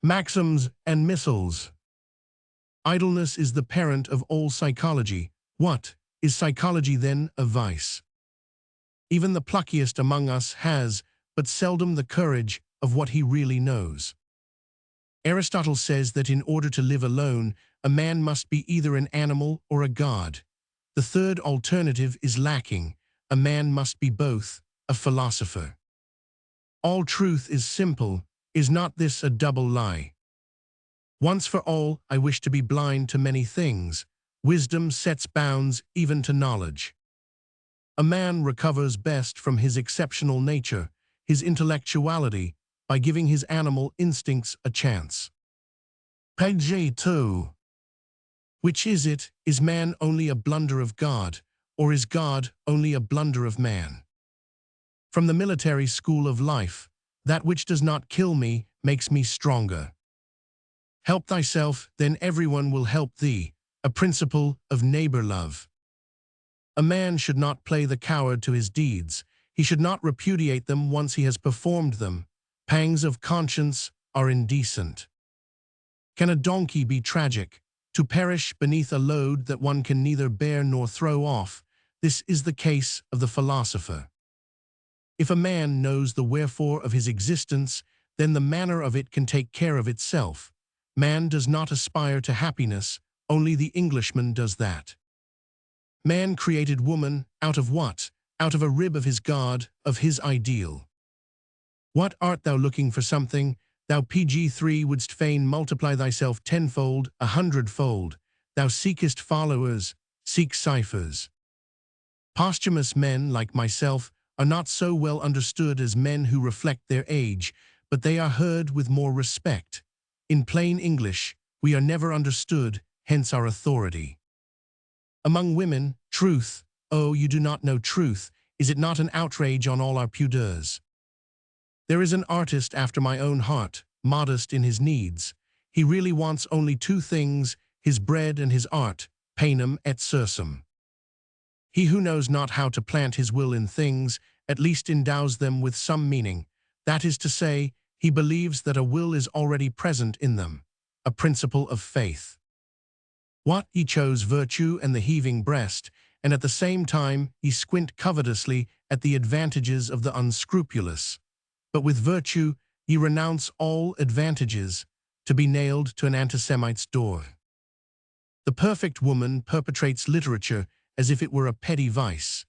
Maxims and missiles. Idleness is the parent of all psychology. What is psychology then? A vice. Even the pluckiest among us has, but seldom the courage of what he really knows. Aristotle says that in order to live alone, a man must be either an animal or a god. The third alternative is lacking. A man must be both, a philosopher. All truth is simple. Is not this a double lie? Once for all, I wish to be blind to many things. Wisdom sets bounds even to knowledge. A man recovers best from his exceptional nature, his intellectuality, by giving his animal instincts a chance. Page 2. Which is it? Is man only a blunder of God, or is God only a blunder of man? From the military school of life, that which does not kill me makes me stronger. Help thyself, then everyone will help thee, a principle of neighbor love. A man should not play the coward to his deeds. He should not repudiate them once he has performed them. Pangs of conscience are indecent. Can a donkey be tragic? To perish beneath a load that one can neither bear nor throw off, this is the case of the philosopher. If a man knows the wherefore of his existence, then the manner of it can take care of itself. Man does not aspire to happiness, only the Englishman does that. Man created woman, out of what? Out of a rib of his God, of his ideal. What art thou looking for something? Thou pg3 wouldst fain multiply thyself tenfold, 100-fold. Thou seekest followers, seek ciphers. Posthumous men, like myself, are not so well understood as men who reflect their age, but they are heard with more respect. In plain English, we are never understood, hence our authority. Among women, truth, oh, you do not know truth, is it not an outrage on all our pudeurs? There is an artist after my own heart, modest in his needs. He really wants only two things, his bread and his art, panem et sursum. He who knows not how to plant his will in things, at least endows them with some meaning. That is to say, he believes that a will is already present in them, a principle of faith. What? He chose virtue and the heaving breast, and at the same time he squint covetously at the advantages of the unscrupulous. But with virtue ye renounce all advantages, to be nailed to an antisemite's door. The perfect woman perpetrates literature as if it were a petty vice.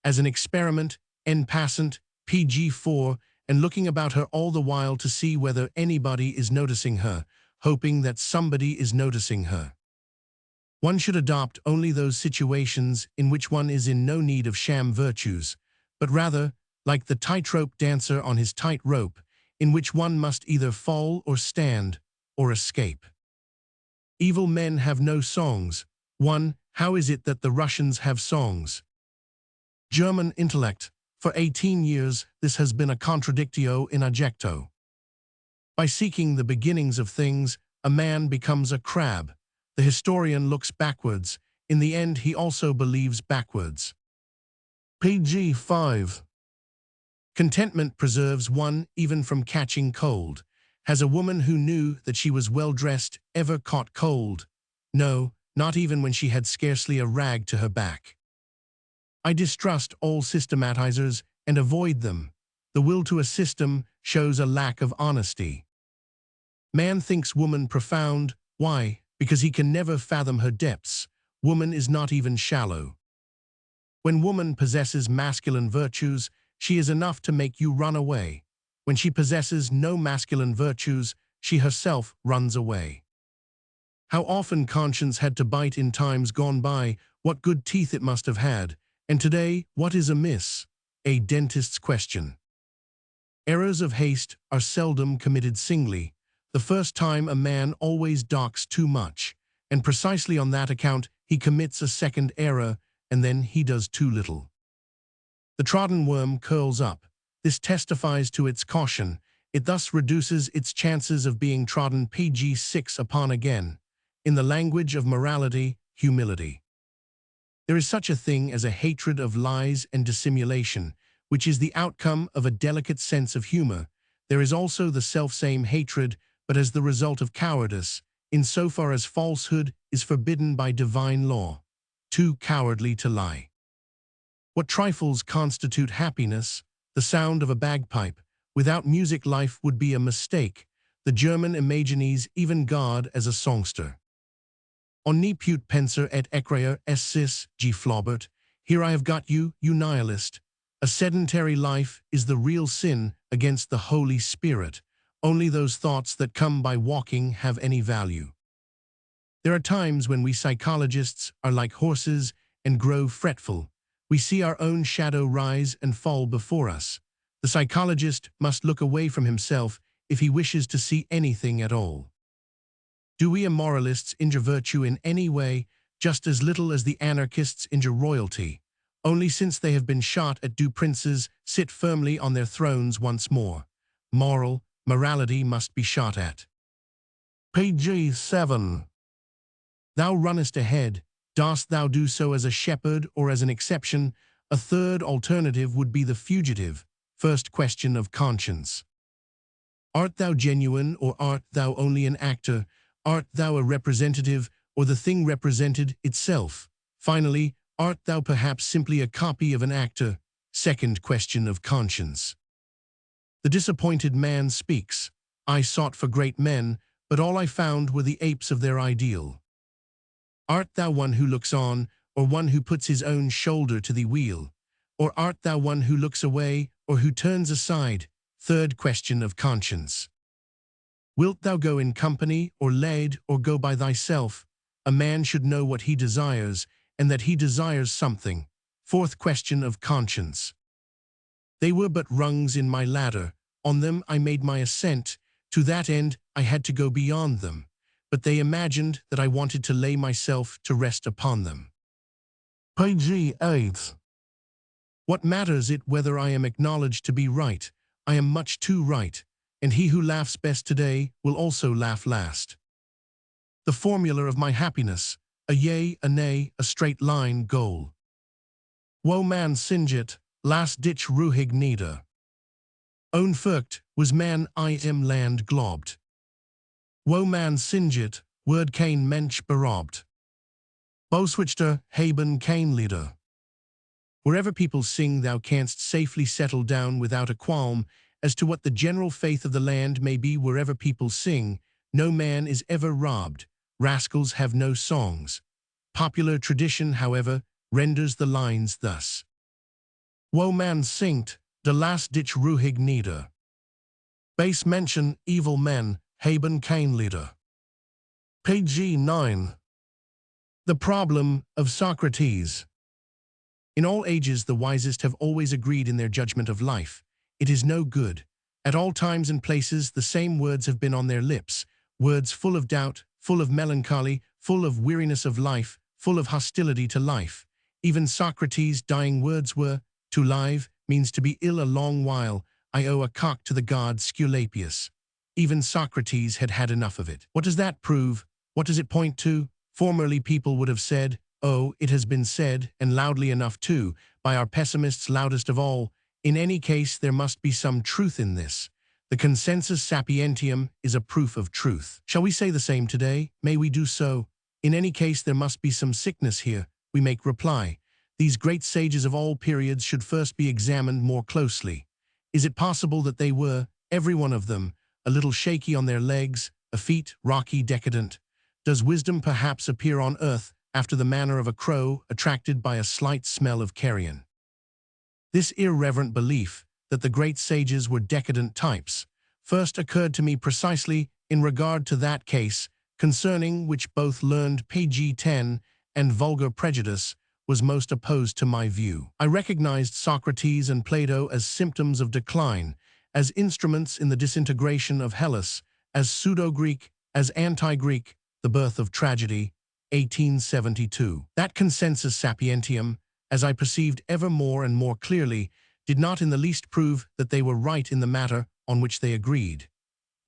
As an experiment, en passant, pg4, and looking about her all the while to see whether anybody is noticing her, hoping that somebody is noticing her. One should adopt only those situations in which one is in no need of sham virtues, but rather, like the tightrope dancer on his tight rope, in which one must either fall or stand, or escape. Evil men have no songs. 1. How is it that the Russians have songs? German intellect. For 18 years, this has been a contradictio in adjecto. By seeking the beginnings of things, a man becomes a crab. The historian looks backwards. In the end, he also believes backwards. Pg 5. Contentment preserves one even from catching cold. Has a woman who knew that she was well-dressed ever caught cold? No, not even when she had scarcely a rag to her back. I distrust all systematizers and avoid them. The will to a system shows a lack of honesty. Man thinks woman profound. Why? Because he can never fathom her depths. Woman is not even shallow. When woman possesses masculine virtues, she is enough to make you run away. When she possesses no masculine virtues, she herself runs away. How often conscience had to bite in times gone by, what good teeth it must have had, and today, what is amiss? A dentist's question. Errors of haste are seldom committed singly. The first time a man always docks too much, and precisely on that account he commits a second error, and then he does too little. The trodden worm curls up. This testifies to its caution. It thus reduces its chances of being trodden pg6 upon again. In the language of morality, humility. There is such a thing as a hatred of lies and dissimulation, which is the outcome of a delicate sense of humor. There is also the selfsame hatred, but as the result of cowardice, insofar as falsehood is forbidden by divine law. Too cowardly to lie. What trifles constitute happiness? The sound of a bagpipe. Without music life would be a mistake. The German imagines even God as a songster. On ne put penser et écrire sis, G. Flaubert. Here I have got you, you nihilist. A sedentary life is the real sin against the Holy Spirit. Only those thoughts that come by walking have any value. There are times when we psychologists are like horses and grow fretful. We see our own shadow rise and fall before us. The psychologist must look away from himself if he wishes to see anything at all. Do we immoralists injure virtue in any way, just as little as the anarchists injure royalty? Only since they have been shot at do princes sit firmly on their thrones once more. Morality must be shot at. Page 7. Thou runnest ahead. Dost thou do so as a shepherd or as an exception? A third alternative would be the fugitive. First question of conscience. Art thou genuine or art thou only an actor? Art thou a representative or the thing represented itself? Finally, art thou perhaps simply a copy of an actor? Second question of conscience. The disappointed man speaks. I sought for great men, but all I found were the apes of their ideal. Art thou one who looks on, or one who puts his own shoulder to the wheel? Or art thou one who looks away, or who turns aside? Third question of conscience. Wilt thou go in company, or led, or go by thyself? A man should know what he desires, and that he desires something. Fourth question of conscience. They were but rungs in my ladder. On them I made my ascent. To that end I had to go beyond them. But they imagined that I wanted to lay myself to rest upon them. Page 8. What matters it whether I am acknowledged to be right? I am much too right, and he who laughs best today will also laugh last. The formula of my happiness, a yea, a nay, a straight line goal. Wo man singet, last ditch ruhig nieder. Onfucht was man I im land globt. Wo man singet, word kein Mensch beraubt. Boswichter haben kein Lieder. Wherever people sing thou canst safely settle down without a qualm as to what the general faith of the land may be. Wherever people sing, no man is ever robbed. Rascals have no songs. Popular tradition, however, renders the lines thus. Wo man singt, de last ditch ruhig nieder. Base mention, evil men, haben kein Lieder. Page 9. The problem of Socrates. In all ages the wisest have always agreed in their judgment of life. It is no good. At all times and places the same words have been on their lips, words full of doubt, full of melancholy, full of weariness of life, full of hostility to life. Even Socrates' dying words were, to live means to be ill a long while, I owe a cock to the god Sculappius. Even Socrates had had enough of it. What does that prove? What does it point to? Formerly people would have said, oh, it has been said, and loudly enough too, by our pessimists loudest of all. In any case, there must be some truth in this. The consensus sapientium is a proof of truth. Shall we say the same today? May we do so? In any case, there must be some sickness here. We make reply. These great sages of all periods should first be examined more closely. Is it possible that they were, every one of them, a little shaky on their legs, a feet rocky, decadent? Does wisdom perhaps appear on earth after the manner of a crow attracted by a slight smell of carrion? This irreverent belief that the great sages were decadent types first occurred to me precisely in regard to that case concerning which both learned page 10 and vulgar prejudice was most opposed to my view. I recognized Socrates and Plato as symptoms of decline, as instruments in the disintegration of Hellas, as pseudo-Greek, as anti-Greek, the birth of tragedy, 1872. That consensus sapientium, as I perceived ever more and more clearly, did not in the least prove that they were right in the matter on which they agreed.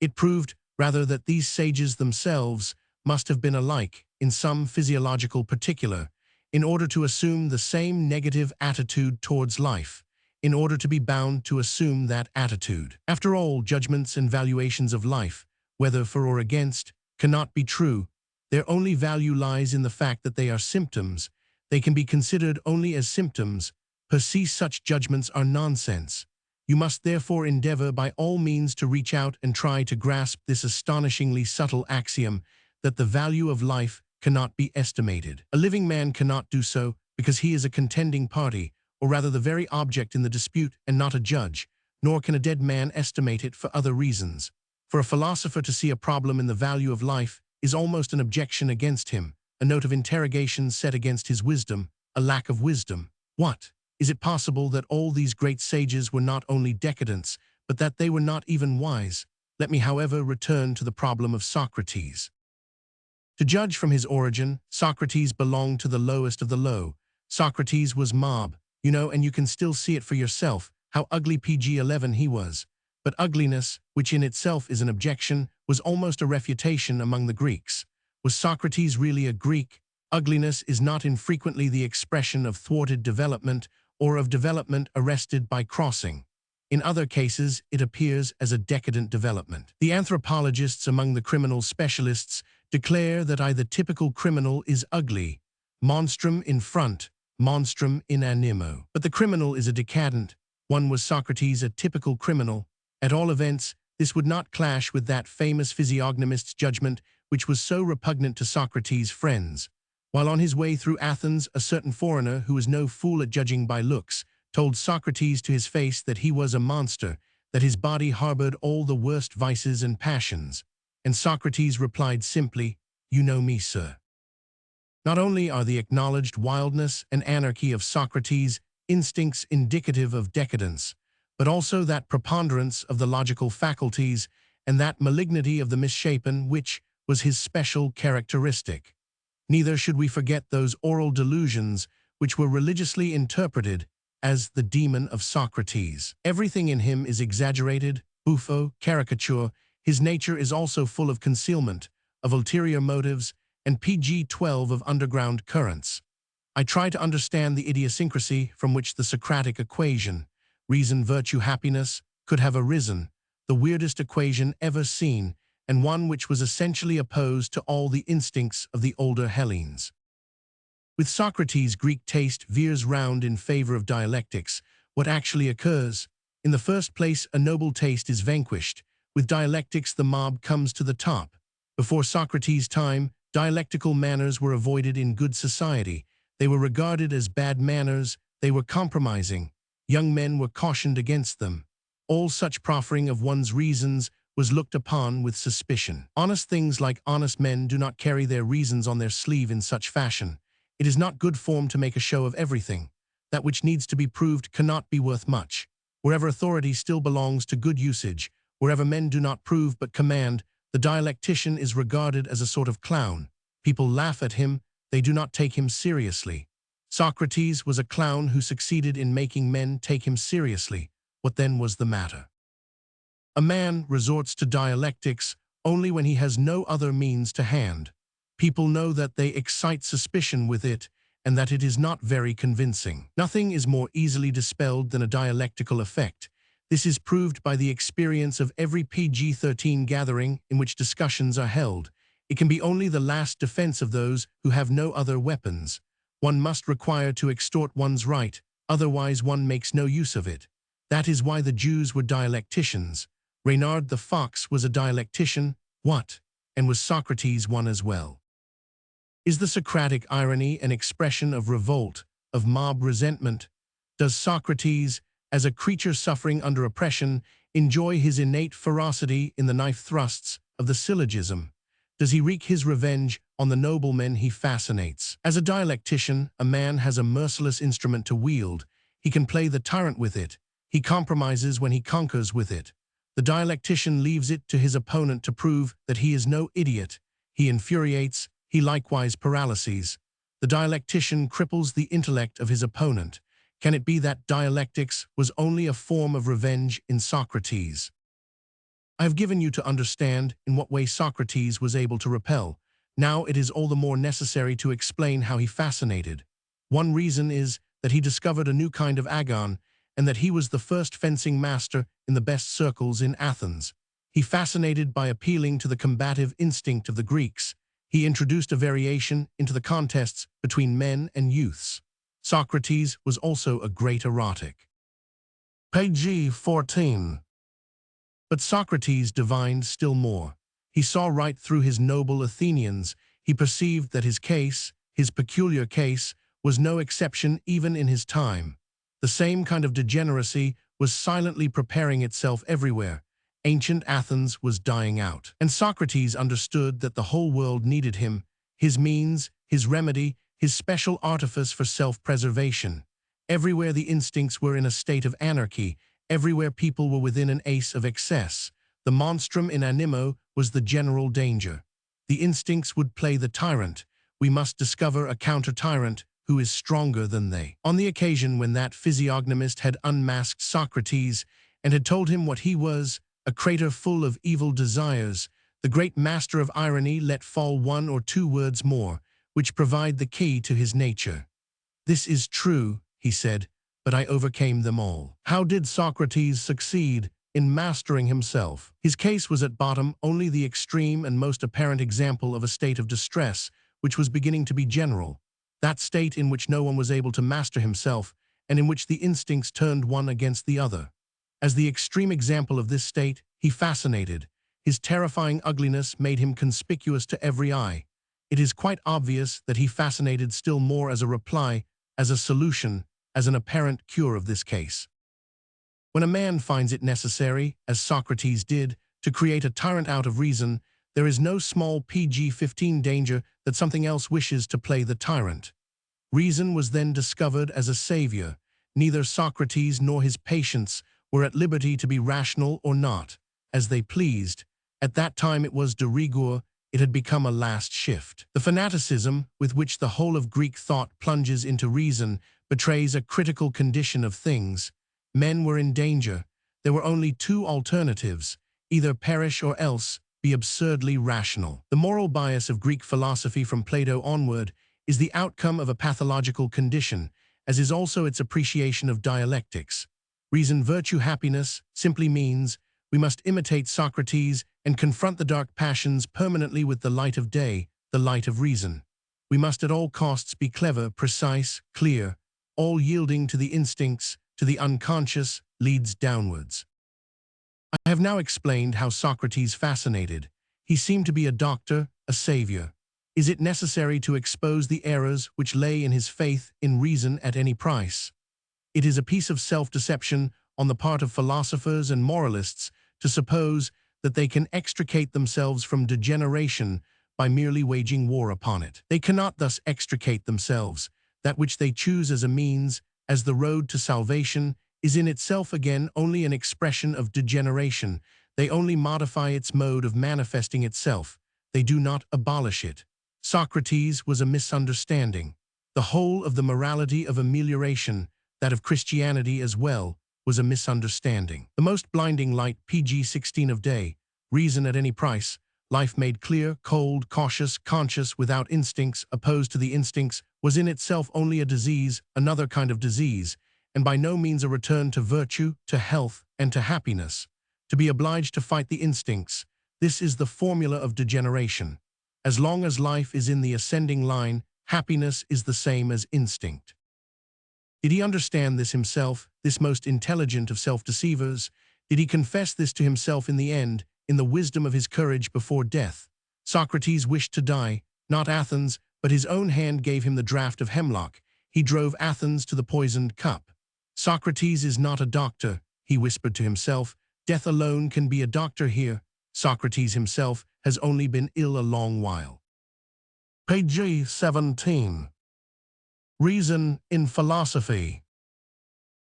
It proved, rather, that these sages themselves must have been alike in some physiological particular, in order to assume the same negative attitude towards life, in order to be bound to assume that attitude. After all, judgments and valuations of life, whether for or against, cannot be true. Their only value lies in the fact that they are symptoms. They can be considered only as symptoms. Per se, such judgments are nonsense. You must therefore endeavor by all means to reach out and try to grasp this astonishingly subtle axiom that the value of life cannot be estimated. A living man cannot do so because he is a contending party, or rather the very object in the dispute and not a judge, nor can a dead man estimate it for other reasons. For a philosopher to see a problem in the value of life is almost an objection against him, a note of interrogation set against his wisdom, a lack of wisdom. What? Is it possible that all these great sages were not only decadents, but that they were not even wise? Let me, however, return to the problem of Socrates. To judge from his origin, Socrates belonged to the lowest of the low. Socrates was mob, and you can still see it for yourself, how ugly PG-11 he was. But ugliness, which in itself is an objection, was almost a refutation among the Greeks. Was Socrates really a Greek? Ugliness is not infrequently the expression of thwarted development or of development arrested by crossing. In other cases, it appears as a decadent development. The anthropologists among the criminal specialists declare that the typical criminal is ugly, monstrum in front, monstrum in animo. But the criminal is a decadent. One. Was Socrates a typical criminal? At all events, this would not clash with that famous physiognomist's judgment which was so repugnant to Socrates' friends. While on his way through Athens, a certain foreigner, who was no fool at judging by looks, told Socrates to his face that he was a monster, that his body harbored all the worst vices and passions. And Socrates replied simply, "You know me, sir." Not only are the acknowledged wildness and anarchy of Socrates' instincts indicative of decadence, but also that preponderance of the logical faculties and that malignity of the misshapen which was his special characteristic. Neither should we forget those oral delusions which were religiously interpreted as the demon of Socrates. Everything in him is exaggerated, buffo, caricature. His nature is also full of concealment, of ulterior motives, and PG-12 of underground currents. I try to understand the idiosyncrasy from which the Socratic equation, reason, virtue, happiness, could have arisen, the weirdest equation ever seen, and one which was essentially opposed to all the instincts of the older Hellenes. With Socrates, Greek taste veers round in favor of dialectics. What actually occurs? In the first place, a noble taste is vanquished. With dialectics, the mob comes to the top. Before Socrates' time, dialectical manners were avoided in good society. They were regarded as bad manners. They were compromising. Young men were cautioned against them. All such proffering of one's reasons was looked upon with suspicion. Honest things like honest men do not carry their reasons on their sleeve in such fashion. It is not good form to make a show of everything. That which needs to be proved cannot be worth much. Wherever authority still belongs to good usage, wherever men do not prove but command, the dialectician is regarded as a sort of clown. People laugh at him, they do not take him seriously. Socrates was a clown who succeeded in making men take him seriously. What then was the matter? A man resorts to dialectics only when he has no other means to hand. People know that they excite suspicion with it and that it is not very convincing. Nothing is more easily dispelled than a dialectical effect. This is proved by the experience of every PG-13 gathering in which discussions are held. It can be only the last defense of those who have no other weapons. One must require to extort one's right, otherwise one makes no use of it. That is why the Jews were dialecticians. Reynard the Fox was a dialectician. What? And was Socrates one as well? Is the Socratic irony an expression of revolt, of mob resentment? Does Socrates, as a creature suffering under oppression, enjoy his innate ferocity in the knife thrusts of the syllogism? Does he wreak his revenge on the noblemen he fascinates? As a dialectician, a man has a merciless instrument to wield. He can play the tyrant with it. He compromises when he conquers with it. The dialectician leaves it to his opponent to prove that he is no idiot. He infuriates, he likewise paralyses. The dialectician cripples the intellect of his opponent. Can it be that dialectics was only a form of revenge in Socrates? I have given you to understand in what way Socrates was able to repel. Now it is all the more necessary to explain how he fascinated. One reason is that he discovered a new kind of agon, and that he was the first fencing master in the best circles in Athens. He fascinated by appealing to the combative instinct of the Greeks. He introduced a variation into the contests between men and youths. Socrates was also a great erotic. Page 14. But Socrates divined still more. He saw right through his noble Athenians. He perceived that his case, his peculiar case, was no exception even in his time. The same kind of degeneracy was silently preparing itself everywhere. Ancient Athens was dying out. And Socrates understood that the whole world needed him, his means, his remedy, his special artifice for self-preservation. Everywhere the instincts were in a state of anarchy, everywhere people were within an ace of excess. The monstrum in animo was the general danger. The instincts would play the tyrant. We must discover a counter-tyrant who is stronger than they. On the occasion when that physiognomist had unmasked Socrates and had told him what he was, a crater full of evil desires, the great master of irony let fall one or two words more, which provide the key to his nature. "This is true," he said, "but I overcame them all." How did Socrates succeed in mastering himself? His case was at bottom only the extreme and most apparent example of a state of distress which was beginning to be general, that state in which no one was able to master himself and in which the instincts turned one against the other. As the extreme example of this state, he fascinated. His terrifying ugliness made him conspicuous to every eye. It is quite obvious that he fascinated still more as a reply, as a solution, as an apparent cure of this case. When a man finds it necessary, as Socrates did, to create a tyrant out of reason, there is no small PG-15 danger that something else wishes to play the tyrant. Reason was then discovered as a savior. Neither Socrates nor his patients were at liberty to be rational or not, as they pleased. At that time it was de rigueur, it had become a last shift. The fanaticism with which the whole of Greek thought plunges into reason betrays a critical condition of things. Men were in danger. There were only two alternatives, either perish or else be absurdly rational. The moral bias of Greek philosophy from Plato onward is the outcome of a pathological condition, as is also its appreciation of dialectics. Reason, virtue, happiness simply means we must imitate Socrates and confront the dark passions permanently with the light of day, the light of reason. We must at all costs be clever, precise, clear. All yielding to the instincts, to the unconscious, leads downwards. I have now explained how Socrates fascinated. He seemed to be a doctor, a savior. Is it necessary to expose the errors which lay in his faith in reason at any price? It is a piece of self-deception on the part of philosophers and moralists to suppose that they can extricate themselves from degeneration by merely waging war upon it. They cannot thus extricate themselves. That which they choose as a means, as the road to salvation, is in itself again only an expression of degeneration. They only modify its mode of manifesting itself. They do not abolish it. Socrates was a misunderstanding. The whole of the morality of amelioration, that of Christianity as well, was a misunderstanding. The most blinding light PG-16 of day, reason at any price, life made clear, cold, cautious, conscious, without instincts, opposed to the instincts, was in itself only a disease, another kind of disease, and by no means a return to virtue, to health, and to happiness. To be obliged to fight the instincts, this is the formula of degeneration. As long as life is in the ascending line, happiness is the same as instinct. Did he understand this himself, this most intelligent of self-deceivers? Did he confess this to himself in the end, in the wisdom of his courage before death? Socrates wished to die, not Athens, but his own hand gave him the draught of hemlock. He drove Athens to the poisoned cup. Socrates is not a doctor, he whispered to himself. Death alone can be a doctor here. Socrates himself has only been ill a long while. Page 17. Reason in philosophy.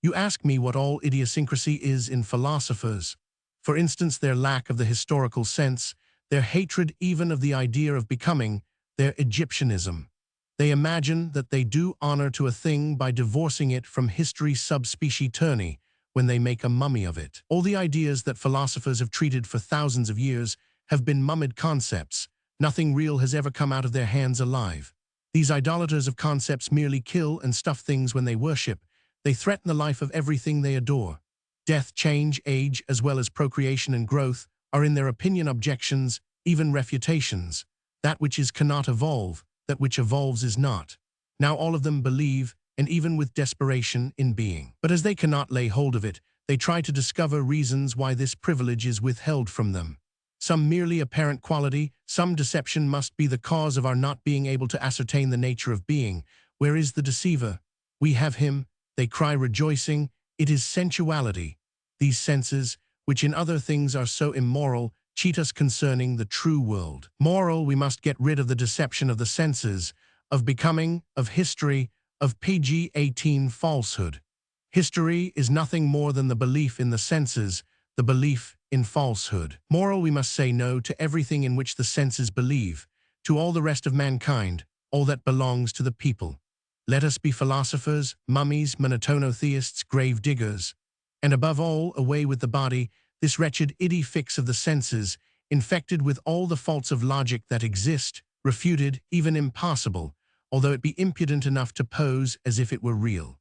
You ask me what all idiosyncrasy is in philosophers. For instance, their lack of the historical sense, their hatred even of the idea of becoming, their Egyptianism. They imagine that they do honor to a thing by divorcing it from history subspecie turni, when they make a mummy of it. All the ideas that philosophers have treated for thousands of years have been mummied concepts. Nothing real has ever come out of their hands alive. These idolaters of concepts merely kill and stuff things when they worship. They threaten the life of everything they adore. Death, change, age, as well as procreation and growth, are in their opinion objections, even refutations. That which is cannot evolve, that which evolves is not. Now all of them believe, and even with desperation, in being. But as they cannot lay hold of it, they try to discover reasons why this privilege is withheld from them. Some merely apparent quality, some deception must be the cause of our not being able to ascertain the nature of being. Where is the deceiver? We have him, they cry rejoicing. It is sensuality. These senses, which in other things are so immoral, cheat us concerning the true world. Moral, we must get rid of the deception of the senses, of becoming, of history, of pg-18 falsehood. History is nothing more than the belief in the senses, the belief in falsehood. Moral, we must say no to everything in which the senses believe, to all the rest of mankind, all that belongs to the people. Let us be philosophers, mummies, monotonotheists, grave diggers. And above all, away with the body, this wretched iddy fix of the senses, infected with all the faults of logic that exist, refuted, even impossible, although it be impudent enough to pose as if it were real.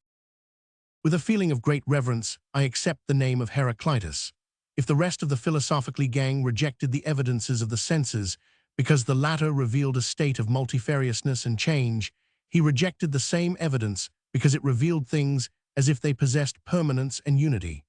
With a feeling of great reverence, I accept the name of Heraclitus. If the rest of the philosophically gang rejected the evidences of the senses, because the latter revealed a state of multifariousness and change, he rejected the same evidence because it revealed things as if they possessed permanence and unity.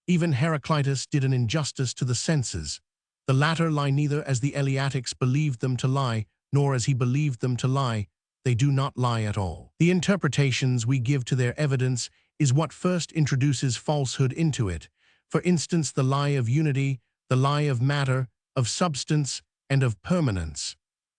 Even Heraclitus did an injustice to the senses. The latter lie neither as the Eleatics believed them to lie, nor as he believed them to lie. They do not lie at all. The interpretations we give to their evidence is what first introduces falsehood into it. For instance, the lie of unity, the lie of matter, of substance, and of permanence.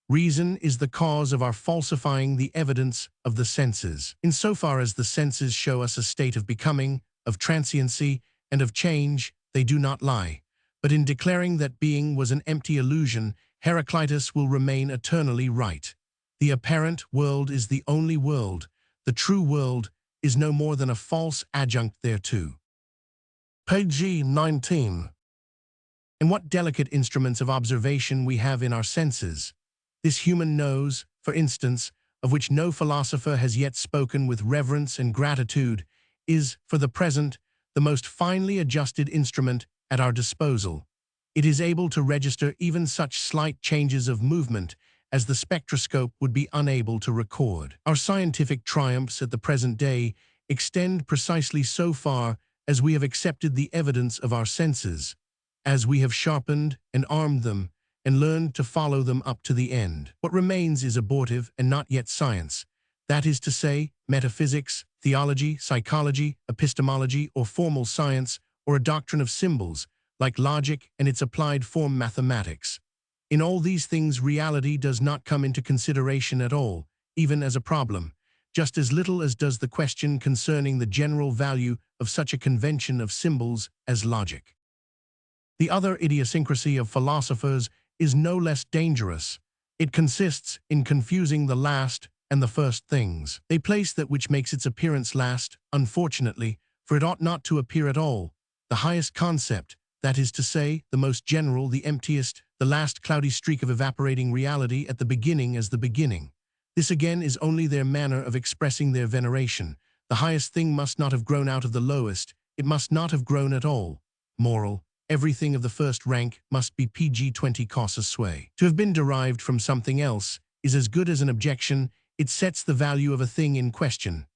Reason is the cause of our falsifying the evidence of the senses. Insofar as the senses show us a state of becoming, of transiency, and of change, they do not lie. But in declaring that being was an empty illusion, Heraclitus will remain eternally right. The apparent world is the only world. The true world is no more than a false adjunct thereto. Page 19. And what delicate instruments of observation we have in our senses. This human nose, for instance, of which no philosopher has yet spoken with reverence and gratitude, is, for the present, the most finely adjusted instrument at our disposal. It is able to register even such slight changes of movement as the spectroscope would be unable to record. Our scientific triumphs at the present day extend precisely so far as we have accepted the evidence of our senses, as we have sharpened and armed them, and learned to follow them up to the end. What remains is abortive and not yet science. That is to say, metaphysics, theology, psychology, epistemology, or formal science, or a doctrine of symbols, like logic and its applied form mathematics. In all these things, reality does not come into consideration at all, even as a problem, just as little as does the question concerning the general value of such a convention of symbols as logic. The other idiosyncrasy of philosophers is no less dangerous. It consists in confusing the last and the first things. They place that which makes its appearance last, unfortunately, for it ought not to appear at all, the highest concept, that is to say, the most general, the emptiest, the last cloudy streak of evaporating reality at the beginning as the beginning. This again is only their manner of expressing their veneration. The highest thing must not have grown out of the lowest, it must not have grown at all. Moral, everything of the first rank must be pg-20 causa sui. To have been derived from something else is as good as an objection. It sets the value of a thing in question.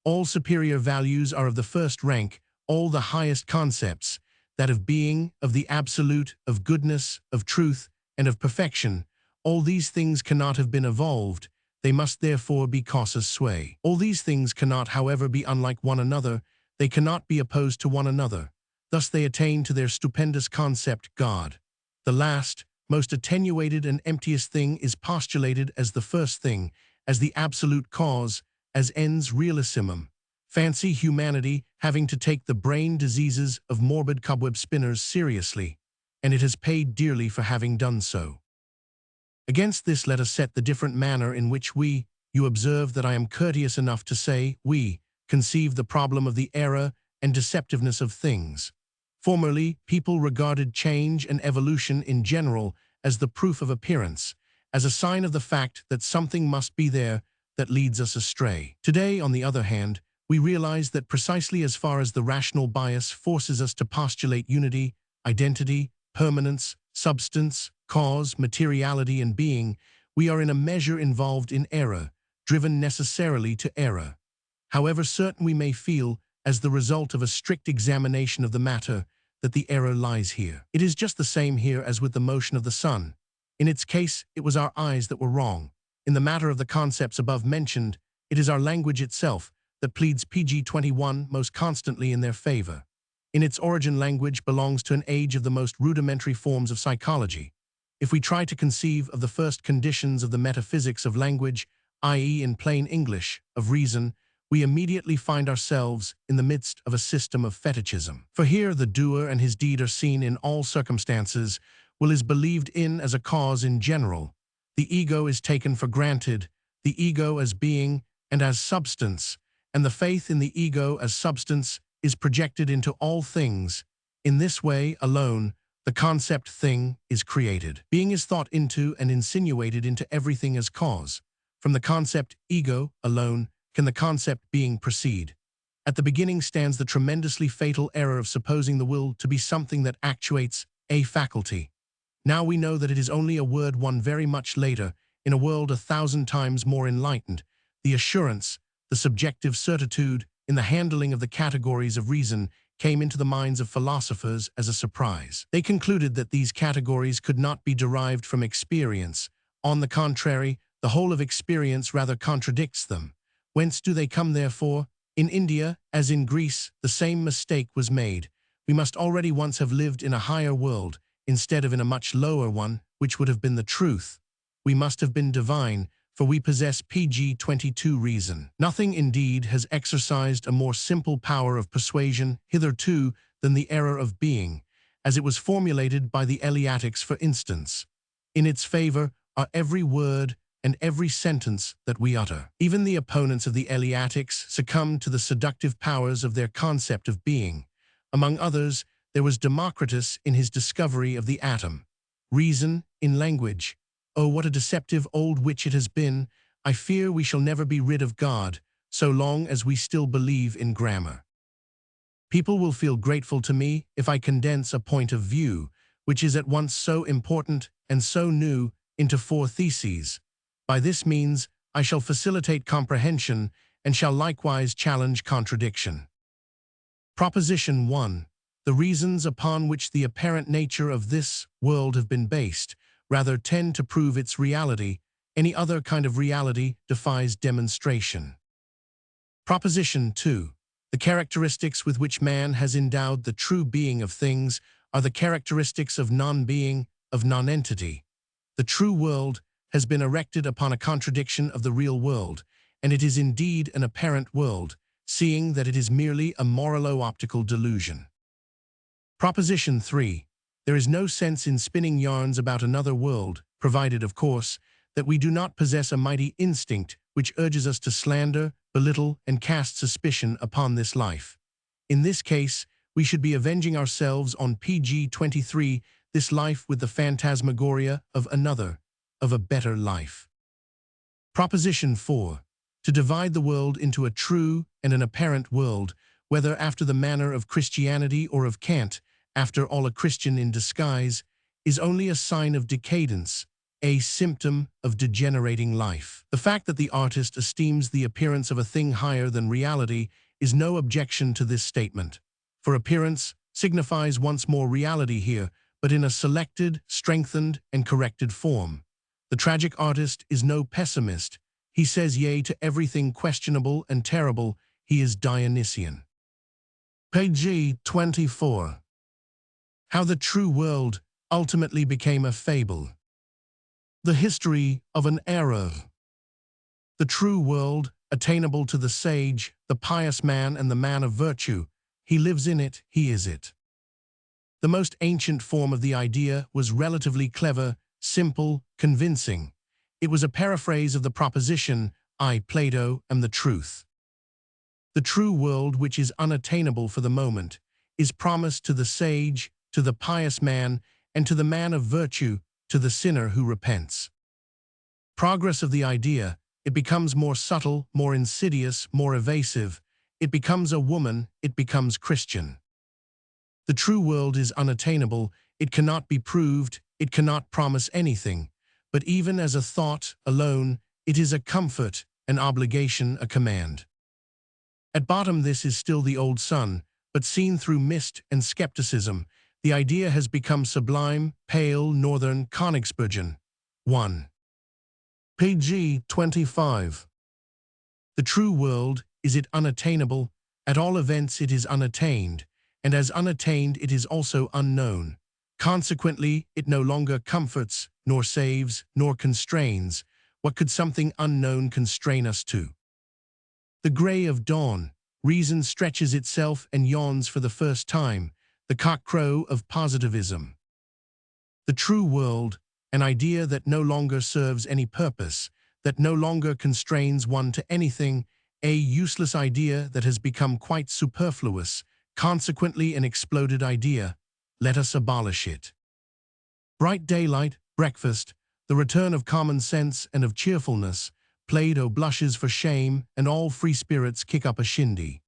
All superior values are of the first rank, all the highest concepts, that of being, of the absolute, of goodness, of truth, and of perfection. All these things cannot have been evolved. They must therefore be causa sui. All these things cannot, however, be unlike one another. They cannot be opposed to one another. Thus they attain to their stupendous concept, God. The last, most attenuated and emptiest thing is postulated as the first thing, as the absolute cause, as ens realissimum. Fancy humanity having to take the brain diseases of morbid cobweb spinners seriously, and it has paid dearly for having done so. Against this let us set the different manner in which we, you observe that I am courteous enough to say, we, conceive the problem of the error and deceptiveness of things. Formerly, people regarded change and evolution in general as the proof of appearance, as a sign of the fact that something must be there that leads us astray. Today, on the other hand, we realize that precisely as far as the rational bias forces us to postulate unity, identity, permanence, substance, cause, materiality, and being, we are in a measure involved in error, driven necessarily to error. However certain we may feel, as the result of a strict examination of the matter, that the error lies here. It is just the same here as with the motion of the sun. In its case, it was our eyes that were wrong. In the matter of the concepts above mentioned, it is our language itself that pleads PG-21 most constantly in their favor. In its origin, language belongs to an age of the most rudimentary forms of psychology. If we try to conceive of the first conditions of the metaphysics of language, i.e. in plain English, of reason, we immediately find ourselves in the midst of a system of fetichism. For here the doer and his deed are seen in all circumstances, will is believed in as a cause in general. The ego is taken for granted, the ego as being and as substance, and the faith in the ego as substance is projected into all things. In this way alone, the concept thing is created. Being is thought into and insinuated into everything as cause. From the concept ego alone can the concept being proceed. At the beginning stands the tremendously fatal error of supposing the will to be something that actuates a faculty. Now we know that it is only a word won very much later, in a world 1,000 times more enlightened. The assurance, the subjective certitude, in the handling of the categories of reason came into the minds of philosophers as a surprise. They concluded that these categories could not be derived from experience. On the contrary, the whole of experience rather contradicts them. Whence do they come, therefore? In India, as in Greece, the same mistake was made. We must already once have lived in a higher world, instead of in a much lower one, which would have been the truth. We must have been divine, for we possess PG-22 reason. Nothing, indeed, has exercised a more simple power of persuasion hitherto than the error of being, as it was formulated by the Eleatics, for instance. In its favor are every word and every sentence that we utter. Even the opponents of the Eleatics succumbed to the seductive powers of their concept of being. Among others, there was Democritus in his discovery of the atom. Reason in language. Oh, what a deceptive old witch it has been! I fear we shall never be rid of God, so long as we still believe in grammar. People will feel grateful to me if I condense a point of view, which is at once so important and so new, into 4 theses. By this means, I shall facilitate comprehension and shall likewise challenge contradiction. Proposition 1. The reasons upon which the apparent nature of this world have been based rather tend to prove its reality. Any other kind of reality defies demonstration. Proposition 2. The characteristics with which man has endowed the true being of things are the characteristics of non-being, of non-entity. The true world has been erected upon a contradiction of the real world, and it is indeed an apparent world, seeing that it is merely a moralo-optical delusion. Proposition 3. There is no sense in spinning yarns about another world, provided, of course, that we do not possess a mighty instinct which urges us to slander, belittle, and cast suspicion upon this life. In this case, we should be avenging ourselves on PG-23, this life with the phantasmagoria of another, of a better life. Proposition 4. To divide the world into a true and an apparent world, whether after the manner of Christianity or of Kant, after all a Christian in disguise, is only a sign of decadence, a symptom of degenerating life. The fact that the artist esteems the appearance of a thing higher than reality is no objection to this statement, for appearance signifies once more reality here, but in a selected, strengthened, and corrected form. The tragic artist is no pessimist. He says yea to everything questionable and terrible. He is Dionysian. PG-24. How the true world ultimately became a fable. The history of an error. The true world, attainable to the sage, the pious man, and the man of virtue. He lives in it, he is it. The most ancient form of the idea was relatively clever, simple, convincing. It was a paraphrase of the proposition, I, Plato, am the truth. The true world, which is unattainable for the moment, is promised to the sage, to the pious man, and to the man of virtue, to the sinner who repents. Progress of the idea, it becomes more subtle, more insidious, more evasive. It becomes a woman, it becomes Christian. The true world is unattainable, it cannot be proved, it cannot promise anything. But even as a thought alone, it is a comfort, an obligation, a command. At bottom this is still the old sun, but seen through mist and skepticism, the idea has become sublime, pale, northern Königsbergen. 1. Pg 25. The true world, is it unattainable? At all events it is unattained, and as unattained it is also unknown. Consequently, it no longer comforts, nor saves, nor constrains. What could something unknown constrain us to? The grey of dawn, reason stretches itself and yawns for the first time, the cock-crow of positivism. The true world, an idea that no longer serves any purpose, that no longer constrains one to anything, a useless idea that has become quite superfluous, consequently an exploded idea. Let us abolish it. Bright daylight, breakfast, the return of common sense and of cheerfulness, Plato blushes for shame, and all free spirits kick up a shindy.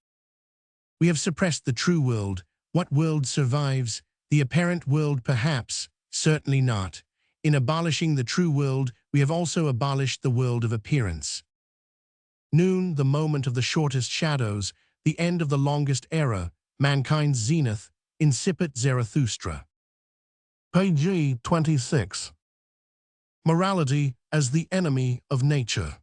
We have suppressed the true world. What world survives? The apparent world perhaps, certainly not. In abolishing the true world, we have also abolished the world of appearance. Noon, the moment of the shortest shadows, the end of the longest era, mankind's zenith, incipit Zarathustra. Pg 26. Morality as the enemy of nature.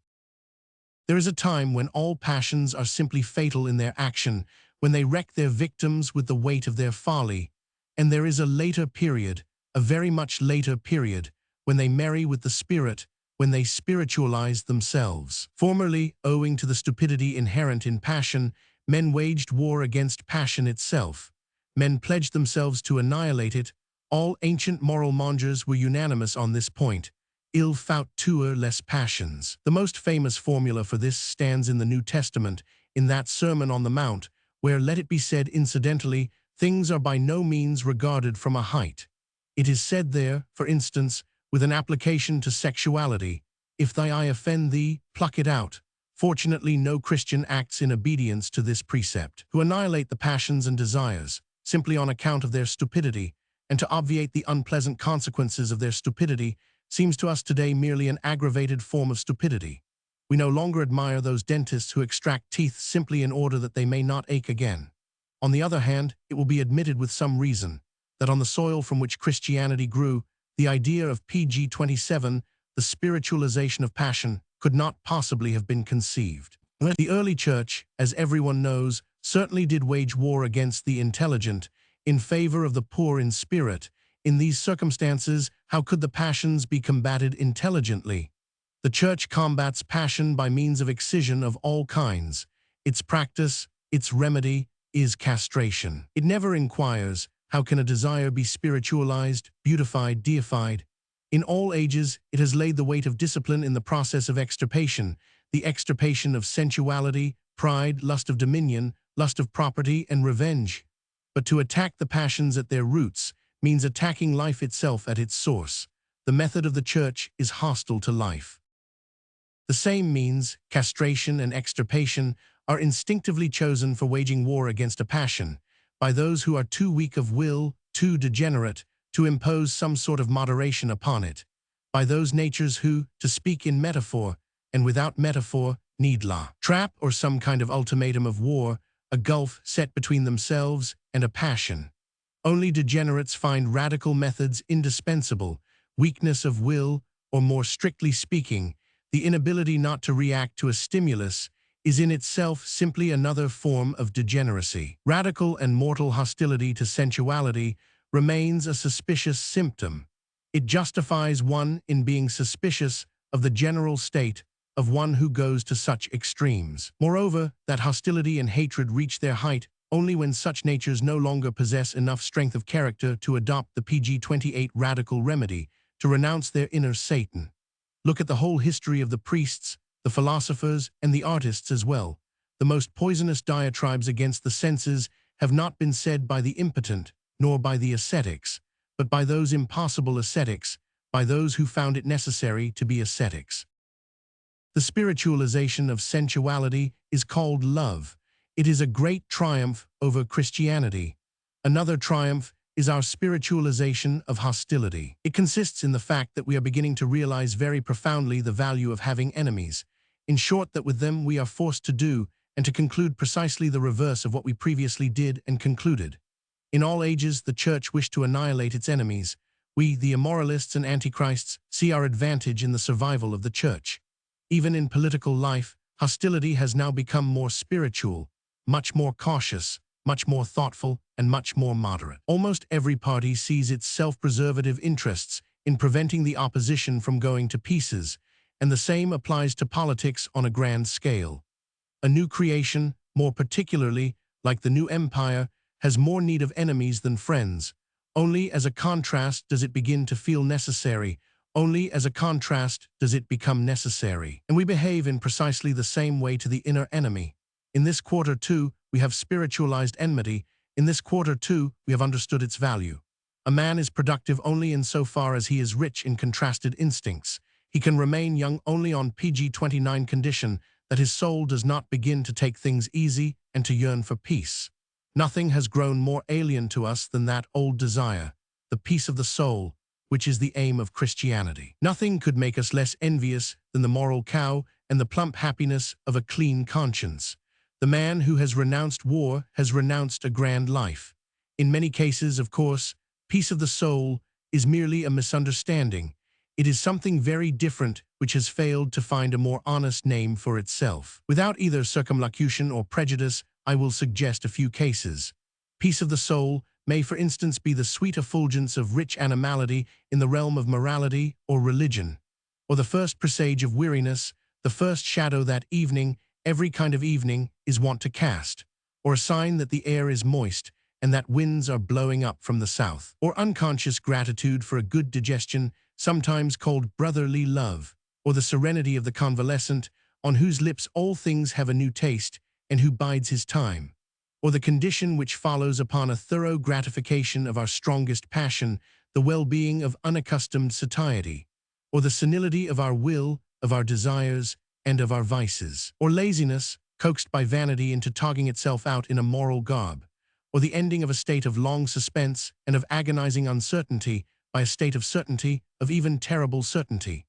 There is a time when all passions are simply fatal in their action, when they wreck their victims with the weight of their folly, and there is a later period, a very much later period, when they marry with the spirit, when they spiritualize themselves. Formerly, owing to the stupidity inherent in passion, men waged war against passion itself. Men pledged themselves to annihilate it. All ancient moral mongers were unanimous on this point. Il faut tuer les passions. The most famous formula for this stands in the New Testament, in that Sermon on the Mount, where, let it be said incidentally, things are by no means regarded from a height. It is said there, for instance, with an application to sexuality, if thy eye offend thee, pluck it out. Fortunately, no Christian acts in obedience to this precept. To annihilate the passions and desires, simply on account of their stupidity, and to obviate the unpleasant consequences of their stupidity, seems to us today merely an aggravated form of stupidity. We no longer admire those dentists who extract teeth simply in order that they may not ache again. On the other hand, it will be admitted with some reason that on the soil from which Christianity grew, the idea of Pg 27, the spiritualization of passion, could not possibly have been conceived. The early church, as everyone knows, certainly did wage war against the intelligent, in favor of the poor in spirit. In these circumstances, how could the passions be combated intelligently? The Church combats passion by means of excision of all kinds. Its practice, its remedy, is castration. It never inquires, how can a desire be spiritualized, beautified, deified? In all ages, it has laid the weight of discipline in the process of extirpation, the extirpation of sensuality, pride, lust of dominion, lust of property, and revenge. But to attack the passions at their roots means attacking life itself at its source. The method of the Church is hostile to life. The same means, castration and extirpation, are instinctively chosen for waging war against a passion, by those who are too weak of will, too degenerate, to impose some sort of moderation upon it, by those natures who, to speak in metaphor, and without metaphor, need la trap or some kind of ultimatum of war, a gulf set between themselves and a passion. Only degenerates find radical methods indispensable, weakness of will, or more strictly speaking, the inability not to react to a stimulus, is in itself simply another form of degeneracy. Radical and mortal hostility to sensuality remains a suspicious symptom. It justifies one in being suspicious of the general state of one who goes to such extremes. Moreover, that hostility and hatred reach their height only when such natures no longer possess enough strength of character to adopt the Pg 28 radical remedy, to renounce their inner Satan. Look at the whole history of the priests, the philosophers, and the artists as well. The most poisonous diatribes against the senses have not been said by the impotent, nor by the ascetics, but by those impossible ascetics, by those who found it necessary to be ascetics. The spiritualization of sensuality is called love. It is a great triumph over Christianity. Another triumph is our spiritualization of hostility. It consists in the fact that we are beginning to realize very profoundly the value of having enemies. In short, that with them we are forced to do and to conclude precisely the reverse of what we previously did and concluded. In all ages, the Church wished to annihilate its enemies. We, the immoralists and antichrists, see our advantage in the survival of the Church. Even in political life, hostility has now become more spiritual, much more cautious, much more thoughtful, and much more moderate. Almost every party sees its self-preservative interests in preventing the opposition from going to pieces, and the same applies to politics on a grand scale. A new creation, more particularly, like the new empire, has more need of enemies than friends. Only as a contrast does it begin to feel necessary. Only as a contrast does it become necessary. And we behave in precisely the same way to the inner enemy. In this quarter, too, we have spiritualized enmity. In this quarter, too, we have understood its value. A man is productive only insofar as he is rich in contrasted instincts. He can remain young only on PG-29 condition that his soul does not begin to take things easy and to yearn for peace. Nothing has grown more alien to us than that old desire, the peace of the soul, which is the aim of Christianity. Nothing could make us less envious than the moral cow and the plump happiness of a clean conscience. The man who has renounced war has renounced a grand life. In many cases, of course, peace of the soul is merely a misunderstanding. It is something very different which has failed to find a more honest name for itself. Without either circumlocution or prejudice, I will suggest a few cases. Peace of the soul may, for instance, be the sweet effulgence of rich animality in the realm of morality or religion, or the first presage of weariness, the first shadow that evening, every kind of evening, is wont to cast, or a sign that the air is moist and that winds are blowing up from the south, or unconscious gratitude for a good digestion, sometimes called brotherly love, or the serenity of the convalescent, on whose lips all things have a new taste, and who bides his time, or the condition which follows upon a thorough gratification of our strongest passion, the well-being of unaccustomed satiety, or the senility of our will, of our desires, and of our vices, or laziness, coaxed by vanity into togging itself out in a moral garb, or the ending of a state of long suspense and of agonizing uncertainty by a state of certainty, of even terrible certainty,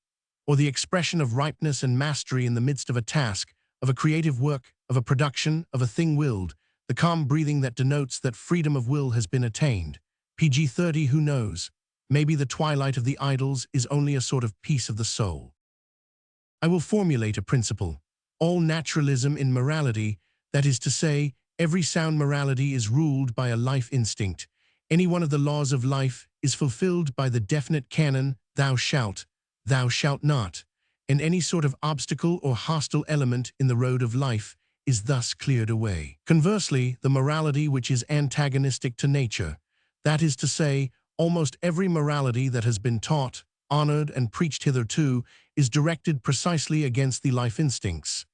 or the expression of ripeness and mastery in the midst of a task, of a creative work, of a production, of a thing willed, the calm breathing that denotes that freedom of will has been attained. PG-30, who knows? Maybe the twilight of the idols is only a sort of peace of the soul. I will formulate a principle. All naturalism in morality, that is to say, every sound morality is ruled by a life instinct. Any one of the laws of life is fulfilled by the definite canon, thou shalt not, and any sort of obstacle or hostile element in the road of life is thus cleared away. Conversely, the morality which is antagonistic to nature, that is to say, almost every morality that has been taught, honored, and preached hitherto, is directed precisely against the life instincts.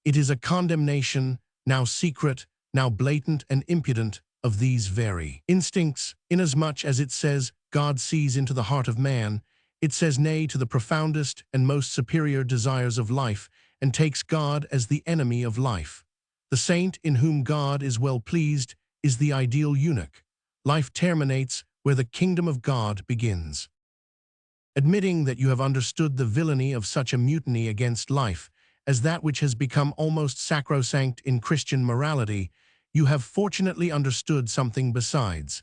It is a condemnation, now secret, now blatant and impudent, of these very instincts. Inasmuch as it says, God sees into the heart of man, it says nay to the profoundest and most superior desires of life, and takes God as the enemy of life. The saint in whom God is well pleased is the ideal eunuch. Life terminates where the kingdom of God begins. Admitting that you have understood the villainy of such a mutiny against life as that which has become almost sacrosanct in Christian morality, you have fortunately understood something besides,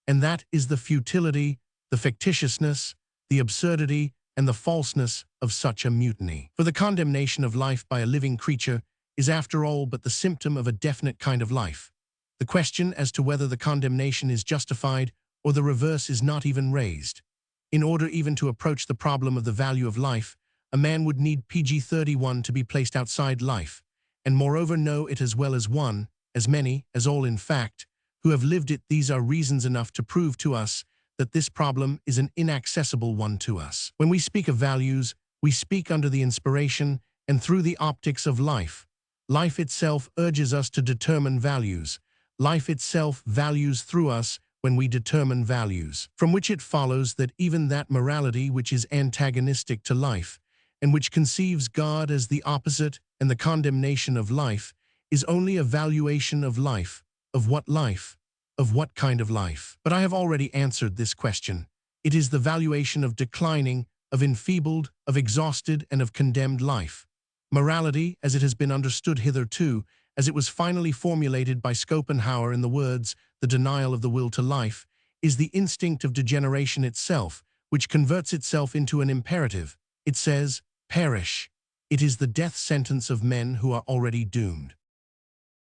and that is the futility, the fictitiousness, the absurdity, and the falseness of such a mutiny. For the condemnation of life by a living creature is after all but the symptom of a definite kind of life. The question as to whether the condemnation is justified or the reverse is not even raised. In order even to approach the problem of the value of life, a man would need PG-31 to be placed outside life, and moreover know it as well as one, as many, as all in fact, who have lived it. These are reasons enough to prove to us that this problem is an inaccessible one to us. When we speak of values, we speak under the inspiration and through the optics of life. Life itself urges us to determine values. Life itself values through us when we determine values, from which it follows that even that morality which is antagonistic to life, and which conceives God as the opposite and the condemnation of life, is only a valuation of life. Of what life? of what kind of life? But I have already answered this question. It is the valuation of declining, of enfeebled, of exhausted, and of condemned life. Morality, as it has been understood hitherto, as it was finally formulated by Schopenhauer in the words, the denial of the will to life, is the instinct of degeneration itself, which converts itself into an imperative. It says, perish. It is the death sentence of men who are already doomed.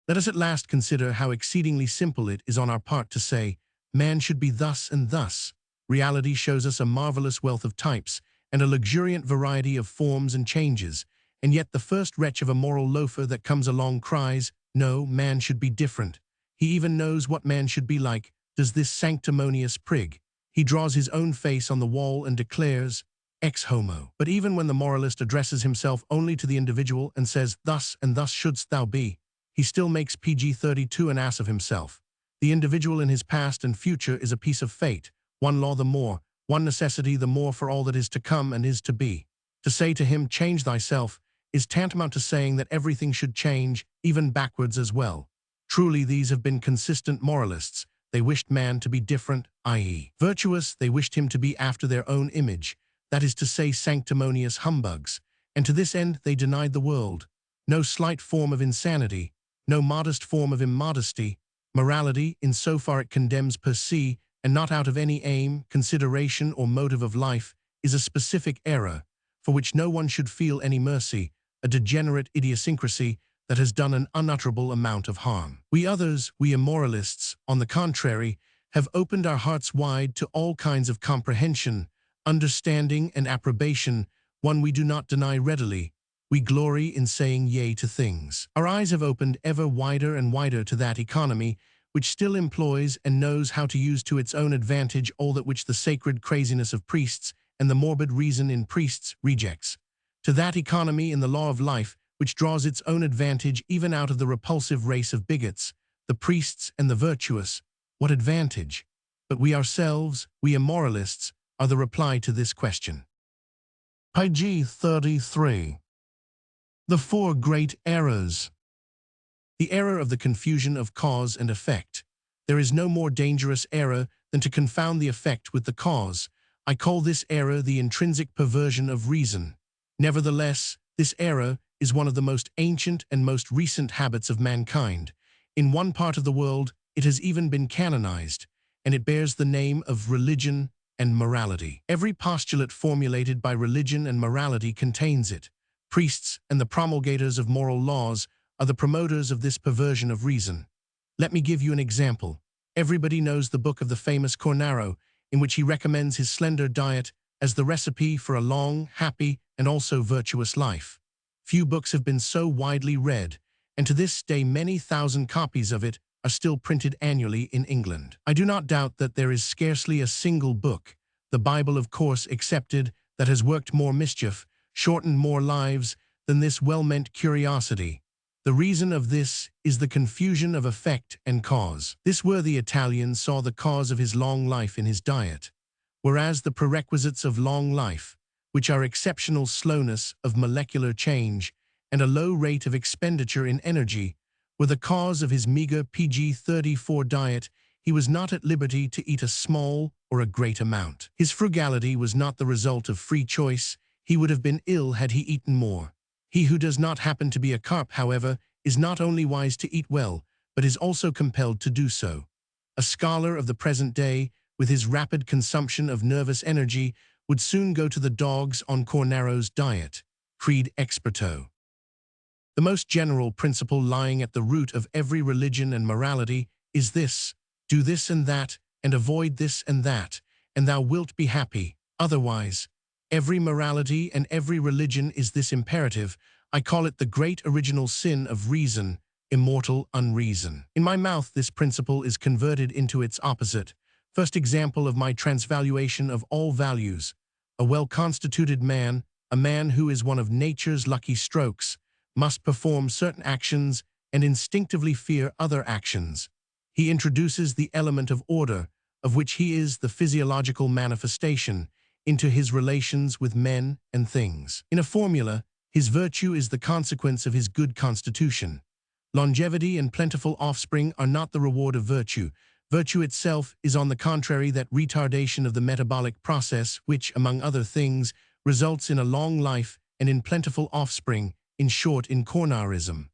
Let us at last consider how exceedingly simple it is on our part to say, man should be thus and thus. Reality shows us a marvelous wealth of types and a luxuriant variety of forms and changes, and yet the first wretch of a moral loafer that comes along cries, no, man should be different. He even knows what man should be like, does this sanctimonious prig. He draws his own face on the wall and declares, ex homo. But even when the moralist addresses himself only to the individual and says, thus and thus shouldst thou be, he still makes PG-32 an ass of himself. The individual in his past and future is a piece of fate, one law the more, one necessity the more for all that is to come and is to be. To say to him, change thyself, is tantamount to saying that everything should change, even backwards as well. Truly these have been consistent moralists. They wished man to be different, i.e. virtuous. They wished him to be after their own image, that is to say sanctimonious humbugs, and to this end they denied the world. No slight form of insanity, no modest form of immodesty. Morality, in so far it condemns per se, and not out of any aim, consideration, or motive of life, is a specific error, for which no one should feel any mercy, a degenerate idiosyncrasy that has done an unutterable amount of harm. We others, we immoralists, on the contrary, have opened our hearts wide to all kinds of comprehension, understanding, and approbation, one we do not deny readily. We glory in saying yea to things. Our eyes have opened ever wider and wider to that economy which still employs and knows how to use to its own advantage all that which the sacred craziness of priests and the morbid reason in priests rejects. To that economy in the law of life which draws its own advantage even out of the repulsive race of bigots, the priests and the virtuous. What advantage? But we ourselves, we immoralists, are the reply to this question. Page 33. The four great errors. The error of the confusion of cause and effect. There is no more dangerous error than to confound the effect with the cause. I call this error the intrinsic perversion of reason. Nevertheless, this error is one of the most ancient and most recent habits of mankind. In one part of the world, it has even been canonized, and it bears the name of religion and morality. Every postulate formulated by religion and morality contains it. Priests and the promulgators of moral laws are the promoters of this perversion of reason. Let me give you an example. Everybody knows the book of the famous Cornaro, in which he recommends his slender diet as the recipe for a long, happy, and also virtuous life. Few books have been so widely read, and to this day many thousand copies of it are still printed annually in England. I do not doubt that there is scarcely a single book, the Bible of course excepted, that has worked more mischief, shortened more lives, than this well-meant curiosity. The reason of this is the confusion of effect and cause. This worthy Italian saw the cause of his long life in his diet, whereas the prerequisites of long life, which are exceptional slowness of molecular change and a low rate of expenditure in energy, were the cause of his meager PG-34 diet. He was not at liberty to eat a small or a great amount. His frugality was not the result of free choice. He would have been ill had he eaten more. He who does not happen to be a carp, however, is not only wise to eat well, but is also compelled to do so. A scholar of the present day, with his rapid consumption of nervous energy, would soon go to the dogs on Cornaro's diet. Creed experto. The most general principle lying at the root of every religion and morality is this: do this and that, and avoid this and that, and thou wilt be happy. Otherwise, every morality and every religion is this imperative. I call it the great original sin of reason, immortal unreason. In my mouth this principle is converted into its opposite. First example of my transvaluation of all values. A well-constituted man, a man who is one of nature's lucky strokes, must perform certain actions and instinctively fear other actions. He introduces the element of order, of which he is the physiological manifestation, into his relations with men and things. In a formula, his virtue is the consequence of his good constitution. Longevity and plentiful offspring are not the reward of virtue, Virtue itself is, on the contrary, that retardation of the metabolic process which, among other things, results in a long life and in plentiful offspring, in short, in cornarism.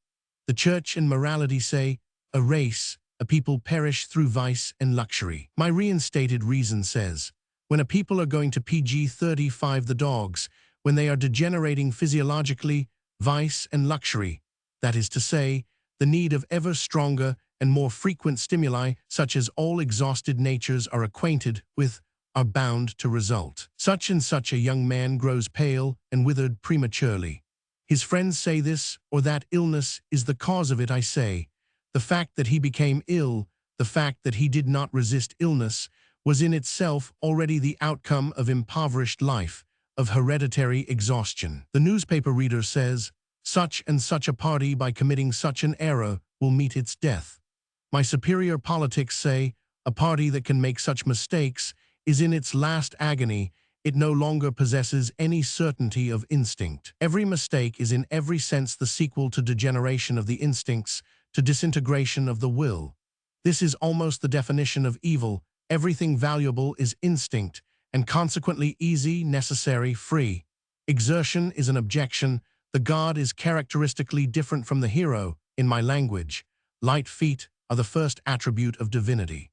The Church and morality say, a race, a people perish through vice and luxury. My reinstated reason says, when a people are going to PG-35 the dogs, when they are degenerating physiologically, vice and luxury, that is to say, the need of ever stronger and more frequent stimuli, such as all exhausted natures are acquainted with, are bound to result. Such and such a young man grows pale and withered prematurely. His friends say this or that illness is the cause of it. I say, the fact that he became ill, the fact that he did not resist illness, was in itself already the outcome of impoverished life, of hereditary exhaustion. The newspaper reader says, such and such a party by committing such an error will meet its death. My superior politics say, a party that can make such mistakes is in its last agony. It no longer possesses any certainty of instinct. Every mistake is in every sense the sequel to degeneration of the instincts, to disintegration of the will. This is almost the definition of evil. Everything valuable is instinct, and consequently easy, necessary, free. Exertion is an objection. The god is characteristically different from the hero. In my language, light feet are the first attribute of divinity.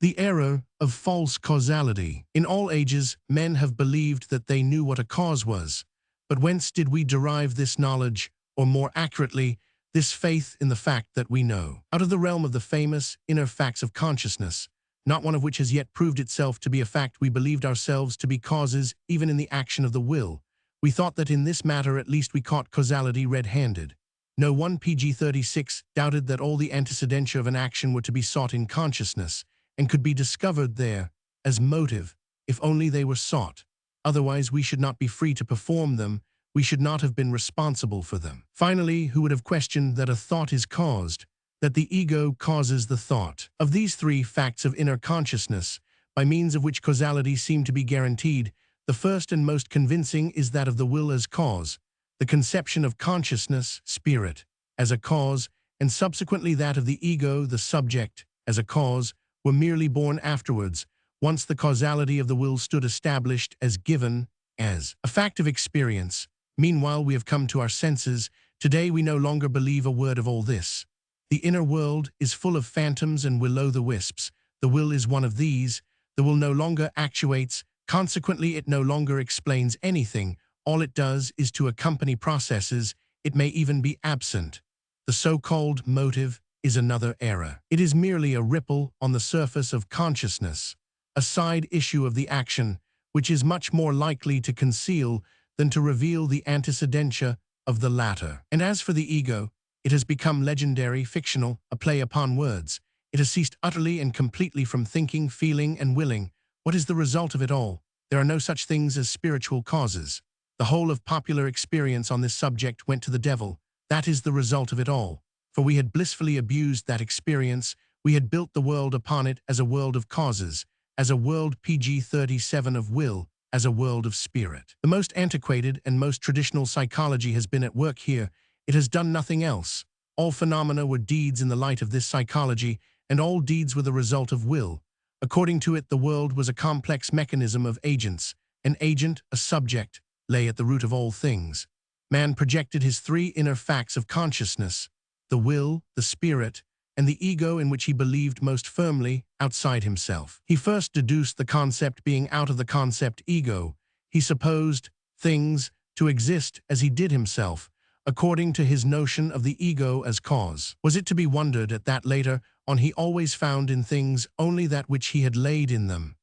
The error of false causality. In all ages, men have believed that they knew what a cause was. But whence did we derive this knowledge, or more accurately, this faith in the fact that we know? Out of the realm of the famous inner facts of consciousness, not one of which has yet proved itself to be a fact. We believed ourselves to be causes even in the action of the will. We thought that in this matter at least we caught causality red-handed. No one PG-36 doubted that all the antecedentia of an action were to be sought in consciousness, and could be discovered there, as motive, if only they were sought. Otherwise we should not be free to perform them, we should not have been responsible for them. Finally, who would have questioned that a thought is caused, that the ego causes the thought? Of these three facts of inner consciousness, by means of which causality seemed to be guaranteed, the first and most convincing is that of the will as cause, the conception of consciousness, spirit, as a cause, and subsequently that of the ego, the subject, as a cause, were merely born afterwards, once the causality of the will stood established as given, as a fact of experience. Meanwhile we have come to our senses. Today we no longer believe a word of all this. The inner world is full of phantoms and will-o'-the-wisps. The will is one of these. The will no longer actuates, consequently it no longer explains anything. All it does is to accompany processes. It may even be absent. The so-called motive is another error. It is merely a ripple on the surface of consciousness, a side issue of the action, which is much more likely to conceal than to reveal the antecedentia of the latter. And as for the ego, it has become legendary, fictional, a play upon words. It has ceased utterly and completely from thinking, feeling, and willing. What is the result of it all? There are no such things as spiritual causes. The whole of popular experience on this subject went to the devil. That is the result of it all. For we had blissfully abused that experience. We had built the world upon it as a world of causes, as a world PG-37 of will, as a world of spirit. The most antiquated and most traditional psychology has been at work here. It has done nothing else. All phenomena were deeds in the light of this psychology, and all deeds were the result of will. According to it, the world was a complex mechanism of agents. An agent, a subject, lay at the root of all things. Man projected his three inner facts of consciousness, the will, the spirit, and the ego, in which he believed most firmly, outside himself. He first deduced the concept being out of the concept ego. He supposed things to exist as he did himself, according to his notion of the ego as cause. Was it to be wondered at that later on he always found in things only that which he had laid in them?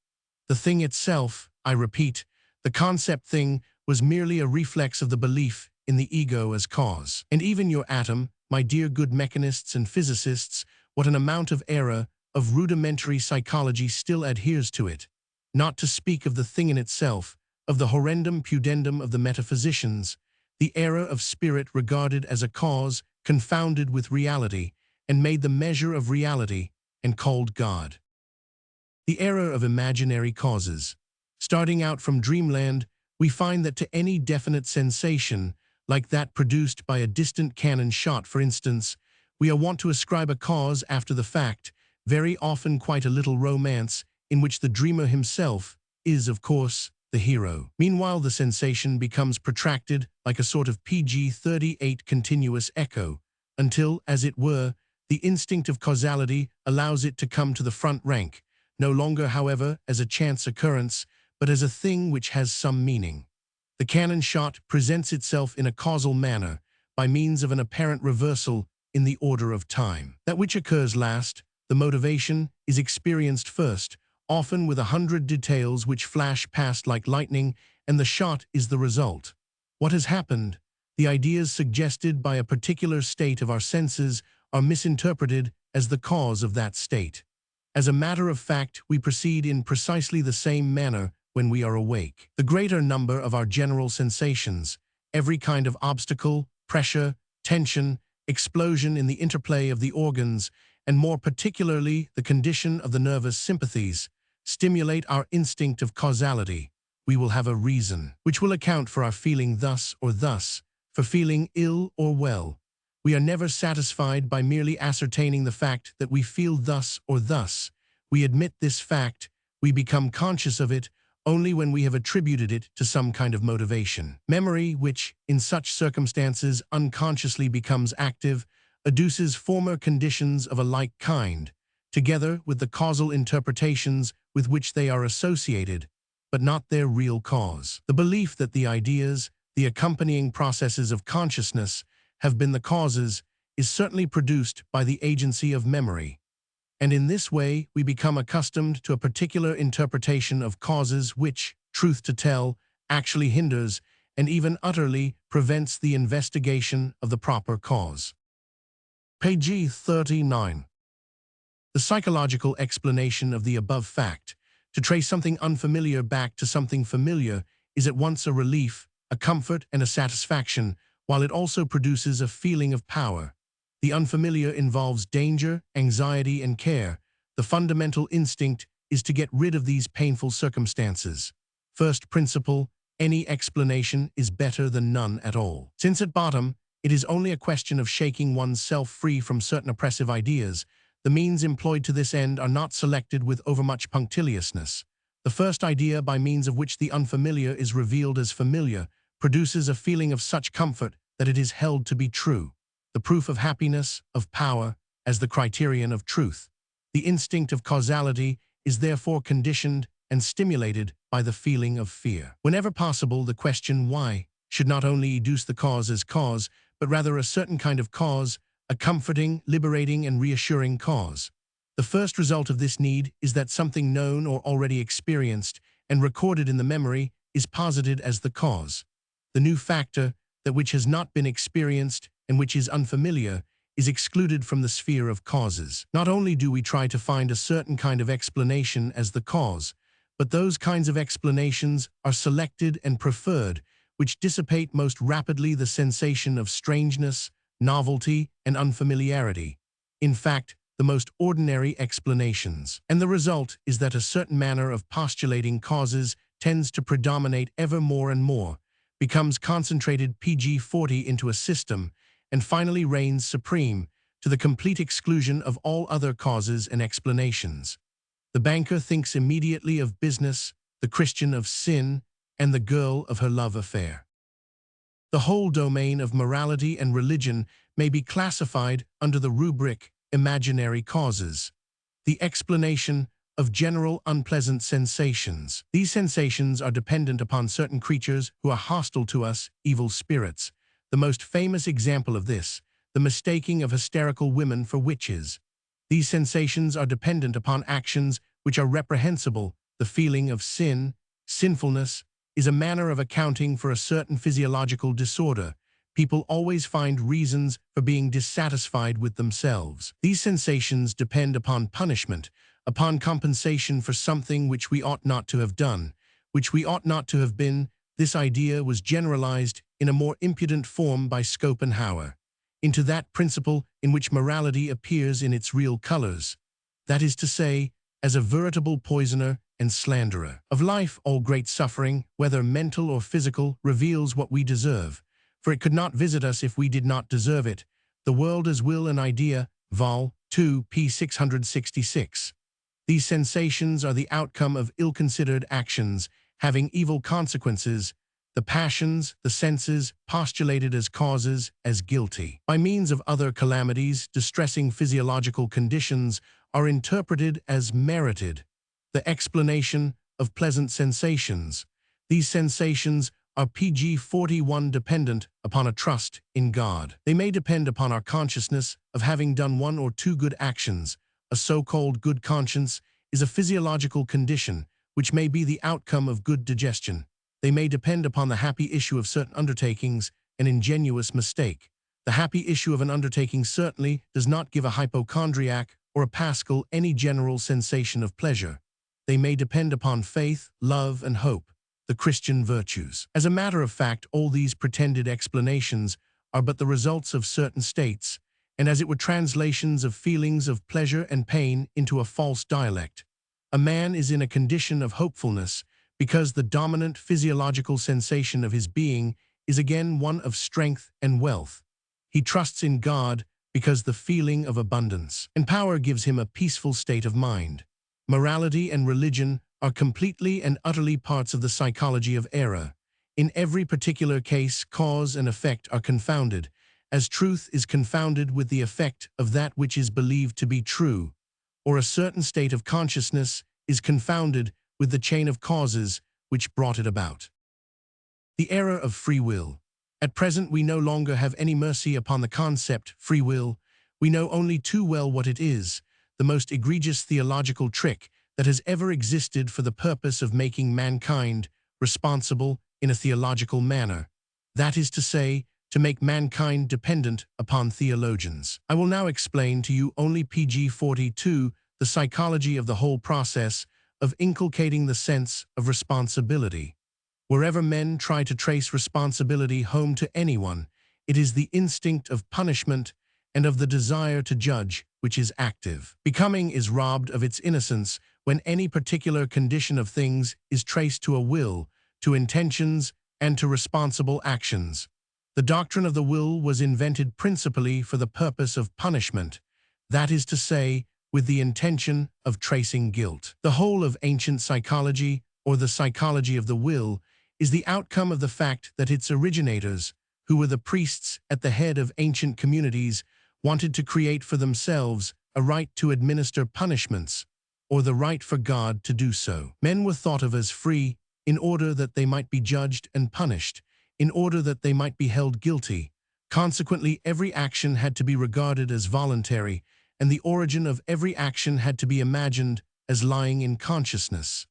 The thing itself, I repeat, the concept thing, was merely a reflex of the belief in the ego as cause. And even your atom, my dear good mechanists and physicists, what an amount of error, of rudimentary psychology still adheres to it. Not to speak of the thing in itself, of the horrendum pudendum of the metaphysicians, the error of spirit regarded as a cause, confounded with reality, and made the measure of reality, and called God. The error of imaginary causes. Starting out from dreamland, we find that to any definite sensation, like that produced by a distant cannon shot, for instance, we are wont to ascribe a cause after the fact, very often quite a little romance, in which the dreamer himself is, of course, the hero. Meanwhile, the sensation becomes protracted like a sort of PG-38 continuous echo, until, as it were, the instinct of causality allows it to come to the front rank, no longer, however, as a chance occurrence, but as a thing which has some meaning. The cannon shot presents itself in a causal manner, by means of an apparent reversal in the order of time. That which occurs last, the motivation, is experienced first, often with 100 details which flash past like lightning, and the shot is the result. What has happened? The ideas suggested by a particular state of our senses are misinterpreted as the cause of that state. As a matter of fact, we proceed in precisely the same manner when we are awake. The greater number of our general sensations, every kind of obstacle, pressure, tension, explosion in the interplay of the organs, and more particularly the condition of the nervous sympathies, stimulate our instinct of causality. We will have a reason, which will account for our feeling thus or thus, for feeling ill or well. We are never satisfied by merely ascertaining the fact that we feel thus or thus. We admit this fact, we become conscious of it, only when we have attributed it to some kind of motivation. Memory, which, in such circumstances, unconsciously becomes active, adduces former conditions of a like kind, together with the causal interpretations with which they are associated, but not their real cause. The belief that the ideas, the accompanying processes of consciousness, have been the causes, is certainly produced by the agency of memory. And in this way, we become accustomed to a particular interpretation of causes which, truth to tell, actually hinders and even utterly prevents the investigation of the proper cause. Page 39. The psychological explanation of the above fact, to trace something unfamiliar back to something familiar, is at once a relief, a comfort, and a satisfaction, while it also produces a feeling of power. The unfamiliar involves danger, anxiety, and care. The fundamental instinct is to get rid of these painful circumstances. First principle, any explanation is better than none at all. Since at bottom, it is only a question of shaking one's self free from certain oppressive ideas, the means employed to this end are not selected with overmuch punctiliousness. The first idea by means of which the unfamiliar is revealed as familiar produces a feeling of such comfort that it is held to be true. The proof of happiness, of power, as the criterion of truth. The instinct of causality is therefore conditioned and stimulated by the feeling of fear. Whenever possible, the question why should not only educe the cause as cause, but rather a certain kind of cause, a comforting, liberating, and reassuring cause. The first result of this need is that something known or already experienced and recorded in the memory is posited as the cause. The new factor, that which has not been experienced and which is unfamiliar, is excluded from the sphere of causes. Not only do we try to find a certain kind of explanation as the cause, but those kinds of explanations are selected and preferred, which dissipate most rapidly the sensation of strangeness, novelty, and unfamiliarity. In fact, the most ordinary explanations. And the result is that a certain manner of postulating causes tends to predominate ever more and more, becomes concentrated PG-40 into a system, and finally reigns supreme, to the complete exclusion of all other causes and explanations. The banker thinks immediately of business, the Christian of sin, and the girl of her love affair. The whole domain of morality and religion may be classified under the rubric imaginary causes, the explanation of general unpleasant sensations. These sensations are dependent upon certain creatures who are hostile to us, evil spirits. The most famous example of this, the mistaking of hysterical women for witches. These sensations are dependent upon actions which are reprehensible. The feeling of sin, sinfulness, is a manner of accounting for a certain physiological disorder. People always find reasons for being dissatisfied with themselves. These sensations depend upon punishment, upon compensation for something which we ought not to have done, which we ought not to have been. This idea was generalized in a more impudent form by Schopenhauer, into that principle in which morality appears in its real colors, that is to say, as a veritable poisoner and slanderer. Of life, all great suffering, whether mental or physical, reveals what we deserve, for it could not visit us if we did not deserve it. The world as will and idea, vol. 2 p. 666. These sensations are the outcome of ill-considered actions, having evil consequences, the passions, the senses, postulated as causes, as guilty. By means of other calamities, distressing physiological conditions are interpreted as merited, the explanation of pleasant sensations. These sensations are pg 41 dependent upon a trust in God. They may depend upon our consciousness of having done one or two good actions. A so-called good conscience is a physiological condition which may be the outcome of good digestion. They may depend upon the happy issue of certain undertakings, an ingenuous mistake. The happy issue of an undertaking certainly does not give a hypochondriac or a Pascal any general sensation of pleasure. They may depend upon faith, love, and hope, the Christian virtues. As a matter of fact, all these pretended explanations are but the results of certain states, and as it were translations of feelings of pleasure and pain into a false dialect. A man is in a condition of hopefulness because the dominant physiological sensation of his being is again one of strength and wealth. He trusts in God because the feeling of abundance and power gives him a peaceful state of mind. Morality and religion are completely and utterly parts of the psychology of error. In every particular case, cause and effect are confounded, as truth is confounded with the effect of that which is believed to be true, or a certain state of consciousness is confounded with the chain of causes which brought it about. The error of free will. At present we no longer have any mercy upon the concept free will. We know only too well what it is, the most egregious theological trick that has ever existed for the purpose of making mankind responsible in a theological manner. That is to say, to make mankind dependent upon theologians. I will now explain to you only pg 42, the psychology of the whole process of inculcating the sense of responsibility. Wherever men try to trace responsibility home to anyone, it is the instinct of punishment and of the desire to judge which is active. Becoming is robbed of its innocence when any particular condition of things is traced to a will, to intentions, and to responsible actions. The doctrine of the will was invented principally for the purpose of punishment, that is to say, with the intention of tracing guilt. The whole of ancient psychology, or the psychology of the will, is the outcome of the fact that its originators, who were the priests at the head of ancient communities, wanted to create for themselves a right to administer punishments, or the right for God to do so. Men were thought of as free in order that they might be judged and punished, in order that they might be held guilty. Consequently, every action had to be regarded as voluntary, and the origin of every action had to be imagined as lying in consciousness.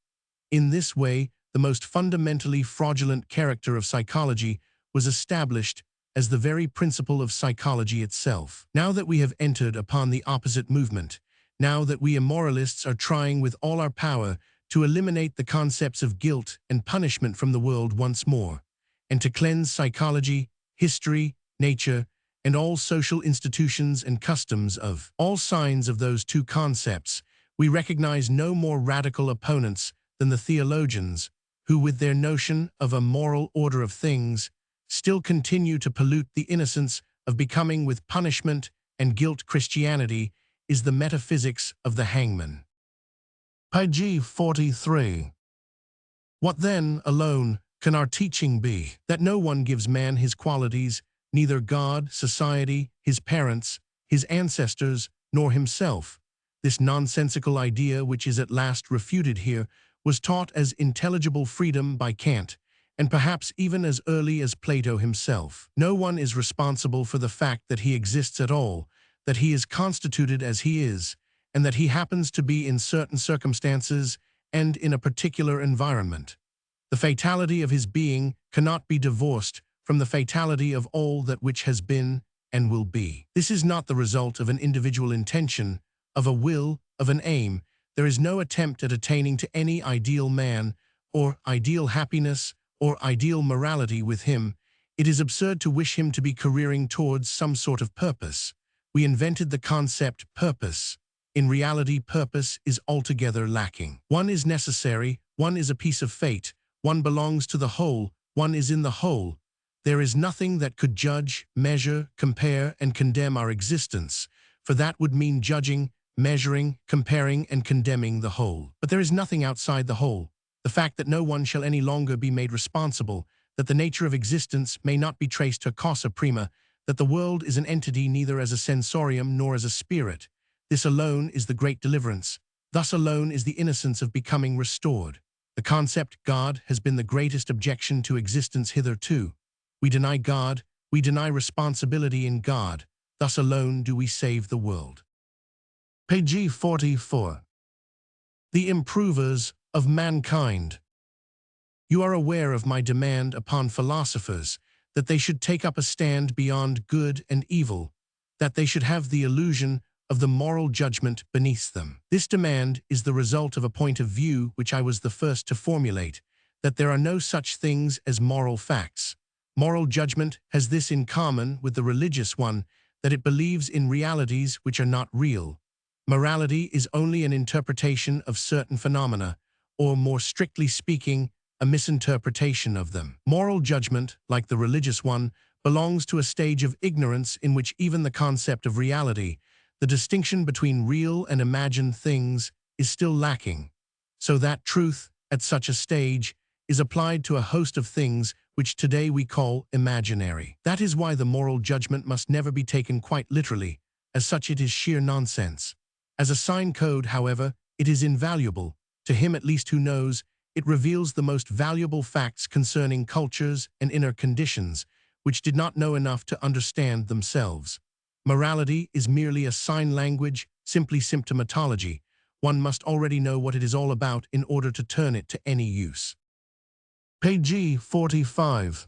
In this way, the most fundamentally fraudulent character of psychology was established as the very principle of psychology itself. Now that we have entered upon the opposite movement, now that we immoralists are trying with all our power to eliminate the concepts of guilt and punishment from the world once more, and to cleanse psychology, history, nature, and all social institutions and customs of all signs of those two concepts, we recognize no more radical opponents than the theologians, who with their notion of a moral order of things, still continue to pollute the innocence of becoming with punishment and guilt. Christianity is the metaphysics of the hangman. Pg 43. What then, alone, can our teaching be? That no one gives man his qualities, neither God, society, his parents, his ancestors, nor himself. This nonsensical idea, which is at last refuted here, was taught as intelligible freedom by Kant, and perhaps even as early as Plato himself. No one is responsible for the fact that he exists at all, that he is constituted as he is, and that he happens to be in certain circumstances and in a particular environment. The fatality of his being cannot be divorced from the fatality of all that which has been and will be. This is not the result of an individual intention, of a will, of an aim. There is no attempt at attaining to any ideal man, or ideal happiness, or ideal morality with him. It is absurd to wish him to be careering towards some sort of purpose. We invented the concept purpose. In reality, purpose is altogether lacking. One is necessary, one is a piece of fate, one belongs to the whole, one is in the whole. There is nothing that could judge, measure, compare, and condemn our existence, for that would mean judging, measuring, comparing, and condemning the whole. But there is nothing outside the whole. The fact that no one shall any longer be made responsible, that the nature of existence may not be traced to causa prima, that the world is an entity neither as a sensorium nor as a spirit. This alone is the great deliverance. Thus alone is the innocence of becoming restored. The concept God has been the greatest objection to existence hitherto. We deny God, we deny responsibility in God. Thus alone do we save the world. Page 44. The improvers of mankind. You are aware of my demand upon philosophers that they should take up a stand beyond good and evil, that they should have the illusion of the moral judgment beneath them. This demand is the result of a point of view which I was the first to formulate, that there are no such things as moral facts. Moral judgment has this in common with the religious one, that it believes in realities which are not real. Morality is only an interpretation of certain phenomena, or more strictly speaking, a misinterpretation of them. Moral judgment, like the religious one, belongs to a stage of ignorance in which even the concept of reality, the distinction between real and imagined things, is still lacking, so that truth, at such a stage, is applied to a host of things which today we call imaginary. That is why the moral judgment must never be taken quite literally. As such, it is sheer nonsense. As a sign code, however, it is invaluable. To him at least who knows, it reveals the most valuable facts concerning cultures and inner conditions, which did not know enough to understand themselves. Morality is merely a sign language, simply symptomatology. One must already know what it is all about in order to turn it to any use. Page 45.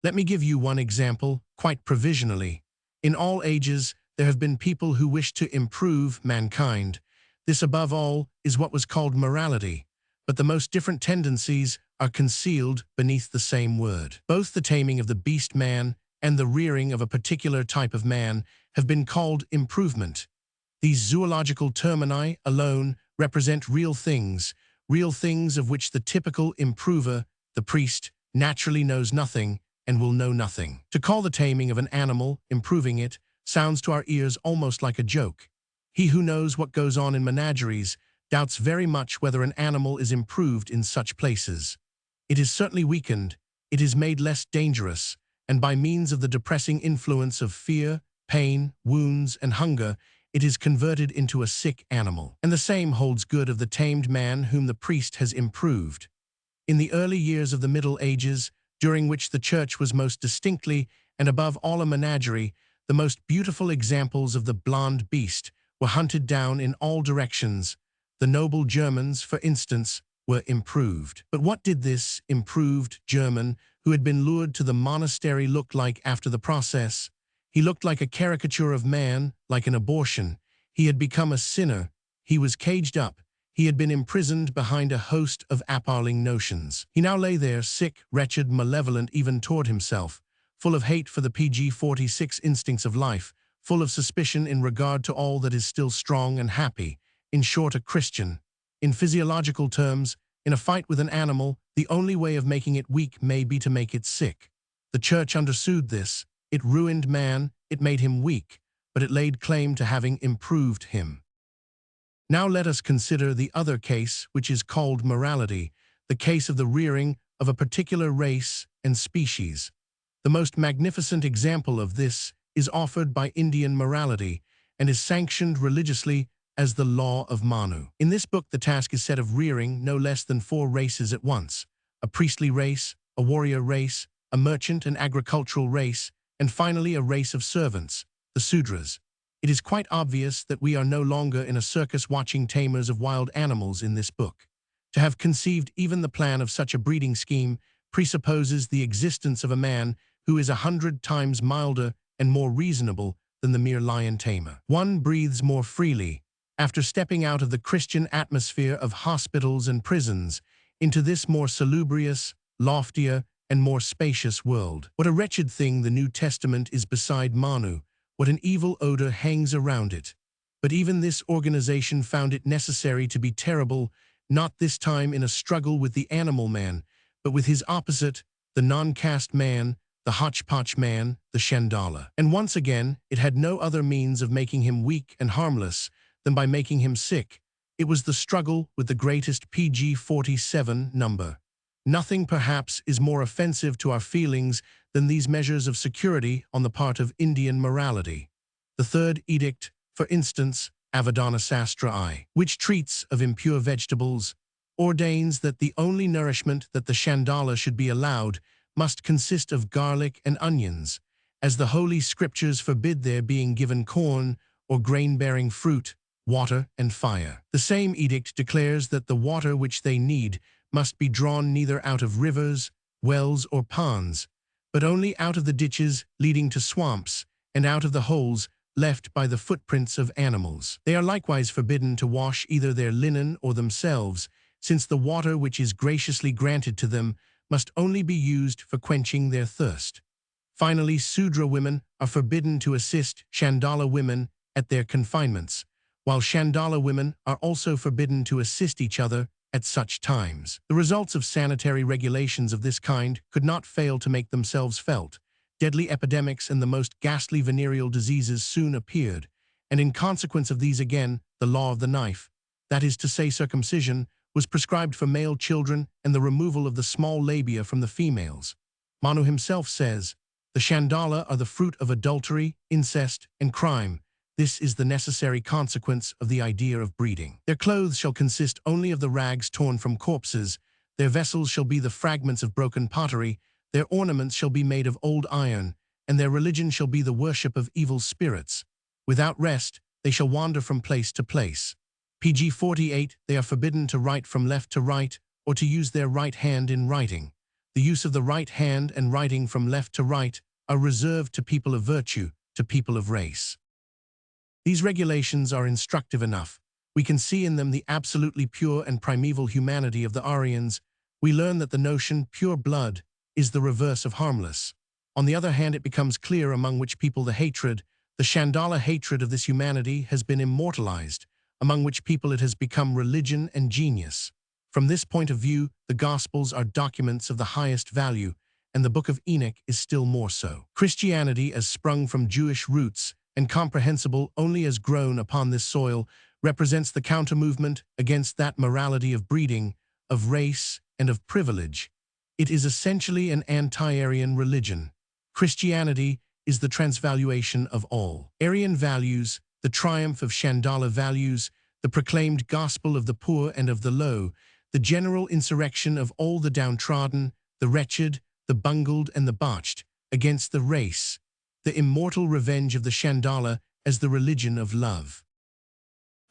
Let me give you one example, quite provisionally. In all ages, there have been people who wish to improve mankind. This, above all, is what was called morality. But the most different tendencies are concealed beneath the same word. Both the taming of the beast man and the rearing of a particular type of man have been called improvement. These zoological termini alone represent real things of which the typical improver, the priest, naturally knows nothing and will know nothing. To call the taming of an animal, improving it, sounds to our ears almost like a joke. He who knows what goes on in menageries doubts very much whether an animal is improved in such places. It is certainly weakened, it is made less dangerous, and by means of the depressing influence of fear, pain, wounds, and hunger, it is converted into a sick animal. And the same holds good of the tamed man whom the priest has improved. In the early years of the Middle Ages, during which the Church was most distinctly, and above all a menagerie, the most beautiful examples of the blond beast were hunted down in all directions. The noble Germans, for instance, were improved. But what did this improved German, who had been lured to the monastery, look like after the process? He looked like a caricature of man, like an abortion. He had become a sinner. He was caged up. He had been imprisoned behind a host of appalling notions. He now lay there, sick, wretched, malevolent even toward himself, full of hate for the PG-46 instincts of life, full of suspicion in regard to all that is still strong and happy. In short, a Christian. In physiological terms, in a fight with an animal, the only way of making it weak may be to make it sick. The Church understood this. It ruined man, it made him weak, but it laid claim to having improved him. Now let us consider the other case, which is called morality, the case of the rearing of a particular race and species. The most magnificent example of this is offered by Indian morality and is sanctioned religiously as the law of Manu. In this book, the task is set of rearing no less than 4 races at once: a priestly race, a warrior race, a merchant and agricultural race, and finally a race of servants, the Sudras. It is quite obvious that we are no longer in a circus watching tamers of wild animals in this book. To have conceived even the plan of such a breeding scheme presupposes the existence of a man who is 100 times milder and more reasonable than the mere lion tamer. One breathes more freely after stepping out of the Christian atmosphere of hospitals and prisons into this more salubrious, loftier, and more spacious world. What a wretched thing the New Testament is beside Manu, what an evil odor hangs around it. But even this organization found it necessary to be terrible, not this time in a struggle with the animal man, but with his opposite, the non-caste man, the hodgepodge man, the Chandala. And once again, it had no other means of making him weak and harmless than by making him sick. It was the struggle with the greatest PG-47 number. Nothing, perhaps, is more offensive to our feelings than these measures of security on the part of Indian morality. The third edict, for instance, Avadana Sastra I, which treats of impure vegetables, ordains that the only nourishment that the Chandala should be allowed must consist of garlic and onions, as the holy scriptures forbid their being given corn or grain-bearing fruit, water and fire. The same edict declares that the water which they need must be drawn neither out of rivers, wells, or ponds, but only out of the ditches leading to swamps and out of the holes left by the footprints of animals. They are likewise forbidden to wash either their linen or themselves, since the water which is graciously granted to them must only be used for quenching their thirst. Finally, Sudra women are forbidden to assist Chandala women at their confinements, while Chandala women are also forbidden to assist each other at such times. The results of sanitary regulations of this kind could not fail to make themselves felt. Deadly epidemics and the most ghastly venereal diseases soon appeared, and in consequence of these again, the law of the knife, that is to say circumcision, was prescribed for male children and the removal of the small labia from the females. Manu himself says, "The Chandala are the fruit of adultery, incest, and crime. This is the necessary consequence of the idea of breeding. Their clothes shall consist only of the rags torn from corpses, their vessels shall be the fragments of broken pottery, their ornaments shall be made of old iron, and their religion shall be the worship of evil spirits. Without rest, they shall wander from place to place." PG-48, they are forbidden to write from left to right, or to use their right hand in writing. The use of the right hand and writing from left to right are reserved to people of virtue, to people of race. These regulations are instructive enough. We can see in them the absolutely pure and primeval humanity of the Aryans. We learn that the notion pure blood is the reverse of harmless. On the other hand, it becomes clear among which people the Chandala hatred of this humanity has been immortalized, among which people it has become religion and genius. From this point of view, the Gospels are documents of the highest value, and the Book of Enoch is still more so. Christianity, as sprung from Jewish roots, and comprehensible only as grown upon this soil, represents the counter-movement against that morality of breeding, of race, and of privilege. It is essentially an anti-Aryan religion. Christianity is the transvaluation of all Aryan values, the triumph of Chandala values, the proclaimed gospel of the poor and of the low, the general insurrection of all the downtrodden, the wretched, the bungled, and the botched, against the race, the immortal revenge of the Chandala as the religion of love.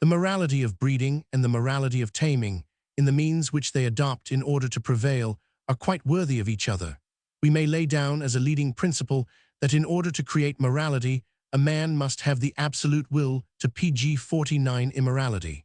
The morality of breeding and the morality of taming, in the means which they adopt in order to prevail, are quite worthy of each other. We may lay down as a leading principle that in order to create morality, a man must have the absolute will to PG-49 immorality.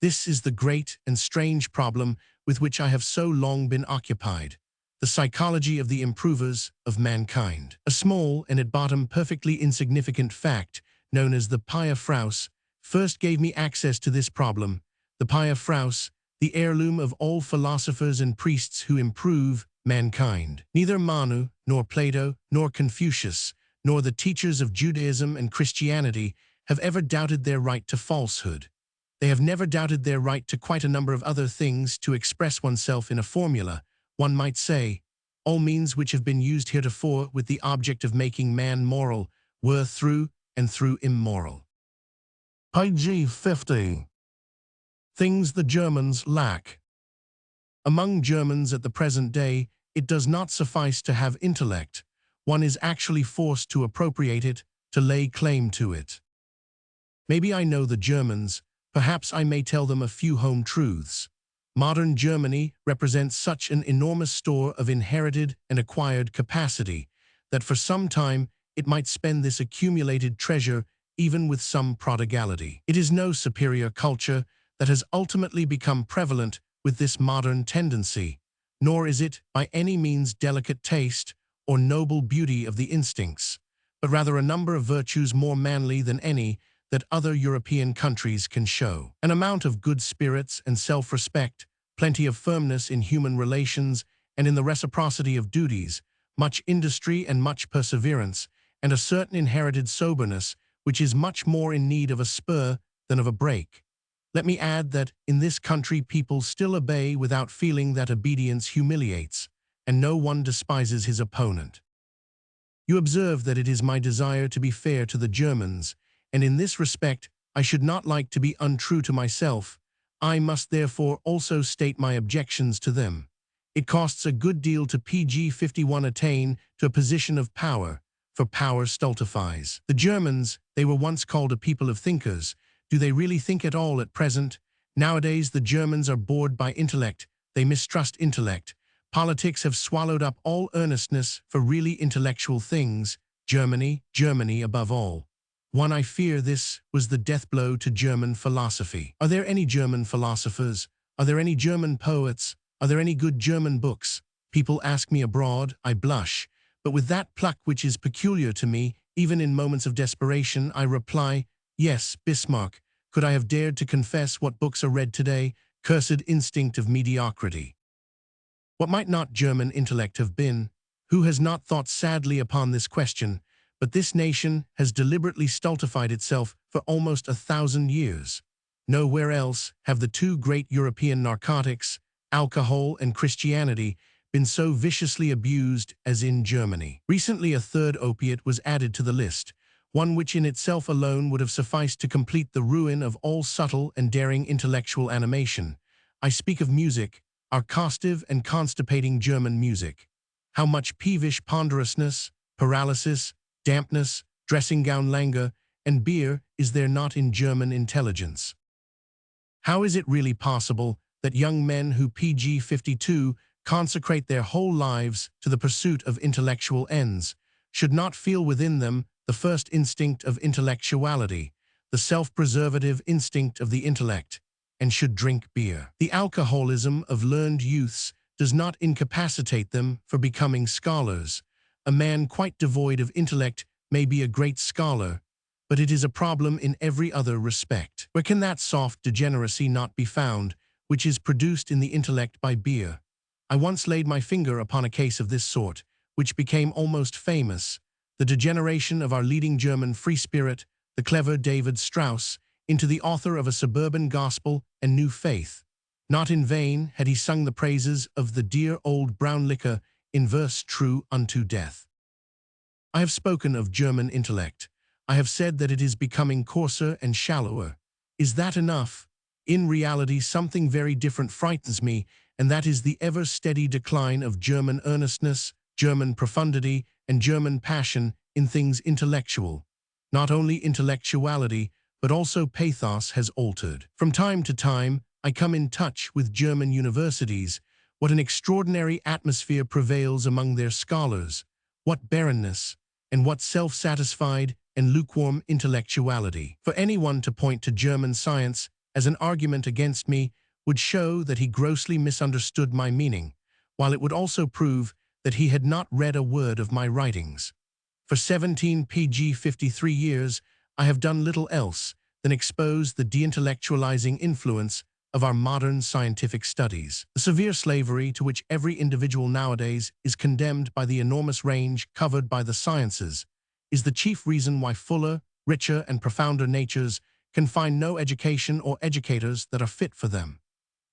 This is the great and strange problem with which I have so long been occupied. The psychology of the improvers of mankind. A small and at bottom perfectly insignificant fact, known as the Pia Fraus, first gave me access to this problem. The Pia Fraus, the heirloom of all philosophers and priests who improve mankind. Neither Manu, nor Plato, nor Confucius, nor the teachers of Judaism and Christianity have ever doubted their right to falsehood. They have never doubted their right to quite a number of other things, to express oneself in a formula, one might say. All means which have been used heretofore with the object of making man moral were through and through immoral. PG-50. Things the Germans lack. Among Germans at the present day, it does not suffice to have intellect. One is actually forced to appropriate it, to lay claim to it. Maybe I know the Germans, perhaps I may tell them a few home truths. Modern Germany represents such an enormous store of inherited and acquired capacity that for some time it might spend this accumulated treasure even with some prodigality. It is no superior culture that has ultimately become prevalent with this modern tendency, nor is it by any means delicate taste or noble beauty of the instincts, but rather a number of virtues more manly than any that other European countries can show. An amount of good spirits and self-respect, plenty of firmness in human relations and in the reciprocity of duties, much industry and much perseverance, and a certain inherited soberness which is much more in need of a spur than of a break. Let me add that in this country people still obey without feeling that obedience humiliates, and no one despises his opponent. You observe that it is my desire to be fair to the Germans, and in this respect I should not like to be untrue to myself. I must therefore also state my objections to them. It costs a good deal to PG 51 attain to a position of power, for power stultifies. The Germans, they were once called a people of thinkers. Do they really think at all at present? Nowadays the Germans are bored by intellect, they mistrust intellect. Politics have swallowed up all earnestness for really intellectual things. Germany above all. I fear this was the death blow to German philosophy. Are there any German philosophers? Are there any German poets? Are there any good German books? People ask me abroad, I blush, but with that pluck which is peculiar to me, even in moments of desperation, I reply, yes, Bismarck. Could I have dared to confess what books are read today? Cursed instinct of mediocrity. What might not German intellect have been? Who has not thought sadly upon this question? But this nation has deliberately stultified itself for almost 1,000 years. Nowhere else have the two great European narcotics, alcohol and Christianity, been so viciously abused as in Germany. Recently a third opiate was added to the list, one which in itself alone would have sufficed to complete the ruin of all subtle and daring intellectual animation. I speak of music, our costive and constipating German music. How much peevish ponderousness, paralysis, dampness, dressing-gown languor, and beer is there not in German intelligence? How is it really possible that young men who PG 52 consecrate their whole lives to the pursuit of intellectual ends should not feel within them the first instinct of intellectuality, the self-preservative instinct of the intellect, and should drink beer? The alcoholism of learned youths does not incapacitate them for becoming scholars. A man quite devoid of intellect may be a great scholar, but it is a problem in every other respect. Where can that soft degeneracy not be found, which is produced in the intellect by beer? I once laid my finger upon a case of this sort, which became almost famous, the degeneration of our leading German free spirit, the clever David Strauss, into the author of a suburban gospel and new faith. Not in vain had he sung the praises of the dear old brown liquor in verse true unto death. I have spoken of German intellect. I have said that it is becoming coarser and shallower. Is that enough? In reality, something very different frightens me, and that is the ever-steady decline of German earnestness, German profundity, and German passion in things intellectual. Not only intellectuality, but also pathos has altered. From time to time, I come in touch with German universities. What an extraordinary atmosphere prevails among their scholars. What barrenness, and what self-satisfied and lukewarm intellectuality. For anyone to point to German science as an argument against me would show that he grossly misunderstood my meaning, while it would also prove that he had not read a word of my writings. For 17 PG 53 years, I have done little else than expose the deintellectualizing influence of our modern scientific studies. The severe slavery to which every individual nowadays is condemned by the enormous range covered by the sciences is the chief reason why fuller, richer, and profounder natures can find no education or educators that are fit for them.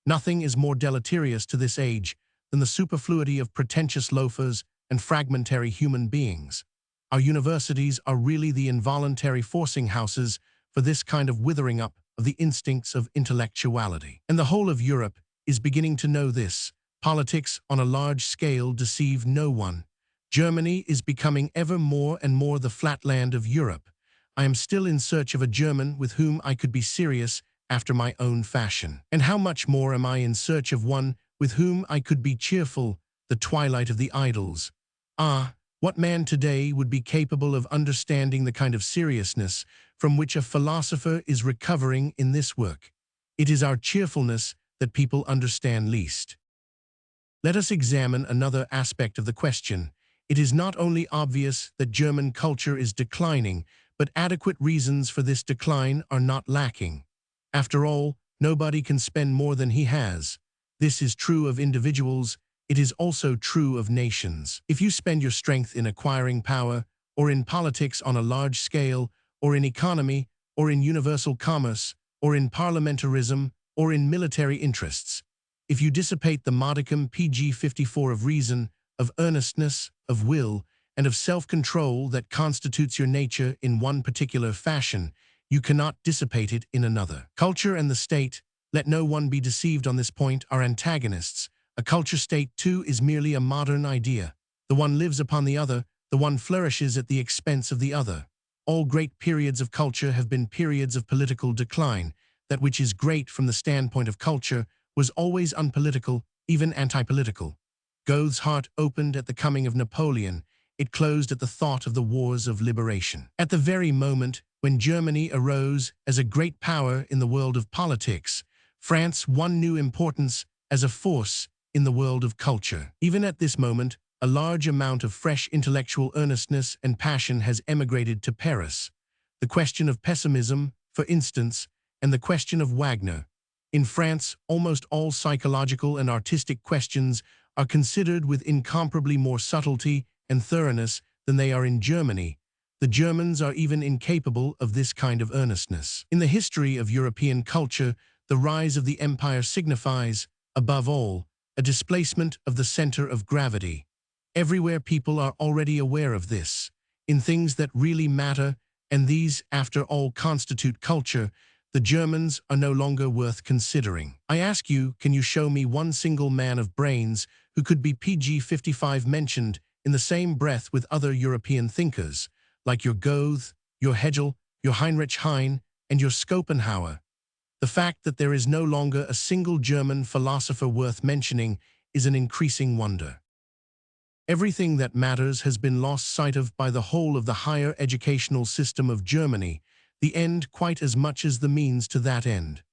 Nothing is more deleterious to this age than the superfluity of pretentious loafers and fragmentary human beings. Our universities are really the involuntary forcing houses for this kind of withering up of the instincts of intellectuality. And the whole of Europe is beginning to know this. Politics on a large scale deceive no one. Germany is becoming ever more and more the flatland of Europe. I am still in search of a German with whom I could be serious after my own fashion. And how much more am I in search of one with whom I could be cheerful, the twilight of the idols. Ah, what man today would be capable of understanding the kind of seriousness from which a philosopher is recovering in this work? It is our cheerfulness that people understand least. Let us examine another aspect of the question. It is not only obvious that German culture is declining, but adequate reasons for this decline are not lacking. After all, nobody can spend more than he has. This is true of individuals, it is also true of nations. If you spend your strength in acquiring power, or in politics on a large scale, or in economy, or in universal commerce, or in parliamentarism, or in military interests, if you dissipate the modicum PG-54 of reason, of earnestness, of will, and of self-control that constitutes your nature in one particular fashion, you cannot dissipate it in another. Culture and the state, let no one be deceived on this point, are antagonists. A culture state, too, is merely a modern idea. The one lives upon the other, the one flourishes at the expense of the other. All great periods of culture have been periods of political decline. That which is great from the standpoint of culture was always unpolitical, even anti-political. Goethe's heart opened at the coming of Napoleon. It closed at the thought of the wars of liberation. At the very moment when Germany arose as a great power in the world of politics, France won new importance as a force in the world of culture. Even at this moment, a large amount of fresh intellectual earnestness and passion has emigrated to Paris. The question of pessimism, for instance, and the question of Wagner. In France, almost all psychological and artistic questions are considered with incomparably more subtlety and thoroughness than they are in Germany. The Germans are even incapable of this kind of earnestness. In the history of European culture, the rise of the empire signifies, above all, a displacement of the center of gravity. Everywhere people are already aware of this. In things that really matter, and these, after all, constitute culture, the Germans are no longer worth considering. I ask you, can you show me one single man of brains who could be PG-55 mentioned in the same breath with other European thinkers, like your Goethe, your Hegel, your Heinrich Heine, and your Schopenhauer? The fact that there is no longer a single German philosopher worth mentioning is an increasing wonder. Everything that matters has been lost sight of by the whole of the higher educational system of Germany, the end quite as much as the means to that end.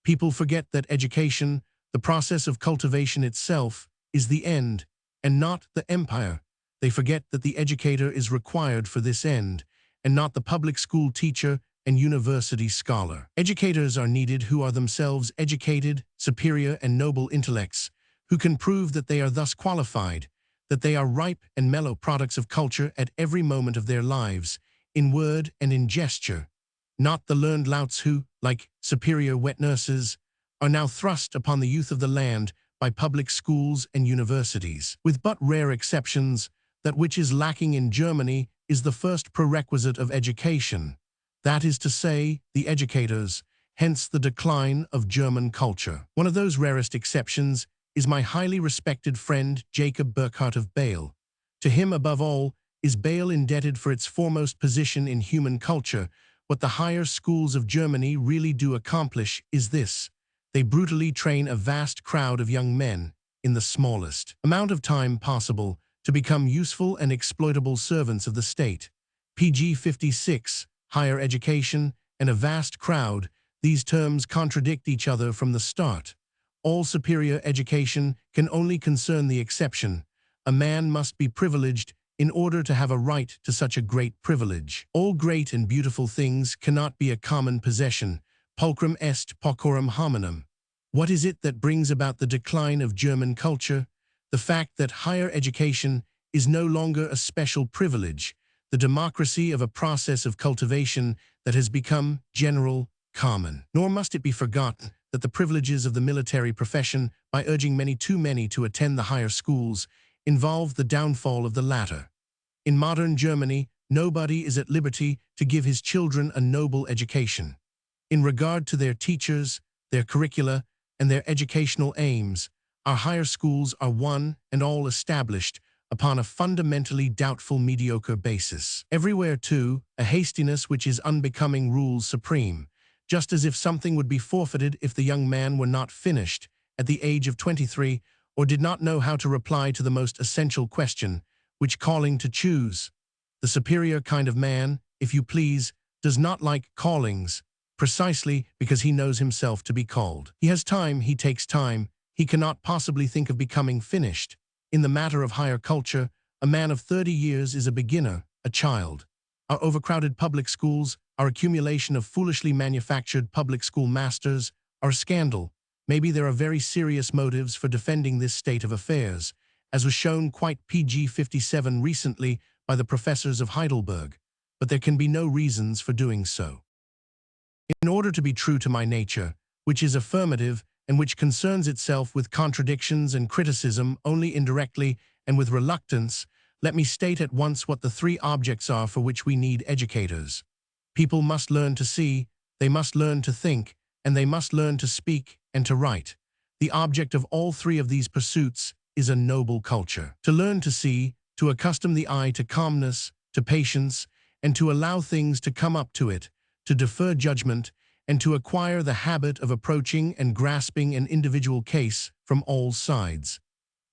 People forget that education, the process of cultivation itself, is the end, and not the empire. They forget that the educator is required for this end, and not the public school teacher and university scholar. Educators are needed who are themselves educated, superior and noble intellects, who can prove that they are thus qualified, that they are ripe and mellow products of culture at every moment of their lives, in word and in gesture, not the learned louts who, like superior wet nurses, are now thrust upon the youth of the land by public schools and universities. With but rare exceptions, that which is lacking in Germany is the first prerequisite of education, that is to say, the educators, hence the decline of German culture. One of those rarest exceptions is my highly respected friend Jacob Burckhardt of Bale. To him, above all, is Bale indebted for its foremost position in human culture. What the higher schools of Germany really do accomplish is this: they brutally train a vast crowd of young men, in the smallest amount of time possible, to become useful and exploitable servants of the state. PG-56, higher education, and a vast crowd, these terms contradict each other from the start. All superior education can only concern the exception. A man must be privileged in order to have a right to such a great privilege. All great and beautiful things cannot be a common possession. Pulchrum est paucorum hominum. What is it that brings about the decline of German culture? The fact that higher education is no longer a special privilege, the democracy of a process of cultivation that has become general, common. Nor must it be forgotten that the privileges of the military profession, by urging too many to attend the higher schools, involve the downfall of the latter. In modern Germany, nobody is at liberty to give his children a noble education. In regard to their teachers, their curricula, and their educational aims, our higher schools are one and all established upon a fundamentally doubtful mediocre basis. Everywhere, too, a hastiness which is unbecoming rules supreme, just as if something would be forfeited if the young man were not finished at the age of 23 or did not know how to reply to the most essential question, which calling to choose. The superior kind of man, if you please, does not like callings, precisely because he knows himself to be called. He has time, he takes time, he cannot possibly think of becoming finished. In the matter of higher culture, a man of 30 years is a beginner, a child. Our overcrowded public schools, our accumulation of foolishly manufactured public school masters, our scandal. Maybe there are very serious motives for defending this state of affairs, as was shown quite PG-57 recently by the professors of Heidelberg, but there can be no reasons for doing so. In order to be true to my nature, which is affirmative and which concerns itself with contradictions and criticism only indirectly and with reluctance, let me state at once what the three objects are for which we need educators. People must learn to see, they must learn to think, and they must learn to speak and to write. The object of all three of these pursuits is a noble culture. To learn to see, to accustom the eye to calmness, to patience, and to allow things to come up to it, to defer judgment, and to acquire the habit of approaching and grasping an individual case from all sides.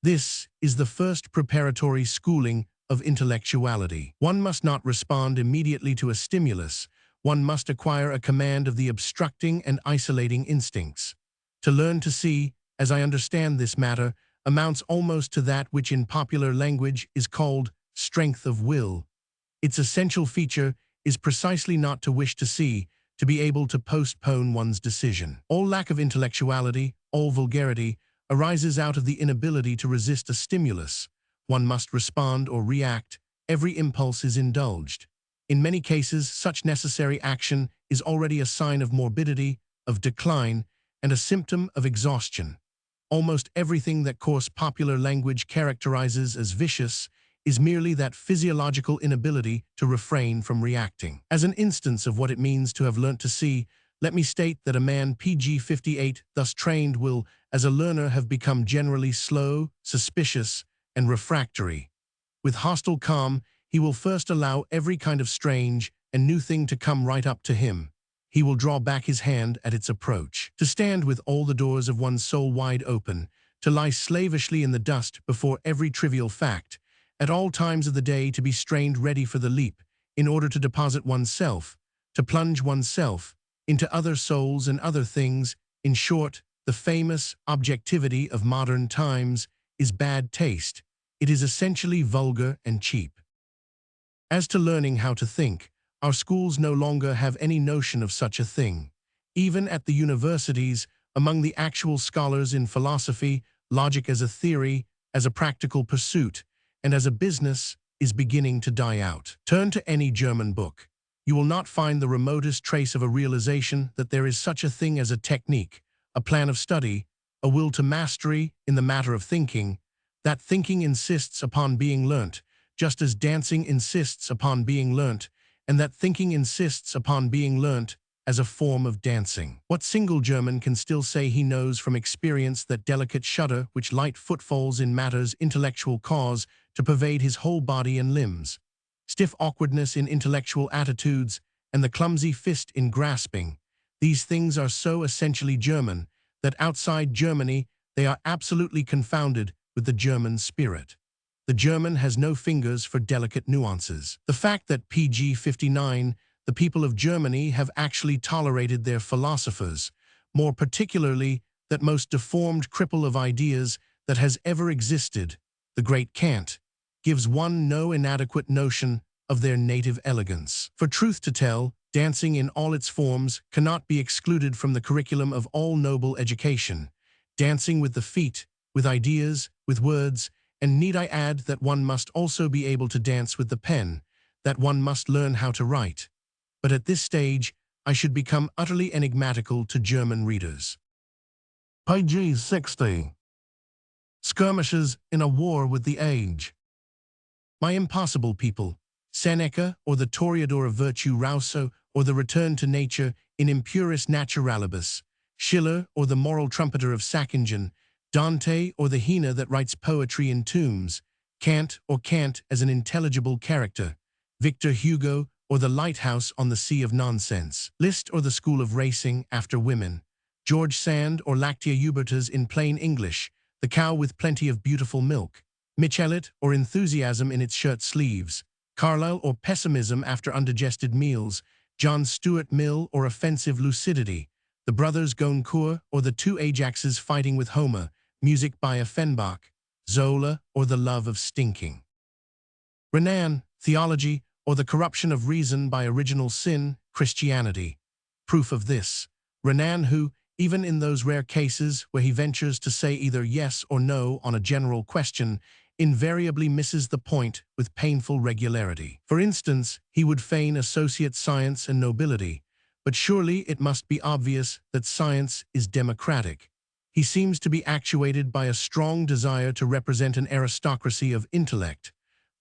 This is the first preparatory schooling of intellectuality. One must not respond immediately to a stimulus. One must acquire a command of the obstructing and isolating instincts. To learn to see, as I understand this matter, amounts almost to that which in popular language is called strength of will. Its essential feature is precisely not to wish to see, to be able to postpone one's decision. All lack of intellectuality, all vulgarity, arises out of the inability to resist a stimulus. One must respond or react. Every impulse is indulged. In many cases, such necessary action is already a sign of morbidity, of decline, and a symptom of exhaustion. Almost everything that coarse popular language characterizes as vicious is merely that physiological inability to refrain from reacting. As an instance of what it means to have learnt to see, let me state that a man PG-58 thus trained will, as a learner, have become generally slow, suspicious, and refractory. With hostile calm, he will first allow every kind of strange and new thing to come right up to him. He will draw back his hand at its approach. To stand with all the doors of one's soul wide open, to lie slavishly in the dust before every trivial fact, at all times of the day to be strained ready for the leap, in order to deposit oneself, to plunge oneself into other souls and other things. In short, the famous objectivity of modern times is bad taste. It is essentially vulgar and cheap. As to learning how to think, our schools no longer have any notion of such a thing. Even at the universities, among the actual scholars in philosophy, logic as a theory, as a practical pursuit, and as a business, is beginning to die out. Turn to any German book. You will not find the remotest trace of a realization that there is such a thing as a technique, a plan of study, a will to mastery in the matter of thinking. That thinking insists upon being learnt, just as dancing insists upon being learnt, and that thinking insists upon being learnt as a form of dancing. What single German can still say he knows from experience that delicate shudder which light footfalls in matter's intellectual cause to pervade his whole body and limbs? Stiff awkwardness in intellectual attitudes, and the clumsy fist in grasping. These things are so essentially German that outside Germany they are absolutely confounded with the German spirit. The German has no fingers for delicate nuances. The fact that PG-59, the people of Germany, have actually tolerated their philosophers, more particularly that most deformed cripple of ideas that has ever existed, the great Kant, gives one no inadequate notion of their native elegance. For truth to tell, dancing in all its forms cannot be excluded from the curriculum of all noble education. Dancing with the feet, with ideas, with words, and need I add that one must also be able to dance with the pen, that one must learn how to write. But at this stage, I should become utterly enigmatical to German readers. PG-60. Skirmishes in a war with the age. My impossible people, Seneca or the Toreador of virtue Rousseau or the Return to Nature in Impuris Naturalibus, Schiller or the moral trumpeter of Sackingen, Dante or the hyena that writes poetry in tombs, Kant or Kant as an intelligible character, Victor Hugo or the lighthouse on the sea of nonsense, Liszt or the school of racing after women, George Sand or Lactea Ubertas in plain English, the cow with plenty of beautiful milk, Michelet or enthusiasm in its shirt sleeves, Carlyle or pessimism after undigested meals, John Stuart Mill or offensive lucidity, the brothers Goncourt or the two Ajaxes fighting with Homer, music by Offenbach, Zola or the love of stinking. Renan, theology or the corruption of reason by original sin, Christianity. Proof of this, Renan who, even in those rare cases where he ventures to say either yes or no on a general question, invariably misses the point with painful regularity. For instance, he would fain associate science and nobility, but surely it must be obvious that science is democratic. He seems to be actuated by a strong desire to represent an aristocracy of intellect,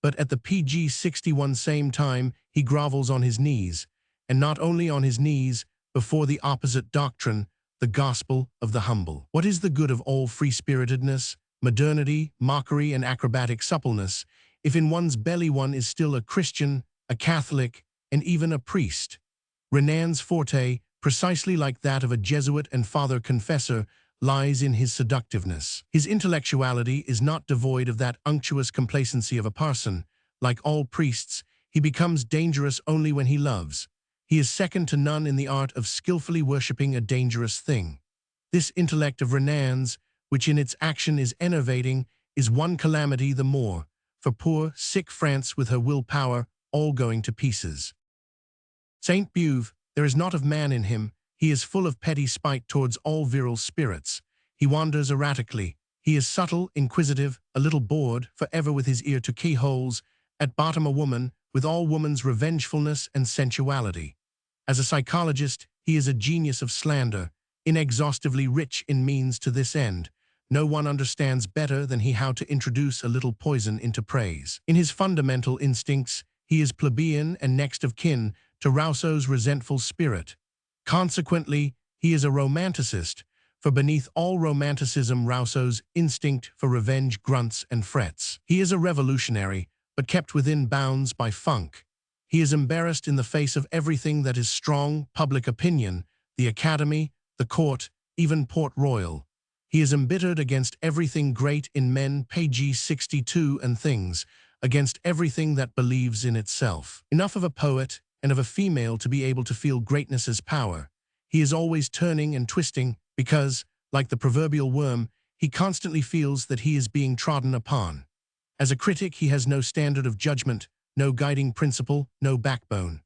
but at the pg 61 same time he grovels on his knees, and not only on his knees, before the opposite doctrine, the gospel of the humble. What is the good of all free-spiritedness, modernity, mockery, and acrobatic suppleness, if in one's belly one is still a Christian, a Catholic, and even a priest? Renan's forte, precisely like that of a Jesuit and father confessor, lies in his seductiveness. His intellectuality is not devoid of that unctuous complacency of a parson. Like all priests, he becomes dangerous only when he loves. He is second to none in the art of skillfully worshipping a dangerous thing. This intellect of Renan's, which in its action is enervating, is one calamity the more, for poor, sick France with her willpower all going to pieces. Saint Beuve, there is not of man in him. He is full of petty spite towards all virile spirits. He wanders erratically. He is subtle, inquisitive, a little bored, forever with his ear to keyholes, at bottom a woman, with all woman's revengefulness and sensuality. As a psychologist, he is a genius of slander, inexhaustively rich in means to this end. No one understands better than he how to introduce a little poison into praise. In his fundamental instincts, he is plebeian and next of kin to Rousseau's resentful spirit. Consequently, he is a romanticist, for beneath all romanticism Rousseau's instinct for revenge grunts and frets. He is a revolutionary, but kept within bounds by funk. He is embarrassed in the face of everything that is strong, public opinion, the Academy, the court, even Port Royal. He is embittered against everything great in men, pg 62 and things, against everything that believes in itself. Enough of a poet and of a female to be able to feel greatness as power. He is always turning and twisting because, like the proverbial worm, he constantly feels that he is being trodden upon. As a critic, he has no standard of judgment, no guiding principle, no backbone.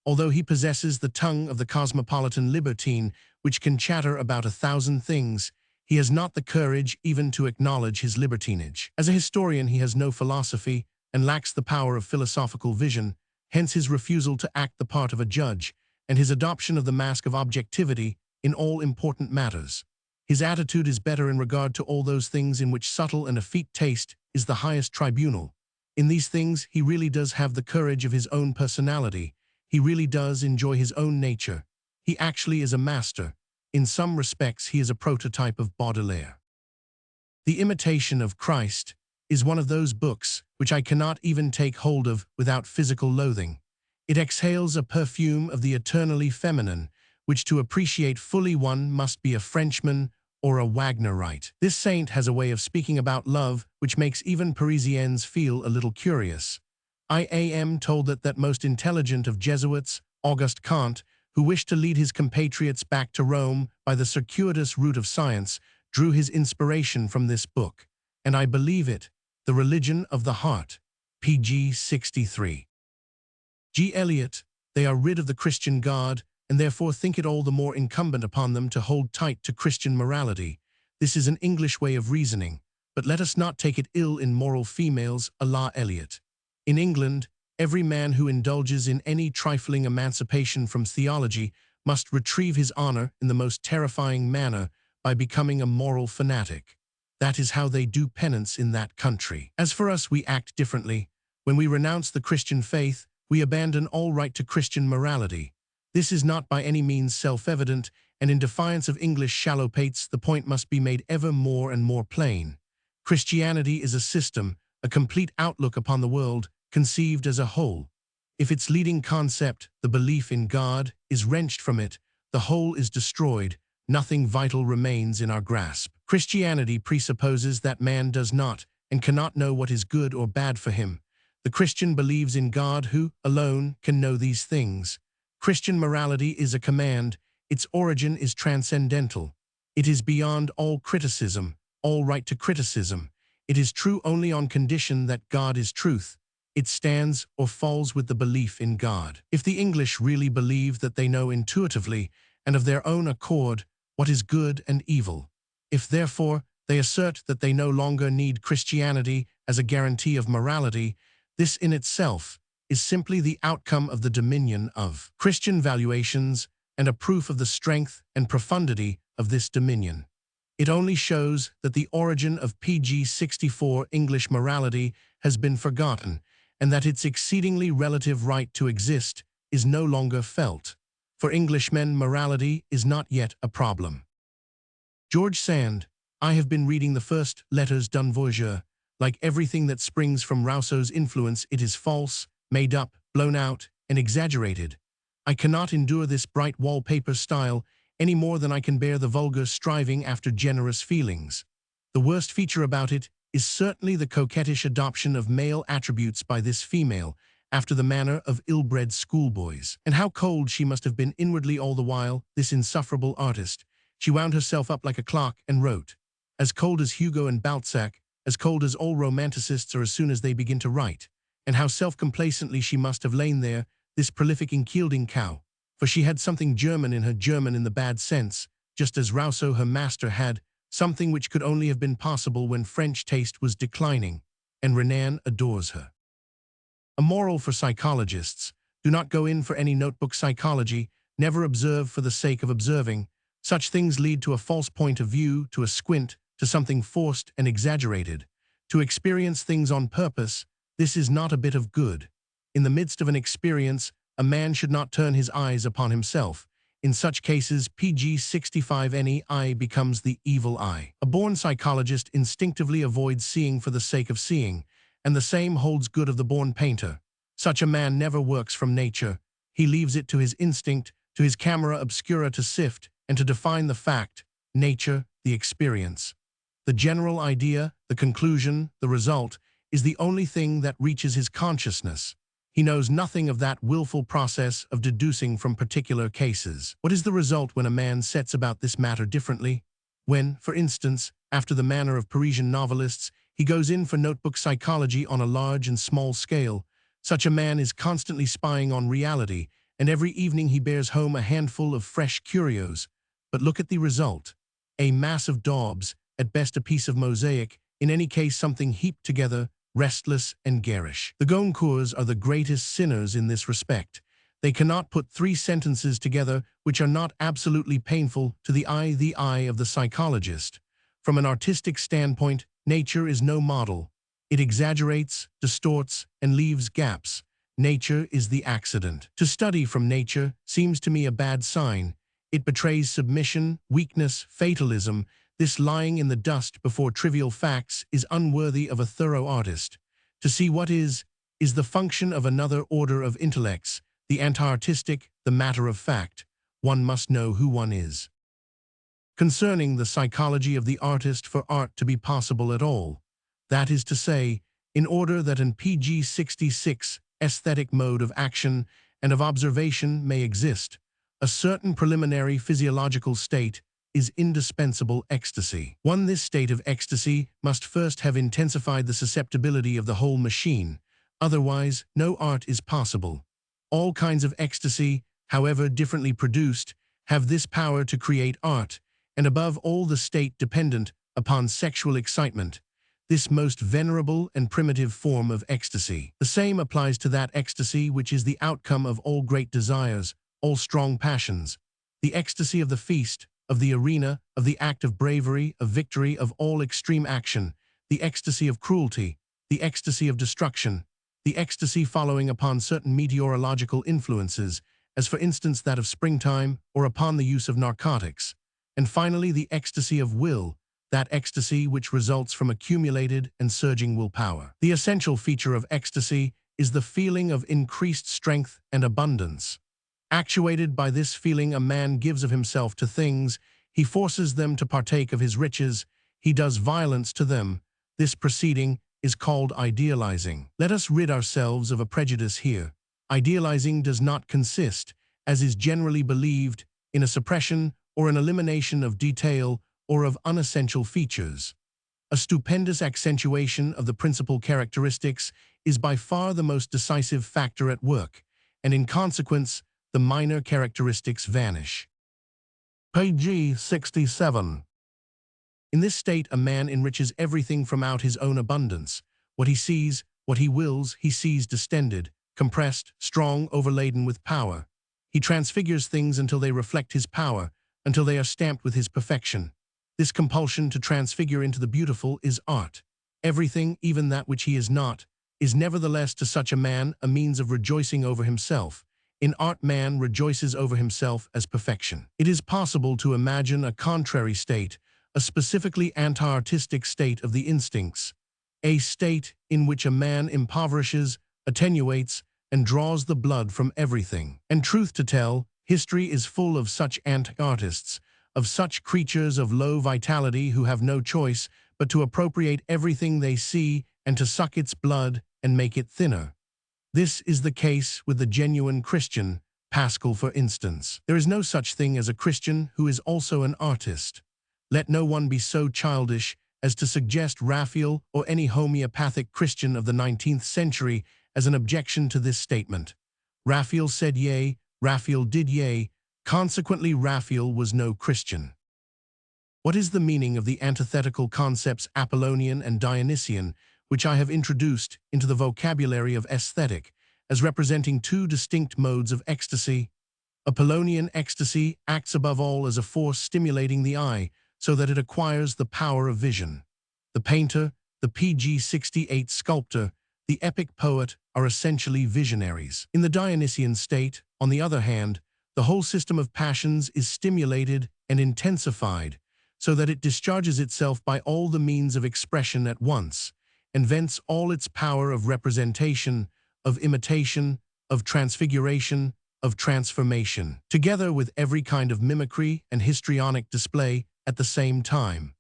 Although he possesses the tongue of the cosmopolitan libertine, which can chatter about 1,000 things, he has not the courage even to acknowledge his libertinage. As a historian, he has no philosophy and lacks the power of philosophical vision, hence his refusal to act the part of a judge, and his adoption of the mask of objectivity in all important matters. His attitude is better in regard to all those things in which subtle and effete taste is the highest tribunal. In these things, he really does have the courage of his own personality. He really does enjoy his own nature. He actually is a master. In some respects, he is a prototype of Baudelaire. The Imitation of Christ is one of those books which I cannot even take hold of without physical loathing. It exhales a perfume of the eternally feminine, which to appreciate fully one must be a Frenchman or a Wagnerite. This saint has a way of speaking about love which makes even Parisians feel a little curious. I am told that most intelligent of Jesuits, Auguste Comte, who wished to lead his compatriots back to Rome by the circuitous route of science, drew his inspiration from this book. And I believe it, The Religion of the Heart, pg 63. G. Eliot, they are rid of the Christian God, and therefore think it all the more incumbent upon them to hold tight to Christian morality. This is an English way of reasoning, but let us not take it ill in moral females a la Eliot. In England, every man who indulges in any trifling emancipation from theology must retrieve his honor in the most terrifying manner by becoming a moral fanatic. That is how they do penance in that country. As for us, we act differently. When we renounce the Christian faith, we abandon all right to Christian morality. This is not by any means self-evident, and in defiance of English shallow-pates, the point must be made ever more and more plain. Christianity is a system, a complete outlook upon the world, conceived as a whole. If its leading concept, the belief in God, is wrenched from it, the whole is destroyed, nothing vital remains in our grasp. Christianity presupposes that man does not and cannot know what is good or bad for him. The Christian believes in God who, alone, can know these things. Christian morality is a command. Its origin is transcendental. It is beyond all criticism, all right to criticism. It is true only on condition that God is truth. It stands or falls with the belief in God. If the English really believe that they know intuitively and of their own accord what is good and evil, if therefore they assert that they no longer need Christianity as a guarantee of morality, this in itself is simply the outcome of the dominion of Christian valuations and a proof of the strength and profundity of this dominion. It only shows that the origin of PG-64 English morality has been forgotten, and that its exceedingly relative right to exist is no longer felt. For Englishmen, morality is not yet a problem. George Sand. I have been reading the first letters d'un voyageur. Like everything that springs from Rousseau's influence, it is false, made up, blown out, and exaggerated. I cannot endure this bright wallpaper style any more than I can bear the vulgar striving after generous feelings. The worst feature about it is certainly the coquettish adoption of male attributes by this female, after the manner of ill-bred schoolboys. And how cold she must have been inwardly all the while, this insufferable artist. She wound herself up like a clock and wrote. As cold as Hugo and Balzac, as cold as all romanticists are as soon as they begin to write. And how self-complacently she must have lain there, this prolific unyielding cow. For she had something German in her, German in the bad sense, just as Rousseau, her master, had, something which could only have been possible when French taste was declining, and Renan adores her. A moral for psychologists: do not go in for any notebook psychology, never observe for the sake of observing. Such things lead to a false point of view, to a squint, to something forced and exaggerated. To experience things on purpose, this is not a bit of good. In the midst of an experience, a man should not turn his eyes upon himself. In such cases, PG-65 any eye becomes the evil eye. A born psychologist instinctively avoids seeing for the sake of seeing, and the same holds good of the born painter. Such a man never works from nature. He leaves it to his instinct, to his camera obscura to sift and to define the fact, nature, the experience. The general idea, the conclusion, the result, is the only thing that reaches his consciousness. He knows nothing of that willful process of deducing from particular cases. What is the result when a man sets about this matter differently? When, for instance, after the manner of Parisian novelists, he goes in for notebook psychology on a large and small scale, such a man is constantly spying on reality, and every evening he bears home a handful of fresh curios. But look at the result. A mass of daubs, at best a piece of mosaic, in any case something heaped together, restless and garish. The Goncourts are the greatest sinners in this respect. They cannot put three sentences together which are not absolutely painful to the eye of the psychologist. From an artistic standpoint, nature is no model. It exaggerates, distorts, and leaves gaps. Nature is the accident. To study from nature seems to me a bad sign. It betrays submission, weakness, fatalism. This lying in the dust before trivial facts is unworthy of a thorough artist. To see what is the function of another order of intellects, the anti-artistic, the matter of fact. One must know who one is. Concerning the psychology of the artist, for art to be possible at all, that is to say, in order that an PG-66 aesthetic mode of action and of observation may exist, a certain preliminary physiological state is indispensable: ecstasy. This state of ecstasy must first have intensified the susceptibility of the whole machine, otherwise no art is possible. All kinds of ecstasy, however differently produced, have this power to create art, and above all the state dependent upon sexual excitement, this most venerable and primitive form of ecstasy. The same applies to that ecstasy which is the outcome of all great desires, all strong passions, the ecstasy of the feast, of the arena, of the act of bravery, of victory, of all extreme action, the ecstasy of cruelty, the ecstasy of destruction, the ecstasy following upon certain meteorological influences, as for instance that of springtime, or upon the use of narcotics, and finally the ecstasy of will, that ecstasy which results from accumulated and surging willpower. The essential feature of ecstasy is the feeling of increased strength and abundance. Actuated by this feeling, a man gives of himself to things, he forces them to partake of his riches, he does violence to them. This proceeding is called idealizing. Let us rid ourselves of a prejudice here. Idealizing does not consist, as is generally believed, in a suppression or an elimination of detail or of unessential features. A stupendous accentuation of the principal characteristics is by far the most decisive factor at work, and in consequence, the minor characteristics vanish. Page 67. In this state, a man enriches everything from out his own abundance, What he sees, what he wills, he sees distended, compressed, strong, overladen with power. He transfigures things until they reflect his power, until they are stamped with his perfection. This compulsion to transfigure into the beautiful is art. Everything, even that which he is not, is nevertheless to such a man a means of rejoicing over himself. In art, man rejoices over himself as perfection. It is possible to imagine a contrary state, a specifically anti-artistic state of the instincts, a state in which a man impoverishes, attenuates, and draws the blood from everything. And truth to tell, history is full of such anti-artists, of such creatures of low vitality who have no choice but to appropriate everything they see and to suck its blood and make it thinner. This is the case with the genuine Christian, Pascal for instance. There is no such thing as a Christian who is also an artist. Let no one be so childish as to suggest Raphael or any homeopathic Christian of the 19th century as an objection to this statement. Raphael said yea, Raphael did yea, consequently Raphael was no Christian. What is the meaning of the antithetical concepts Apollonian and Dionysian, which I have introduced into the vocabulary of aesthetic, as representing two distinct modes of ecstasy? Apollonian ecstasy acts above all as a force stimulating the eye, so that it acquires the power of vision. The painter, the PG-68 sculptor, the epic poet are essentially visionaries. In the Dionysian state, on the other hand, the whole system of passions is stimulated and intensified, so that it discharges itself by all the means of expression at once, and vents all its power of representation, of imitation, of transfiguration, of transformation, together with every kind of mimicry and histrionic display at the same time.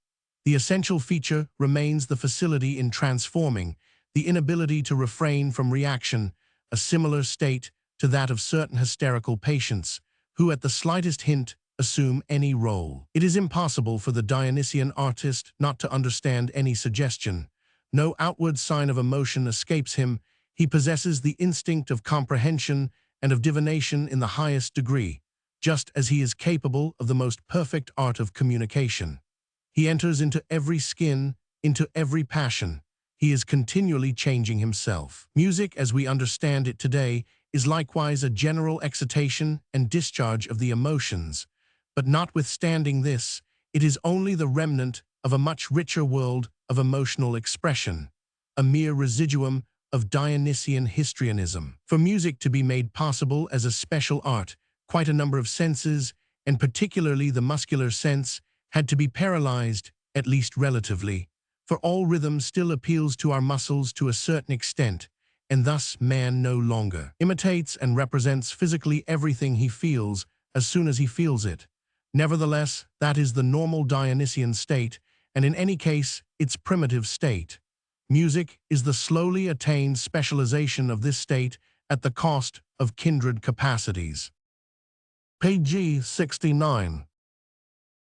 The essential feature remains the facility in transforming, the inability to refrain from reaction, a similar state to that of certain hysterical patients, who at the slightest hint assume any role. It is impossible for the Dionysian artist not to understand any suggestion. No outward sign of emotion escapes him. He possesses the instinct of comprehension and of divination in the highest degree, just as he is capable of the most perfect art of communication. He enters into every skin, into every passion. He is continually changing himself. Music, as we understand it today, is likewise a general excitation and discharge of the emotions. But notwithstanding this, it is only the remnant of a much richer world of emotional expression, a mere residuum of Dionysian histrionism. For music to be made possible as a special art, quite a number of senses, and particularly the muscular sense, had to be paralyzed, at least relatively, for all rhythm still appeals to our muscles to a certain extent, and thus man no longer imitates and represents physically everything he feels as soon as he feels it. Nevertheless, that is the normal Dionysian state, and in any case, its primitive state. Music is the slowly attained specialization of this state at the cost of kindred capacities. Page 69.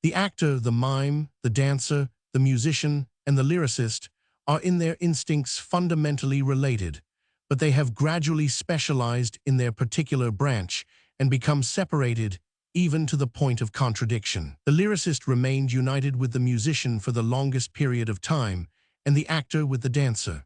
The actor, the mime, the dancer, the musician, and the lyricist are in their instincts fundamentally related, but they have gradually specialized in their particular branch and become separated even to the point of contradiction. The lyricist remained united with the musician for the longest period of time, and the actor with the dancer.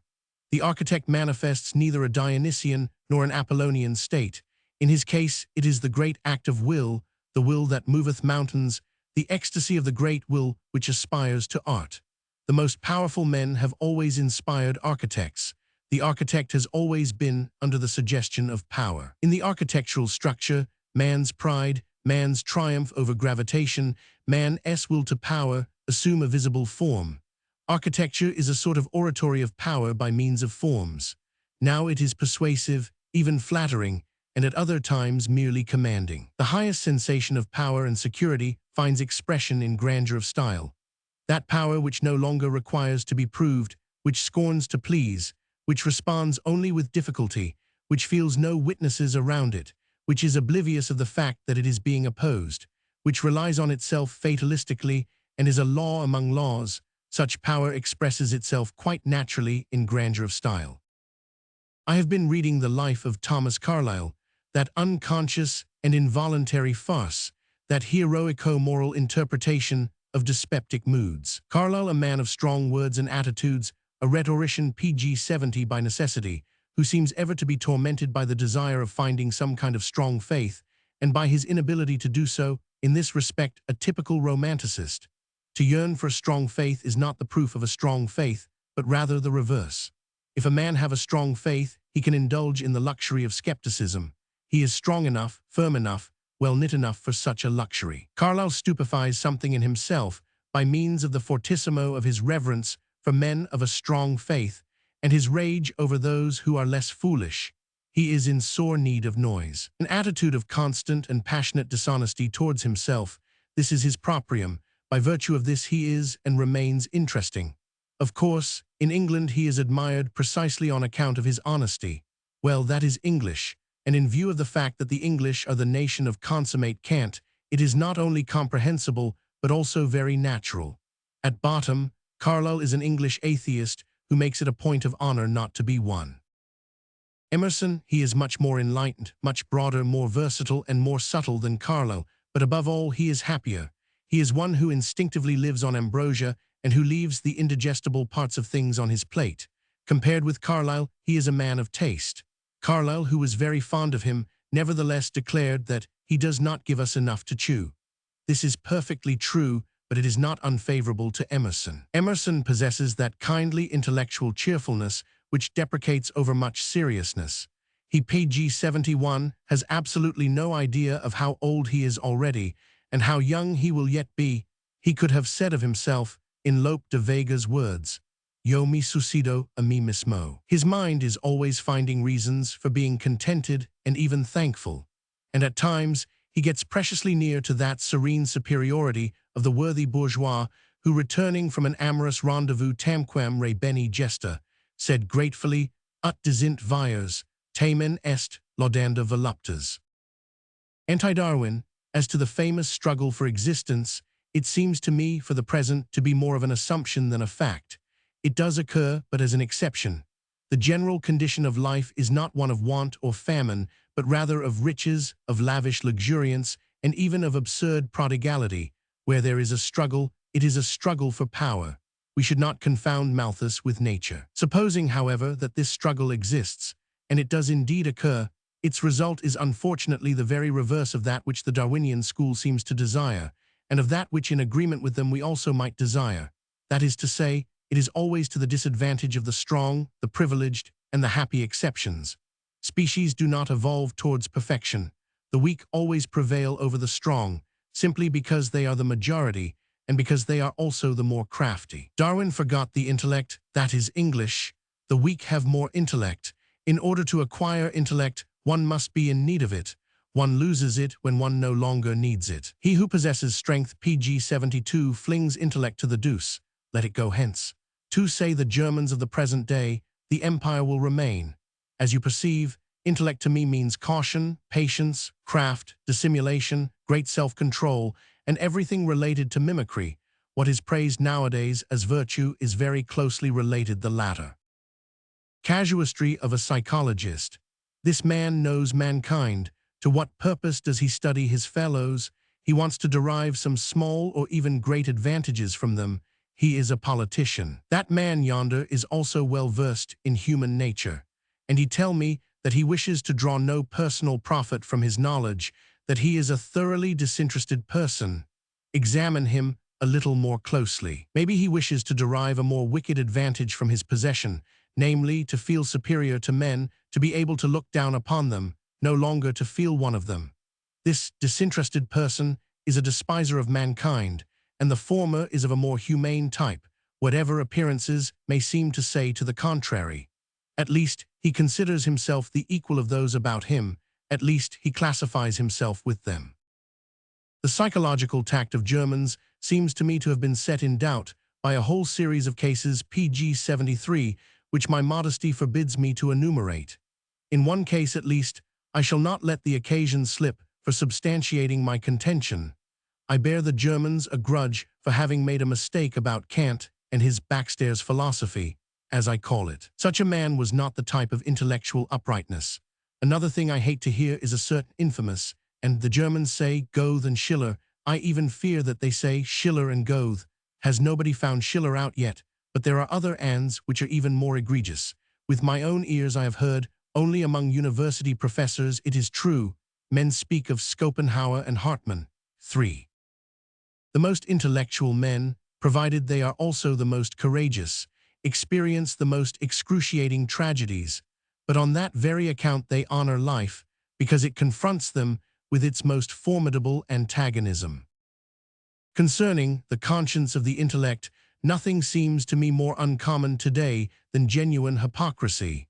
The architect manifests neither a Dionysian nor an Apollonian state. In his case, it is the great act of will, the will that moveth mountains, the ecstasy of the great will which aspires to art. The most powerful men have always inspired architects. The architect has always been under the suggestion of power. In the architectural structure, man's pride, man's triumph over gravitation, man's will to power, assume a visible form. Architecture is a sort of oratory of power by means of forms. Now it is persuasive, even flattering, and at other times merely commanding. The highest sensation of power and security finds expression in grandeur of style. That power which no longer requires to be proved, which scorns to please, which responds only with difficulty, which feels no witnesses around it, which is oblivious of the fact that it is being opposed, which relies on itself fatalistically and is a law among laws. Such power expresses itself quite naturally in grandeur of style. I have been reading the life of Thomas Carlyle, that unconscious and involuntary farce, that heroico-moral interpretation of dyspeptic moods. Carlyle, a man of strong words and attitudes, a rhetorician PG-70 by necessity, who seems ever to be tormented by the desire of finding some kind of strong faith, and by his inability to do so, in this respect a typical romanticist. To yearn for a strong faith is not the proof of a strong faith, but rather the reverse. If a man have a strong faith, he can indulge in the luxury of skepticism. He is strong enough, firm enough, well-knit enough for such a luxury. Carlyle stupefies something in himself by means of the fortissimo of his reverence for men of a strong faith, and his rage over those who are less foolish. He is in sore need of noise. An attitude of constant and passionate dishonesty towards himself, this is his proprium. By virtue of this he is and remains interesting. Of course, in England he is admired precisely on account of his honesty. Well, that is English, and in view of the fact that the English are the nation of consummate cant, it is not only comprehensible, but also very natural. At bottom, Carlyle is an English atheist who makes it a point of honor not to be one. Emerson, he is much more enlightened, much broader, more versatile, and more subtle than Carlyle, but above all he is happier. He is one who instinctively lives on ambrosia and who leaves the indigestible parts of things on his plate. Compared with Carlyle, he is a man of taste. Carlyle, who was very fond of him, nevertheless declared that he does not give us enough to chew. This is perfectly true, but it is not unfavorable to Emerson. Emerson possesses that kindly intellectual cheerfulness which deprecates overmuch seriousness. He, PG-71, has absolutely no idea of how old he is already, and how young he will yet be. He could have said of himself, in Lope de Vega's words, "Yo me suicido a mí mismo." His mind is always finding reasons for being contented and even thankful, and at times he gets preciously near to that serene superiority of the worthy bourgeois who, returning from an amorous rendezvous tamquam re bene gesta, said gratefully, "Ut desint viers, tamen est laudanda voluptas." Anti-Darwin, as to the famous struggle for existence, it seems to me, for the present, to be more of an assumption than a fact. It does occur, but as an exception. The general condition of life is not one of want or famine, but rather of riches, of lavish luxuriance, and even of absurd prodigality. Where there is a struggle, it is a struggle for power. We should not confound Malthus with nature. Supposing, however, that this struggle exists, and it does indeed occur, its result is unfortunately the very reverse of that which the Darwinian school seems to desire, and of that which in agreement with them we also might desire. That is to say, it is always to the disadvantage of the strong, the privileged, and the happy exceptions. Species do not evolve towards perfection. The weak always prevail over the strong, simply because they are the majority, and because they are also the more crafty. Darwin forgot the intellect, that is English. The weak have more intellect. In order to acquire intellect, one must be in need of it. One loses it when one no longer needs it. He who possesses strength, PG-72, flings intellect to the deuce. Let it go hence. To say the Germans of the present day, the empire will remain. As you perceive, intellect to me means caution, patience, craft, dissimulation, great self-control, and everything related to mimicry. What is praised nowadays as virtue is very closely related the latter. Casuistry of a psychologist. This man knows mankind. To what purpose does he study his fellows? He wants to derive some small or even great advantages from them. He is a politician. That man yonder is also well versed in human nature, and he tell me that he wishes to draw no personal profit from his knowledge, that he is a thoroughly disinterested person. Examine him a little more closely. Maybe he wishes to derive a more wicked advantage from his possession, namely, to feel superior to men, to be able to look down upon them, no longer to feel one of them. This disinterested person is a despiser of mankind, and the former is of a more humane type, whatever appearances may seem to say to the contrary. At least he considers himself the equal of those about him, at least he classifies himself with them. The psychological tact of Germans seems to me to have been set in doubt by a whole series of cases PG-73, which my modesty forbids me to enumerate. In one case at least, I shall not let the occasion slip for substantiating my contention. I bear the Germans a grudge for having made a mistake about Kant and his backstairs philosophy, as I call it. Such a man was not the type of intellectual uprightness. Another thing I hate to hear is a certain infamous, and the Germans say Goethe and Schiller. I even fear that they say Schiller and Goethe. Has nobody found Schiller out yet? But there are other ands which are even more egregious. With my own ears I have heard, only among university professors it is true, men speak of Schopenhauer and Hartmann. 3. The most intellectual men, provided they are also the most courageous, experience the most excruciating tragedies, but on that very account they honor life, because it confronts them with its most formidable antagonism. Concerning the conscience of the intellect, nothing seems to me more uncommon today than genuine hypocrisy.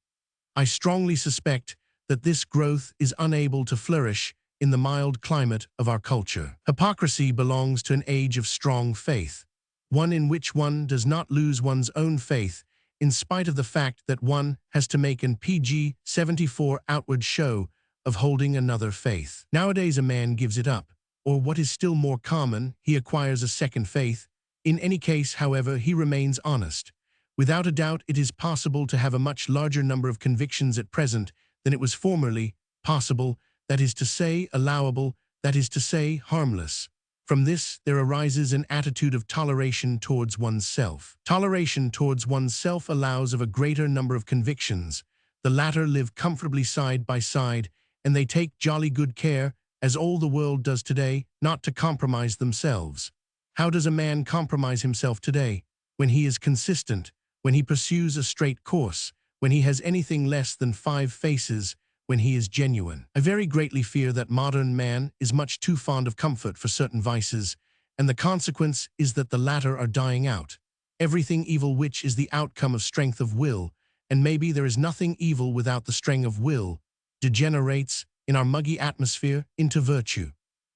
I strongly suspect that this growth is unable to flourish in the mild climate of our culture. Hypocrisy belongs to an age of strong faith, one in which one does not lose one's own faith in spite of the fact that one has to make an PG-74 outward show of holding another faith. Nowadays a man gives it up, or what is still more common, he acquires a second faith. In any case, however, he remains honest. Without a doubt, it is possible to have a much larger number of convictions at present than it was formerly possible, that is to say, allowable, that is to say, harmless. From this, there arises an attitude of toleration towards oneself. Toleration towards oneself allows of a greater number of convictions. The latter live comfortably side by side, and they take jolly good care, as all the world does today, not to compromise themselves. How does a man compromise himself today? When he is consistent, when he pursues a straight course, when he has anything less than 5 faces, when he is genuine. I very greatly fear that modern man is much too fond of comfort for certain vices, and the consequence is that the latter are dying out. Everything evil which is the outcome of strength of will, and maybe there is nothing evil without the strength of will, degenerates, in our muggy atmosphere, into virtue.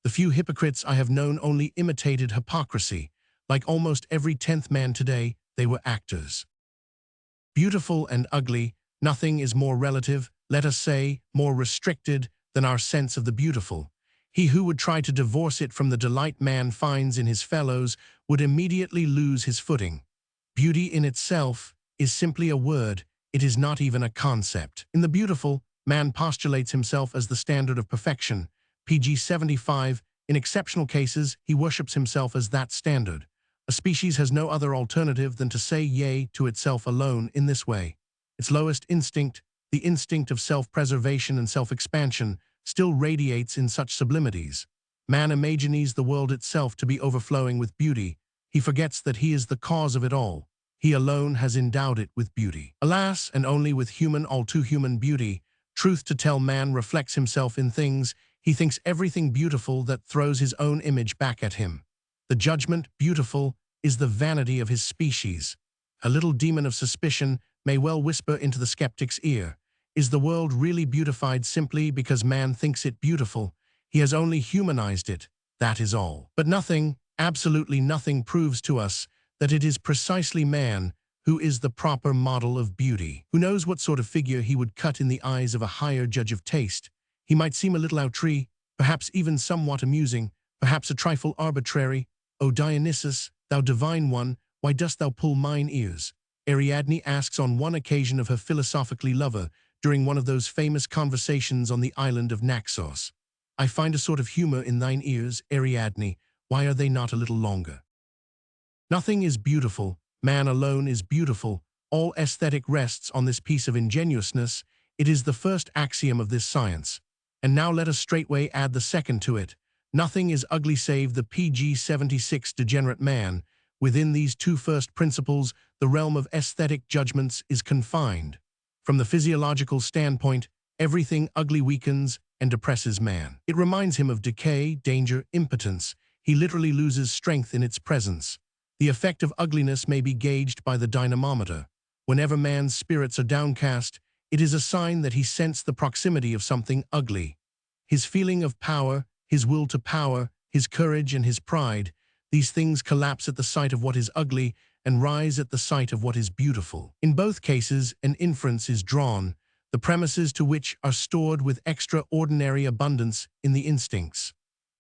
The few hypocrites I have known only imitated hypocrisy. Like almost every 10th man today, they were actors. Beautiful and ugly, nothing is more relative, let us say, more restricted than our sense of the beautiful. He who would try to divorce it from the delight man finds in his fellows would immediately lose his footing. Beauty in itself is simply a word, it is not even a concept. In the beautiful, man postulates himself as the standard of perfection. PG-75, in exceptional cases, he worships himself as that standard. A species has no other alternative than to say yea to itself alone in this way. Its lowest instinct, the instinct of self-preservation and self-expansion, still radiates in such sublimities. Man imagines the world itself to be overflowing with beauty. He forgets that he is the cause of it all. He alone has endowed it with beauty. Alas, and only with human, all too human beauty, truth to tell, man reflects himself in things. He thinks everything beautiful that throws his own image back at him. The judgment, beautiful, is the vanity of his species. A little demon of suspicion may well whisper into the skeptic's ear, is the world really beautified simply because man thinks it beautiful? He has only humanized it, that is all. But nothing, absolutely nothing, proves to us that it is precisely man who is the proper model of beauty. Who knows what sort of figure he would cut in the eyes of a higher judge of taste? He might seem a little outré, perhaps even somewhat amusing, perhaps a trifle arbitrary. O Dionysus, thou divine one, why dost thou pull mine ears? Ariadne asks on one occasion of her philosophically lover during one of those famous conversations on the island of Naxos. I find a sort of humor in thine ears, Ariadne, why are they not a little longer? Nothing is beautiful, man alone is beautiful, all aesthetic rests on this piece of ingenuousness, it is the first axiom of this science. And now let us straightway add the second to it. Nothing is ugly save the PG-76 degenerate man. Within these two first principles, the realm of aesthetic judgments is confined. From the physiological standpoint, everything ugly weakens and depresses man. It reminds him of decay, danger, impotence. He literally loses strength in its presence. The effect of ugliness may be gauged by the dynamometer. Whenever man's spirits are downcast, it is a sign that he sensed the proximity of something ugly. His feeling of power, his will to power, his courage and his pride, these things collapse at the sight of what is ugly and rise at the sight of what is beautiful. In both cases, an inference is drawn, the premises to which are stored with extraordinary abundance in the instincts.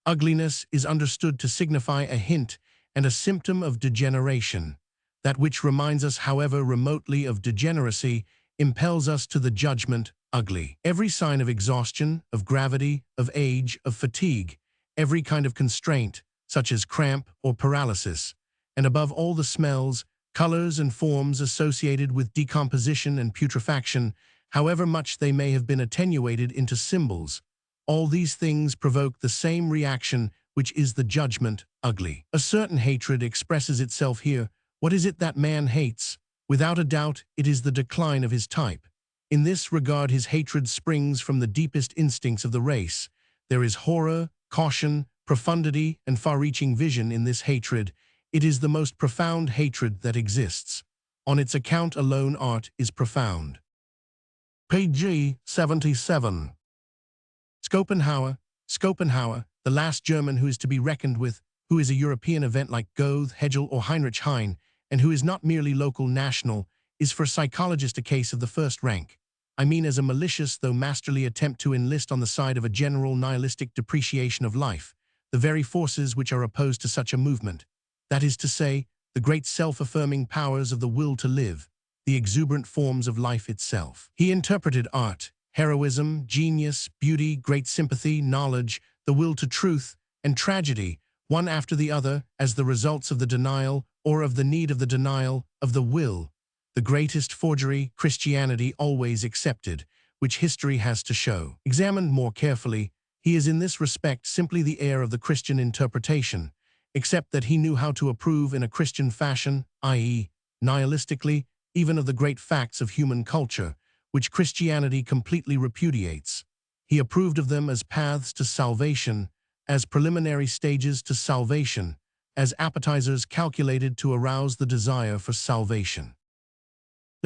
Ugliness is understood to signify a hint and a symptom of degeneration. That which reminds us, however remotely, of degeneracy impels us to the judgment ugly. Every sign of exhaustion, of gravity, of age, of fatigue, every kind of constraint, such as cramp or paralysis, and above all the smells, colors and forms associated with decomposition and putrefaction, however much they may have been attenuated into symbols. All these things provoke the same reaction, which is the judgment, ugly. A certain hatred expresses itself here. What is it that man hates? Without a doubt, it is the decline of his type. In this regard, his hatred springs from the deepest instincts of the race. There is horror, caution, profundity, and far-reaching vision in this hatred. It is the most profound hatred that exists. On its account alone, art is profound. Page 77. Schopenhauer, the last German who is to be reckoned with, who is a European event like Goethe, Hegel, or Heinrich Heine, and who is not merely local national, is for psychologists a case of the first rank. I mean as a malicious though masterly attempt to enlist on the side of a general nihilistic depreciation of life, the very forces which are opposed to such a movement. That is to say, the great self-affirming powers of the will to live, the exuberant forms of life itself. He interpreted art, heroism, genius, beauty, great sympathy, knowledge, the will to truth, and tragedy, one after the other, as the results of the denial, or of the need of the denial, of the will, the greatest forgery, Christianity always accepted, which history has to show. Examined more carefully, he is in this respect simply the heir of the Christian interpretation, except that he knew how to approve in a Christian fashion, i.e., nihilistically, even of the great facts of human culture, which Christianity completely repudiates. He approved of them as paths to salvation, as preliminary stages to salvation, as appetizers calculated to arouse the desire for salvation.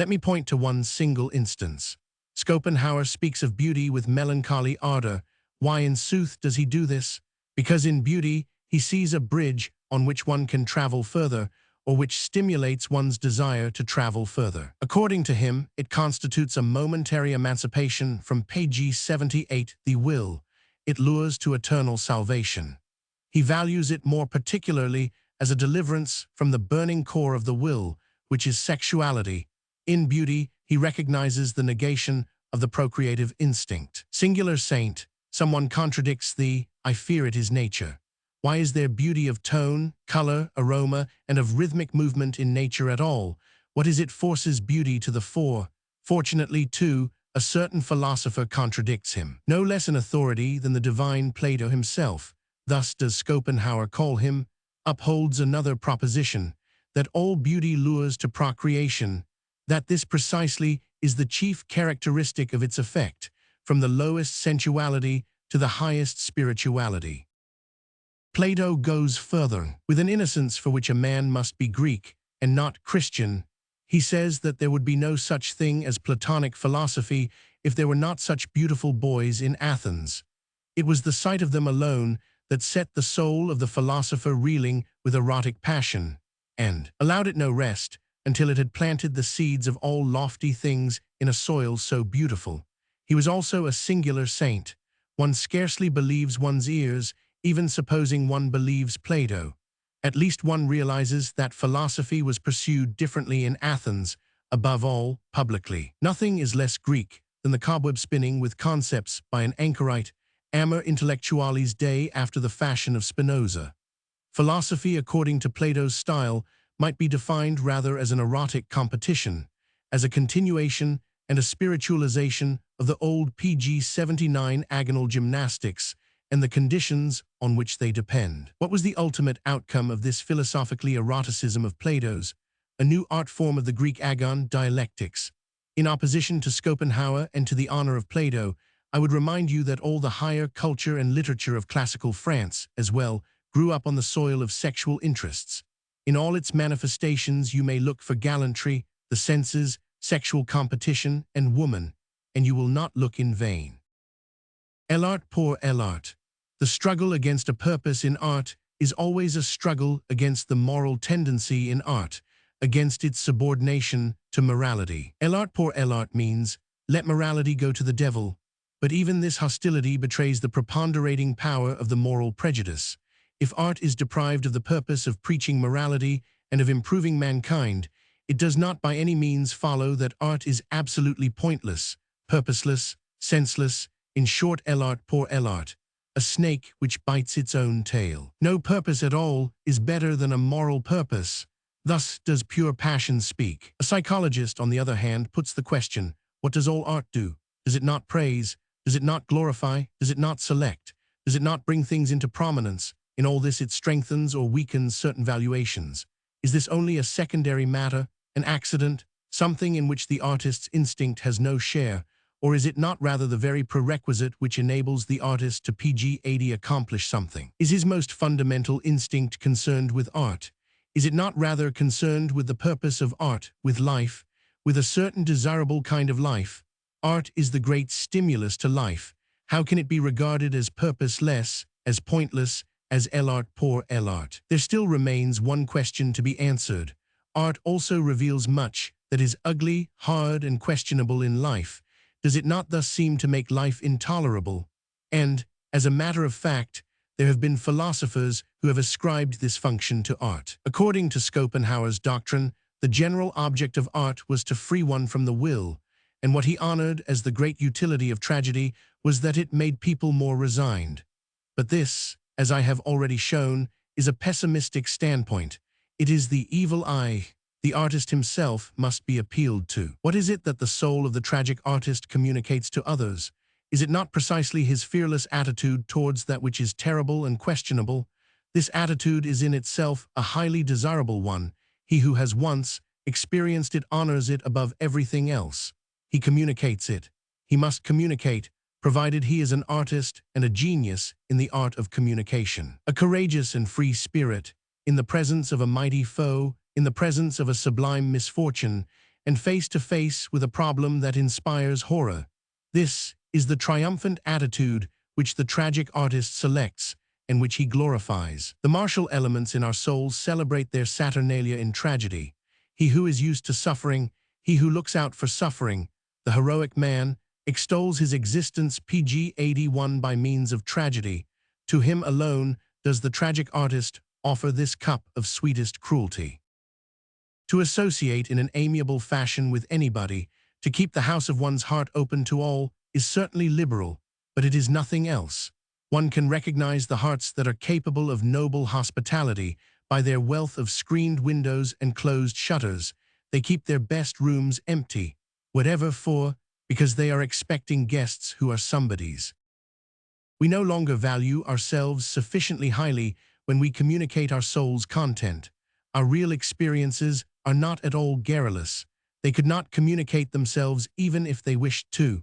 Let me point to one single instance. Schopenhauer speaks of beauty with melancholy ardor. Why in sooth does he do this? Because in beauty he sees a bridge on which one can travel further, or which stimulates one's desire to travel further. According to him, it constitutes a momentary emancipation from page 78, the will. It lures to eternal salvation. He values it more particularly as a deliverance from the burning core of the will, which is sexuality. In beauty, he recognizes the negation of the procreative instinct. Singular saint, someone contradicts the, I fear it is nature. Why is there beauty of tone, color, aroma, and of rhythmic movement in nature at all? What is it forces beauty to the fore? Fortunately, too, a certain philosopher contradicts him. No less an authority than the divine Plato himself, thus does Schopenhauer call him, upholds another proposition, that all beauty lures to procreation, that this precisely is the chief characteristic of its effect, from the lowest sensuality to the highest spirituality. Plato goes further. With an innocence for which a man must be Greek and not Christian, he says that there would be no such thing as Platonic philosophy if there were not such beautiful boys in Athens. It was the sight of them alone that set the soul of the philosopher reeling with erotic passion, and allowed it no rest until it had planted the seeds of all lofty things in a soil so beautiful. He was also a singular saint. One scarcely believes one's ears, even supposing one believes Plato. At least one realizes that philosophy was pursued differently in Athens, above all, publicly. Nothing is less Greek than the cobweb spinning with concepts by an anchorite, amor intellectualis day after the fashion of Spinoza. Philosophy, according to Plato's style, might be defined rather as an erotic competition, as a continuation and a spiritualization of the old page 79 agonal gymnastics, and the conditions on which they depend. What was the ultimate outcome of this philosophically eroticism of Plato's? A new art form of the Greek agon, dialectics. In opposition to Schopenhauer and to the honor of Plato, I would remind you that all the higher culture and literature of classical France, as well, grew up on the soil of sexual interests. In all its manifestations you may look for gallantry, the senses, sexual competition, and woman, and you will not look in vain. L'art pour l'art. The struggle against a purpose in art is always a struggle against the moral tendency in art, against its subordination to morality. L'art pour l'art means, let morality go to the devil, but even this hostility betrays the preponderating power of the moral prejudice. If art is deprived of the purpose of preaching morality and of improving mankind, it does not by any means follow that art is absolutely pointless, purposeless, senseless, in short, l'art pour l'art. A snake which bites its own tail. No purpose at all is better than a moral purpose. Thus does pure passion speak. A psychologist, on the other hand, puts the question, what does all art do? Does it not praise? Does it not glorify? Does it not select? Does it not bring things into prominence? In all this it strengthens or weakens certain valuations. Is this only a secondary matter, an accident, something in which the artist's instinct has no share, or is it not rather the very prerequisite which enables the artist to pg-80 accomplish something? Is his most fundamental instinct concerned with art? Is it not rather concerned with the purpose of art, with life, with a certain desirable kind of life? Art is the great stimulus to life. How can it be regarded as purposeless, as pointless, as l'art pour l'art? There still remains one question to be answered. Art also reveals much that is ugly, hard, and questionable in life. Does it not thus seem to make life intolerable? And, as a matter of fact, there have been philosophers who have ascribed this function to art. According to Schopenhauer's doctrine, the general object of art was to free one from the will, and what he honored as the great utility of tragedy was that it made people more resigned. But this, as I have already shown, is a pessimistic standpoint. It is the evil eye. The artist himself must be appealed to. What is it that the soul of the tragic artist communicates to others? Is it not precisely his fearless attitude towards that which is terrible and questionable? This attitude is in itself a highly desirable one. He who has once experienced it honors it above everything else. He communicates it. He must communicate, provided he is an artist and a genius in the art of communication. A courageous and free spirit, in the presence of a mighty foe, in the presence of a sublime misfortune, and face to face with a problem that inspires horror. This is the triumphant attitude which the tragic artist selects and which he glorifies. The martial elements in our souls celebrate their saturnalia in tragedy. He who is used to suffering, he who looks out for suffering, the heroic man, extols his existence pg-81 by means of tragedy. To him alone does the tragic artist offer this cup of sweetest cruelty. To associate in an amiable fashion with anybody, to keep the house of one's heart open to all, is certainly liberal, but it is nothing else. One can recognize the hearts that are capable of noble hospitality by their wealth of screened windows and closed shutters. They keep their best rooms empty, whatever for, because they are expecting guests who are somebodies. We no longer value ourselves sufficiently highly when we communicate our soul's content. Our real experiences are not at all garrulous. They could not communicate themselves even if they wished to.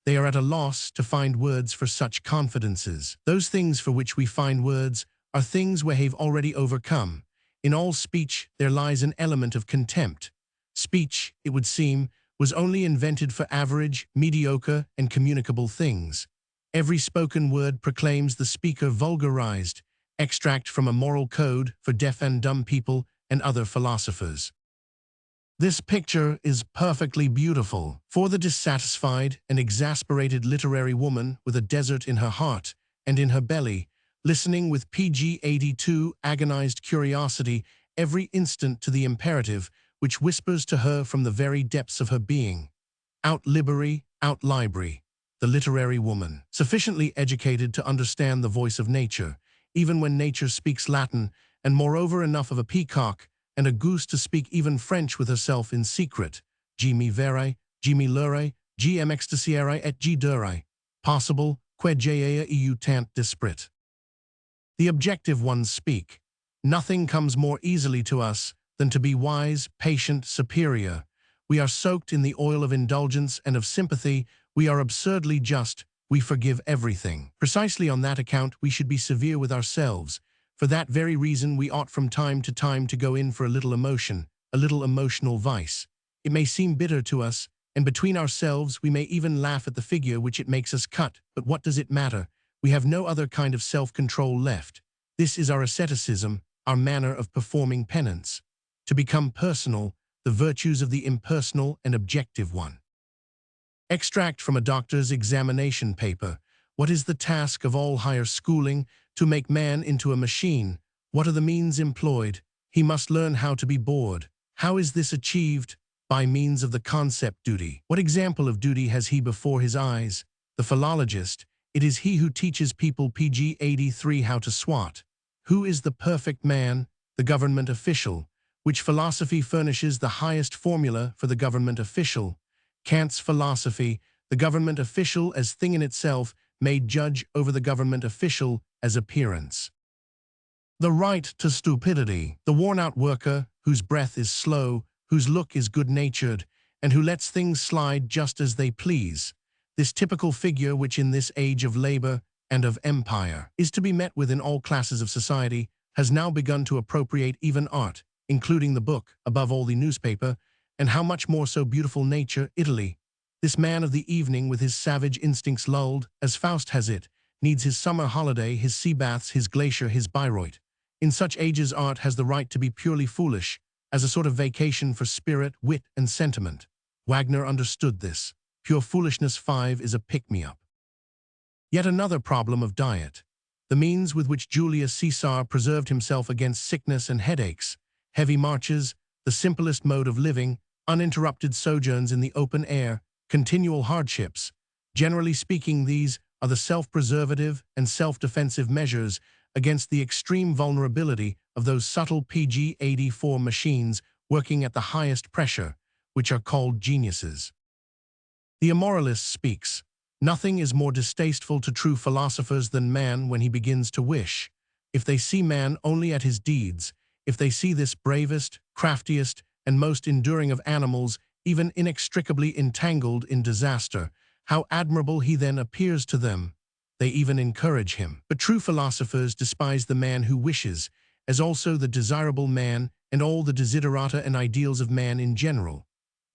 They are at a loss to find words for such confidences. Those things for which we find words are things we have already overcome. In all speech there lies an element of contempt. Speech, it would seem, was only invented for average, mediocre, and communicable things. Every spoken word proclaims the speaker vulgarized, extract from a moral code for deaf and dumb people and other philosophers. This picture is perfectly beautiful. For the dissatisfied and exasperated literary woman with a desert in her heart and in her belly, listening with pg-82 agonized curiosity every instant to the imperative which whispers to her from the very depths of her being. Out library, out library. The literary woman, sufficiently educated to understand the voice of nature, even when nature speaks Latin, and moreover enough of a peacock and a goose to speak even French with herself in secret. Gi mi verai, gi mi lurai, gi em extasierai et gi durai. Possible, qued jaea eu tant desprit. The objective ones speak. Nothing comes more easily to us than to be wise, patient, superior. We are soaked in the oil of indulgence and of sympathy. We are absurdly just. We forgive everything. Precisely on that account we should be severe with ourselves. For that very reason we ought from time to time to go in for a little emotion, a little emotional vice. It may seem bitter to us, and between ourselves we may even laugh at the figure which it makes us cut, but what does it matter? We have no other kind of self-control left. This is our asceticism, our manner of performing penance. To become personal, the virtues of the impersonal and objective one. Extract from a doctor's examination paper. What is the task of all higher schooling? To make man into a machine. What are the means employed? He must learn how to be bored. How is this achieved? By means of the concept duty. What example of duty has he before his eyes? The philologist. It is he who teaches people pg-83 how to swat. Who is the perfect man? The government official. which philosophy furnishes the highest formula for the government official. Kant's philosophy, the government official as thing in itself, made judge over the government official as appearance. The right to stupidity, the worn-out worker whose breath is slow, whose look is good-natured, and who lets things slide just as they please. This typical figure which in this age of labor and of empire is to be met with in all classes of society, has now begun to appropriate even art, including the book, above all the newspaper, and how much more so beautiful nature, Italy. This man of the evening with his savage instincts lulled, as Faust has it, needs his summer holiday, his sea baths, his glacier, his Bayreuth. In such ages art has the right to be purely foolish, as a sort of vacation for spirit, wit, and sentiment. Wagner understood this. Pure foolishness 5 is a pick-me-up. Yet another problem of diet. The means with which Julius Caesar preserved himself against sickness and headaches, heavy marches, the simplest mode of living, uninterrupted sojourns in the open air, continual hardships. Generally speaking, these are the self-preservative and self-defensive measures against the extreme vulnerability of those subtle PG-84 machines working at the highest pressure, which are called geniuses. The immoralist speaks. Nothing is more distasteful to true philosophers than man when he begins to wish. If they see man only at his deeds, if they see this bravest, craftiest, and most enduring of animals, even inextricably entangled in disaster, how admirable he then appears to them. They even encourage him. But true philosophers despise the man who wishes, as also the desirable man and all the desiderata and ideals of man in general.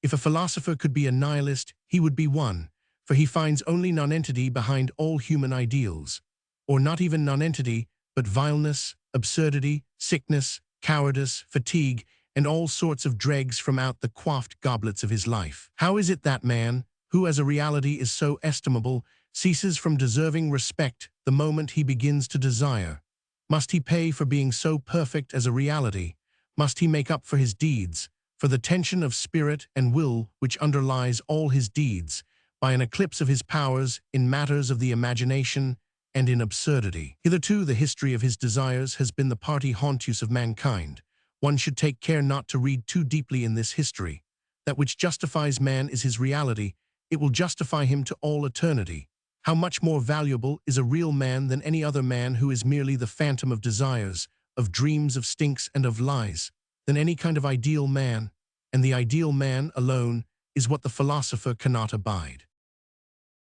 If a philosopher could be a nihilist, he would be one, for he finds only nonentity behind all human ideals. Or not even nonentity, but vileness, absurdity, sickness, cowardice, fatigue, and all sorts of dregs from out the quaffed goblets of his life. How is it that man, who as a reality is so estimable, ceases from deserving respect the moment he begins to desire? Must he pay for being so perfect as a reality? Must he make up for his deeds, for the tension of spirit and will which underlies all his deeds, by an eclipse of his powers in matters of the imagination and in absurdity? Hitherto the history of his desires has been the party hauntus of mankind. One should take care not to read too deeply in this history. That which justifies man is his reality. It will justify him to all eternity. How much more valuable is a real man than any other man who is merely the phantom of desires, of dreams, of stinks, and of lies, than any kind of ideal man, and the ideal man alone is what the philosopher cannot abide.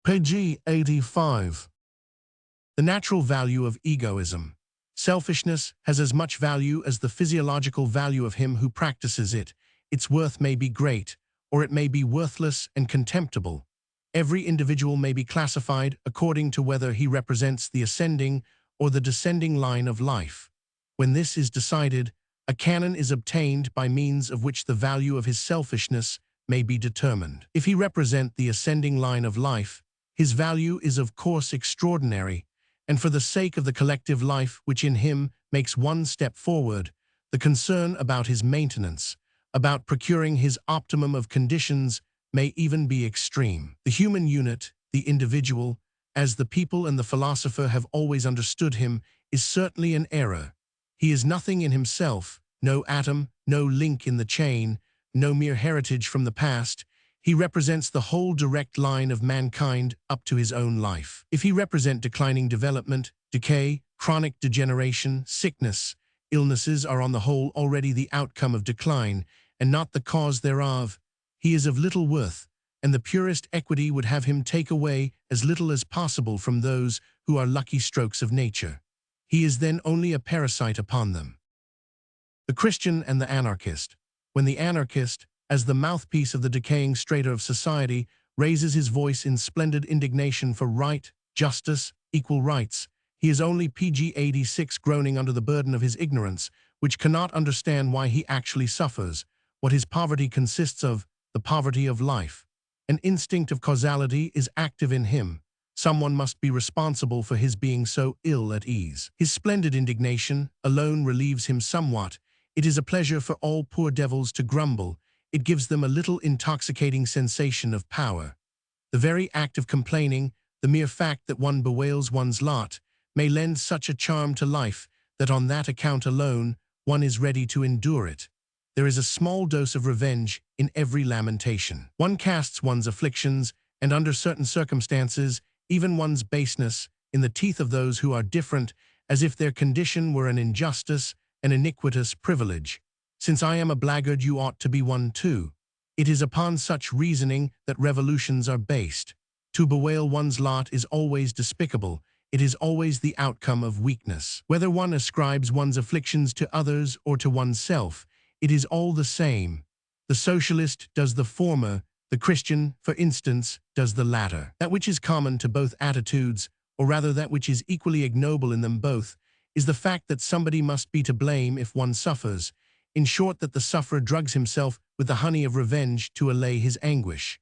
Page 85. The natural value of egoism. Selfishness has as much value as the physiological value of him who practices it. Its worth may be great, or it may be worthless and contemptible. Every individual may be classified according to whether he represents the ascending or the descending line of life. When this is decided, a canon is obtained by means of which the value of his selfishness may be determined. If he represent the ascending line of life, his value is of course extraordinary, and for the sake of the collective life which in him makes one step forward, the concern about his maintenance, about procuring his optimum of conditions, may even be extreme. The human unit, the individual, as the people and the philosopher have always understood him, is certainly an error. He is nothing in himself, no atom, no link in the chain, no mere heritage from the past. He represents the whole direct line of mankind up to his own life. If he represent declining development, decay, chronic degeneration, sickness, illnesses are on the whole already the outcome of decline, and not the cause thereof. He is of little worth, and the purest equity would have him take away as little as possible from those who are lucky strokes of nature. He is then only a parasite upon them. The Christian and the anarchist. When the anarchist, as the mouthpiece of the decaying strata of society, raises his voice in splendid indignation for right, justice, equal rights, he is only PG-86 groaning under the burden of his ignorance, which cannot understand why he actually suffers, what his poverty consists of, the poverty of life. An instinct of causality is active in him. Someone must be responsible for his being so ill at ease. His splendid indignation alone relieves him somewhat. It is a pleasure for all poor devils to grumble. It gives them a little intoxicating sensation of power. The very act of complaining, the mere fact that one bewails one's lot, may lend such a charm to life that on that account alone one is ready to endure it. there is a small dose of revenge in every lamentation. One casts one's afflictions, and under certain circumstances, even one's baseness, in the teeth of those who are different, as if their condition were an injustice, an iniquitous privilege. Since I am a blackguard, you ought to be one too. It is upon such reasoning that revolutions are based. To bewail one's lot is always despicable. It is always the outcome of weakness. Whether one ascribes one's afflictions to others or to oneself, it is all the same. The socialist does the former, the Christian, for instance, does the latter. That which is common to both attitudes, or rather that which is equally ignoble in them both, is the fact that somebody must be to blame if one suffers. In short, that the sufferer drugs himself with the honey of revenge to allay his anguish.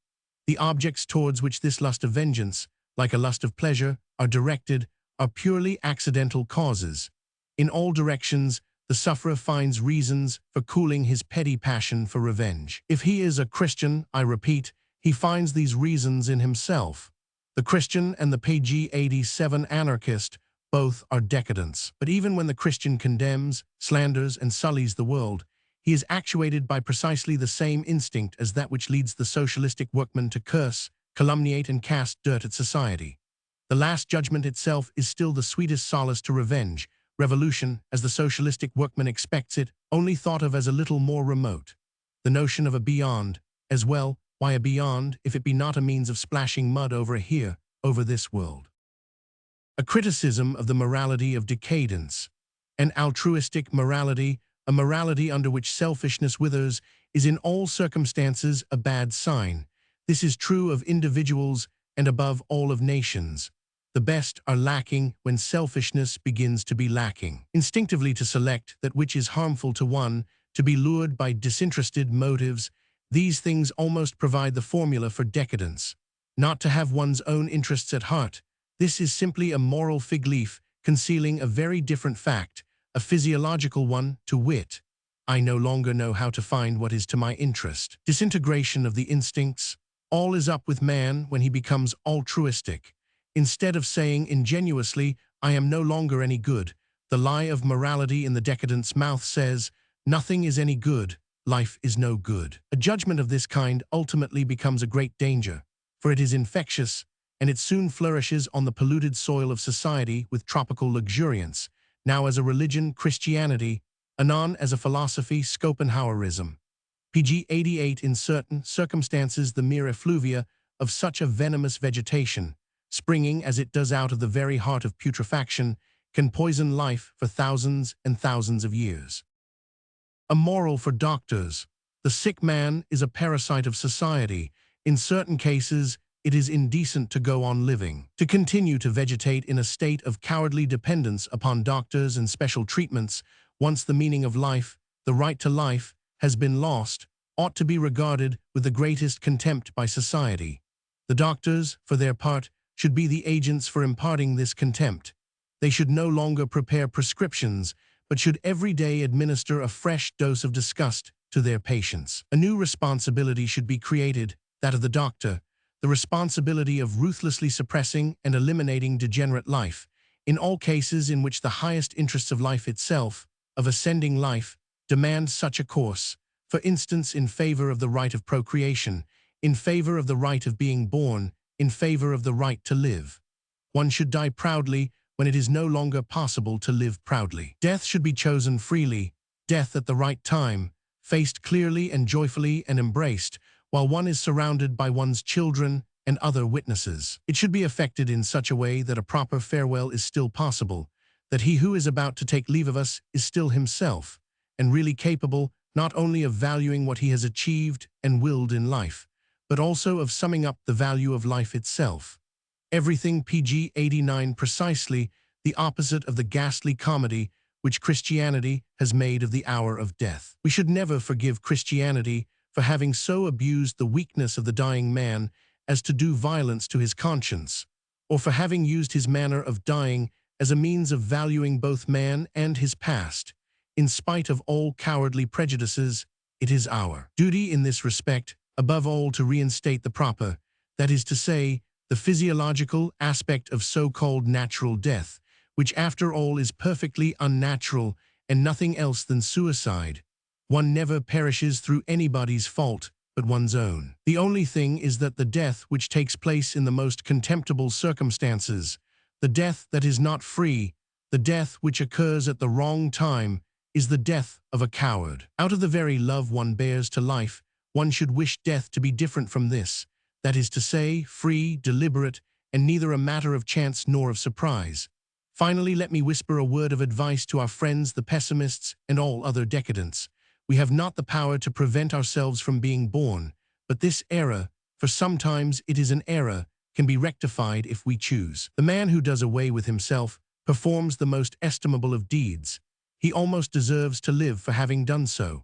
The objects towards which this lust of vengeance, like a lust of pleasure, are directed, are purely accidental causes. In all directions, the sufferer finds reasons for cooling his petty passion for revenge. If he is a Christian, I repeat, he finds these reasons in himself. The Christian and the page 87 anarchist, both are decadents. But even when the Christian condemns, slanders, and sullies the world, he is actuated by precisely the same instinct as that which leads the socialistic workman to curse, calumniate, and cast dirt at society. The Last Judgment itself is still the sweetest solace to revenge. Revolution, as the socialistic workman expects it, only thought of as a little more remote. The notion of a beyond, as well, why a beyond, if it be not a means of splashing mud over here, over this world? A criticism of the morality of decadence. An altruistic morality, a morality under which selfishness withers, is in all circumstances a bad sign. This is true of individuals and above all of nations. The best are lacking when selfishness begins to be lacking. Instinctively to select that which is harmful to one, to be lured by disinterested motives, these things almost provide the formula for decadence. Not to have one's own interests at heart, this is simply a moral fig leaf concealing a very different fact, a physiological one, to wit, I no longer know how to find what is to my interest. Disintegration of the instincts. All is up with man when he becomes altruistic. Instead of saying ingenuously, I am no longer any good, the lie of morality in the decadent's mouth says, nothing is any good, life is no good. A judgment of this kind ultimately becomes a great danger, for it is infectious, and it soon flourishes on the polluted soil of society with tropical luxuriance, now as a religion, Christianity, anon as a philosophy, Schopenhauerism. Pg 88 in certain circumstances the mere effluvia of such a venomous vegetation, springing as it does out of the very heart of putrefaction, can poison life for thousands and thousands of years. A moral for doctors. The sick man is a parasite of society. In certain cases, it is indecent to go on living. To continue to vegetate in a state of cowardly dependence upon doctors and special treatments, once the meaning of life, the right to life, has been lost, ought to be regarded with the greatest contempt by society. The doctors, for their part, should be the agents for imparting this contempt. They should no longer prepare prescriptions, but should every day administer a fresh dose of disgust to their patients. A new responsibility should be created, that of the doctor, the responsibility of ruthlessly suppressing and eliminating degenerate life, in all cases in which the highest interests of life itself, of ascending life, demand such a course, for instance in favor of the right of procreation, in favor of the right of being born, in favor of the right to live. One should die proudly when it is no longer possible to live proudly. Death should be chosen freely, death at the right time, faced clearly and joyfully and embraced, while one is surrounded by one's children and other witnesses. It should be effected in such a way that a proper farewell is still possible, that he who is about to take leave of us is still himself, and really capable not only of valuing what he has achieved and willed in life, but also of summing up the value of life itself. Everything pg 89 precisely the opposite of the ghastly comedy which Christianity has made of the hour of death. We should never forgive Christianity for having so abused the weakness of the dying man as to do violence to his conscience, or for having used his manner of dying as a means of valuing both man and his past. In spite of all cowardly prejudices, it is our duty in this respect, above all, to reinstate the proper, that is to say, the physiological aspect of so-called natural death, which after all is perfectly unnatural and nothing else than suicide. One never perishes through anybody's fault but one's own. The only thing is that the death which takes place in the most contemptible circumstances, the death that is not free, the death which occurs at the wrong time, is the death of a coward. Out of the very love one bears to life, one should wish death to be different from this, that is to say, free, deliberate, and neither a matter of chance nor of surprise. Finally, let me whisper a word of advice to our friends, the pessimists, and all other decadents. We have not the power to prevent ourselves from being born, but this error, for sometimes it is an error, can be rectified if we choose. The man who does away with himself performs the most estimable of deeds. He almost deserves to live for having done so.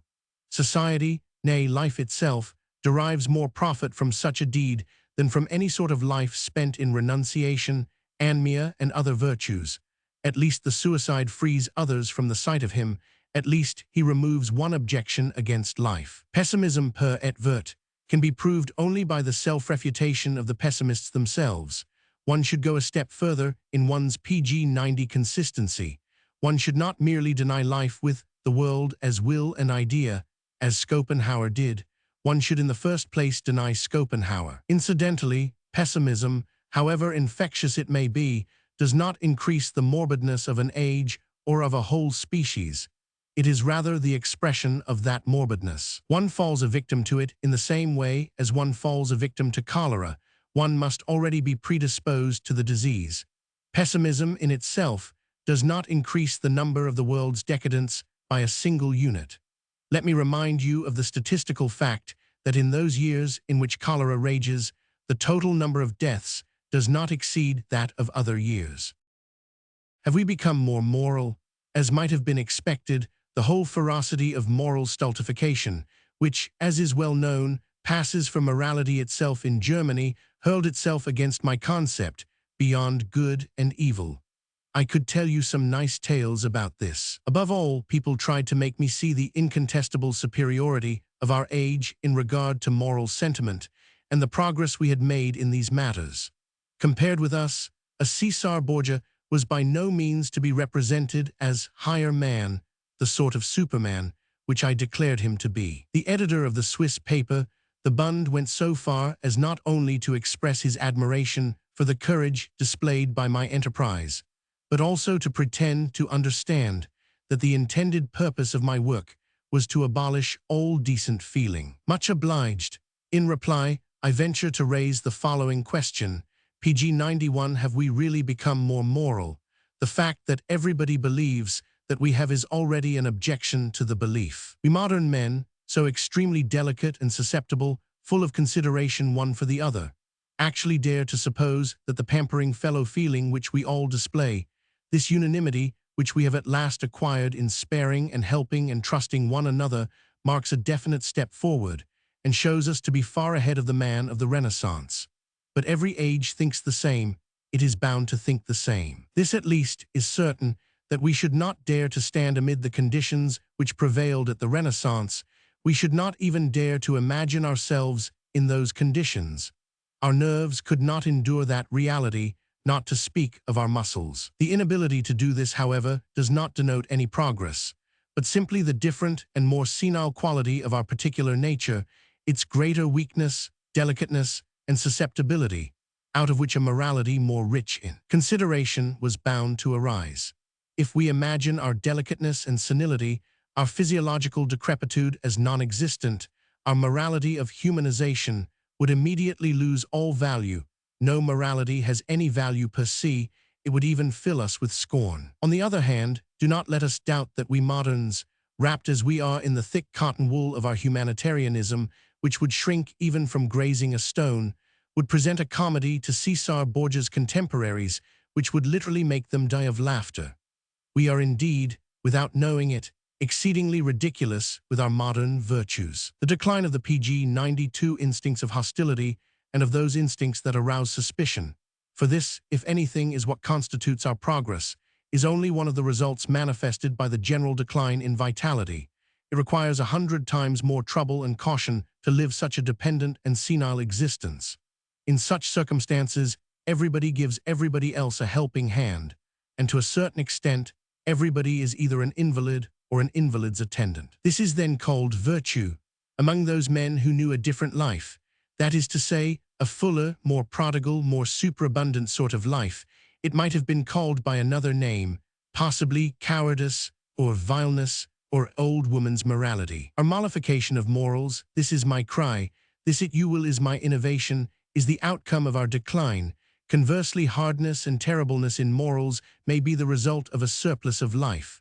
Society, nay, life itself, derives more profit from such a deed than from any sort of life spent in renunciation, anomia, and other virtues. At least the suicide frees others from the sight of him. At least he removes one objection against life. Pessimism per et vert can be proved only by the self-refutation of the pessimists themselves. One should go a step further in one's PG-90 consistency. One should not merely deny life with the world as will and idea, as Schopenhauer did. One should in the first place deny Schopenhauer. Incidentally, pessimism, however infectious it may be, does not increase the morbidness of an age or of a whole species. It is rather the expression of that morbidness. One falls a victim to it in the same way as one falls a victim to cholera. One must already be predisposed to the disease. Pessimism in itself does not increase the number of the world's decadents by a single unit. Let me remind you of the statistical fact that in those years in which cholera rages, the total number of deaths does not exceed that of other years. Have we become more moral? As might have been expected, the whole ferocity of moral stultification, which, as is well known, passes for morality itself in Germany, hurled itself against my concept, beyond good and evil. I could tell you some nice tales about this. Above all, people tried to make me see the incontestable superiority of our age in regard to moral sentiment, and the progress we had made in these matters. Compared with us, a Caesar Borgia was by no means to be represented as higher man, the sort of Superman which I declared him to be. The editor of the Swiss paper, the Bund, went so far as not only to express his admiration for the courage displayed by my enterprise, but also to pretend to understand that the intended purpose of my work was to abolish all decent feeling. Much obliged. In reply, I venture to raise the following question. PG-91, have we really become more moral? The fact that everybody believes that we have is already an objection to the belief. We modern men, so extremely delicate and susceptible, full of consideration one for the other, actually dare to suppose that the pampering fellow feeling which we all display, this unanimity which we have at last acquired in sparing and helping and trusting one another, marks a definite step forward and shows us to be far ahead of the man of the Renaissance. But every age thinks the same, it is bound to think the same. This at least is certain, that we should not dare to stand amid the conditions which prevailed at the Renaissance. We should not even dare to imagine ourselves in those conditions. Our nerves could not endure that reality, not to speak of our muscles. The inability to do this, however, does not denote any progress, but simply the different and more senile quality of our particular nature, its greater weakness, delicateness, and susceptibility, out of which a morality more rich in consideration was bound to arise. If we imagine our delicateness and senility, our physiological decrepitude as non-existent, our morality of humanization would immediately lose all value. No morality has any value per se, it would even fill us with scorn. On the other hand, do not let us doubt that we moderns, wrapped as we are in the thick cotton wool of our humanitarianism, which would shrink even from grazing a stone, would present a comedy to Caesar Borgia's contemporaries, which would literally make them die of laughter. We are indeed, without knowing it, exceedingly ridiculous with our modern virtues. The decline of the PG-92 instincts of hostility and of those instincts that arouse suspicion, for this, if anything, is what constitutes our progress, is only one of the results manifested by the general decline in vitality. It requires 100 times more trouble and caution to live such a dependent and senile existence. In such circumstances, everybody gives everybody else a helping hand, and to a certain extent, everybody is either an invalid or an invalid's attendant. This is then called virtue among those men who knew a different life, that is to say, a fuller, more prodigal, more superabundant sort of life. It might have been called by another name, possibly cowardice or vileness or old woman's morality. Our mollification of morals, this is my cry, this it you will is my innovation, is the outcome of our decline. Conversely, hardness and terribleness in morals may be the result of a surplus of life.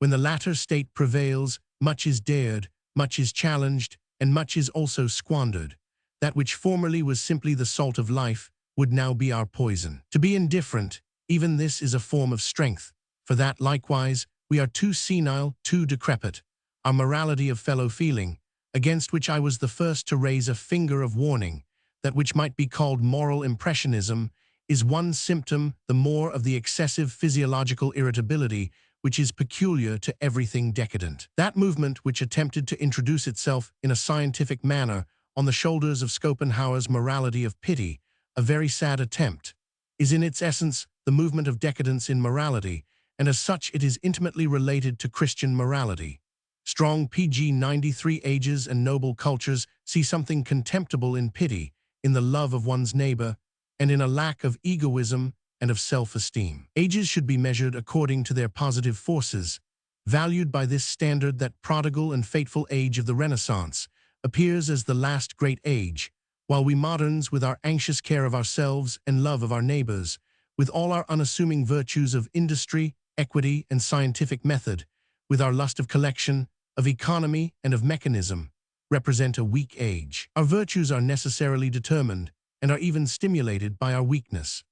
When the latter state prevails, much is dared, much is challenged, and much is also squandered. That which formerly was simply the salt of life would now be our poison. To be indifferent, even this is a form of strength. For that, likewise, we are too senile, too decrepit. Our morality of fellow feeling, against which I was the first to raise a finger of warning, that which might be called moral impressionism, is one symptom the more of the excessive physiological irritability which is peculiar to everything decadent. That movement which attempted to introduce itself in a scientific manner on the shoulders of Schopenhauer's morality of pity, a very sad attempt, is in its essence the movement of decadence in morality, and as such it is intimately related to Christian morality. Strong pg 93 ages and noble cultures see something contemptible in pity, in the love of one's neighbor, and in a lack of egoism and of self-esteem. Ages should be measured according to their positive forces, valued by this standard. That prodigal and fateful age of the Renaissance appears as the last great age, while we moderns, with our anxious care of ourselves and love of our neighbors, with all our unassuming virtues of industry, equity, and scientific method, with our lust of collection, of economy, and of mechanism, represent a weak age. Our virtues are necessarily determined, and are even stimulated by our weakness.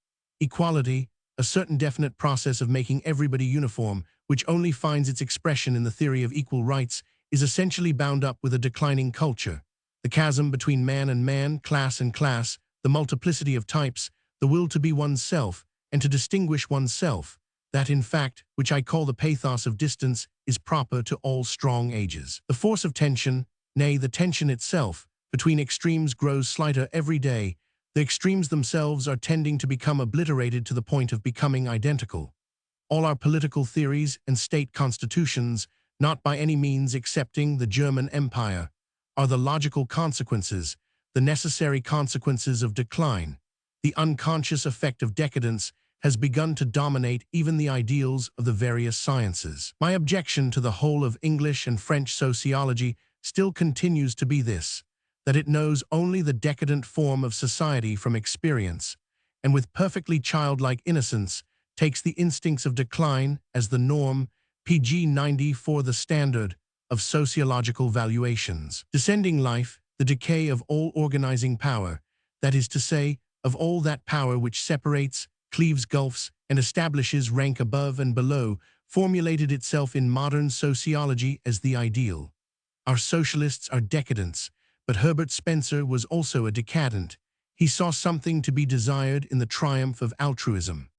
Equality, a certain definite process of making everybody uniform, which only finds its expression in the theory of equal rights, is essentially bound up with a declining culture. The chasm between man and man, class and class, the multiplicity of types, the will to be oneself, and to distinguish oneself, that in fact, which I call the pathos of distance, is proper to all strong ages. The force of tension, nay, the tension itself, between extremes grows slighter every day. The extremes themselves are tending to become obliterated to the point of becoming identical. All our political theories and state constitutions, not by any means excepting the German Empire, are the logical consequences, the necessary consequences of decline. The unconscious effect of decadence has begun to dominate even the ideals of the various sciences. My objection to the whole of English and French sociology still continues to be this, that it knows only the decadent form of society from experience, and with perfectly childlike innocence takes the instincts of decline as the norm, pg 90 for the standard, of sociological valuations. Descending life, the decay of all organizing power, that is to say, of all that power which separates, cleaves gulfs, and establishes rank above and below, formulated itself in modern sociology as the ideal. Our socialists are decadents, but Herbert Spencer was also a decadent. He saw something to be desired in the triumph of altruism.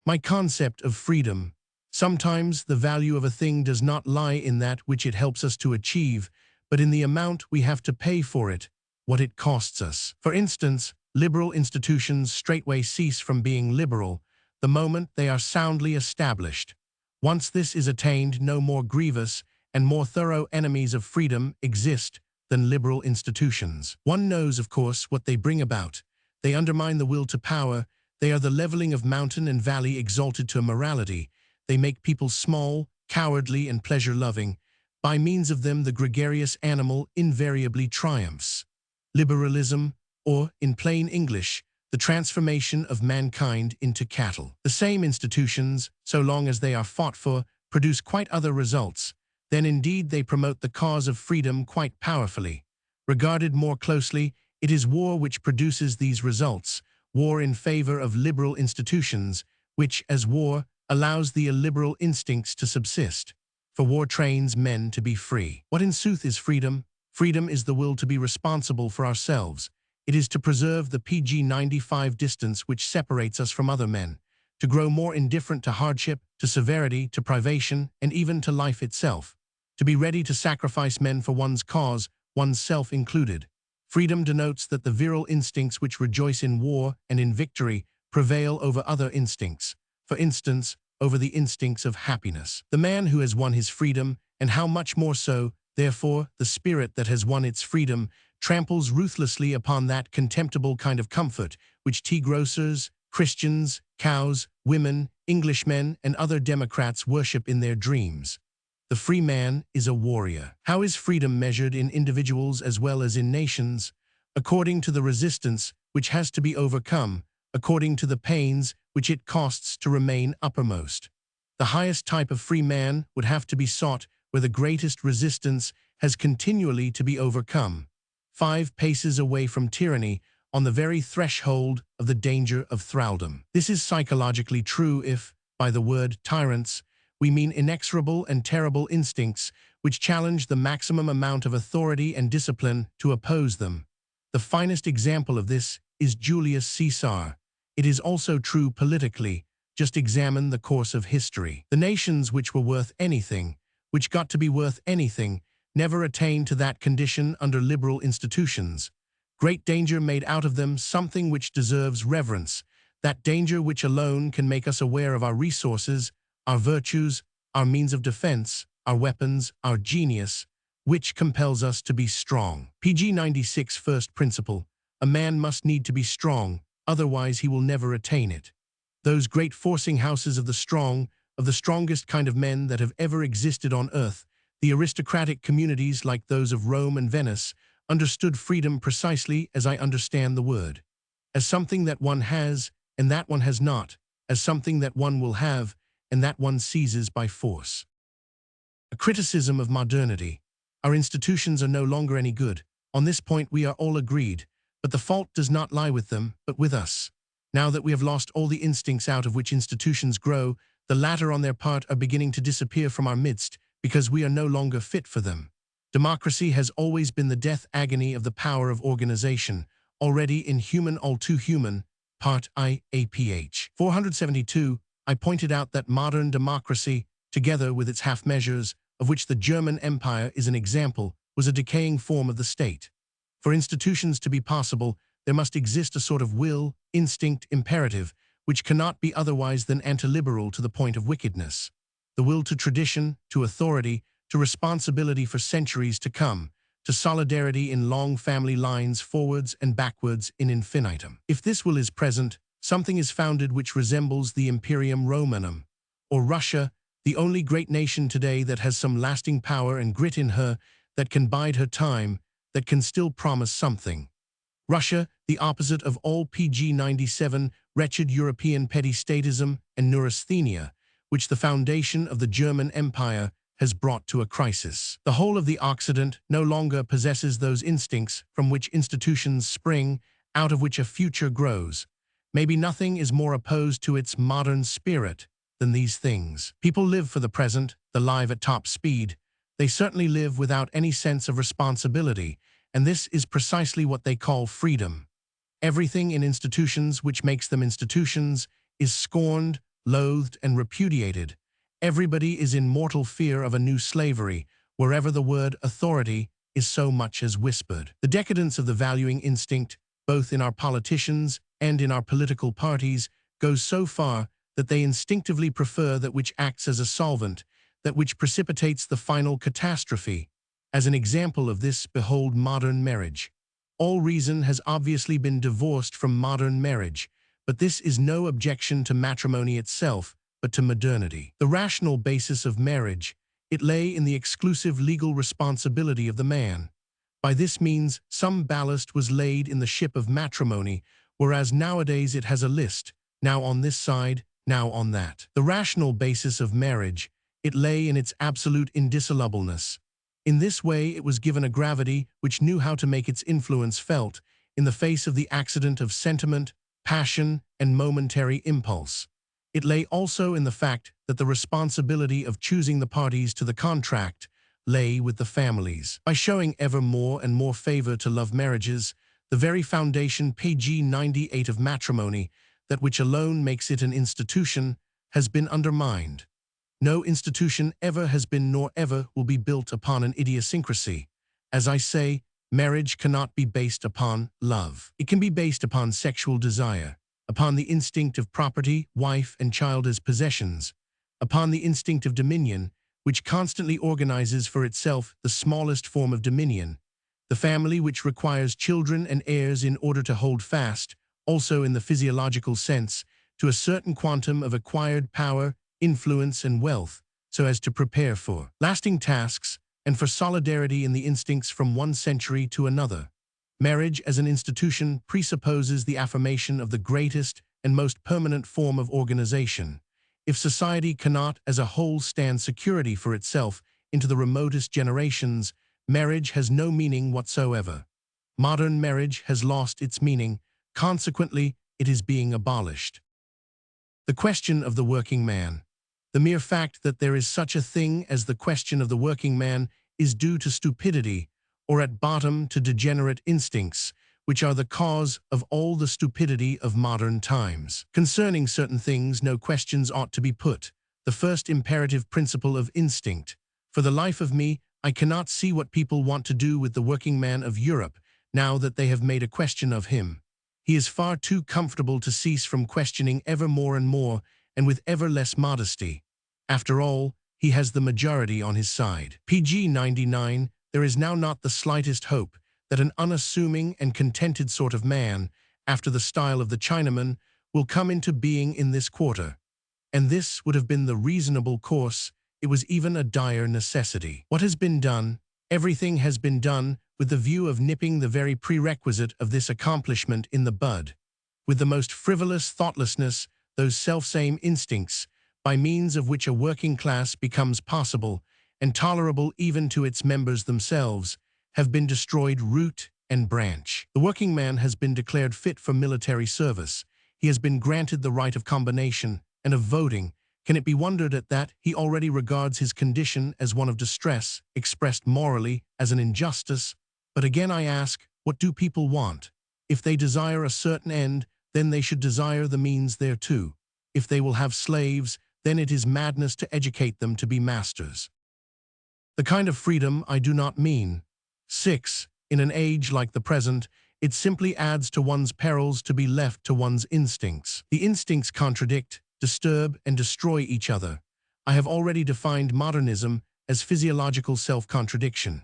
My concept of freedom. Sometimes the value of a thing does not lie in that which it helps us to achieve, but in the amount we have to pay for it, what it costs us. For instance, liberal institutions straightway cease from being liberal the moment they are soundly established. Once this is attained, no more grievous and more thorough enemies of freedom exist than liberal institutions. One knows, of course, what they bring about. They undermine the will to power. They are the leveling of mountain and valley exalted to morality. They make people small, cowardly, and pleasure-loving. By means of them, the gregarious animal invariably triumphs. Liberalism, or, in plain English, the transformation of mankind into cattle. The same institutions, so long as they are fought for, produce quite other results. Then indeed they promote the cause of freedom quite powerfully. Regarded more closely, it is war which produces these results, war in favor of liberal institutions, which, as war, allows the illiberal instincts to subsist. For war trains men to be free. What in sooth is freedom? Freedom is the will to be responsible for ourselves. It is to preserve the pg 95 distance which separates us from other men, to grow more indifferent to hardship, to severity, to privation, and even to life itself. To be ready to sacrifice men for one's cause, oneself included. Freedom denotes that the virile instincts which rejoice in war and in victory prevail over other instincts. For instance, over the instincts of happiness. The man who has won his freedom, and how much more so, therefore, the spirit that has won its freedom, tramples ruthlessly upon that contemptible kind of comfort which tea grocers, Christians, cows, women, Englishmen, and other democrats worship in their dreams. The free man is a warrior. How is freedom measured in individuals as well as in nations? According to the resistance which has to be overcome, according to the pains which it costs to remain uppermost. The highest type of free man would have to be sought where the greatest resistance has continually to be overcome, 5 paces away from tyranny, on the very threshold of the danger of thraldom. This is psychologically true if, by the word tyrants, we mean inexorable and terrible instincts which challenge the maximum amount of authority and discipline to oppose them. The finest example of this is Julius Caesar. It is also true politically. Just examine the course of history. The nations which were worth anything, which got to be worth anything, never attained to that condition under liberal institutions. Great danger made out of them something which deserves reverence, that danger which alone can make us aware of our resources, our virtues, our means of defense, our weapons, our genius, which compels us to be strong. PG 96 First principle: a man must need to be strong, otherwise he will never attain it. Those great forcing houses of the strong, of the strongest kind of men that have ever existed on earth, the aristocratic communities like those of Rome and Venice, understood freedom precisely as I understand the word, as something that one has and that one has not, as something that one will have and that one seizes by force. A criticism of modernity. Our institutions are no longer any good. On this point we are all agreed, but the fault does not lie with them, but with us. Now that we have lost all the instincts out of which institutions grow, the latter on their part are beginning to disappear from our midst because we are no longer fit for them. Democracy has always been the death agony of the power of organization, already inhuman, all too human. Part I, APH. 472, I pointed out that modern democracy, together with its half measures, of which the German Empire is an example, was a decaying form of the state. For institutions to be possible, there must exist a sort of will, instinct, imperative, which cannot be otherwise than antiliberal to the point of wickedness. The will to tradition, to authority, to responsibility for centuries to come, to solidarity in long family lines forwards and backwards in infinitum. If this will is present, something is founded which resembles the Imperium Romanum, or Russia, the only great nation today that has some lasting power and grit in her, that can bide her time, that can still promise something. Russia, the opposite of all PG 97, wretched European petty statism and neurasthenia, which the foundation of the German Empire has brought to a crisis. The whole of the Occident no longer possesses those instincts from which institutions spring, out of which a future grows. Maybe nothing is more opposed to its modern spirit than these things. People live for the present, the live at top speed. They certainly live without any sense of responsibility, and this is precisely what they call freedom. Everything in institutions which makes them institutions is scorned, loathed, and repudiated. Everybody is in mortal fear of a new slavery, wherever the word authority is so much as whispered. The decadence of the valuing instinct, both in our politicians and in our political parties, goes so far that they instinctively prefer that which acts as a solvent, that which precipitates the final catastrophe. As an example of this, behold modern marriage. All reason has obviously been divorced from modern marriage, but this is no objection to matrimony itself, but to modernity. The rational basis of marriage, it lay in the exclusive legal responsibility of the man. By this means, some ballast was laid in the ship of matrimony, whereas nowadays it has a list, now on this side, now on that. The rational basis of marriage, it lay in its absolute indissolubleness. In this way it was given a gravity which knew how to make its influence felt in the face of the accident of sentiment, passion, and momentary impulse. It lay also in the fact that the responsibility of choosing the parties to the contract lay with the families. By showing ever more and more favor to love marriages, the very foundation PG 98 of matrimony, that which alone makes it an institution, has been undermined. No institution ever has been nor ever will be built upon an idiosyncrasy. As I say, marriage cannot be based upon love. It can be based upon sexual desire, upon the instinct of property, wife and child as possessions. upon the instinct of dominion, which constantly organizes for itself the smallest form of dominion, the family which requires children and heirs in order to hold fast, also in the physiological sense, to a certain quantum of acquired power, influence, and wealth, so as to prepare for lasting tasks and for solidarity in the instincts from one century to another. Marriage as an institution presupposes the affirmation of the greatest and most permanent form of organization. If society cannot as a whole stand security for itself into the remotest generations, marriage has no meaning whatsoever. Modern marriage has lost its meaning, consequently, it is being abolished. The question of the working man. The mere fact that there is such a thing as the question of the working man is due to stupidity, or at bottom to degenerate instincts, which are the cause of all the stupidity of modern times. Concerning certain things, no questions ought to be put. The first imperative principle of instinct. For the life of me, I cannot see what people want to do with the working man of Europe, now that they have made a question of him. He is far too comfortable to cease from questioning ever more and more, and with ever less modesty. After all, he has the majority on his side. pg 99, there is now not the slightest hope that an unassuming and contented sort of man, after the style of the Chinaman, will come into being in this quarter. And this would have been the reasonable course. It was even a dire necessity. What has been done, everything has been done with the view of nipping the very prerequisite of this accomplishment in the bud. With the most frivolous thoughtlessness, those selfsame instincts, by means of which a working class becomes possible, and tolerable even to its members themselves, have been destroyed root and branch. The working man has been declared fit for military service. He has been granted the right of combination and of voting. Can it be wondered at that he already regards his condition as one of distress, expressed morally as an injustice? But again I ask, what do people want? If they desire a certain end, then they should desire the means thereto. If they will have slaves, then it is madness to educate them to be masters. The kind of freedom I do not mean. 6. In an age like the present, it simply adds to one's perils to be left to one's instincts. The instincts contradict, disturb, and destroy each other. I have already defined modernism as physiological self-contradiction.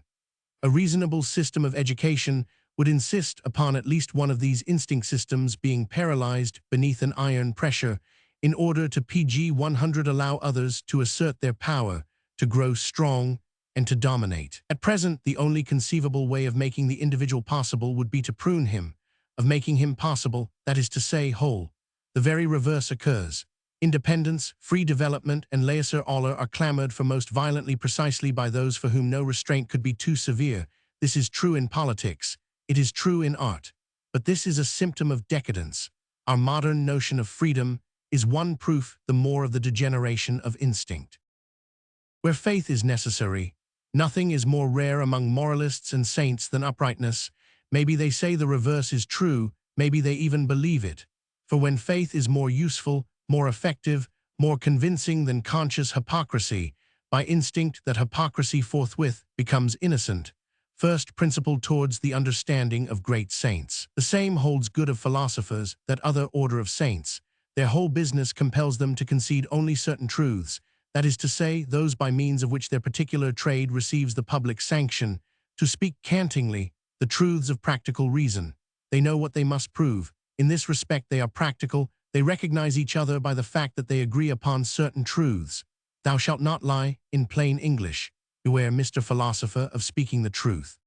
A reasonable system of education would insist upon at least one of these instinct systems being paralyzed beneath an iron pressure in order to pg 100 allow others to assert their power, to grow strong, and to dominate. At present, the only conceivable way of making the individual possible would be to prune him, of making him possible, that is to say, whole. The very reverse occurs. Independence, free development, and laissez-aller are clamored for most violently precisely by those for whom no restraint could be too severe. This is true in politics. It is true in art. But this is a symptom of decadence. Our modern notion of freedom is one proof the more of the degeneration of instinct. Where faith is necessary, nothing is more rare among moralists and saints than uprightness. Maybe they say the reverse is true, maybe they even believe it. For when faith is more useful, more effective, more convincing than conscious hypocrisy, by instinct that hypocrisy forthwith becomes innocent. First principle towards the understanding of great saints. The same holds good of philosophers, that other order of saints. Their whole business compels them to concede only certain truths, that is to say, those by means of which their particular trade receives the public sanction. To speak cantingly, the truths of practical reason. They know what they must prove. In this respect they are practical. They recognize each other by the fact that they agree upon certain truths. Thou shalt not lie, in plain English. Beware, Mr. Philosopher, of speaking the truth.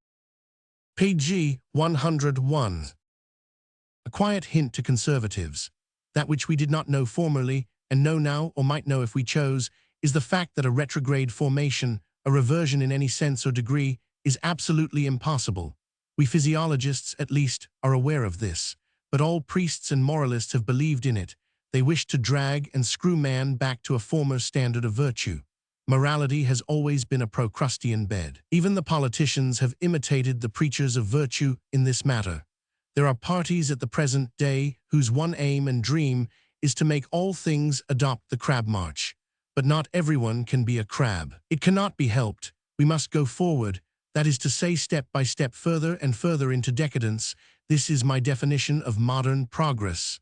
pg 101. A quiet hint to conservatives. That which we did not know formerly, and know now, or might know if we chose, is the fact that a retrograde formation, a reversion in any sense or degree, is absolutely impossible. We physiologists, at least, are aware of this. But all priests and moralists have believed in it. They wish to drag and screw man back to a former standard of virtue. Morality has always been a Procrustean bed. Even the politicians have imitated the preachers of virtue in this matter. There are parties at the present day whose one aim and dream is to make all things adopt the crab march. But not everyone can be a crab. It cannot be helped. We must go forward, that is to say, step by step further and further into decadence. This is my definition of modern progress.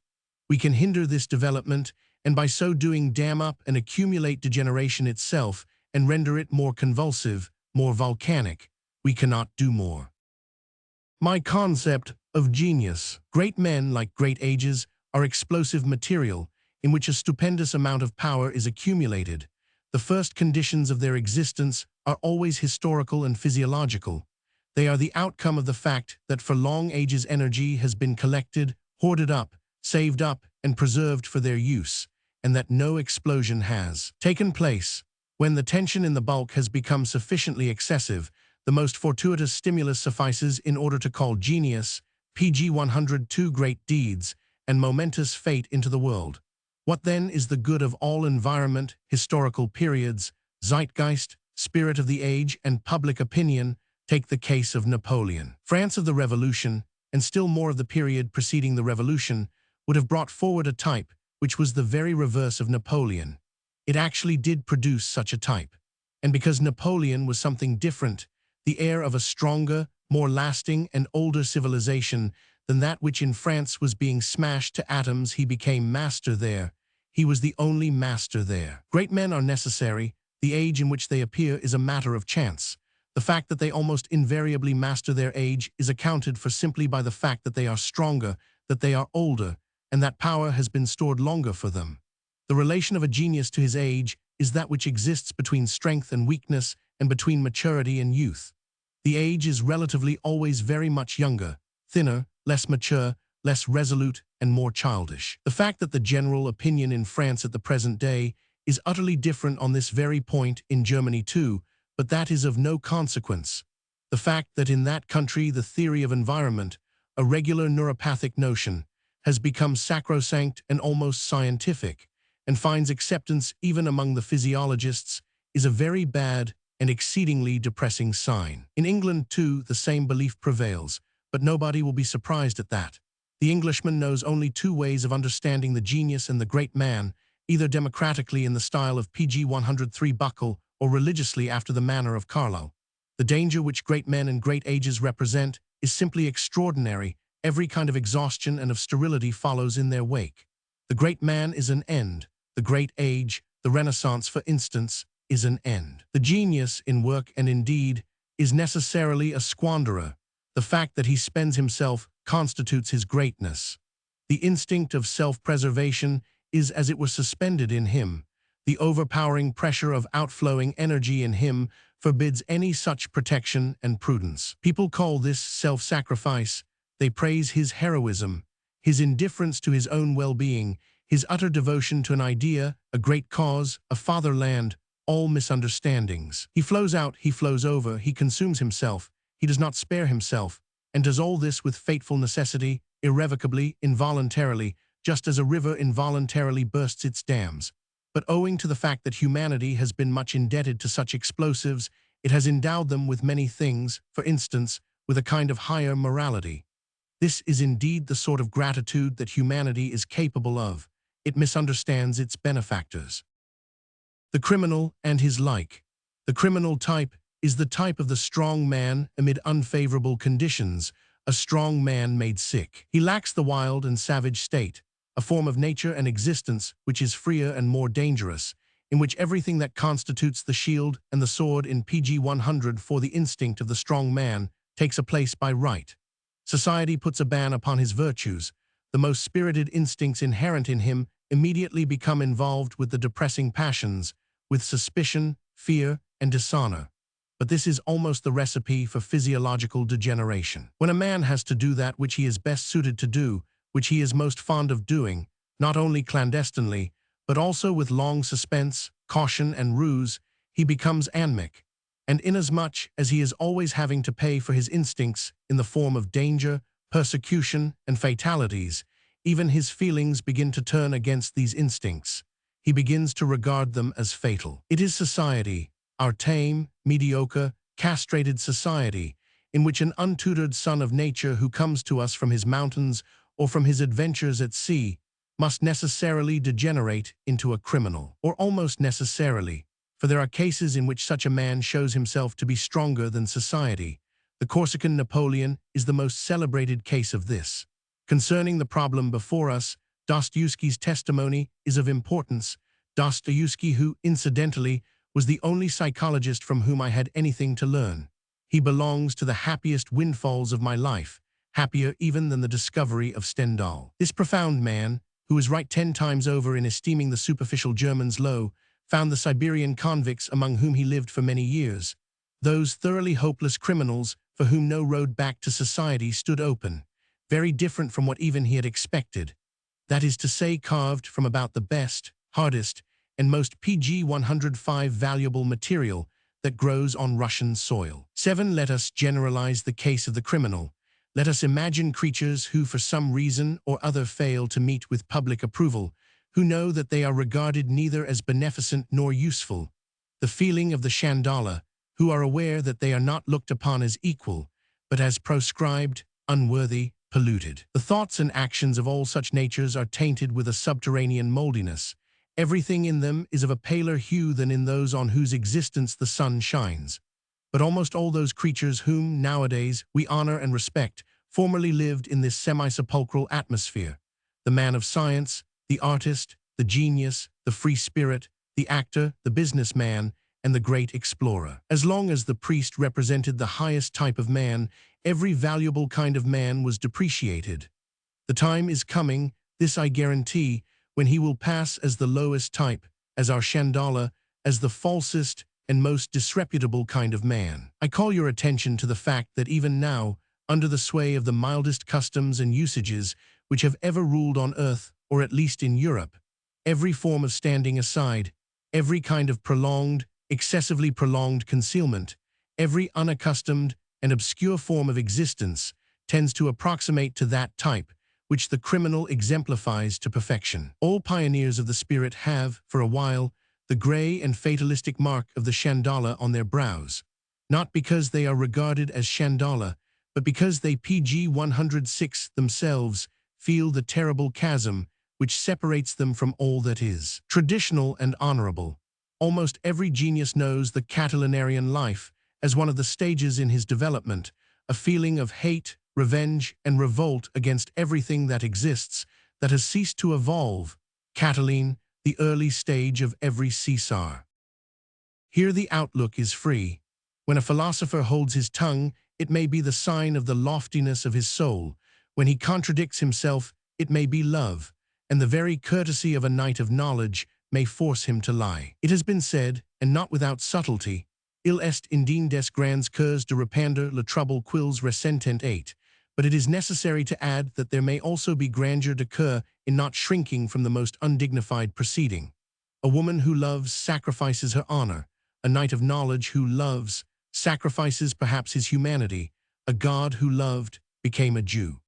We can hinder this development, and by so doing dam up and accumulate degeneration itself and render it more convulsive, more volcanic. We cannot do more. My concept of genius. Great men, like great ages, are explosive material in which a stupendous amount of power is accumulated. The first conditions of their existence are always historical and physiological. They are the outcome of the fact that for long ages energy has been collected, hoarded up, saved up, and preserved for their use, and that no explosion has taken place. When the tension in the bulk has become sufficiently excessive, the most fortuitous stimulus suffices in order to call genius, PG 102 great deeds, and momentous fate into the world. What then is the good of all environment, historical periods, zeitgeist, spirit of the age, and public opinion? Take the case of Napoleon. France of the Revolution, and still more of the period preceding the Revolution, would have brought forward a type which was the very reverse of Napoleon. It actually did produce such a type. And because Napoleon was something different, the heir of a stronger, more lasting, and older civilization than that which in France was being smashed to atoms, he became master there. He was the only master there. Great men are necessary. The age in which they appear is a matter of chance. The fact that they almost invariably master their age is accounted for simply by the fact that they are stronger, that they are older, and that power has been stored longer for them. The relation of a genius to his age is that which exists between strength and weakness and between maturity and youth. The age is relatively always very much younger, thinner, less mature, less resolute, and more childish. The fact that the general opinion in France at the present day is utterly different on this very point in Germany too, but that is of no consequence. The fact that in that country the theory of environment, a regular neuropathic notion, has become sacrosanct and almost scientific, and finds acceptance even among the physiologists, is a very bad and exceedingly depressing sign. In England, too, the same belief prevails, but nobody will be surprised at that. The Englishman knows only two ways of understanding the genius and the great man, either democratically in the style of PG 103 Buckle or religiously after the manner of Carlyle. The danger which great men and great ages represent is simply extraordinary. Every kind of exhaustion and of sterility follows in their wake. The great man is an end. The great age, the Renaissance for instance, is an end. The genius, in work and in deed, is necessarily a squanderer. The fact that he spends himself constitutes his greatness. The instinct of self-preservation is as it were suspended in him. The overpowering pressure of outflowing energy in him forbids any such protection and prudence. People call this self-sacrifice. They praise his heroism, his indifference to his own well-being, his utter devotion to an idea, a great cause, a fatherland, all misunderstandings. He flows out, he flows over, he consumes himself, he does not spare himself, and does all this with fateful necessity, irrevocably, involuntarily, just as a river involuntarily bursts its dams. But owing to the fact that humanity has been much indebted to such explosives, it has endowed them with many things, for instance, with a kind of higher morality. This is indeed the sort of gratitude that humanity is capable of. It misunderstands its benefactors. The criminal and his like. The criminal type is the type of the strong man amid unfavorable conditions, a strong man made sick. He lacks the wild and savage state, a form of nature and existence which is freer and more dangerous, in which everything that constitutes the shield and the sword in PG 100 for the instinct of the strong man takes a place by right. Society puts a ban upon his virtues. The most spirited instincts inherent in him immediately become involved with the depressing passions, with suspicion, fear, and dishonor. But this is almost the recipe for physiological degeneration. When a man has to do that which he is best suited to do, which he is most fond of doing, not only clandestinely, but also with long suspense, caution, and ruse, he becomes anemic. And inasmuch as he is always having to pay for his instincts in the form of danger, persecution, and fatalities, even his feelings begin to turn against these instincts. He begins to regard them as fatal. It is society, our tame, mediocre, castrated society, in which an untutored son of nature who comes to us from his mountains or from his adventures at sea must necessarily degenerate into a criminal, or almost necessarily, for there are cases in which such a man shows himself to be stronger than society. The Corsican Napoleon is the most celebrated case of this. Concerning the problem before us, Dostoevsky's testimony is of importance. Dostoevsky, who, incidentally, was the only psychologist from whom I had anything to learn. He belongs to the happiest windfalls of my life, happier even than the discovery of Stendhal. This profound man, who is right 10 times over in esteeming the superficial Germans low, found the Siberian convicts among whom he lived for many years, those thoroughly hopeless criminals for whom no road back to society stood open, very different from what even he had expected. That is to say, carved from about the best, hardest, and most PG 105 valuable material that grows on Russian soil. 7. Let us generalize the case of the criminal. Let us imagine creatures who for some reason or other fail to meet with public approval, who know that they are regarded neither as beneficent nor useful. The feeling of the Chandala, who are aware that they are not looked upon as equal, but as proscribed, unworthy, polluted. The thoughts and actions of all such natures are tainted with a subterranean moldiness. Everything in them is of a paler hue than in those on whose existence the sun shines. But almost all those creatures whom, nowadays, we honor and respect, formerly lived in this semi-sepulchral atmosphere. The man of science, the artist, the genius, the free spirit, the actor, the businessman, and the great explorer. As long as the priest represented the highest type of man, every valuable kind of man was depreciated. The time is coming, this I guarantee, when he will pass as the lowest type, as our Chandala, as the falsest and most disreputable kind of man. I call your attention to the fact that even now, under the sway of the mildest customs and usages which have ever ruled on earth, or at least in Europe, every form of standing aside, every kind of prolonged, excessively prolonged concealment, every unaccustomed and obscure form of existence tends to approximate to that type which the criminal exemplifies to perfection. All pioneers of the spirit have, for a while, the gray and fatalistic mark of the Chandala on their brows, not because they are regarded as Chandala, but because they PG 106 themselves feel the terrible chasm which separates them from all that is traditional and honorable. Almost every genius knows the Catilinarian life as one of the stages in his development, a feeling of hate, revenge, and revolt against everything that exists, that has ceased to evolve. Catiline, the early stage of every Caesar. Here the outlook is free. When a philosopher holds his tongue, it may be the sign of the loftiness of his soul. When he contradicts himself, it may be love, and the very courtesy of a knight of knowledge may force him to lie. It has been said, and not without subtlety, il est indigne des grands cœurs de répandre le trouble qu'ils ressentent 8. But it is necessary to add that there may also be grandeur de cœur in not shrinking from the most undignified proceeding. A woman who loves sacrifices her honor. A knight of knowledge who loves sacrifices perhaps his humanity. A god who loved became a Jew.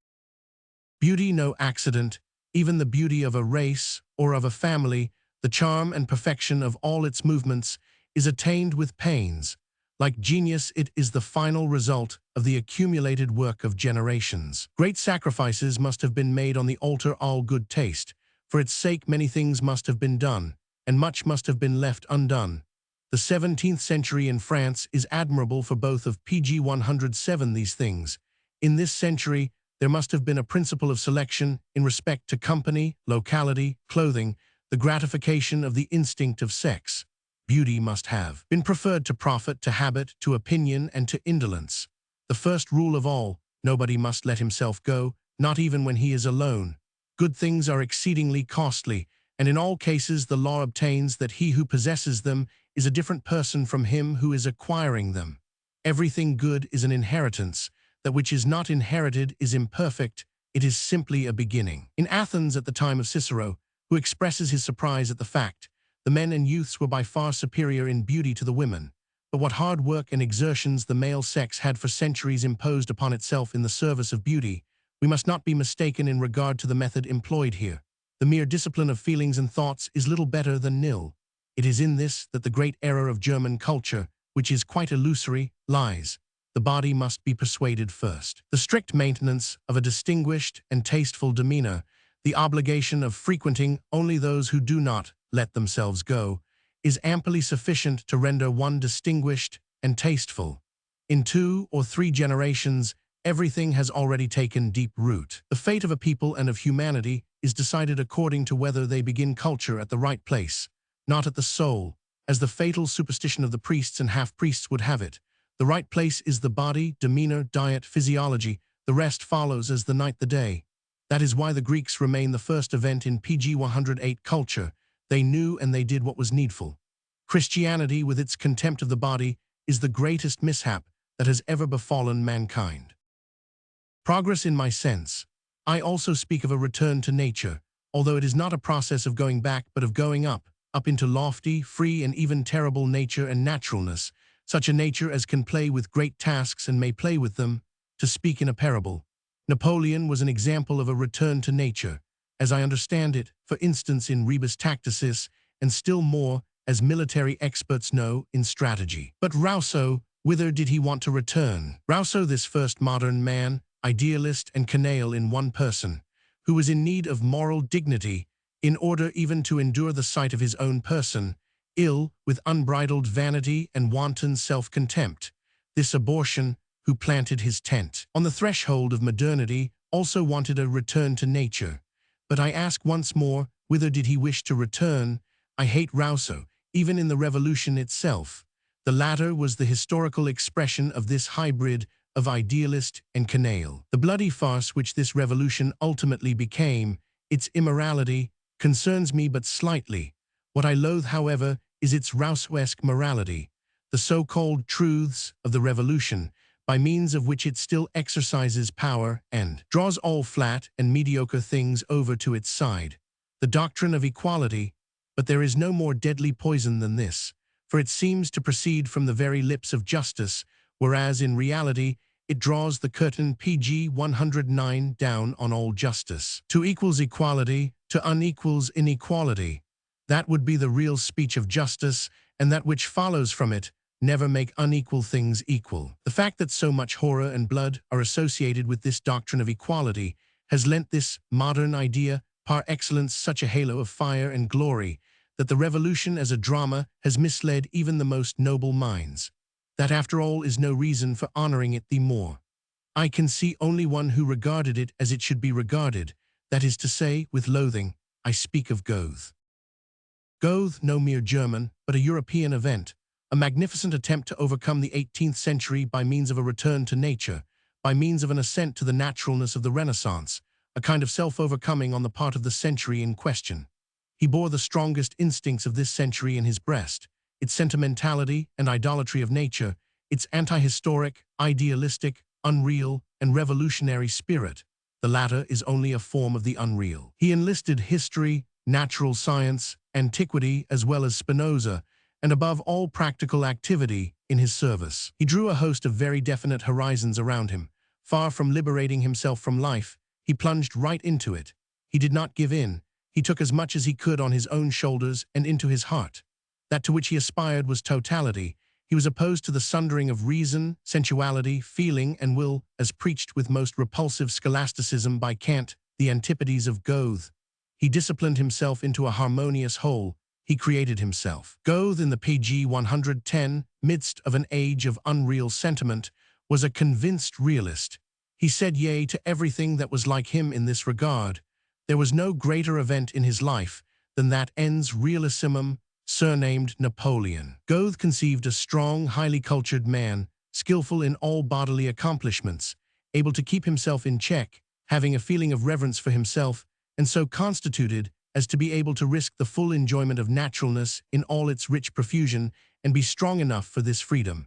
Beauty no accident, even the beauty of a race or of a family, the charm and perfection of all its movements, is attained with pains. Like genius, it is the final result of the accumulated work of generations. Great sacrifices must have been made on the altar all good taste. For its sake many things must have been done, and much must have been left undone. The 17th century in France is admirable for both of PG 107 these things. In this century, there must have been a principle of selection in respect to company, locality, clothing, the gratification of the instinct of sex. Beauty must have been preferred to profit, to habit, to opinion, and to indolence. The first rule of all, nobody must let himself go, not even when he is alone. Good things are exceedingly costly, and in all cases the law obtains that he who possesses them is a different person from him who is acquiring them. Everything good is an inheritance. That which is not inherited is imperfect, it is simply a beginning. In Athens at the time of Cicero, who expresses his surprise at the fact, the men and youths were by far superior in beauty to the women, but what hard work and exertions the male sex had for centuries imposed upon itself in the service of beauty, we must not be mistaken in regard to the method employed here. The mere discipline of feelings and thoughts is little better than nil. It is in this that the great error of German culture, which is quite illusory, lies. The body must be persuaded first. The strict maintenance of a distinguished and tasteful demeanor, the obligation of frequenting only those who do not let themselves go, is amply sufficient to render one distinguished and tasteful. In 2 or 3 generations, everything has already taken deep root. The fate of a people and of humanity is decided according to whether they begin culture at the right place, not at the soul, as the fatal superstition of the priests and half-priests would have it. The right place is the body, demeanor, diet, physiology. The rest follows as the night the day. That is why the Greeks remain the first event in PG 108 culture. They knew and they did what was needful. Christianity, with its contempt of the body, is the greatest mishap that has ever befallen mankind. Progress in my sense. I also speak of a return to nature, although it is not a process of going back but of going up into lofty, free and even terrible nature and naturalness, such a nature as can play with great tasks and may play with them. To speak in a parable, Napoleon was an example of a return to nature, as I understand it, for instance in rebus tacticis, and still more, as military experts know, in strategy. But Rousseau, whither did he want to return? Rousseau, this first modern man, idealist and canaille in one person, who was in need of moral dignity, in order even to endure the sight of his own person, ill with unbridled vanity and wanton self-contempt, this abortion, who planted his tent on the threshold of modernity, also wanted a return to nature. But I ask once more, whither did he wish to return? I hate Rousseau, even in the revolution itself. The latter was the historical expression of this hybrid of idealist and canaille. The bloody farce which this revolution ultimately became, its immorality, concerns me but slightly. What I loathe, however, is its Rousseauesque morality, the so-called truths of the revolution, by means of which it still exercises power and draws all flat and mediocre things over to its side. The doctrine of equality, but there is no more deadly poison than this, for it seems to proceed from the very lips of justice, whereas in reality it draws the curtain PG 109 down on all justice. To equals equality, to unequals inequality. That would be the real speech of justice, and that which follows from it, never make unequal things equal. The fact that so much horror and blood are associated with this doctrine of equality has lent this modern idea par excellence such a halo of fire and glory that the revolution as a drama has misled even the most noble minds. That after all is no reason for honoring it the more. I can see only one who regarded it as it should be regarded, that is to say, with loathing. I speak of Goethe. Goethe, no mere German, but a European event, a magnificent attempt to overcome the 18th century by means of a return to nature, by means of an ascent to the naturalness of the Renaissance, a kind of self-overcoming on the part of the century in question. He bore the strongest instincts of this century in his breast, its sentimentality and idolatry of nature, its anti-historic, idealistic, unreal, and revolutionary spirit. The latter is only a form of the unreal. He enlisted history, natural science, antiquity, as well as Spinoza, and above all practical activity, in his service. He drew a host of very definite horizons around him. Far from liberating himself from life, he plunged right into it. He did not give in. He took as much as he could on his own shoulders and into his heart. That to which he aspired was totality. He was opposed to the sundering of reason, sensuality, feeling, and will, as preached with most repulsive scholasticism by Kant, the antipodes of Goethe. He disciplined himself into a harmonious whole. He created himself. Goethe, in the PG 110, midst of an age of unreal sentiment, was a convinced realist. He said yea to everything that was like him in this regard. There was no greater event in his life than that ens realissimum, surnamed Napoleon. Goethe conceived a strong, highly cultured man, skillful in all bodily accomplishments, able to keep himself in check, having a feeling of reverence for himself, and so constituted as to be able to risk the full enjoyment of naturalness in all its rich profusion and be strong enough for this freedom.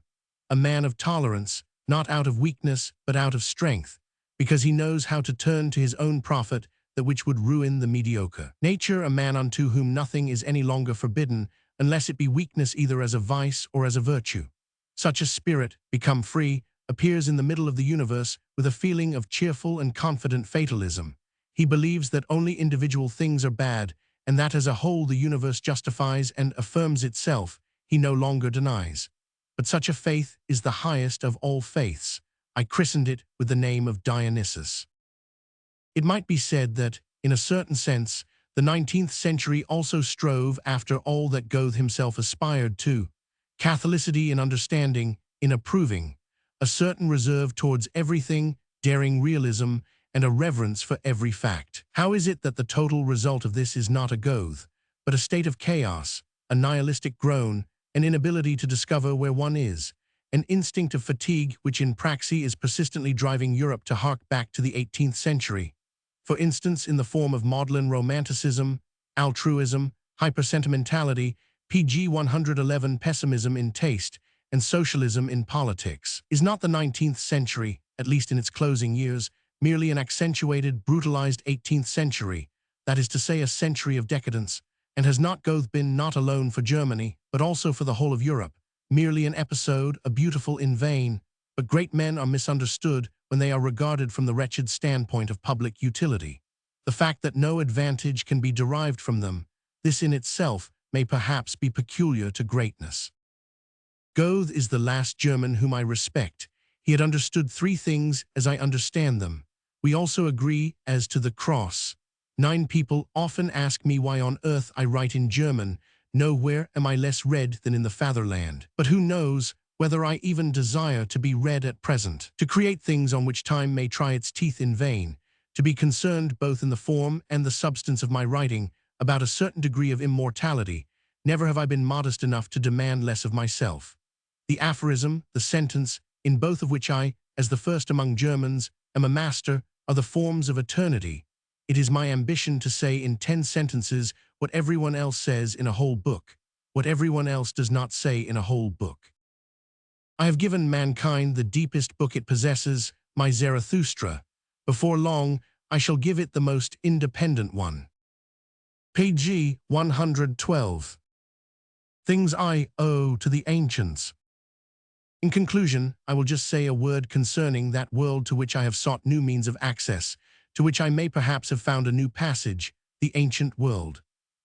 A man of tolerance, not out of weakness but out of strength, because he knows how to turn to his own profit that which would ruin the mediocre. Nature, a man unto whom nothing is any longer forbidden, unless it be weakness either as a vice or as a virtue. Such a spirit, become free, appears in the middle of the universe with a feeling of cheerful and confident fatalism. He believes that only individual things are bad, and that as a whole the universe justifies and affirms itself. He no longer denies. But such a faith is the highest of all faiths. I christened it with the name of Dionysus. It might be said that, in a certain sense, the 19th century also strove after all that Goethe himself aspired to: catholicity in understanding, in approving, a certain reserve towards everything, daring realism, and a reverence for every fact. How is it that the total result of this is not a Goethe, but a state of chaos, a nihilistic groan, an inability to discover where one is, an instinct of fatigue which in praxis is persistently driving Europe to hark back to the 18th century? For instance, in the form of maudlin romanticism, altruism, hypersentimentality, pg 111 pessimism in taste, and socialism in politics. Is not the 19th century, at least in its closing years, merely an accentuated, brutalized 18th century, that is to say a century of decadence, and has not Goethe been not alone for Germany, but also for the whole of Europe, merely an episode, a beautiful in vain, but great men are misunderstood when they are regarded from the wretched standpoint of public utility. The fact that no advantage can be derived from them, this in itself may perhaps be peculiar to greatness. Goethe is the last German whom I respect. He had understood three things as I understand them. We also agree as to the cross. 9 people often ask me why on earth I write in German. Nowhere am I less read than in the fatherland. But who knows whether I even desire to be read at present, to create things on which time may try its teeth in vain, to be concerned both in the form and the substance of my writing about a certain degree of immortality. Never have I been modest enough to demand less of myself. The aphorism, the sentence, in both of which I, as the first among Germans, am a master, are the forms of eternity. It is my ambition to say in 10 sentences what everyone else says in a whole book, what everyone else does not say in a whole book. I have given mankind the deepest book it possesses, my Zarathustra. Before long, I shall give it the most independent one. Pg 112. Things I owe to the ancients. In conclusion, I will just say a word concerning that world to which I have sought new means of access, to which I may perhaps have found a new passage, the ancient world.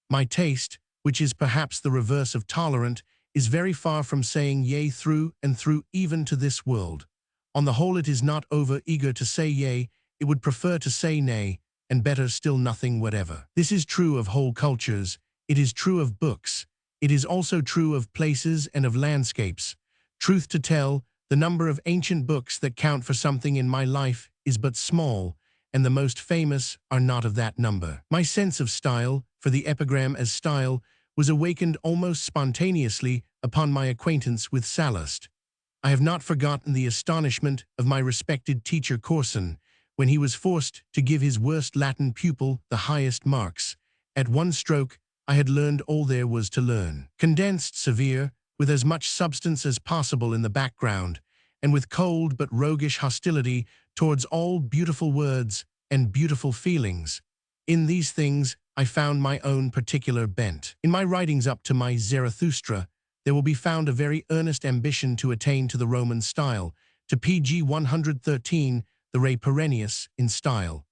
My taste, which is perhaps the reverse of tolerant, is very far from saying yea through and through even to this world. On the whole, it is not over-eager to say yea, it would prefer to say nay, and better still nothing whatever. This is true of whole cultures, it is true of books, it is also true of places and of landscapes. Truth to tell, the number of ancient books that count for something in my life is but small, and the most famous are not of that number. My sense of style, for the epigram as style, was awakened almost spontaneously upon my acquaintance with Sallust. I have not forgotten the astonishment of my respected teacher Corson, when he was forced to give his worst Latin pupil the highest marks. At one stroke, I had learned all there was to learn. Condensed, severe, with as much substance as possible in the background, and with cold but roguish hostility towards all beautiful words and beautiful feelings. In these things, I found my own particular bent. In my writings up to my Zarathustra, there will be found a very earnest ambition to attain to the Roman style, to pg 113, the re perennius, in style.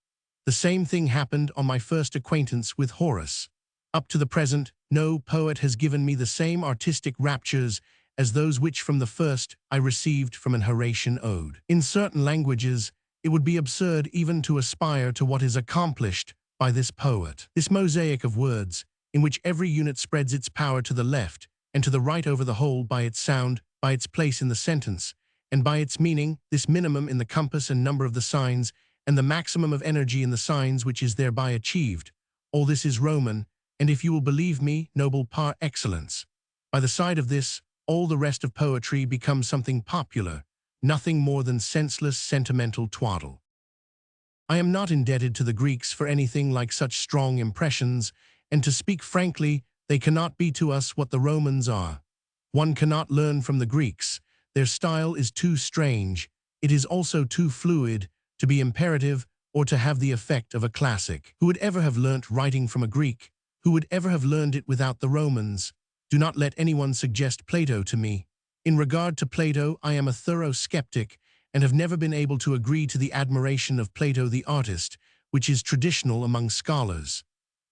The same thing happened on my first acquaintance with Horace. Up to the present, no poet has given me the same artistic raptures as those which from the first I received from an Horatian ode. In certain languages, it would be absurd even to aspire to what is accomplished by this poet. This mosaic of words, in which every unit spreads its power to the left and to the right over the whole by its sound, by its place in the sentence, and by its meaning, this minimum in the compass and number of the signs, and the maximum of energy in the signs which is thereby achieved. All this is Roman, and if you will believe me, noble par excellence. By the side of this, all the rest of poetry becomes something popular, nothing more than senseless, sentimental twaddle. I am not indebted to the Greeks for anything like such strong impressions, and to speak frankly, they cannot be to us what the Romans are. One cannot learn from the Greeks. Their style is too strange. It is also too fluid to be imperative or to have the effect of a classic. Who would ever have learnt writing from a Greek? Who would ever have learned it without the Romans? Do not let anyone suggest Plato to me. In regard to Plato, I am a thorough skeptic and have never been able to agree to the admiration of Plato the artist, which is traditional among scholars.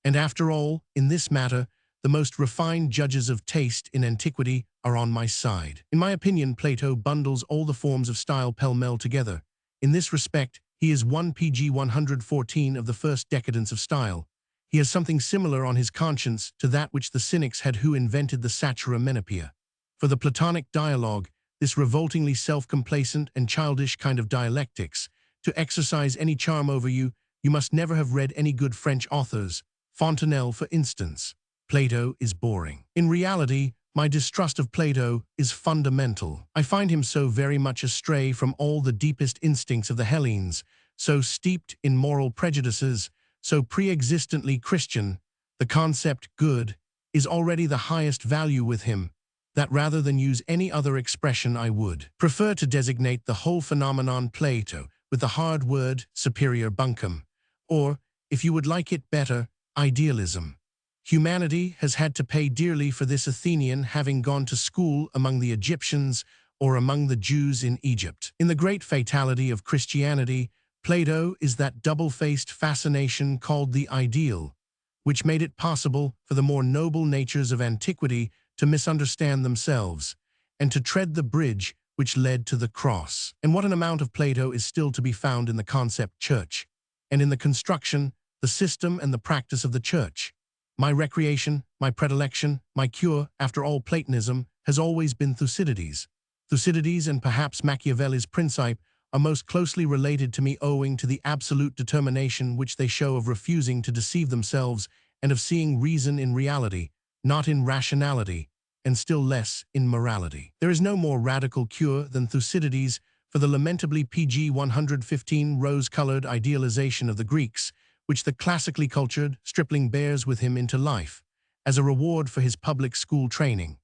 And after all, in this matter, the most refined judges of taste in antiquity are on my side. In my opinion, Plato bundles all the forms of style pell-mell together. In this respect, he is one pg 114 of the first decadence of style. He has something similar on his conscience to that which the cynics had who invented the satira menipia. For the Platonic dialogue, this revoltingly self-complacent and childish kind of dialectics, To exercise any charm over you, you must never have read any good French authors. Fontenelle, for instance. Plato is boring. In reality, my distrust of Plato is fundamental. I find him so very much astray from all the deepest instincts of the Hellenes, so steeped in moral prejudices, so pre-existently Christian. The concept good is already the highest value with him, that rather than use any other expression I would prefer to designate the whole phenomenon Plato with the hard word superior bunkum, or, if you would like it better, idealism. Humanity has had to pay dearly for this Athenian having gone to school among the Egyptians or among the Jews in Egypt. In the great fatality of Christianity, Plato is that double-faced fascination called the ideal, which made it possible for the more noble natures of antiquity to misunderstand themselves, and to tread the bridge which led to the cross. And what an amount of Plato is still to be found in the concept church, and in the construction, the system and the practice of the church. My recreation, my predilection, my cure, after all Platonism, has always been Thucydides. Thucydides and perhaps Machiavelli's Principe are most closely related to me owing to the absolute determination which they show of refusing to deceive themselves and of seeing reason in reality, not in rationality, and still less in morality. There is no more radical cure than Thucydides for the lamentably PG 115 rose-colored idealization of the Greeks, which the classically cultured stripling bears with him into life, as a reward for his public school training.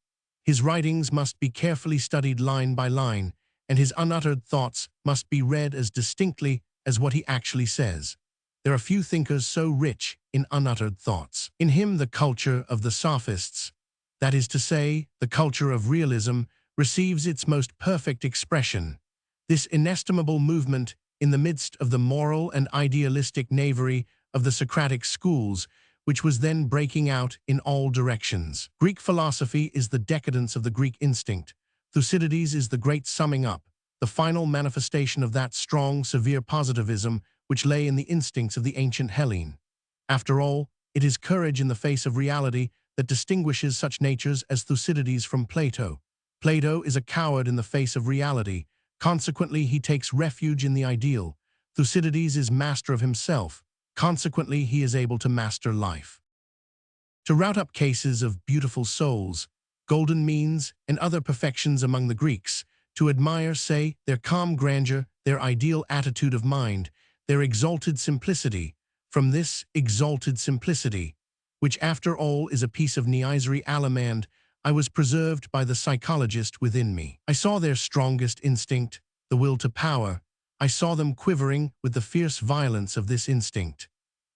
His writings must be carefully studied line by line, and his unuttered thoughts must be read as distinctly as what he actually says. There are few thinkers so rich in unuttered thoughts. In him, the culture of the sophists, that is to say, the culture of realism, receives its most perfect expression. This inestimable movement in the midst of the moral and idealistic knavery of the Socratic schools, which was then breaking out in all directions. Greek philosophy is the decadence of the Greek instinct. Thucydides is the great summing up, the final manifestation of that strong, severe positivism which lay in the instincts of the ancient Hellene. After all, it is courage in the face of reality that distinguishes such natures as Thucydides from Plato. Plato is a coward in the face of reality. Consequently, he takes refuge in the ideal. Thucydides is master of himself. Consequently, he is able to master life. To rout up cases of beautiful souls, golden means, and other perfections among the Greeks, to admire, say, their calm grandeur, their ideal attitude of mind, their exalted simplicity, from this exalted simplicity, which after all is a piece of niaiserie allemande, I was preserved by the psychologist within me. I saw their strongest instinct, the will to power. I saw them quivering with the fierce violence of this instinct.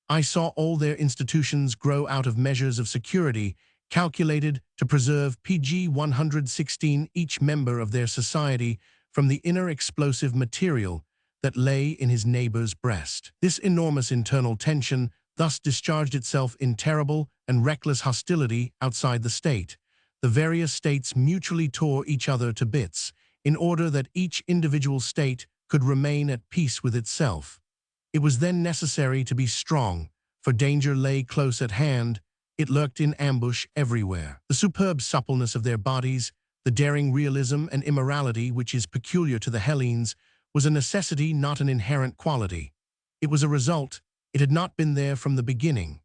I saw all their institutions grow out of measures of security calculated to preserve PG 116 each member of their society from the inner explosive material that lay in his neighbor's breast. This enormous internal tension thus discharged itself in terrible and reckless hostility outside the state. The various states mutually tore each other to bits, in order that each individual state could remain at peace with itself. It was then necessary to be strong, for danger lay close at hand. It lurked in ambush everywhere. The superb suppleness of their bodies, the daring realism and immorality which is peculiar to the Hellenes, was a necessity, not an inherent quality. It was a result. It had not been there from the beginning.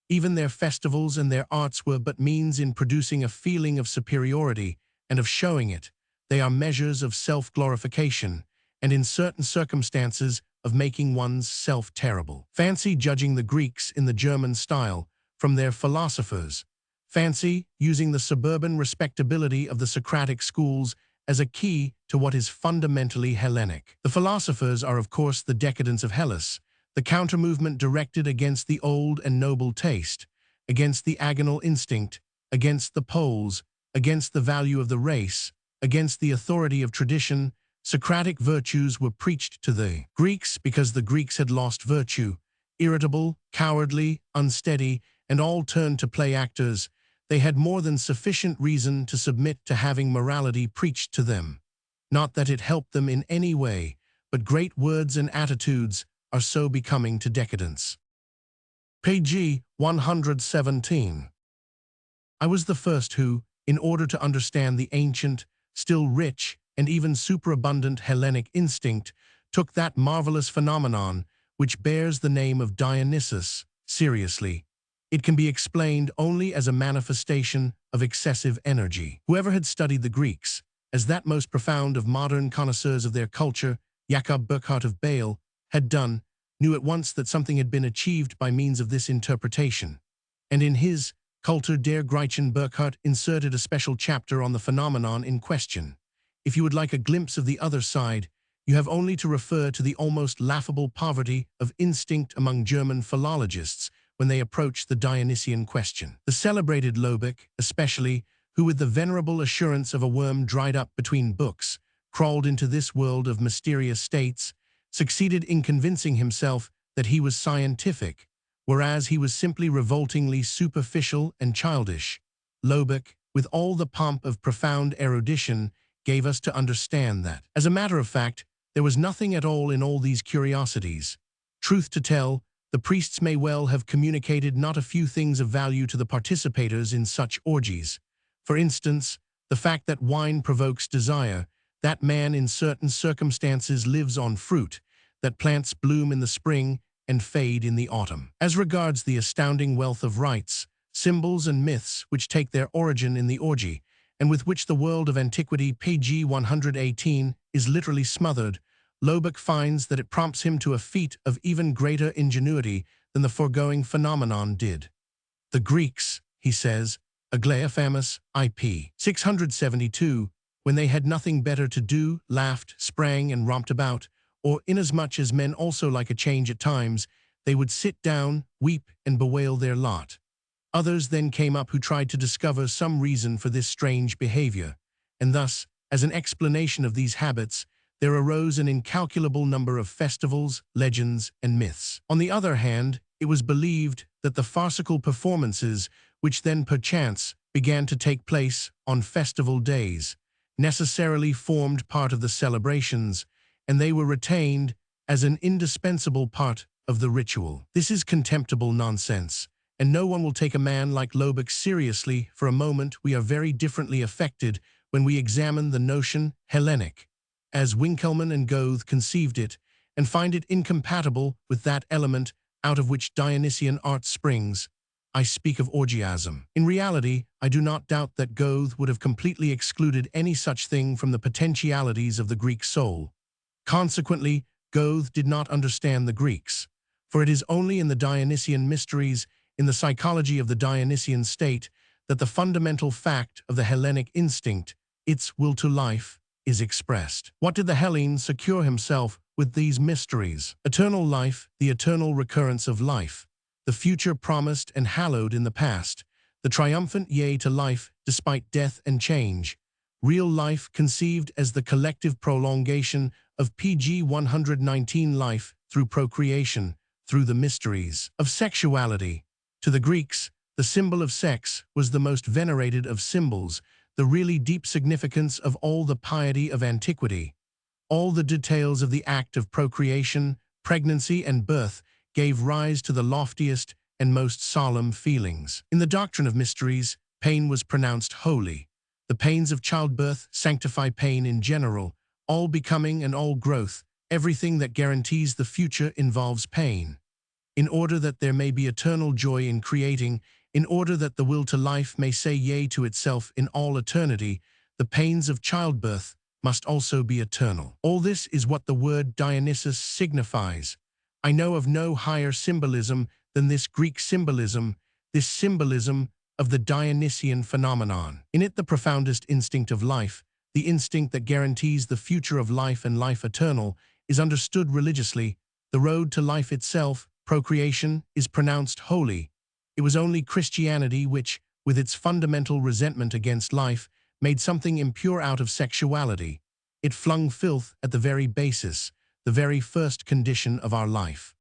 Even their festivals and their arts were but means in producing a feeling of superiority and of showing it. They are measures of self-glorification, and in certain circumstances of making one's self terrible. Fancy judging the Greeks in the German style from their philosophers. Fancy using the suburban respectability of the Socratic schools as a key to what is fundamentally Hellenic. The philosophers are of course the decadence of Hellas, the counter-movement directed against the old and noble taste, against the agonal instinct, against the poles, against the value of the race, against the authority of tradition. Socratic virtues were preached to the Greeks because the Greeks had lost virtue. Irritable, cowardly, unsteady, and all turned to play actors, they had more than sufficient reason to submit to having morality preached to them. Not that it helped them in any way, but great words and attitudes are so becoming to decadence. Page 117. I was the first who, in order to understand the ancient, still rich, and even superabundant Hellenic instinct, took that marvelous phenomenon, which bears the name of Dionysus, seriously. It can be explained only as a manifestation of excessive energy. Whoever had studied the Greeks, as that most profound of modern connoisseurs of their culture, Jakob Burckhardt of Bale, had done, knew at once that something had been achieved by means of this interpretation. And in his Kultur der Griechen Burckhardt inserted a special chapter on the phenomenon in question. If you would like a glimpse of the other side, you have only to refer to the almost laughable poverty of instinct among German philologists when they approach the Dionysian question. The celebrated Lobeck, especially, who with the venerable assurance of a worm dried up between books, crawled into this world of mysterious states, succeeded in convincing himself that he was scientific, whereas he was simply revoltingly superficial and childish. Lobeck, with all the pomp of profound erudition, gave us to understand that, as a matter of fact, there was nothing at all in all these curiosities. Truth to tell, the priests may well have communicated not a few things of value to the participators in such orgies. For instance, the fact that wine provokes desire, that man in certain circumstances lives on fruit, that plants bloom in the spring and fade in the autumn. As regards the astounding wealth of rites, symbols and myths which take their origin in the orgy, and with which the world of antiquity pg 118 is literally smothered, Lobeck finds that it prompts him to a feat of even greater ingenuity than the foregoing phenomenon did. The Greeks, he says, Aglaophamus, IP 672, when they had nothing better to do, laughed, sprang, and romped about, or inasmuch as men also like a change at times, they would sit down, weep, and bewail their lot. Others then came up who tried to discover some reason for this strange behavior, and thus, as an explanation of these habits, there arose an incalculable number of festivals, legends, and myths. On the other hand, it was believed that the farcical performances, which then perchance began to take place on festival days, necessarily formed part of the celebrations, and they were retained as an indispensable part of the ritual. This is contemptible nonsense, and no one will take a man like Lobeck seriously. For a moment we are very differently affected when we examine the notion Hellenic, as Winckelmann and Goethe conceived it, and find it incompatible with that element out of which Dionysian art springs. I speak of orgiasm. In reality, I do not doubt that Goethe would have completely excluded any such thing from the potentialities of the Greek soul. Consequently, Goethe did not understand the Greeks, for it is only in the Dionysian mysteries, in the psychology of the Dionysian state, that the fundamental fact of the Hellenic instinct, its will to life, is expressed. What did the Hellene secure himself with these mysteries? Eternal life, the eternal recurrence of life, the future promised and hallowed in the past, the triumphant yea to life despite death and change, real life conceived as the collective prolongation of pg 119 life through procreation, through the mysteries of sexuality. To the Greeks, the symbol of sex was the most venerated of symbols, the really deep significance of all the piety of antiquity. All the details of the act of procreation, pregnancy, and birth gave rise to the loftiest and most solemn feelings. In the doctrine of mysteries, pain was pronounced holy. The pains of childbirth sanctify pain in general. All becoming and all growth, everything that guarantees the future involves pain. In order that there may be eternal joy in creating, in order that the will to life may say yea to itself in all eternity, the pains of childbirth must also be eternal. All this is what the word Dionysus signifies. I know of no higher symbolism than this Greek symbolism, this symbolism of the Dionysian phenomenon. In it the profoundest instinct of life, the instinct that guarantees the future of life and life eternal, is understood religiously. The road to life itself, procreation, is pronounced holy. It was only Christianity which, with its fundamental resentment against life, made something impure out of sexuality. It flung filth at the very basis, the very first condition of our life.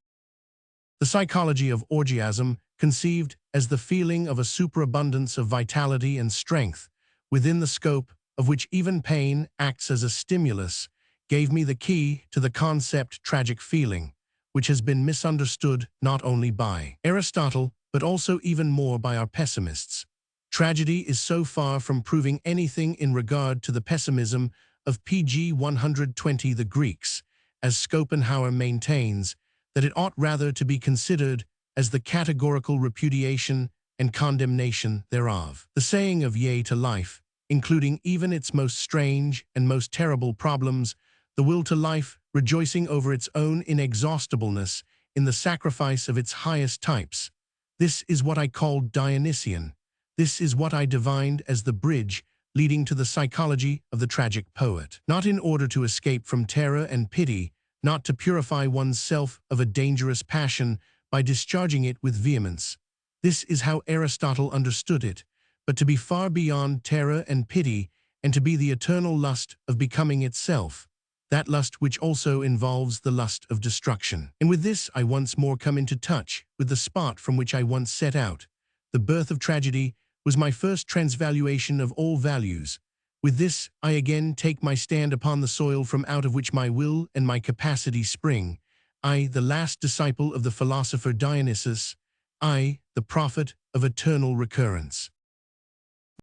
The psychology of orgiasm, conceived as the feeling of a superabundance of vitality and strength, within the scope of which even pain acts as a stimulus, gave me the key to the concept tragic feeling, which has been misunderstood not only by Aristotle, but also even more by our pessimists. Tragedy is so far from proving anything in regard to the pessimism of pg 120 the Greeks, as Schopenhauer maintains, that it ought rather to be considered as the categorical repudiation and condemnation thereof. The saying of yea to life, including even its most strange and most terrible problems, the will to life rejoicing over its own inexhaustibleness in the sacrifice of its highest types. This is what I called Dionysian. This is what I divined as the bridge leading to the psychology of the tragic poet. Not in order to escape from terror and pity, not to purify one's self of a dangerous passion by discharging it with vehemence. This is how Aristotle understood it, but to be far beyond terror and pity and to be the eternal lust of becoming itself, that lust which also involves the lust of destruction. And with this I once more come into touch with the spot from which I once set out. The birth of tragedy was my first transvaluation of all values. With this I again take my stand upon the soil from out of which my will and my capacity spring. I, the last disciple of the philosopher Dionysus, I, the prophet of eternal recurrence.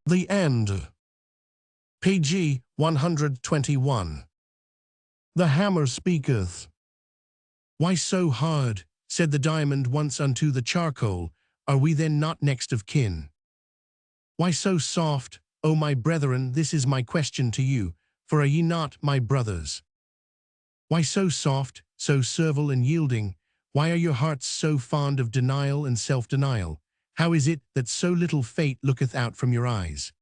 The End. Pg 121. The hammer speaketh. Why so hard, said the diamond once unto the charcoal, are we then not next of kin? Why so soft, O my brethren, this is my question to you, for are ye not my brothers? Why so soft, so servile and yielding? Why are your hearts so fond of denial and self-denial? How is it that so little fate looketh out from your eyes?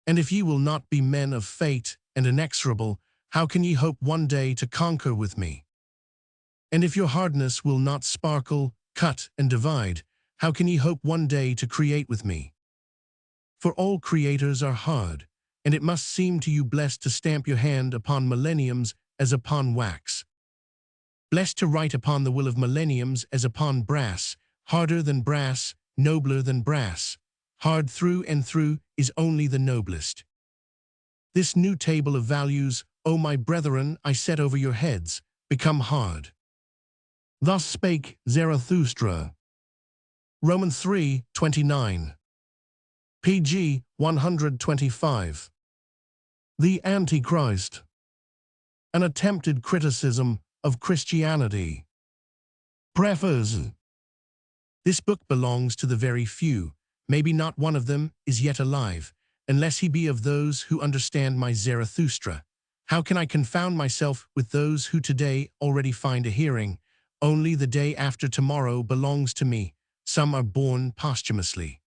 And if ye will not be men of fate and inexorable, how can ye hope one day to conquer with me? And if your hardness will not sparkle, cut, and divide, how can ye hope one day to create with me? For all creators are hard, and it must seem to you blessed to stamp your hand upon millenniums as upon wax. Blessed to write upon the will of millenniums as upon brass, harder than brass, nobler than brass. Hard through and through is only the noblest. This new table of values, O my brethren, I set over your heads, become hard. Thus spake Zarathustra. Romans 3:29. Pg 125. The Antichrist. An attempted criticism of Christianity. Preface. This book belongs to the very few. Maybe not one of them is yet alive, unless he be of those who understand my Zarathustra. How can I confound myself with those who today already find a hearing? Only the day after tomorrow belongs to me. Some are born posthumously.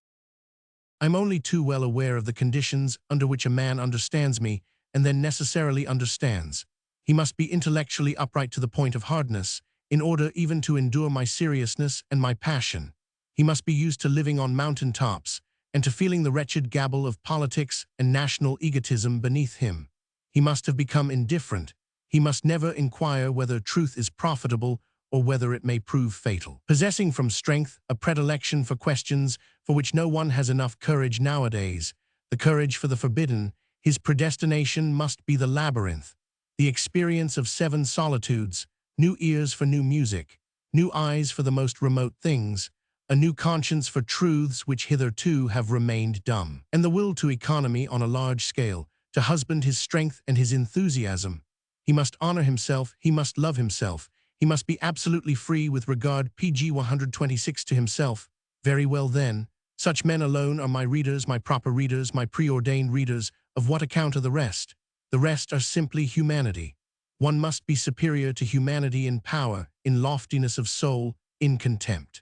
I'm only too well aware of the conditions under which a man understands me and then necessarily understands. He must be intellectually upright to the point of hardness, in order even to endure my seriousness and my passion. He must be used to living on mountain tops and to feeling the wretched gabble of politics and national egotism beneath him. He must have become indifferent. He must never inquire whether truth is profitable or whether it may prove fatal. Possessing from strength a predilection for questions for which no one has enough courage nowadays, the courage for the forbidden, his predestination must be the labyrinth, the experience of 7 solitudes, new ears for new music, new eyes for the most remote things, a new conscience for truths which hitherto have remained dumb, and the will to economy on a large scale, to husband his strength and his enthusiasm. He must honor himself, he must love himself, he must be absolutely free with regard Pg 126 to himself. Very well then, such men alone are my readers, my proper readers, my preordained readers. Of what account are the rest? The rest are simply humanity. One must be superior to humanity in power, in loftiness of soul, in contempt.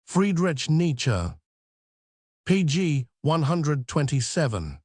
Friedrich Nietzsche. Pg 127.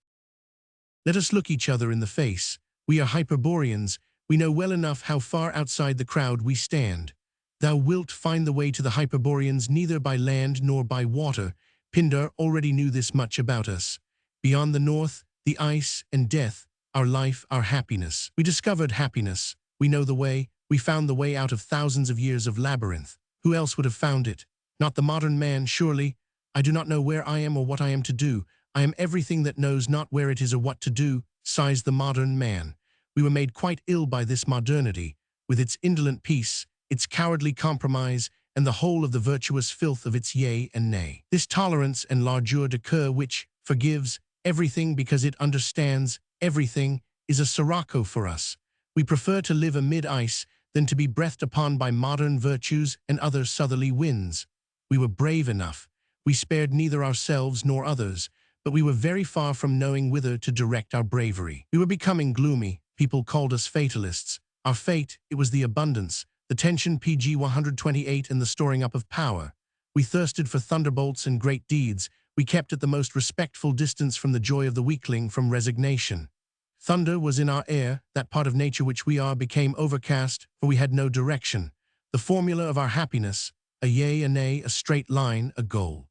Let us look each other in the face. We are Hyperboreans. We know well enough how far outside the crowd we stand. Thou wilt find the way to the Hyperboreans neither by land nor by water. Pindar already knew this much about us. Beyond the north, the ice and death, our life, our happiness. We discovered happiness. We know the way. We found the way out of thousands of years of labyrinth. Who else would have found it? Not the modern man, surely. I do not know where I am or what I am to do. I am everything that knows not where it is or what to do, sighs the modern man. We were made quite ill by this modernity, with its indolent peace, its cowardly compromise, and the whole of the virtuous filth of its yea and nay. This tolerance and largeur de cœur which forgives everything because it understands everything is a sirocco for us. We prefer to live amid ice than to be breathed upon by modern virtues and other southerly winds. We were brave enough. We spared neither ourselves nor others, but we were very far from knowing whither to direct our bravery. We were becoming gloomy. People called us fatalists. Our fate, it was the abundance, the tension PG 128 and the storing up of power. We thirsted for thunderbolts and great deeds. We kept at the most respectful distance from the joy of the weakling, from resignation. Thunder was in our air. That part of nature which we are became overcast, for we had no direction. The formula of our happiness, a yea, a nay, a straight line, a goal.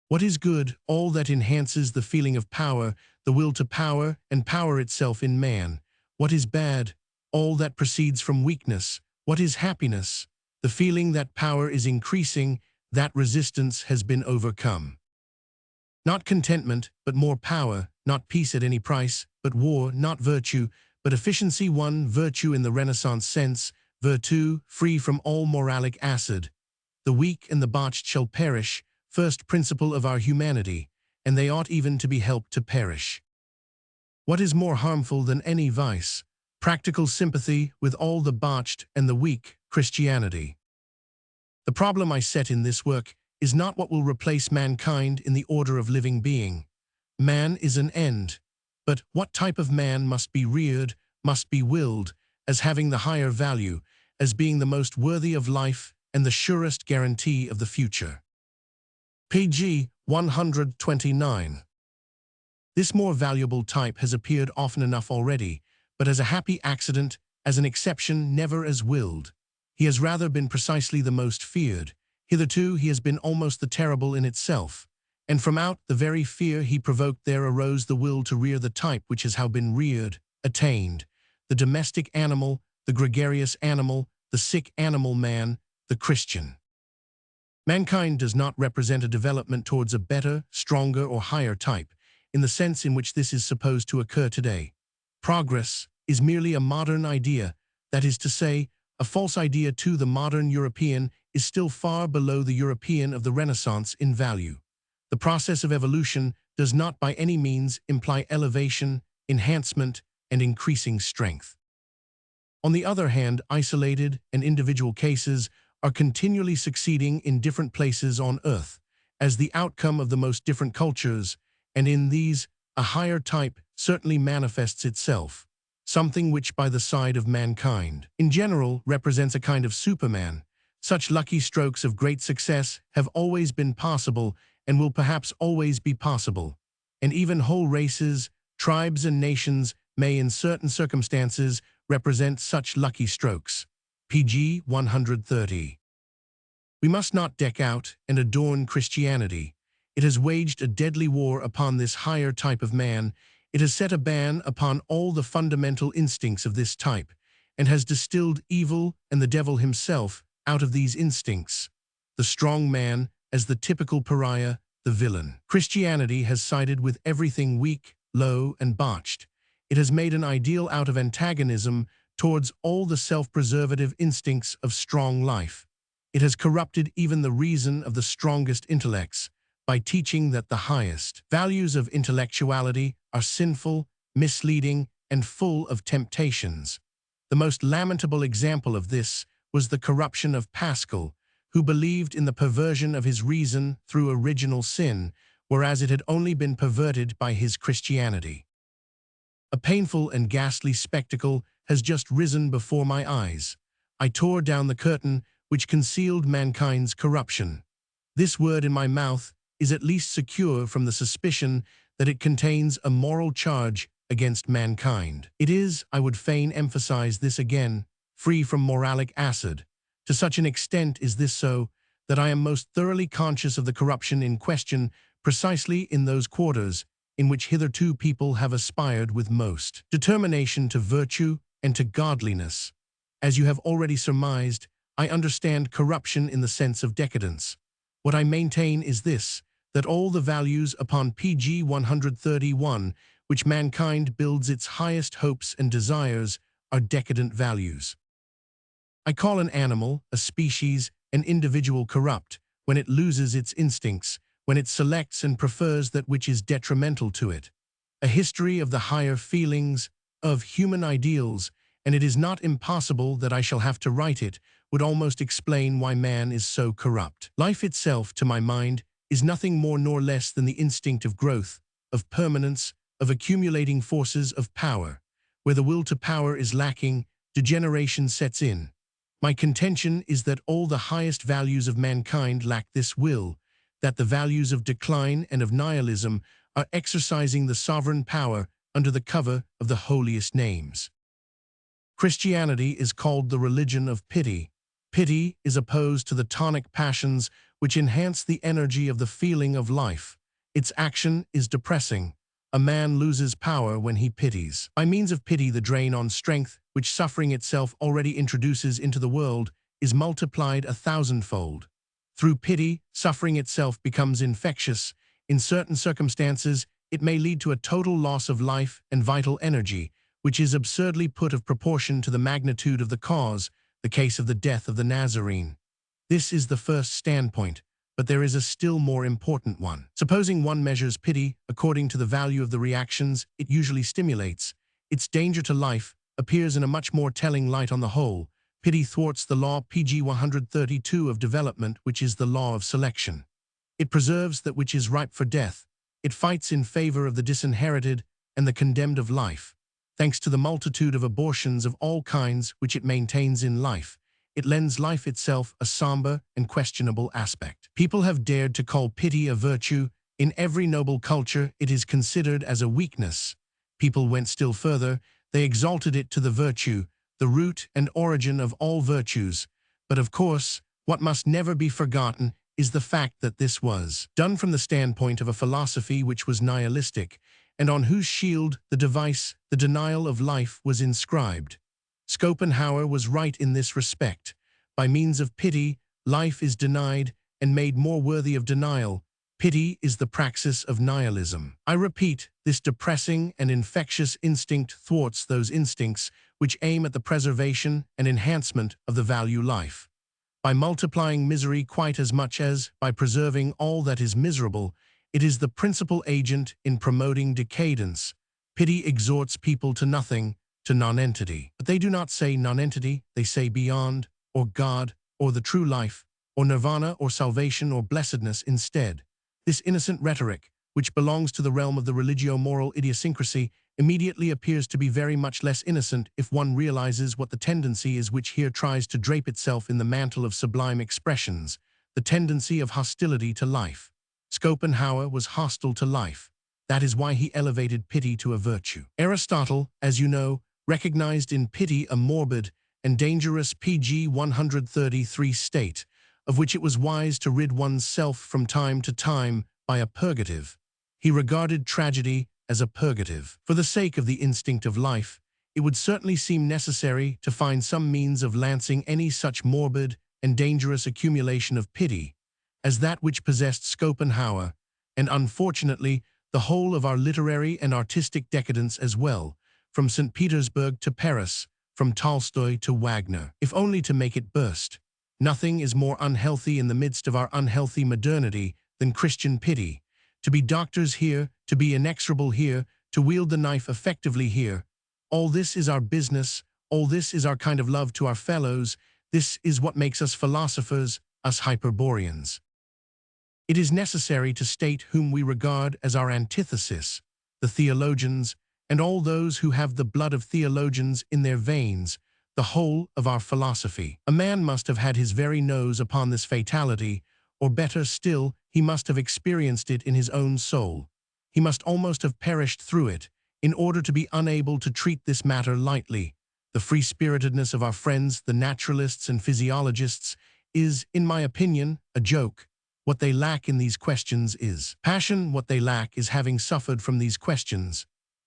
What is good? All that enhances the feeling of power, the will to power, and power itself in man. What is bad? All that proceeds from weakness. What is happiness? The feeling that power is increasing, that resistance has been overcome. Not contentment, but more power, not peace at any price, but war, not virtue, but efficiency. One, virtue in the Renaissance sense, virtu, free from all moralic acid. The weak and the botched shall perish, first principle of our humanity, and they ought even to be helped to perish. What is more harmful than any vice? Practical sympathy with all the botched and the weak, Christianity. The problem I set in this work is not what will replace mankind in the order of living being. Man is an end, but what type of man must be reared, must be willed, as having the higher value, as being the most worthy of life and the surest guarantee of the future. PG 129. This more valuable type has appeared often enough already, but as a happy accident, as an exception, never as willed. He has rather been precisely the most feared. Hitherto he has been almost the terrible in itself, and from out the very fear he provoked there arose the will to rear the type which has how been reared, attained, the domestic animal, the gregarious animal, the sick animal man, the Christian. Mankind does not represent a development towards a better, stronger, or higher type, in the sense in which this is supposed to occur today. Progress is merely a modern idea, that is to say, a false idea to the modern European is still far below the European of the Renaissance in value. The process of evolution does not by any means imply elevation, enhancement, and increasing strength. On the other hand, isolated and individual cases are continually succeeding in different places on Earth, as the outcome of the most different cultures, and in these, a higher type certainly manifests itself, something which by the side of mankind, in general, represents a kind of Superman. Such lucky strokes of great success have always been possible and will perhaps always be possible, and even whole races, tribes and nations may in certain circumstances represent such lucky strokes. PG 130. We must not deck out and adorn Christianity. It has waged a deadly war upon this higher type of man. It has set a ban upon all the fundamental instincts of this type, and has distilled evil and the devil himself out of these instincts. The strong man as the typical pariah, the villain. Christianity has sided with everything weak, low, and botched. It has made an ideal out of antagonism towards all the self-preservative instincts of strong life. It has corrupted even the reason of the strongest intellects by teaching that the highest values of intellectuality are sinful, misleading, and full of temptations. The most lamentable example of this was the corruption of Pascal, who believed in the perversion of his reason through original sin, whereas it had only been perverted by his Christianity. A painful and ghastly spectacle has just risen before my eyes. I tore down the curtain which concealed mankind's corruption. This word in my mouth is at least secure from the suspicion that it contains a moral charge against mankind. It is, I would fain emphasize this again, free from moralic acid. To such an extent is this so, that I am most thoroughly conscious of the corruption in question precisely in those quarters in which hitherto people have aspired with most determination to virtue and to godliness. As you have already surmised, I understand corruption in the sense of decadence. What I maintain is this, that all the values upon PG 131, which mankind builds its highest hopes and desires, are decadent values. I call an animal, a species, an individual corrupt, when it loses its instincts, when it selects and prefers that which is detrimental to it. A history of the higher feelings, of human ideals, and it is not impossible that I shall have to write it, would almost explain why man is so corrupt. Life itself, to my mind, is nothing more nor less than the instinct of growth, of permanence, of accumulating forces of power. Where the will to power is lacking, degeneration sets in. My contention is that all the highest values of mankind lack this will, that the values of decline and of nihilism are exercising the sovereign power under the cover of the holiest names. Christianity is called the religion of pity. Pity is opposed to the tonic passions which enhance the energy of the feeling of life. Its action is depressing. A man loses power when he pities. By means of pity, the drain on strength, which suffering itself already introduces into the world, is multiplied 1,000-fold. Through pity, suffering itself becomes infectious. In certain circumstances, it may lead to a total loss of life and vital energy, which is absurdly put of proportion to the magnitude of the cause, the case of the death of the Nazarene. This is the first standpoint, but there is a still more important one. Supposing one measures pity according to the value of the reactions it usually stimulates, its danger to life appears in a much more telling light on the whole. Pity thwarts the law pg 132 of development, which is the law of selection. It preserves that which is ripe for death. It fights in favor of the disinherited and the condemned of life. Thanks to the multitude of abortions of all kinds which it maintains in life, it lends life itself a somber and questionable aspect. People have dared to call pity a virtue. In every noble culture, it is considered as a weakness. People went still further. They exalted it to the virtue, the root and origin of all virtues. But of course, what must never be forgotten is the fact that this was done from the standpoint of a philosophy which was nihilistic, and on whose shield the device, the denial of life, was inscribed. Schopenhauer was right in this respect. By means of pity, life is denied and made more worthy of denial. Pity is the praxis of nihilism. I repeat, this depressing and infectious instinct thwarts those instincts which aim at the preservation and enhancement of the value life. By multiplying misery quite as much as by preserving all that is miserable, it is the principal agent in promoting decadence. Pity exhorts people to nothing, to nonentity. But they do not say nonentity, they say beyond, or God, or the true life, or nirvana, or salvation, or blessedness instead. This innocent rhetoric, which belongs to the realm of the religio-moral idiosyncrasy, immediately appears to be very much less innocent if one realizes what the tendency is which here tries to drape itself in the mantle of sublime expressions, the tendency of hostility to life. Schopenhauer was hostile to life. That is why he elevated pity to a virtue. Aristotle, as you know, recognized in pity a morbid and dangerous pg 133 state, of which it was wise to rid one's self from time to time by a purgative. He regarded tragedy as a purgative. For the sake of the instinct of life, it would certainly seem necessary to find some means of lancing any such morbid and dangerous accumulation of pity as that which possessed Schopenhauer, and unfortunately the whole of our literary and artistic decadence as well, from St. Petersburg to Paris, from Tolstoy to Wagner, if only to make it burst. Nothing is more unhealthy in the midst of our unhealthy modernity than Christian pity. To be doctors here, to be inexorable here, to wield the knife effectively here. All this is our business, all this is our kind of love to our fellows, this is what makes us philosophers, us Hyperboreans. It is necessary to state whom we regard as our antithesis, the theologians, and all those who have the blood of theologians in their veins, the whole of our philosophy. A man must have had his very nose upon this fatality, or better still, he must have experienced it in his own soul. He must almost have perished through it, in order to be unable to treat this matter lightly. The free-spiritedness of our friends, the naturalists and physiologists, is, in my opinion, a joke. What they lack in these questions is passion. What they lack is having suffered from these questions.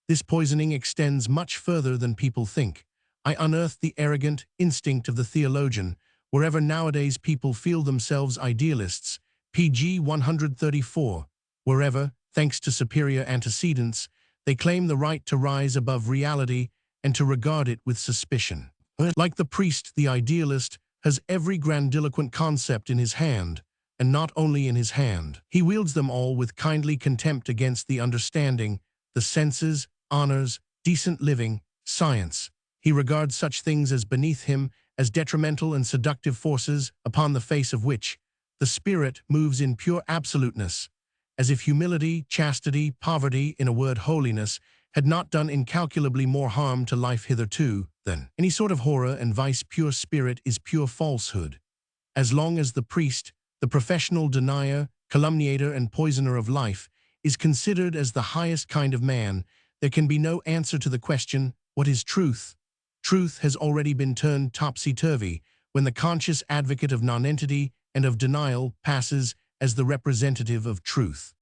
This poisoning extends much further than people think. I unearthed the arrogant instinct of the theologian, wherever nowadays people feel themselves idealists, pg 134, wherever, thanks to superior antecedents, they claim the right to rise above reality and to regard it with suspicion. Like the priest, the idealist has every grandiloquent concept in his hand, and not only in his hand. He wields them all with kindly contempt against the understanding, the senses, honors, decent living, science. He regards such things as beneath him, as detrimental and seductive forces upon the face of which the spirit moves in pure absoluteness, as if humility, chastity, poverty, in a word holiness, had not done incalculably more harm to life hitherto than any sort of horror and vice. Pure spirit is pure falsehood. As long as the priest, the professional denier, calumniator and poisoner of life, is considered as the highest kind of man, there can be no answer to the question, what is truth? Truth has already been turned topsy-turvy when the conscious advocate of nonentity and of denial passes as the representative of truth.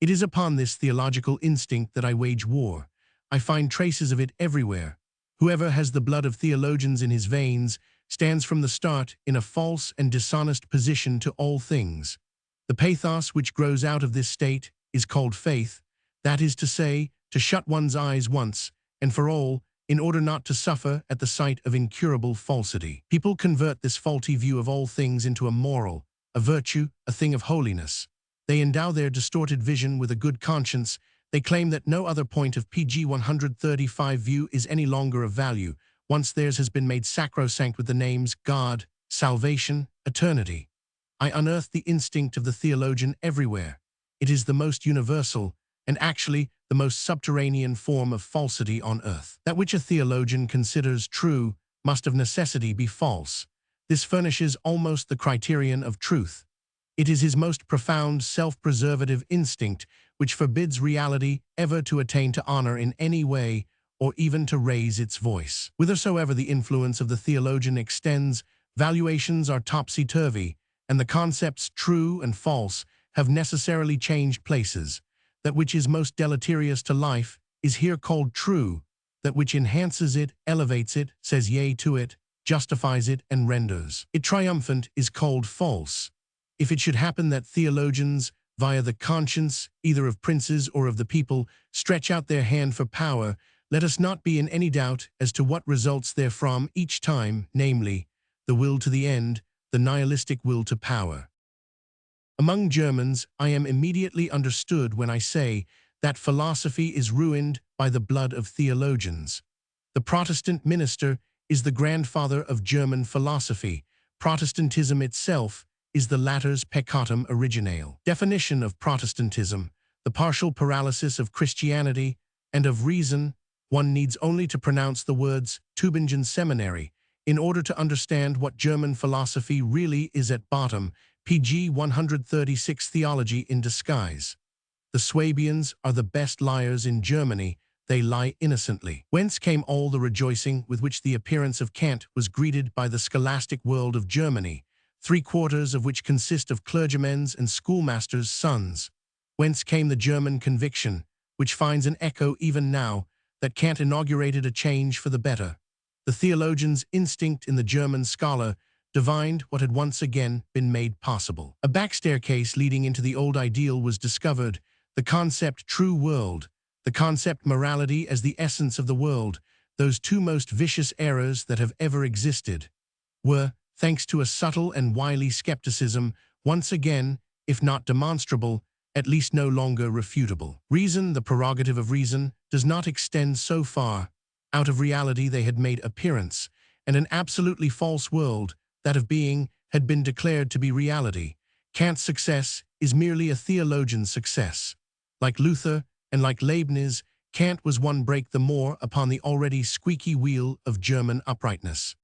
It is upon this theological instinct that I wage war. I find traces of it everywhere. Whoever has the blood of theologians in his veins stands from the start in a false and dishonest position to all things. The pathos which grows out of this state is called faith, that is to say, to shut one's eyes once and for all in order not to suffer at the sight of incurable falsity. People convert this faulty view of all things into a moral, a virtue, a thing of holiness. They endow their distorted vision with a good conscience. They claim that no other point of pg 135 view is any longer of value, once theirs has been made sacrosanct with the names God, salvation, eternity. I unearth the instinct of the theologian everywhere. It is the most universal, and actually the most subterranean form of falsity on earth. That which a theologian considers true must of necessity be false. This furnishes almost the criterion of truth. It is his most profound self-preservative instinct which forbids reality ever to attain to honor in any way or even to raise its voice. Whithersoever the influence of the theologian extends, valuations are topsy-turvy, and the concepts true and false have necessarily changed places. That which is most deleterious to life is here called true. That which enhances it, elevates it, says yea to it, justifies it, and renders it triumphant is called false. If it should happen that theologians, via the conscience, either of princes or of the people, stretch out their hand for power, let us not be in any doubt as to what results therefrom each time, namely, the will to the end, the nihilistic will to power. Among Germans, I am immediately understood when I say that philosophy is ruined by the blood of theologians. The Protestant minister is the grandfather of German philosophy. Protestantism itself is the latter's peccatum originale. Definition of Protestantism: the partial paralysis of Christianity and of reason. One needs only to pronounce the words Tübingen Seminary in order to understand what German philosophy really is at bottom. pg 136 Theology in disguise. The Swabians are the best liars in Germany. They lie innocently. Whence came all the rejoicing with which the appearance of Kant was greeted by the scholastic world of Germany, 3/4 of which consist of clergymen's and schoolmasters' sons? Whence came the German conviction, which finds an echo even now, that Kant inaugurated a change for the better? The theologian's instinct in the German scholar divined what had once again been made possible. A back staircase leading into the old ideal was discovered, the concept true world, the concept morality as the essence of the world. Those two most vicious errors that have ever existed were, thanks to a subtle and wily skepticism, once again, if not demonstrable, at least no longer refutable. Reason, the prerogative of reason, does not extend so far. Out of reality they had made appearance, and an absolutely false world, that of being, had been declared to be reality. Kant's success is merely a theologian's success. Like Luther and like Leibniz, Kant was one break the more upon the already squeaky wheel of German uprightness.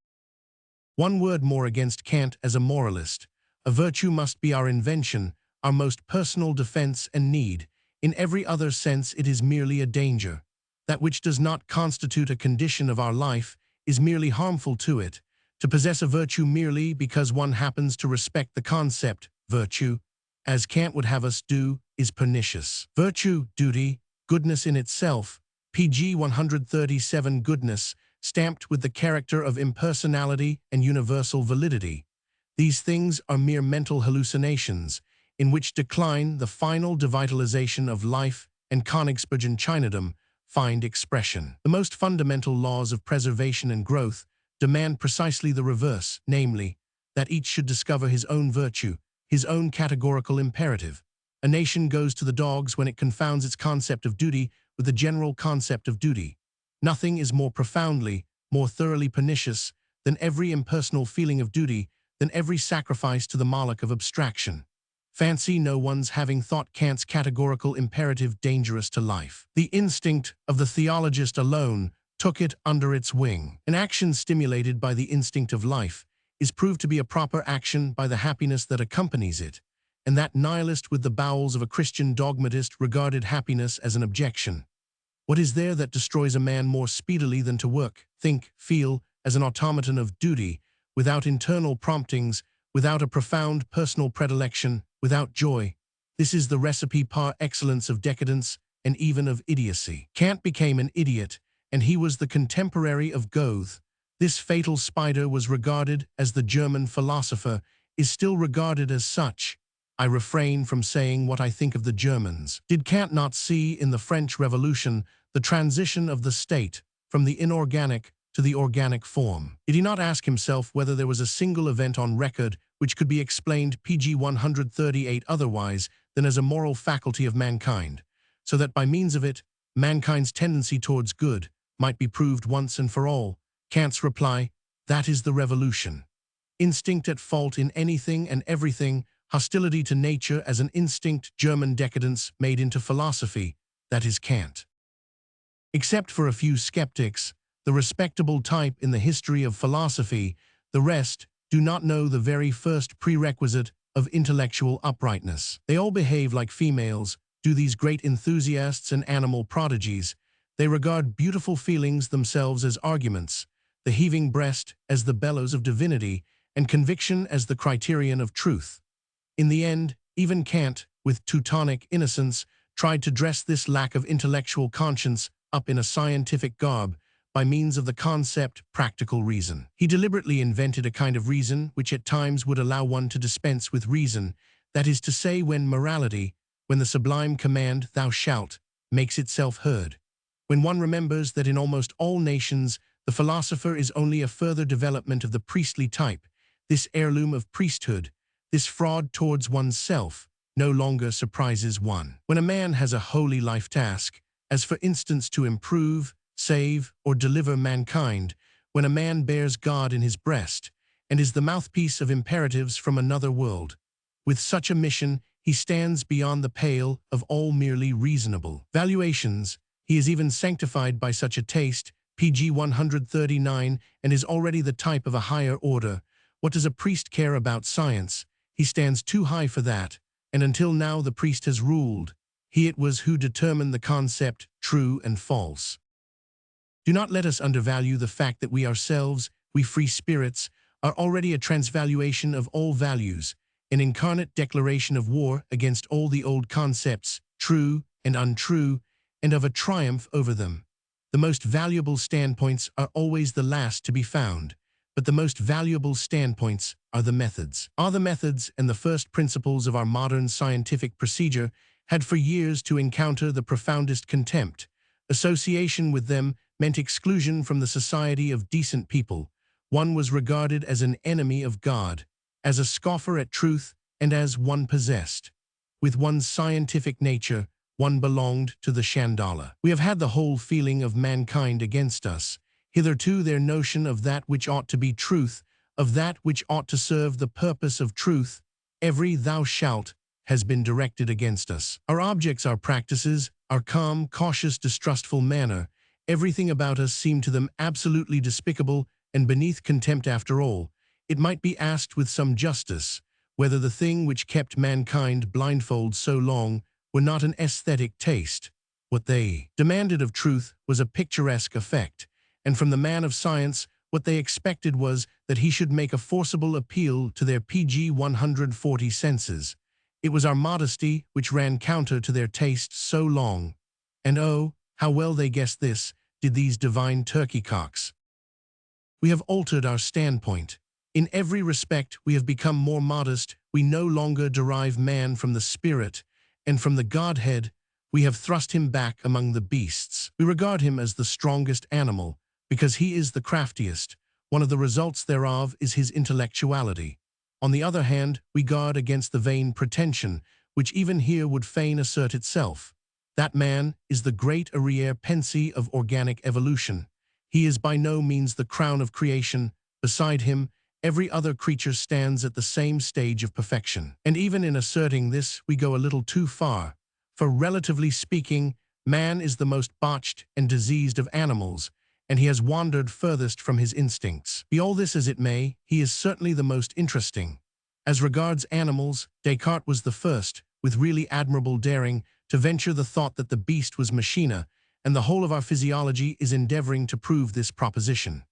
One word more against Kant as a moralist. A virtue must be our invention, our most personal defense and need. In every other sense it is merely a danger. That which does not constitute a condition of our life is merely harmful to it. To possess a virtue merely because one happens to respect the concept, virtue, as Kant would have us do, is pernicious. Virtue, duty, goodness in itself, pg 137 goodness, stamped with the character of impersonality and universal validity. These things are mere mental hallucinations, in which decline, the final devitalization of life, and Königsberg Chinadom find expression. The most fundamental laws of preservation and growth demand precisely the reverse, namely, that each should discover his own virtue, his own categorical imperative. A nation goes to the dogs when it confounds its concept of duty with the general concept of duty. Nothing is more profoundly, more thoroughly pernicious than every impersonal feeling of duty, than every sacrifice to the Moloch of abstraction. Fancy no one's having thought Kant's categorical imperative dangerous to life. The instinct of the theologist alone took it under its wing. An action stimulated by the instinct of life is proved to be a proper action by the happiness that accompanies it, and that nihilist with the bowels of a Christian dogmatist regarded happiness as an objection. What is there that destroys a man more speedily than to work, think, feel, as an automaton of duty, without internal promptings, without a profound personal predilection, without joy? This is the recipe par excellence of decadence and even of idiocy. Kant became an idiot, and he was the contemporary of Goethe. This fatal spider was regarded as the German philosopher, is still regarded as such. I refrain from saying what I think of the Germans. Did Kant not see in the French Revolution the transition of the state from the inorganic to the organic form? Did he not ask himself whether there was a single event on record which could be explained pg 138 otherwise than as a moral faculty of mankind, so that by means of it, mankind's tendency towards good might be proved once and for all? Kant's reply: that is the revolution. Instinct at fault in anything and everything, hostility to nature as an instinct, German decadence made into philosophy, that is Kant. Except for a few skeptics, the respectable type in the history of philosophy, the rest do not know the very first prerequisite of intellectual uprightness. They all behave like females, do these great enthusiasts and animal prodigies. They regard beautiful feelings themselves as arguments, the heaving breast as the bellows of divinity, and conviction as the criterion of truth. In the end, even Kant, with Teutonic innocence, tried to dress this lack of intellectual conscience up in a scientific garb by means of the concept practical reason. He deliberately invented a kind of reason which at times would allow one to dispense with reason, that is to say, when morality, when the sublime command, "Thou shalt," makes itself heard. When one remembers that in almost all nations the philosopher is only a further development of the priestly type, this heirloom of priesthood, this fraud towards oneself, no longer surprises one. When a man has a holy life task, as for instance to improve, save, or deliver mankind, when a man bears God in his breast, and is the mouthpiece of imperatives from another world, with such a mission he stands beyond the pale of all merely reasonable valuations. He is even sanctified by such a taste, pg 139, and is already the type of a higher order. What does a priest care about science? He stands too high for that, and until now the priest has ruled. He it was who determined the concept, true and false. Do not let us undervalue the fact that we ourselves, we free spirits, are already a transvaluation of all values, an incarnate declaration of war against all the old concepts, true and untrue, and of a triumph over them. The most valuable standpoints are always the last to be found, but the most valuable standpoints are the methods. The methods and the first principles of our modern scientific procedure had for years to encounter the profoundest contempt. Association with them meant exclusion from the society of decent people. One was regarded as an enemy of God, as a scoffer at truth, and as one possessed. With one's scientific nature, one belonged to the Chandala. We have had the whole feeling of mankind against us. Hitherto their notion of that which ought to be truth, of that which ought to serve the purpose of truth, every "thou shalt," has been directed against us. Our objects, our practices, our calm, cautious, distrustful manner, everything about us seemed to them absolutely despicable and beneath contempt. After all, it might be asked with some justice whether the thing which kept mankind blindfold so long were not an aesthetic taste. What they demanded of truth was a picturesque effect, and from the man of science what they expected was that he should make a forcible appeal to their pg 140 senses. It was our modesty which ran counter to their taste so long. And oh, how well they guessed this, did these divine turkey-cocks. We have altered our standpoint. In every respect we have become more modest. We no longer derive man from the spirit, and from the Godhead we have thrust him back among the beasts. We regard him as the strongest animal, because he is the craftiest. One of the results thereof is his intellectuality. On the other hand, we guard against the vain pretension, which even here would fain assert itself. That man is the great arriere pensée of organic evolution. He is by no means the crown of creation. Beside him, every other creature stands at the same stage of perfection. And even in asserting this, we go a little too far. For relatively speaking, man is the most botched and diseased of animals, and he has wandered furthest from his instincts. Be all this as it may, he is certainly the most interesting. As regards animals, Descartes was the first, with really admirable daring, to venture the thought that the beast was machina, and the whole of our physiology is endeavoring to prove this proposition.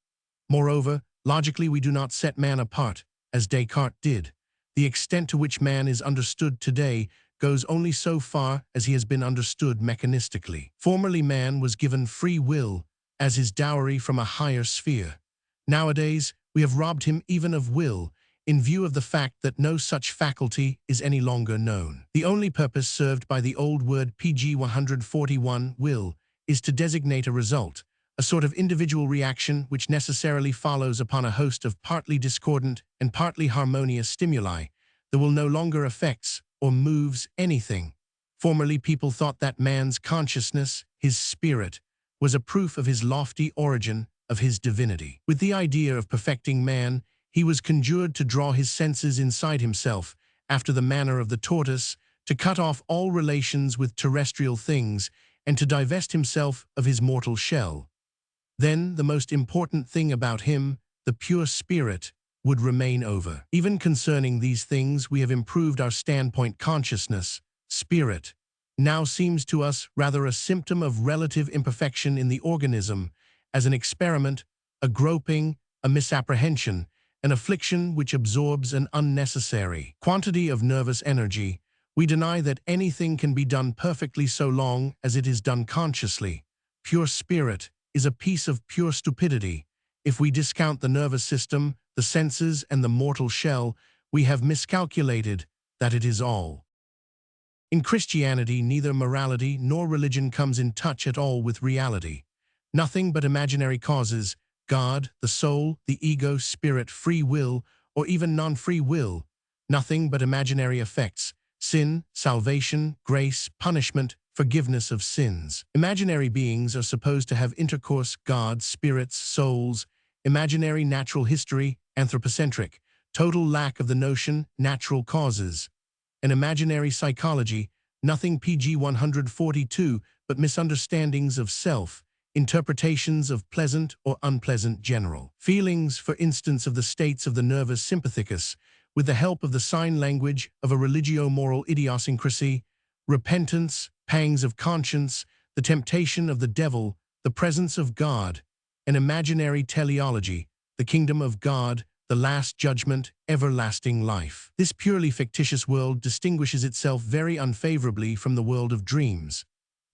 Moreover, logically we do not set man apart, as Descartes did. The extent to which man is understood today goes only so far as he has been understood mechanistically. Formerly man was given free will as his dowry from a higher sphere. Nowadays, we have robbed him even of will, in view of the fact that no such faculty is any longer known. The only purpose served by the old word pg 141, will, is to designate a result, a sort of individual reaction which necessarily follows upon a host of partly discordant and partly harmonious stimuli. There will no longer affects or moves anything. Formerly people thought that man's consciousness, his spirit, was a proof of his lofty origin, of his divinity. With the idea of perfecting man, he was conjured to draw his senses inside himself, after the manner of the tortoise, to cut off all relations with terrestrial things, and to divest himself of his mortal shell. Then the most important thing about him, the pure spirit, would remain over. Even concerning these things we have improved our standpoint. Consciousness, spirit, now seems to us rather a symptom of relative imperfection in the organism, as an experiment, a groping, a misapprehension, an affliction which absorbs an unnecessary quantity of nervous energy. We deny that anything can be done perfectly so long as it is done consciously. Pure spirit is a piece of pure stupidity. If we discount the nervous system, the senses, and the mortal shell, we have miscalculated that it is all. In Christianity, neither morality nor religion comes in touch at all with reality. Nothing but imaginary causes, God, the soul, the ego, spirit, free will, or even non-free will. Nothing but imaginary effects, sin, salvation, grace, punishment, forgiveness of sins. Imaginary beings are supposed to have intercourse, God, spirits, souls, imaginary natural history, anthropocentric, total lack of the notion, natural causes. An imaginary psychology, nothing pg 142 but misunderstandings of self, interpretations of pleasant or unpleasant general feelings, for instance of the states of the nervus sympathicus, with the help of the sign language of a religio-moral idiosyncrasy, repentance, pangs of conscience, the temptation of the devil, the presence of God, an imaginary teleology, the kingdom of God, the last judgment, everlasting life. This purely fictitious world distinguishes itself very unfavorably from the world of dreams.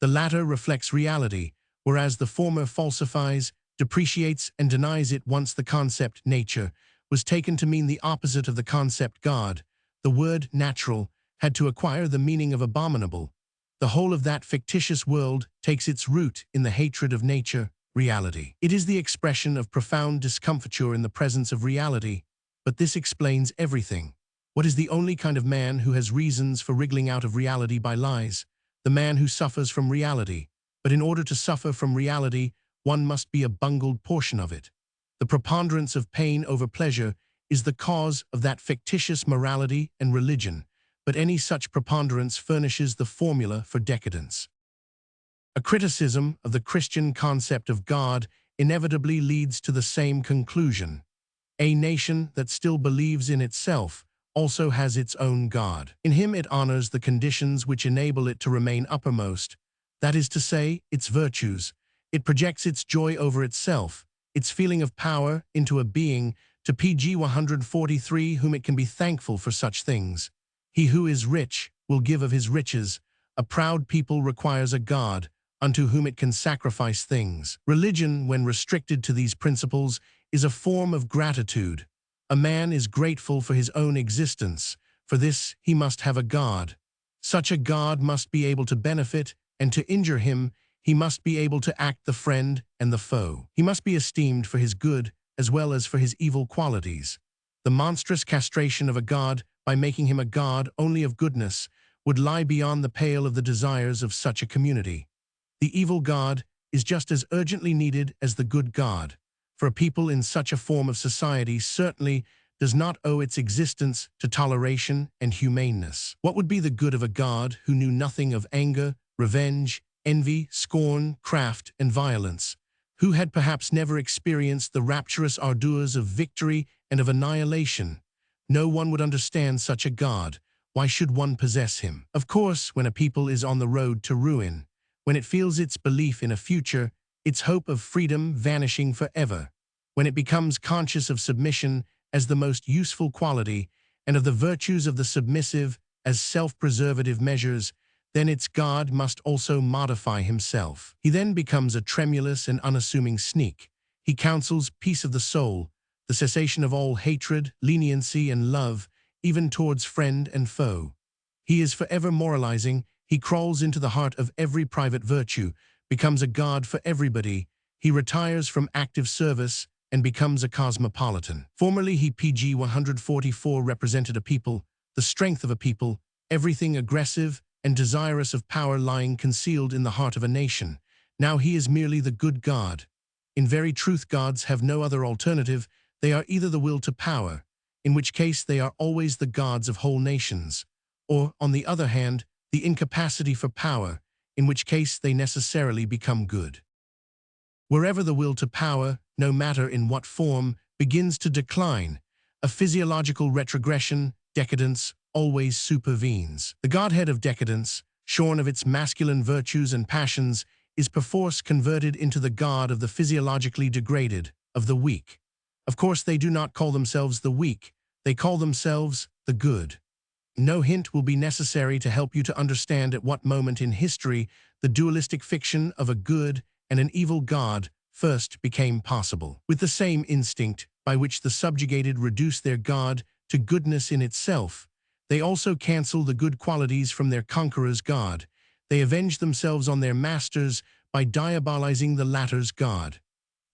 The latter reflects reality, whereas the former falsifies, depreciates, and denies it. Once the concept nature was taken to mean the opposite of the concept God, the word natural had to acquire the meaning of abominable. The whole of that fictitious world takes its root in the hatred of nature, reality. It is the expression of profound discomfiture in the presence of reality, but this explains everything. What is the only kind of man who has reasons for wriggling out of reality by lies? The man who suffers from reality. But in order to suffer from reality, one must be a bungled portion of it. The preponderance of pain over pleasure is the cause of that fictitious morality and religion, but any such preponderance furnishes the formula for decadence. A criticism of the Christian concept of God inevitably leads to the same conclusion. A nation that still believes in itself also has its own God. In him it honors the conditions which enable it to remain uppermost, that is to say, its virtues. It projects its joy over itself, its feeling of power, into a being, to pg 143 whom it can be thankful for such things. He who is rich will give of his riches. A proud people requires a God, unto whom it can sacrifice things. Religion, when restricted to these principles, is a form of gratitude. A man is grateful for his own existence. For this he must have a God. Such a God must be able to benefit, and to injure him, he must be able to act the friend and the foe. He must be esteemed for his good as well as for his evil qualities. The monstrous castration of a God by making him a God only of goodness would lie beyond the pale of the desires of such a community. The evil God is just as urgently needed as the good God, for a people in such a form of society certainly does not owe its existence to toleration and humaneness. What would be the good of a God who knew nothing of anger, revenge, envy, scorn, craft, and violence, who had perhaps never experienced the rapturous ardors of victory and of annihilation? No one would understand such a God. Why should one possess him? Of course, when a people is on the road to ruin, when it feels its belief in a future, its hope of freedom vanishing forever, when it becomes conscious of submission as the most useful quality and of the virtues of the submissive as self-preservative measures, then its God must also modify himself. He then becomes a tremulous and unassuming sneak. He counsels peace of the soul, the cessation of all hatred, leniency, and love, even towards friend and foe. He is forever moralizing. He crawls into the heart of every private virtue, becomes a god for everybody. He retires from active service and becomes a cosmopolitan. Formerly, he PG 144 represented a people, the strength of a people, everything aggressive and desirous of power lying concealed in the heart of a nation. Now he is merely the good God. In very truth, gods have no other alternative. They are either the will to power, in which case they are always the gods of whole nations, or, on the other hand, the incapacity for power, in which case they necessarily become good. Wherever the will to power, no matter in what form, begins to decline, a physiological retrogression, decadence, always supervenes. The godhead of decadence, shorn of its masculine virtues and passions, is perforce converted into the god of the physiologically degraded, of the weak. Of course, they do not call themselves the weak, they call themselves the good. No hint will be necessary to help you to understand at what moment in history the dualistic fiction of a good and an evil God first became possible. With the same instinct by which the subjugated reduce their God to goodness in itself, they also cancel the good qualities from their conqueror's God. They avenge themselves on their masters by diabolizing the latter's God.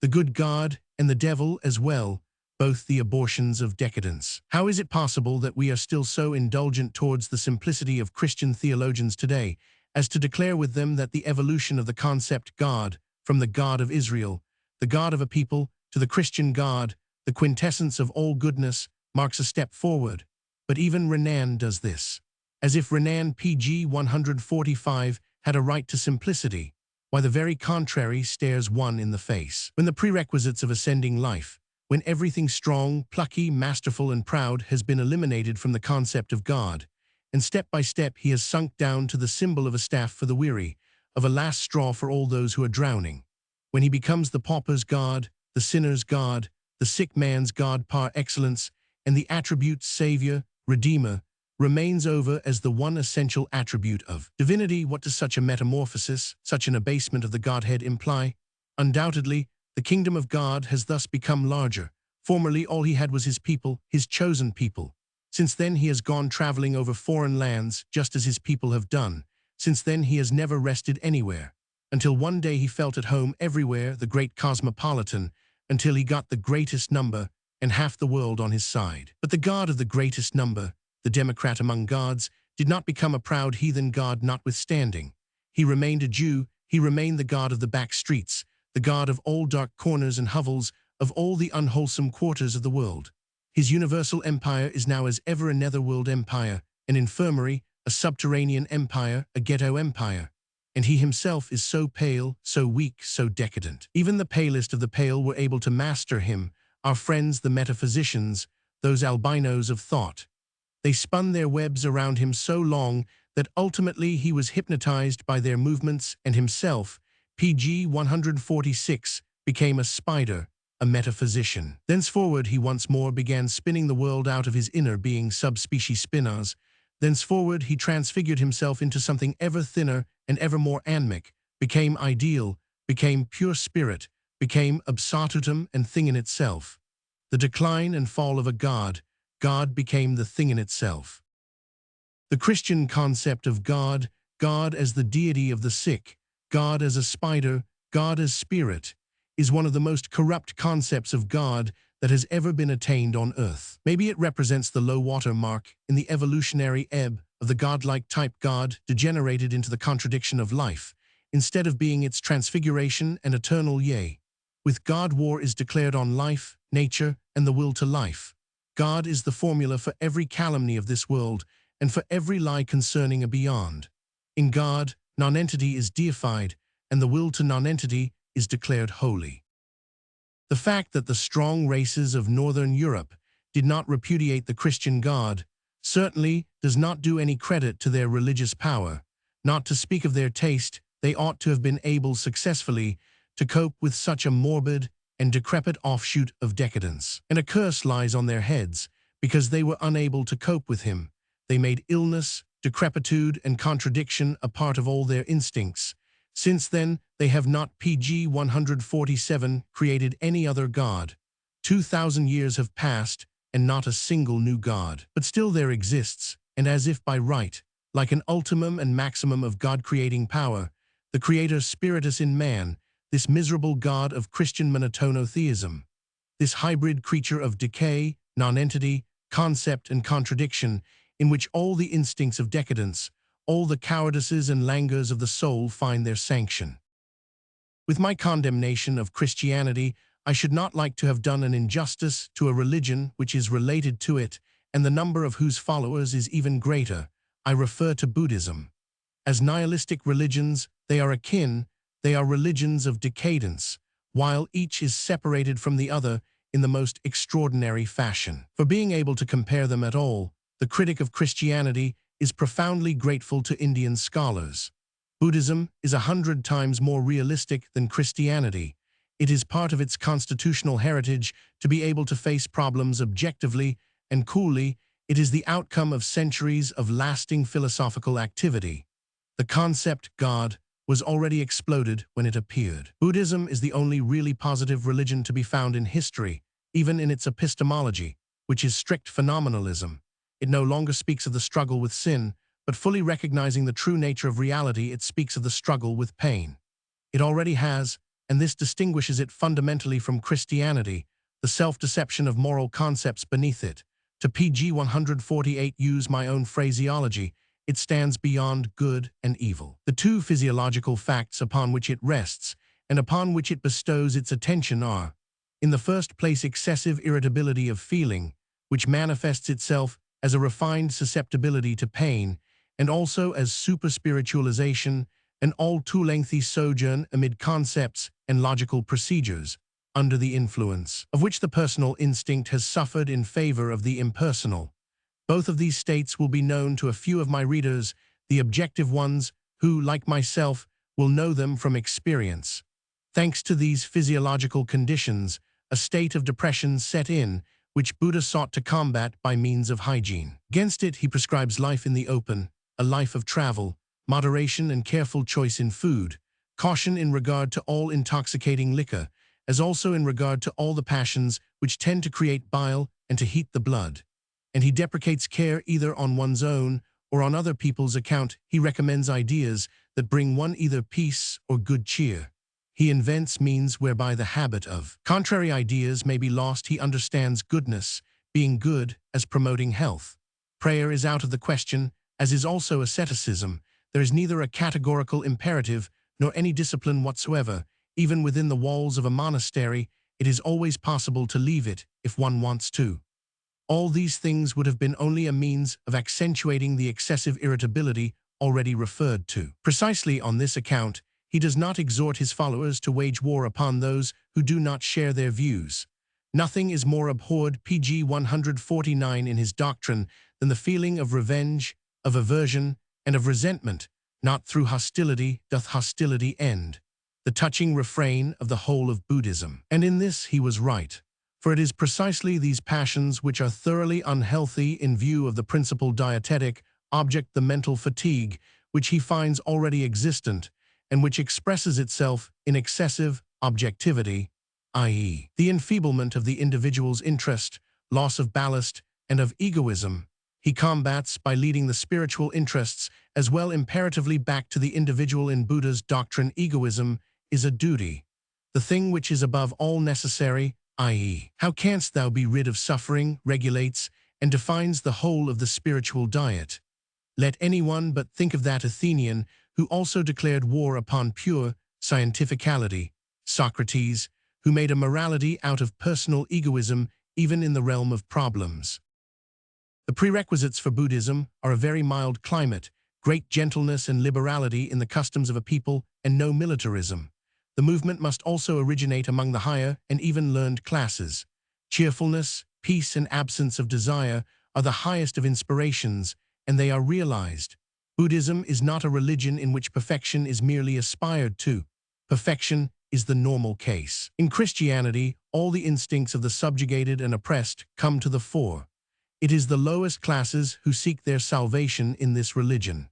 The good God and the devil as well, both the abortions of decadence. How is it possible that we are still so indulgent towards the simplicity of Christian theologians today as to declare with them that the evolution of the concept God from the God of Israel, the God of a people, to the Christian God, the quintessence of all goodness, marks a step forward? But even Renan does this. As if Renan PG 145 had a right to simplicity, while the very contrary stares one in the face. When the prerequisites of ascending life, when everything strong, plucky, masterful, and proud has been eliminated from the concept of God, and step by step he has sunk down to the symbol of a staff for the weary, of a last straw for all those who are drowning. When he becomes the pauper's God, the sinner's God, the sick man's God par excellence, and the attribute Savior, Redeemer, remains over as the one essential attribute of divinity. What does such a metamorphosis, such an abasement of the Godhead imply? Undoubtedly, the kingdom of God has thus become larger. Formerly, all he had was his people, his chosen people. Since then, he has gone traveling over foreign lands, just as his people have done. Since then, he has never rested anywhere, until one day he felt at home everywhere, the great cosmopolitan, until he got the greatest number and half the world on his side. But the God of the greatest number, the Democrat among gods, did not become a proud heathen God notwithstanding. He remained a Jew, he remained the God of the back streets, the God of all dark corners and hovels, of all the unwholesome quarters of the world. His universal empire is now as ever a netherworld empire, an infirmary, a subterranean empire, a ghetto empire. And he himself is so pale, so weak, so decadent. Even the palest of the pale were able to master him, our friends the metaphysicians, those albinos of thought. They spun their webs around him so long that ultimately he was hypnotized by their movements, and himself, PG 146, became a spider, a metaphysician. Thenceforward he once more began spinning the world out of his inner being subspecies spinners. Thenceforward he transfigured himself into something ever thinner and ever more animic, became ideal, became pure spirit, became absolutum and thing in itself. The decline and fall of a God, God became the thing in itself. The Christian concept of God, God as the deity of the sick, God as a spider, God as spirit, is one of the most corrupt concepts of God that has ever been attained on earth. Maybe it represents the low water mark in the evolutionary ebb of the godlike type God degenerated into the contradiction of life, instead of being its transfiguration and eternal yea. With God, war is declared on life, nature, and the will to life. God is the formula for every calumny of this world and for every lie concerning a beyond. In God, nonentity is deified, and the will to nonentity is declared holy. The fact that the strong races of Northern Europe did not repudiate the Christian God certainly does not do any credit to their religious power. Not to speak of their taste, they ought to have been able successfully to cope with such a morbid and decrepit offshoot of decadence. And a curse lies on their heads, because they were unable to cope with him. They made illness, decrepitude, and contradiction a part of all their instincts. Since then, they have not pg 147 created any other God. 2,000 years have passed, and not a single new God. But still there exists, and as if by right, like an ultimum and maximum of God-creating power, the Creator spiritus in man, this miserable God of Christian monotonotheism, this hybrid creature of decay, nonentity, concept, and contradiction, in which all the instincts of decadence, all the cowardices and languors of the soul find their sanction. With my condemnation of Christianity, I should not like to have done an injustice to a religion which is related to it, and the number of whose followers is even greater. I refer to Buddhism. As nihilistic religions, they are akin, they are religions of decadence, while each is separated from the other in the most extraordinary fashion. For being able to compare them at all, the critic of Christianity is profoundly grateful to Indian scholars. Buddhism is 100 times more realistic than Christianity. It is part of its constitutional heritage to be able to face problems objectively and coolly. It is the outcome of centuries of lasting philosophical activity. The concept God was already exploded when it appeared. Buddhism is the only really positive religion to be found in history, even in its epistemology, which is strict phenomenalism. It no longer speaks of the struggle with sin, but fully recognizing the true nature of reality, it speaks of the struggle with pain. It already has, and this distinguishes it fundamentally from Christianity, the self-deception of moral concepts beneath it. To pg 148 use my own phraseology, it stands beyond good and evil. The two physiological facts upon which it rests and upon which it bestows its attention are, in the first place, excessive irritability of feeling, which manifests itself as a refined susceptibility to pain, and also as superspiritualization, an all too lengthy sojourn amid concepts and logical procedures, under the influence of which the personal instinct has suffered in favor of the impersonal. Both of these states will be known to a few of my readers, the objective ones, who, like myself, will know them from experience. Thanks to these physiological conditions, a state of depression set in, which Buddha sought to combat by means of hygiene. Against it, he prescribes life in the open, a life of travel, moderation and careful choice in food, caution in regard to all intoxicating liquor, as also in regard to all the passions which tend to create bile and to heat the blood. And he deprecates care either on one's own or on other people's account. He recommends ideas that bring one either peace or good cheer. He invents means whereby the habit of contrary ideas may be lost. He understands goodness, being good, as promoting health. Prayer is out of the question, as is also asceticism. There is neither a categorical imperative nor any discipline whatsoever. Even within the walls of a monastery, it is always possible to leave it if one wants to. All these things would have been only a means of accentuating the excessive irritability already referred to. Precisely on this account, he does not exhort his followers to wage war upon those who do not share their views. Nothing is more abhorred, pg 149, in his doctrine than the feeling of revenge, of aversion, and of resentment. Not through hostility doth hostility end. The touching refrain of the whole of Buddhism. And in this he was right. For it is precisely these passions which are thoroughly unhealthy in view of the principal dietetic object, the mental fatigue, which he finds already existent, and which expresses itself in excessive objectivity, i.e., the enfeeblement of the individual's interest, loss of ballast, and of egoism. He combats by leading the spiritual interests as well imperatively back to the individual. In Buddha's doctrine, egoism is a duty, the thing which is above all necessary, i.e., how canst thou be rid of suffering, regulates and defines the whole of the spiritual diet. Let anyone but think of that Athenian who also declared war upon pure scientificality, Socrates, who made a morality out of personal egoism even in the realm of problems. The prerequisites for Buddhism are a very mild climate, great gentleness and liberality in the customs of a people, and no militarism. The movement must also originate among the higher and even learned classes. Cheerfulness, peace, and absence of desire are the highest of inspirations, and they are realized. Buddhism is not a religion in which perfection is merely aspired to. Perfection is the normal case. In Christianity, all the instincts of the subjugated and oppressed come to the fore. It is the lowest classes who seek their salvation in this religion.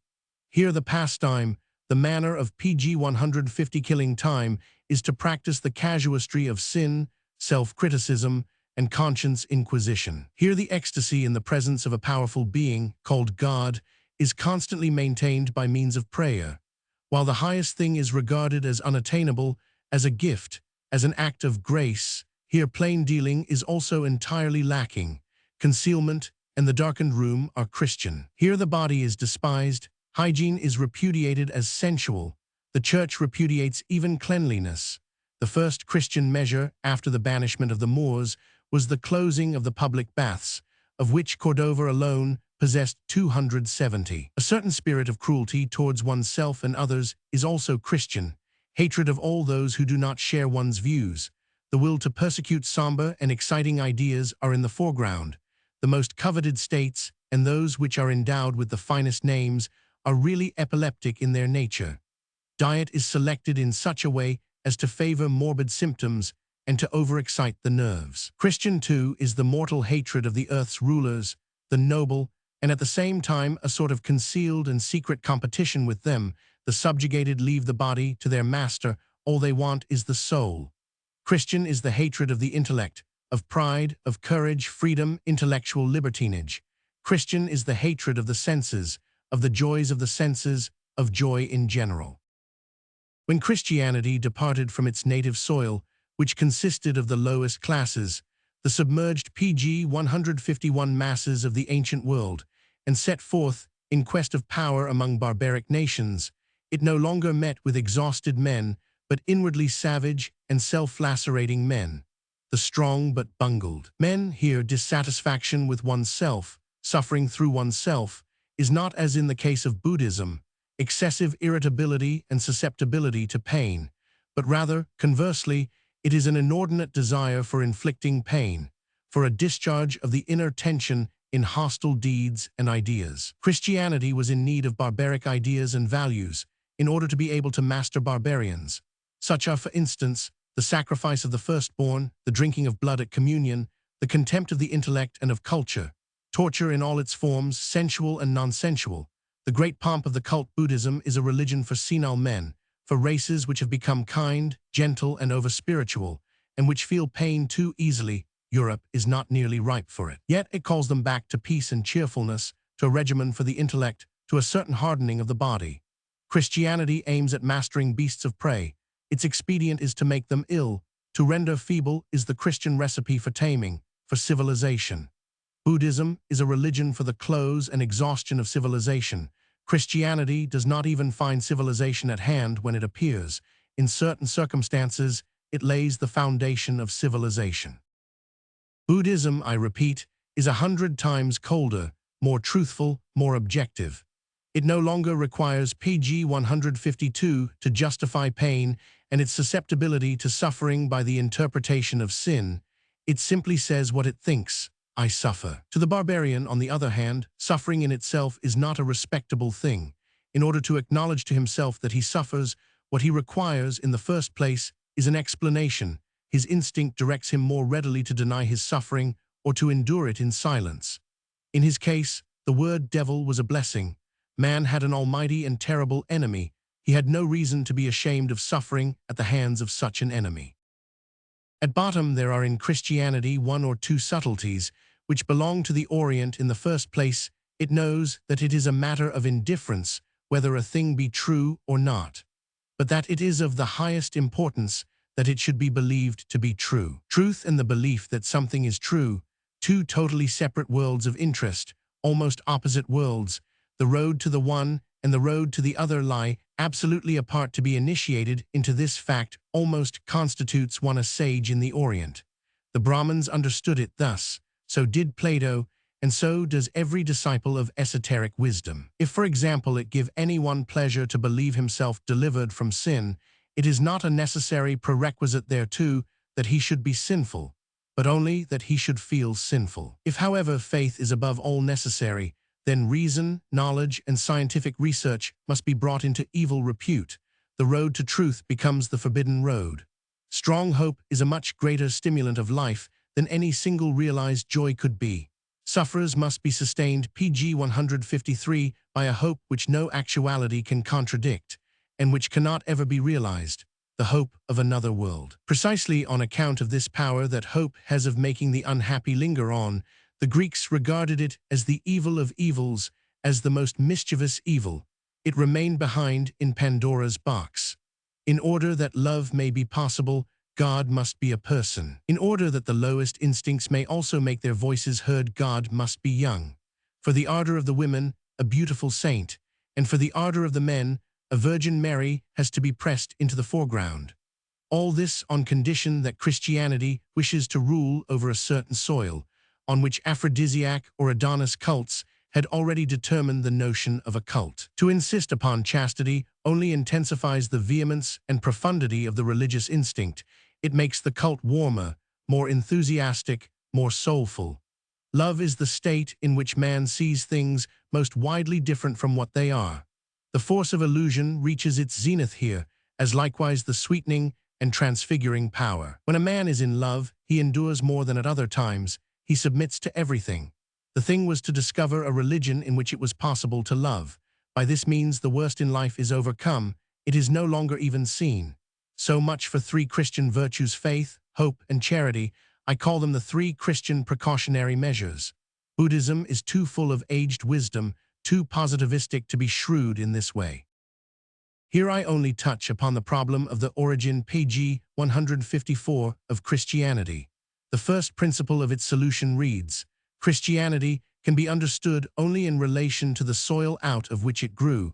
Here the pastime, the manner of PG 150 killing time, is to practice the casuistry of sin, self-criticism, and conscience inquisition. Here the ecstasy in the presence of a powerful being, called God, is constantly maintained by means of prayer, while the highest thing is regarded as unattainable, as a gift, as an act of grace. Here plain dealing is also entirely lacking. Concealment and the darkened room are Christian. Here the body is despised, hygiene is repudiated as sensual, the church repudiates even cleanliness. The first Christian measure after the banishment of the Moors was the closing of the public baths, of which Cordova alone possessed 270. A certain spirit of cruelty towards oneself and others is also Christian, hatred of all those who do not share one's views. The will to persecute somber and exciting ideas are in the foreground. The most coveted states, and those which are endowed with the finest names, are really epileptic in their nature. Diet is selected in such a way as to favor morbid symptoms and to overexcite the nerves. Christian, too, is the mortal hatred of the earth's rulers, the noble, and at the same time a sort of concealed and secret competition with them. The subjugated leave the body to their master, all they want is the soul. Christian is the hatred of the intellect, of pride, of courage, freedom, intellectual libertinage. Christian is the hatred of the senses, of the joys of the senses, of joy in general. When Christianity departed from its native soil, which consisted of the lowest classes, the submerged PG 151 masses of the ancient world, and set forth in quest of power among barbaric nations, it no longer met with exhausted men, but inwardly savage and self-lacerating men. The strong but bungled. Men here dissatisfaction with oneself, suffering through oneself, is not, as in the case of Buddhism, excessive irritability and susceptibility to pain, but rather, conversely, it is an inordinate desire for inflicting pain, for a discharge of the inner tension in hostile deeds and ideas. Christianity was in need of barbaric ideas and values in order to be able to master barbarians. Such are, for instance, the sacrifice of the firstborn, the drinking of blood at communion, the contempt of the intellect and of culture, torture in all its forms, sensual and non-sensual. The great pomp of the cult Buddhism is a religion for senile men, for races which have become kind, gentle, and over-spiritual, and which feel pain too easily. Europe is not nearly ripe for it. Yet it calls them back to peace and cheerfulness, to a regimen for the intellect, to a certain hardening of the body. Christianity aims at mastering beasts of prey. Its expedient is to make them ill. To render feeble is the Christian recipe for taming, for civilization. Buddhism is a religion for the close and exhaustion of civilization. Christianity does not even find civilization at hand when it appears. In certain circumstances, it lays the foundation of civilization. Buddhism, I repeat, is 100 times colder, more truthful, more objective. It no longer requires PG 152 to justify pain and its susceptibility to suffering by the interpretation of sin. It simply says what it thinks: I suffer. To the barbarian, on the other hand, suffering in itself is not a respectable thing. In order to acknowledge to himself that he suffers, what he requires in the first place is an explanation. His instinct directs him more readily to deny his suffering or to endure it in silence. In his case, the word devil was a blessing. Man had an almighty and terrible enemy. He had no reason to be ashamed of suffering at the hands of such an enemy. At bottom, there are in Christianity one or two subtleties which belong to the Orient. In the first place, it knows that it is a matter of indifference whether a thing be true or not, but that it is of the highest importance that it should be believed to be true. Truth and the belief that something is true, two totally separate worlds of interest, almost opposite worlds. The road to the one and the road to the other lie absolutely apart. To be initiated into this fact almost constitutes one a sage in the Orient. The Brahmins understood it thus, so did Plato, and so does every disciple of esoteric wisdom. If, for example, it give anyone pleasure to believe himself delivered from sin, it is not a necessary prerequisite thereto that he should be sinful, but only that he should feel sinful. If, however, faith is above all necessary, then reason, knowledge, and scientific research must be brought into evil repute. The road to truth becomes the forbidden road. Strong hope is a much greater stimulant of life than any single realized joy could be. Sufferers must be sustained, pg 153, by a hope which no actuality can contradict, and which cannot ever be realized, the hope of another world. Precisely on account of this power that hope has of making the unhappy linger on, the Greeks regarded it as the evil of evils, as the most mischievous evil. It remained behind in Pandora's box. In order that love may be possible, God must be a person. In order that the lowest instincts may also make their voices heard, God must be young. For the ardor of the women, a beautiful saint, and for the ardor of the men, a Virgin Mary has to be pressed into the foreground. All this on condition that Christianity wishes to rule over a certain soil, on which aphrodisiac or Adonis cults had already determined the notion of a cult. To insist upon chastity only intensifies the vehemence and profundity of the religious instinct. It makes the cult warmer, more enthusiastic, more soulful. Love is the state in which man sees things most widely different from what they are. The force of illusion reaches its zenith here, as likewise the sweetening and transfiguring power. When a man is in love, he endures more than at other times. He submits to everything. The thing was to discover a religion in which it was possible to love. By this means the worst in life is overcome. It is no longer even seen. So much for three Christian virtues: faith, hope, and charity. I call them the three Christian precautionary measures. Buddhism is too full of aged wisdom, too positivistic to be shrewd in this way. Here I only touch upon the problem of the origin, pg 154, of Christianity. The first principle of its solution reads, Christianity can be understood only in relation to the soil out of which it grew.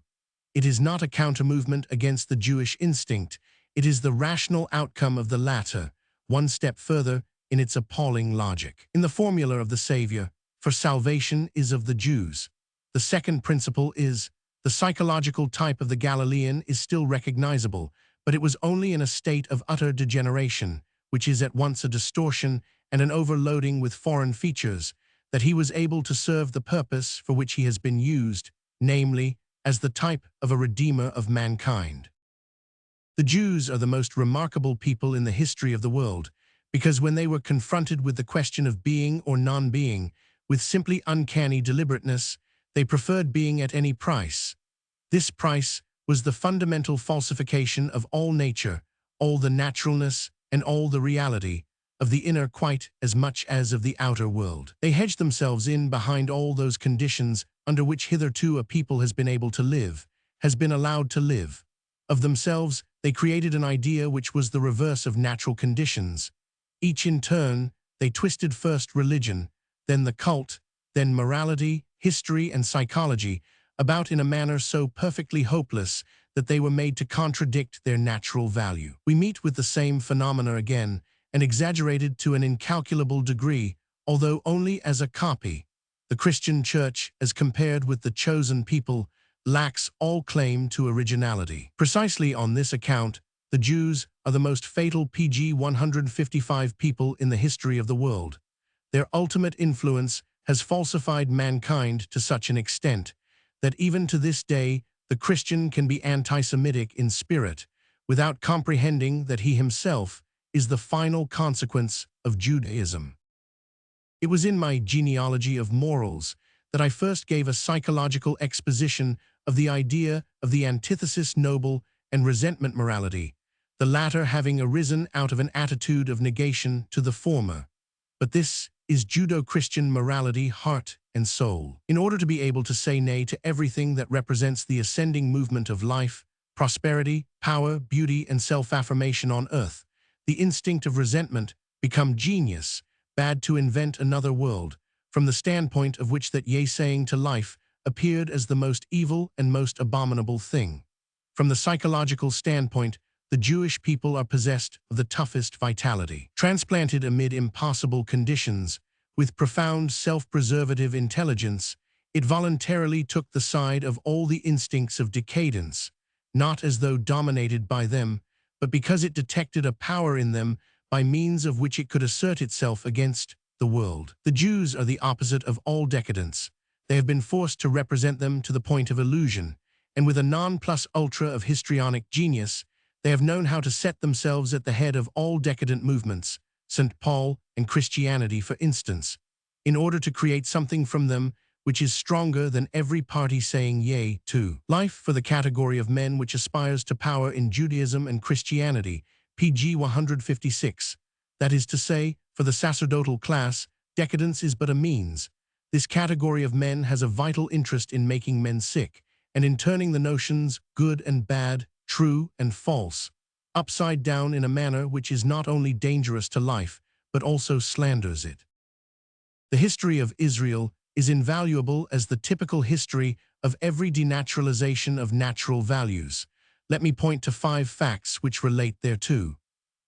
It is not a counter-movement against the Jewish instinct. It is the rational outcome of the latter, one step further in its appalling logic. In the formula of the Savior, for salvation is of the Jews. The second principle is, the psychological type of the Galilean is still recognizable, but it was only in a state of utter degeneration, which is at once a distortion and an overloading with foreign features, that he was able to serve the purpose for which he has been used, namely, as the type of a redeemer of mankind. The Jews are the most remarkable people in the history of the world, because when they were confronted with the question of being or non-being, with simply uncanny deliberateness, they preferred being at any price. This price was the fundamental falsification of all nature, all the naturalness, and all the reality of the inner quite as much as of the outer world. They hedged themselves in behind all those conditions under which hitherto a people has been able to live, has been allowed to live. Of themselves, they created an idea which was the reverse of natural conditions. Each in turn, they twisted first religion, then the cult, then morality, history, and psychology, about in a manner so perfectly hopeless that they were made to contradict their natural value. We meet with the same phenomena again, and exaggerated to an incalculable degree, although only as a copy. The Christian Church, as compared with the chosen people, lacks all claim to originality. Precisely on this account, the Jews are the most fatal pg 155 people in the history of the world. Their ultimate influence has falsified mankind to such an extent that even to this day the Christian can be anti-Semitic in spirit, without comprehending that he himself is the final consequence of Judaism. It was in my genealogy of morals that I first gave a psychological exposition of the idea of the antithesis noble and resentment morality, the latter having arisen out of an attitude of negation to the former. But this is Judeo-Christian morality, heart and soul. In order to be able to say nay to everything that represents the ascending movement of life, prosperity, power, beauty, and self-affirmation on earth, the instinct of resentment become genius, bad to invent another world, from the standpoint of which that yea saying to life appeared as the most evil and most abominable thing. From the psychological standpoint, the Jewish people are possessed of the toughest vitality. Transplanted amid impossible conditions, with profound self-preservative intelligence, it voluntarily took the side of all the instincts of decadence, not as though dominated by them, but because it detected a power in them by means of which it could assert itself against the world. The Jews are the opposite of all decadence. They have been forced to represent them to the point of illusion, and with a non-plus-ultra of histrionic genius, they have known how to set themselves at the head of all decadent movements, St. Paul and Christianity for instance, in order to create something from them which is stronger than every party saying yea to life. For the category of men which aspires to power in Judaism and Christianity, pg 156, that is to say, for the sacerdotal class, decadence is but a means. This category of men has a vital interest in making men sick, and in turning the notions good and bad, true and false, upside down in a manner which is not only dangerous to life, but also slanders it. The history of Israel is invaluable as the typical history of every denaturalization of natural values. Let me point to 5 facts which relate thereto.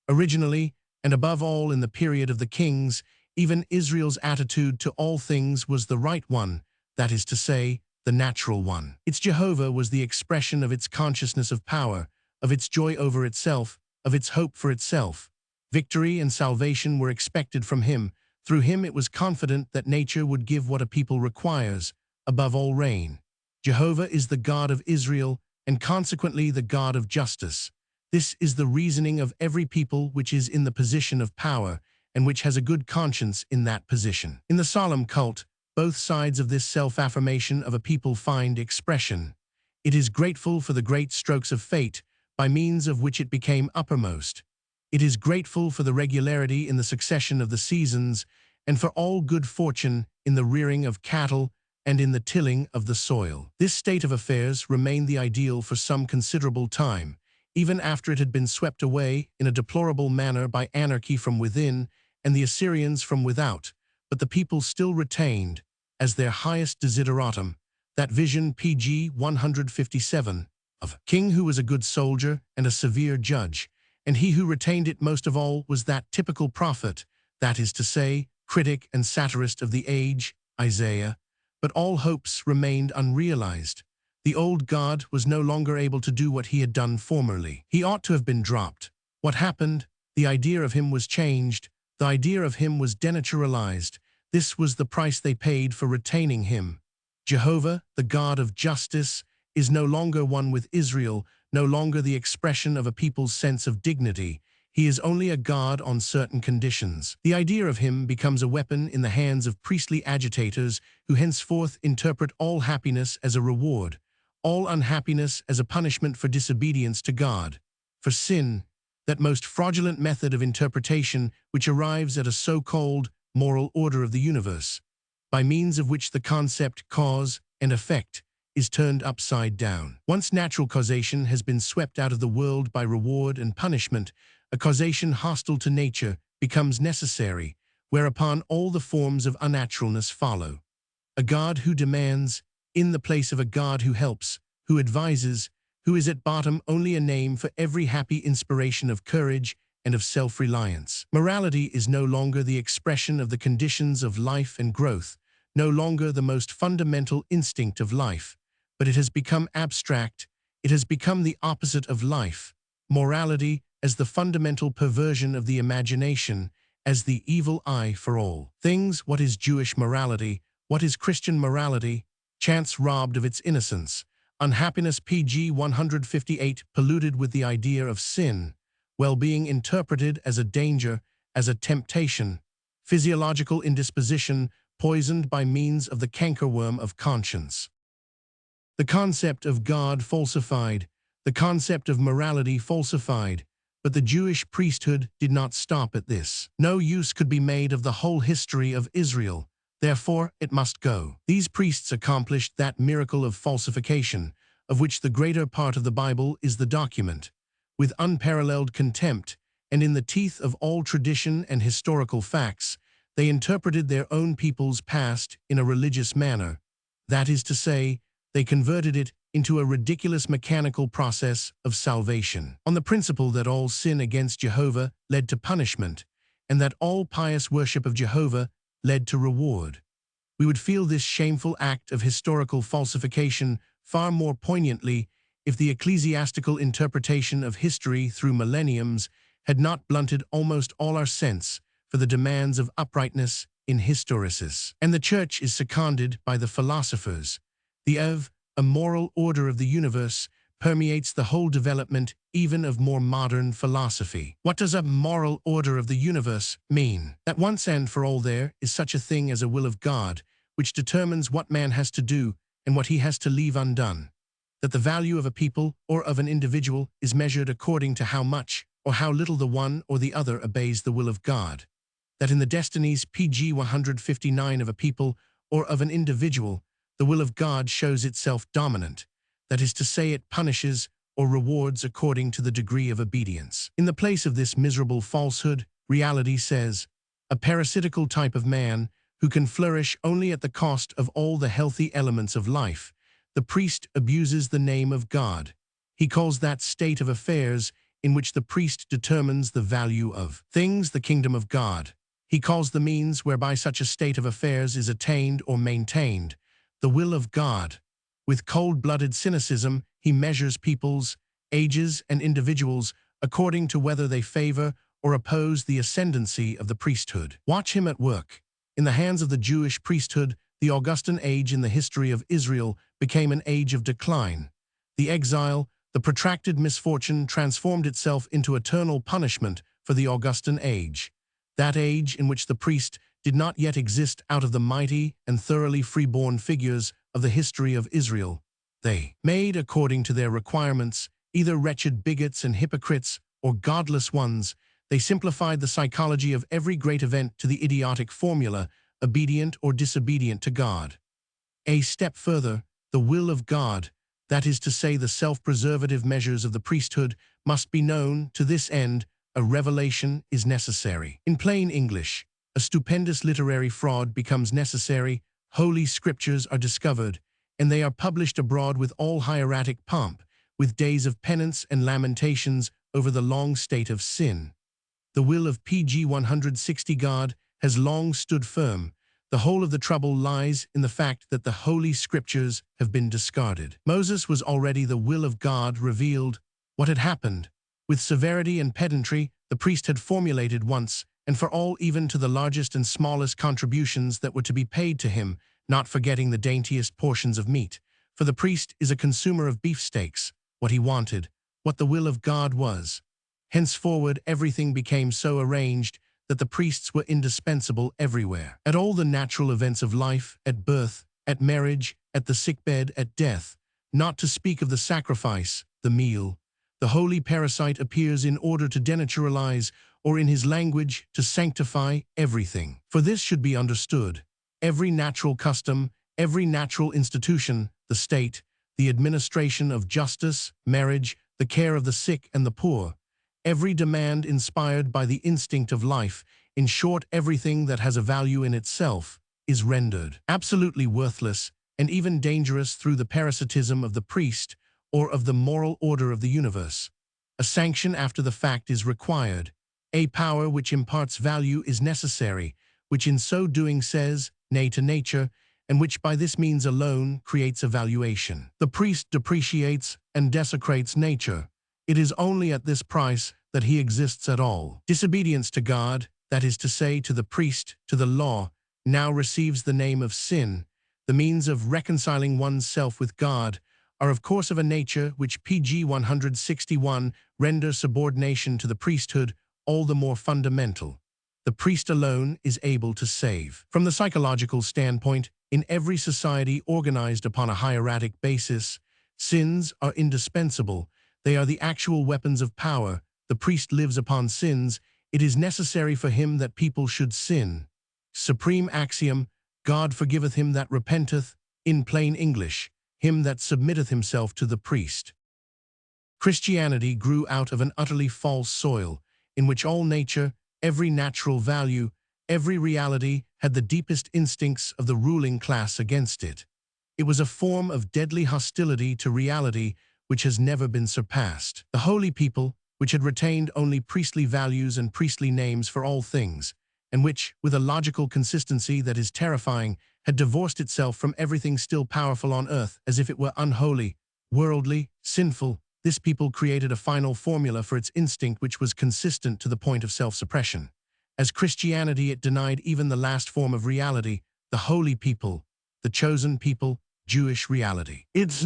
Originally, and above all in the period of the kings, even Israel's attitude to all things was the right one, that is to say, the natural one. Its Jehovah was the expression of its consciousness of power, of its joy over itself, of its hope for itself. Victory and salvation were expected from him. Through him it was confident that nature would give what a people requires, above all rain. Jehovah is the God of Israel, and consequently the God of justice. This is the reasoning of every people which is in the position of power, and which has a good conscience in that position. In the solemn cult, both sides of this self-affirmation of a people find expression. It is grateful for the great strokes of fate, by means of which it became uppermost. It is grateful for the regularity in the succession of the seasons, and for all good fortune in the rearing of cattle and in the tilling of the soil. This state of affairs remained the ideal for some considerable time, even after it had been swept away in a deplorable manner by anarchy from within and the Assyrians from without, but the people still retained, as their highest desideratum, that vision pg 157, of a king who was a good soldier and a severe judge, and he who retained it most of all was that typical prophet, that is to say, critic and satirist of the age, Isaiah. But all hopes remained unrealized. The old God was no longer able to do what he had done formerly. He ought to have been dropped. What happened? The idea of him was changed. The idea of him was denaturalized. This was the price they paid for retaining him. Jehovah, the God of justice, is no longer one with Israel, no longer the expression of a people's sense of dignity. He is only a God on certain conditions. The idea of him becomes a weapon in the hands of priestly agitators who henceforth interpret all happiness as a reward, all unhappiness as a punishment for disobedience to God, for sin, that most fraudulent method of interpretation which arrives at a so-called moral order of the universe, by means of which the concept cause and effect is turned upside down. Once natural causation has been swept out of the world by reward and punishment, a causation hostile to nature becomes necessary, whereupon all the forms of unnaturalness follow. A God who demands, in the place of a God who helps, who advises, who is at bottom only a name for every happy inspiration of courage and of self-reliance. Morality is no longer the expression of the conditions of life and growth, no longer the most fundamental instinct of life, but it has become abstract. It has become the opposite of life. Morality as the fundamental perversion of the imagination, as the evil eye for all things. What is Jewish morality? What is Christian morality? Chance robbed of its innocence. Unhappiness pg 158 polluted with the idea of sin. Well-being interpreted as a danger, as a temptation. Physiological indisposition poisoned by means of the cankerworm of conscience. The concept of God falsified. The concept of morality falsified. But the Jewish priesthood did not stop at this. No use could be made of the whole history of Israel. Therefore, it must go. These priests accomplished that miracle of falsification, of which the greater part of the Bible is the document. With unparalleled contempt, and in the teeth of all tradition and historical facts, they interpreted their own people's past in a religious manner. That is to say, they converted it into a ridiculous mechanical process of salvation, on the principle that all sin against Jehovah led to punishment, and that all pious worship of Jehovah led to reward. We would feel this shameful act of historical falsification far more poignantly if the ecclesiastical interpretation of history through millenniums had not blunted almost all our sense for the demands of uprightness in historicis. And the Church is seconded by the philosophers. A moral order of the universe permeates the whole development even of more modern philosophy. What does a moral order of the universe mean? That once and for all there is such a thing as a will of God, which determines what man has to do and what he has to leave undone. That the value of a people or of an individual is measured according to how much or how little the one or the other obeys the will of God. That in the destinies pg 159 of a people or of an individual, the will of God shows itself dominant. That is to say, it punishes or rewards according to the degree of obedience. In the place of this miserable falsehood, reality says, a parasitical type of man who can flourish only at the cost of all the healthy elements of life. The priest abuses the name of God. He calls that state of affairs in which the priest determines the value of things the kingdom of God. He calls the means whereby such a state of affairs is attained or maintained the will of God. With cold-blooded cynicism, he measures peoples, ages, and individuals according to whether they favor or oppose the ascendancy of the priesthood. Watch him at work. In the hands of the Jewish priesthood, the Augustan age in the history of Israel became an age of decline. The exile, the protracted misfortune transformed itself into eternal punishment for the Augustan age. That age in which the priest did not yet exist out of the mighty and thoroughly freeborn figures of the history of Israel. They made, according to their requirements, either wretched bigots and hypocrites or godless ones. They simplified the psychology of every great event to the idiotic formula, obedient or disobedient to God. A step further, the will of God, that is to say the self-preservative measures of the priesthood, must be known. To this end, a revelation is necessary. In plain English, a stupendous literary fraud becomes necessary, holy scriptures are discovered, and they are published abroad with all hieratic pomp, with days of penance and lamentations over the long state of sin. The will of pg 160 God has long stood firm. The whole of the trouble lies in the fact that the holy scriptures have been discarded. Moses was already the will of God revealed. What had happened? With severity and pedantry, the priest had formulated once and for all, even to the largest and smallest contributions that were to be paid to him, not forgetting the daintiest portions of meat. For the priest is a consumer of beefsteaks, what he wanted, what the will of God was. Henceforward, everything became so arranged that the priests were indispensable everywhere. At all the natural events of life, at birth, at marriage, at the sickbed, at death, not to speak of the sacrifice, the meal, the holy parasite appears in order to denaturalize, or in his language, to sanctify everything. For this should be understood. Every natural custom, every natural institution, the state, the administration of justice, marriage, the care of the sick and the poor, every demand inspired by the instinct of life, in short, everything that has a value in itself, is rendered absolutely worthless and even dangerous through the parasitism of the priest or of the moral order of the universe. A sanction after the fact is required. A power which imparts value is necessary, which in so doing says nay to nature, and which by this means alone creates a valuation. The priest depreciates and desecrates nature. It is only at this price that he exists at all. Disobedience to God, that is to say to the priest, to the law, now receives the name of sin. The means of reconciling one's self with God are of course of a nature which pg 161 render subordination to the priesthood all the more fundamental. The priest alone is able to save. From the psychological standpoint, in every society organized upon a hieratic basis, sins are indispensable. They are the actual weapons of power. The priest lives upon sins. It is necessary for him that people should sin. Supreme axiom, God forgiveth him that repenteth, in plain English, him that submitteth himself to the priest. Christianity grew out of an utterly false soil, in which all nature, every natural value, every reality had the deepest instincts of the ruling class against it. It was a form of deadly hostility to reality which has never been surpassed. The holy people, which had retained only priestly values and priestly names for all things, and which, with a logical consistency that is terrifying, had divorced itself from everything still powerful on earth as if it were unholy, worldly, sinful, this people created a final formula for its instinct which was consistent to the point of self-suppression. As Christianity, it denied even the last form of reality, the holy people, the chosen people, Jewish reality. Its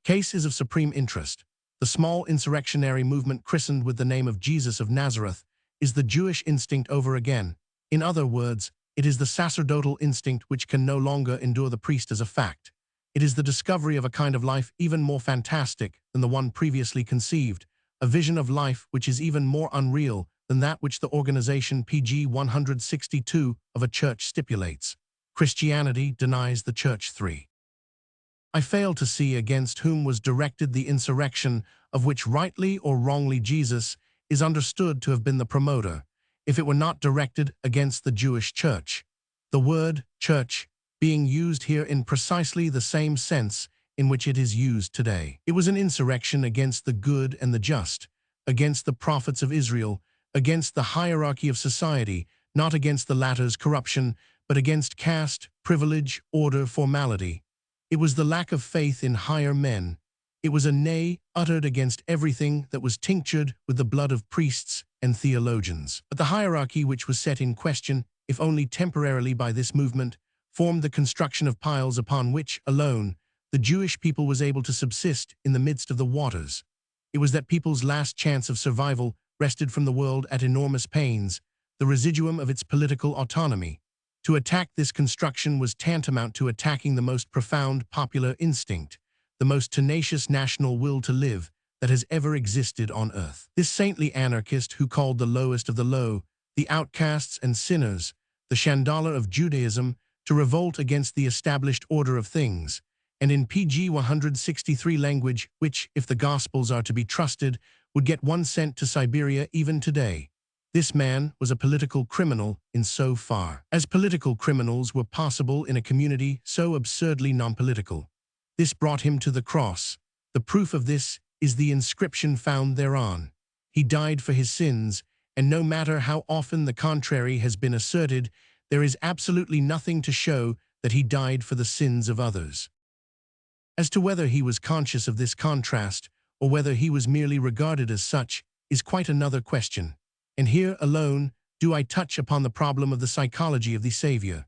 case is of supreme interest. The small insurrectionary movement christened with the name of Jesus of Nazareth is the Jewish instinct over again. In other words, it is the sacerdotal instinct which can no longer endure the priest as a fact. It is the discovery of a kind of life even more fantastic than the one previously conceived, a vision of life which is even more unreal than that which the organization pg 162 of a church stipulates. Christianity denies the church. 3. I fail to see against whom was directed the insurrection of which rightly or wrongly Jesus is understood to have been the promoter, if it were not directed against the Jewish church. The word church being used here in precisely the same sense in which it is used today. It was an insurrection against the good and the just, against the prophets of Israel, against the hierarchy of society, not against the latter's corruption, but against caste, privilege, order, formality. It was the lack of faith in higher men. It was a nay uttered against everything that was tinctured with the blood of priests and theologians. But the hierarchy which was set in question, if only temporarily by this movement, formed the construction of piles upon which, alone, the Jewish people was able to subsist in the midst of the waters. It was that people's last chance of survival wrested from the world at enormous pains, the residuum of its political autonomy. To attack this construction was tantamount to attacking the most profound popular instinct, the most tenacious national will to live that has ever existed on earth. This saintly anarchist who called the lowest of the low, the outcasts and sinners, the Chandala of Judaism, to revolt against the established order of things, and in pg 163 language which, if the Gospels are to be trusted, would get one sent to Siberia even today. This man was a political criminal in so far as political criminals were possible in a community so absurdly non-political. This brought him to the cross. The proof of this is the inscription found thereon. He died for his sins, and no matter how often the contrary has been asserted, there is absolutely nothing to show that he died for the sins of others. As to whether he was conscious of this contrast, or whether he was merely regarded as such, is quite another question. And here alone do I touch upon the problem of the psychology of the Savior.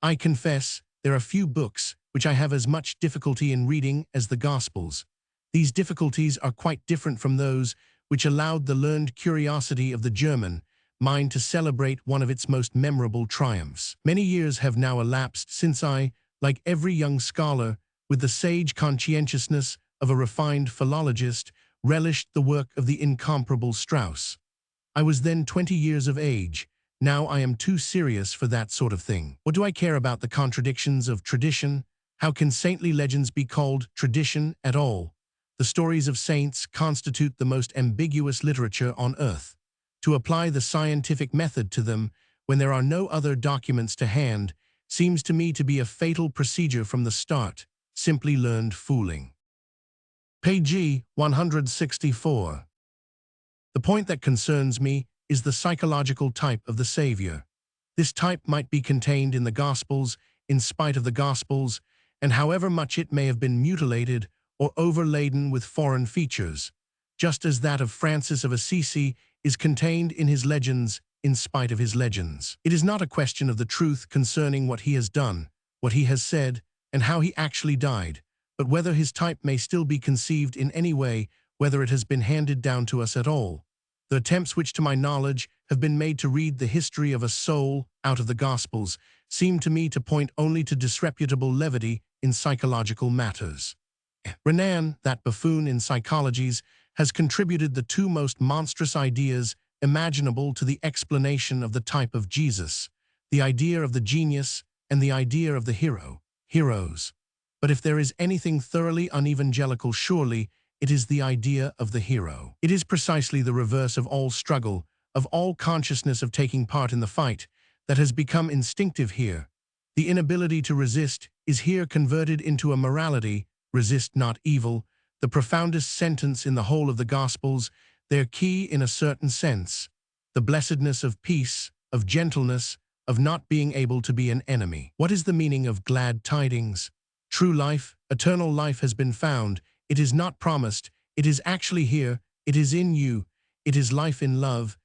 I confess there are few books which I have as much difficulty in reading as the Gospels. These difficulties are quite different from those which allowed the learned curiosity of the German mind to celebrate one of its most memorable triumphs. Many years have now elapsed since I, like every young scholar, with the sage conscientiousness of a refined philologist, relished the work of the incomparable Strauss. I was then 20 years of age. Now I am too serious for that sort of thing. What do I care about the contradictions of tradition? How can saintly legends be called tradition at all? The stories of saints constitute the most ambiguous literature on earth. To apply the scientific method to them when there are no other documents to hand seems to me to be a fatal procedure from the start, simply learned fooling. Page 164. The point that concerns me is the psychological type of the Savior. This type might be contained in the Gospels, in spite of the Gospels, and however much it may have been mutilated or overladen with foreign features, just as that of Francis of Assisi is contained in his legends in spite of his legends. It is not a question of the truth concerning what he has done, what he has said, and how he actually died, but whether his type may still be conceived in any way, whether it has been handed down to us at all. The attempts which, to my knowledge, have been made to read the history of a soul out of the Gospels seem to me to point only to disreputable levity in psychological matters. Renan, that buffoon in psychologies, has contributed the two most monstrous ideas imaginable to the explanation of the type of Jesus, the idea of the genius and the idea of the hero, heroes. But if there is anything thoroughly unevangelical, surely it is the idea of the hero. It is precisely the reverse of all struggle, of all consciousness of taking part in the fight, that has become instinctive here. The inability to resist is here converted into a morality, resist not evil, the profoundest sentence in the whole of the Gospels, their key in a certain sense, the blessedness of peace, of gentleness, of not being able to be an enemy. What is the meaning of glad tidings? True life, eternal life has been found. It is not promised. It is actually here. It is in you. It is life in love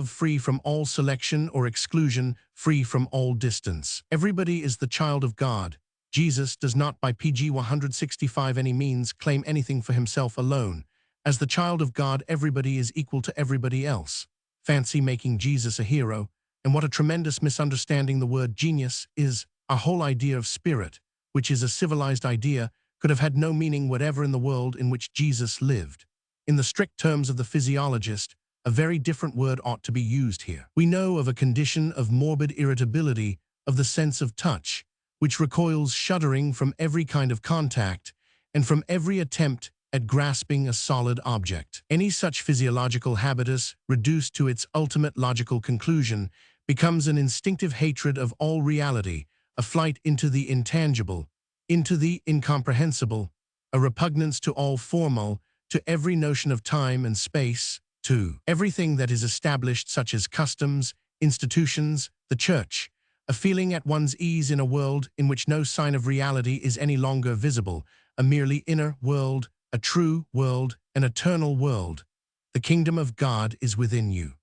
free from all selection or exclusion, free from all distance. Everybody is the child of God. Jesus does not by pg 165 any means claim anything for himself alone. As the child of God, everybody is equal to everybody else. Fancy making Jesus a hero, and what a tremendous misunderstanding the word genius is. Our whole idea of spirit, which is a civilized idea, could have had no meaning whatever in the world in which Jesus lived. In the strict terms of the physiologist, a very different word ought to be used here. We know of a condition of morbid irritability of the sense of touch, which recoils shuddering from every kind of contact and from every attempt at grasping a solid object. Any such physiological habitus, reduced to its ultimate logical conclusion, becomes an instinctive hatred of all reality, a flight into the intangible, into the incomprehensible, a repugnance to all formal, to every notion of time and space, to everything that is established, such as customs, institutions, the church, a feeling at one's ease in a world in which no sign of reality is any longer visible, a merely inner world, a true world, an eternal world. The kingdom of God is within you.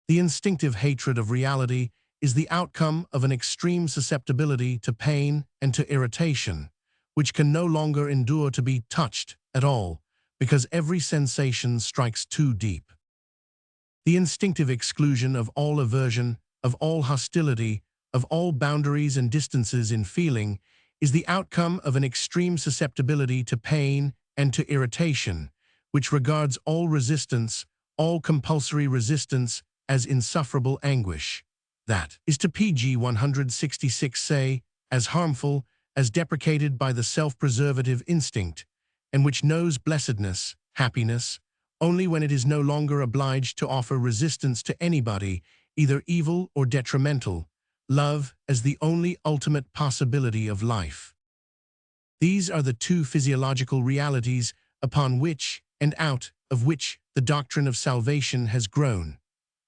The instinctive hatred of reality is the outcome of an extreme susceptibility to pain and to irritation, which can no longer endure to be touched at all, because every sensation strikes too deep. The instinctive exclusion of all aversion, of all hostility, of all boundaries and distances in feeling, is the outcome of an extreme susceptibility to pain and to irritation, which regards all resistance, all compulsory resistance, as insufferable anguish. That is to pg 166 say, as harmful, as deprecated by the self-preservative instinct, and which knows blessedness, happiness, only when it is no longer obliged to offer resistance to anybody, either evil or detrimental, love as the only ultimate possibility of life. These are the two physiological realities upon which and out of which the doctrine of salvation has grown.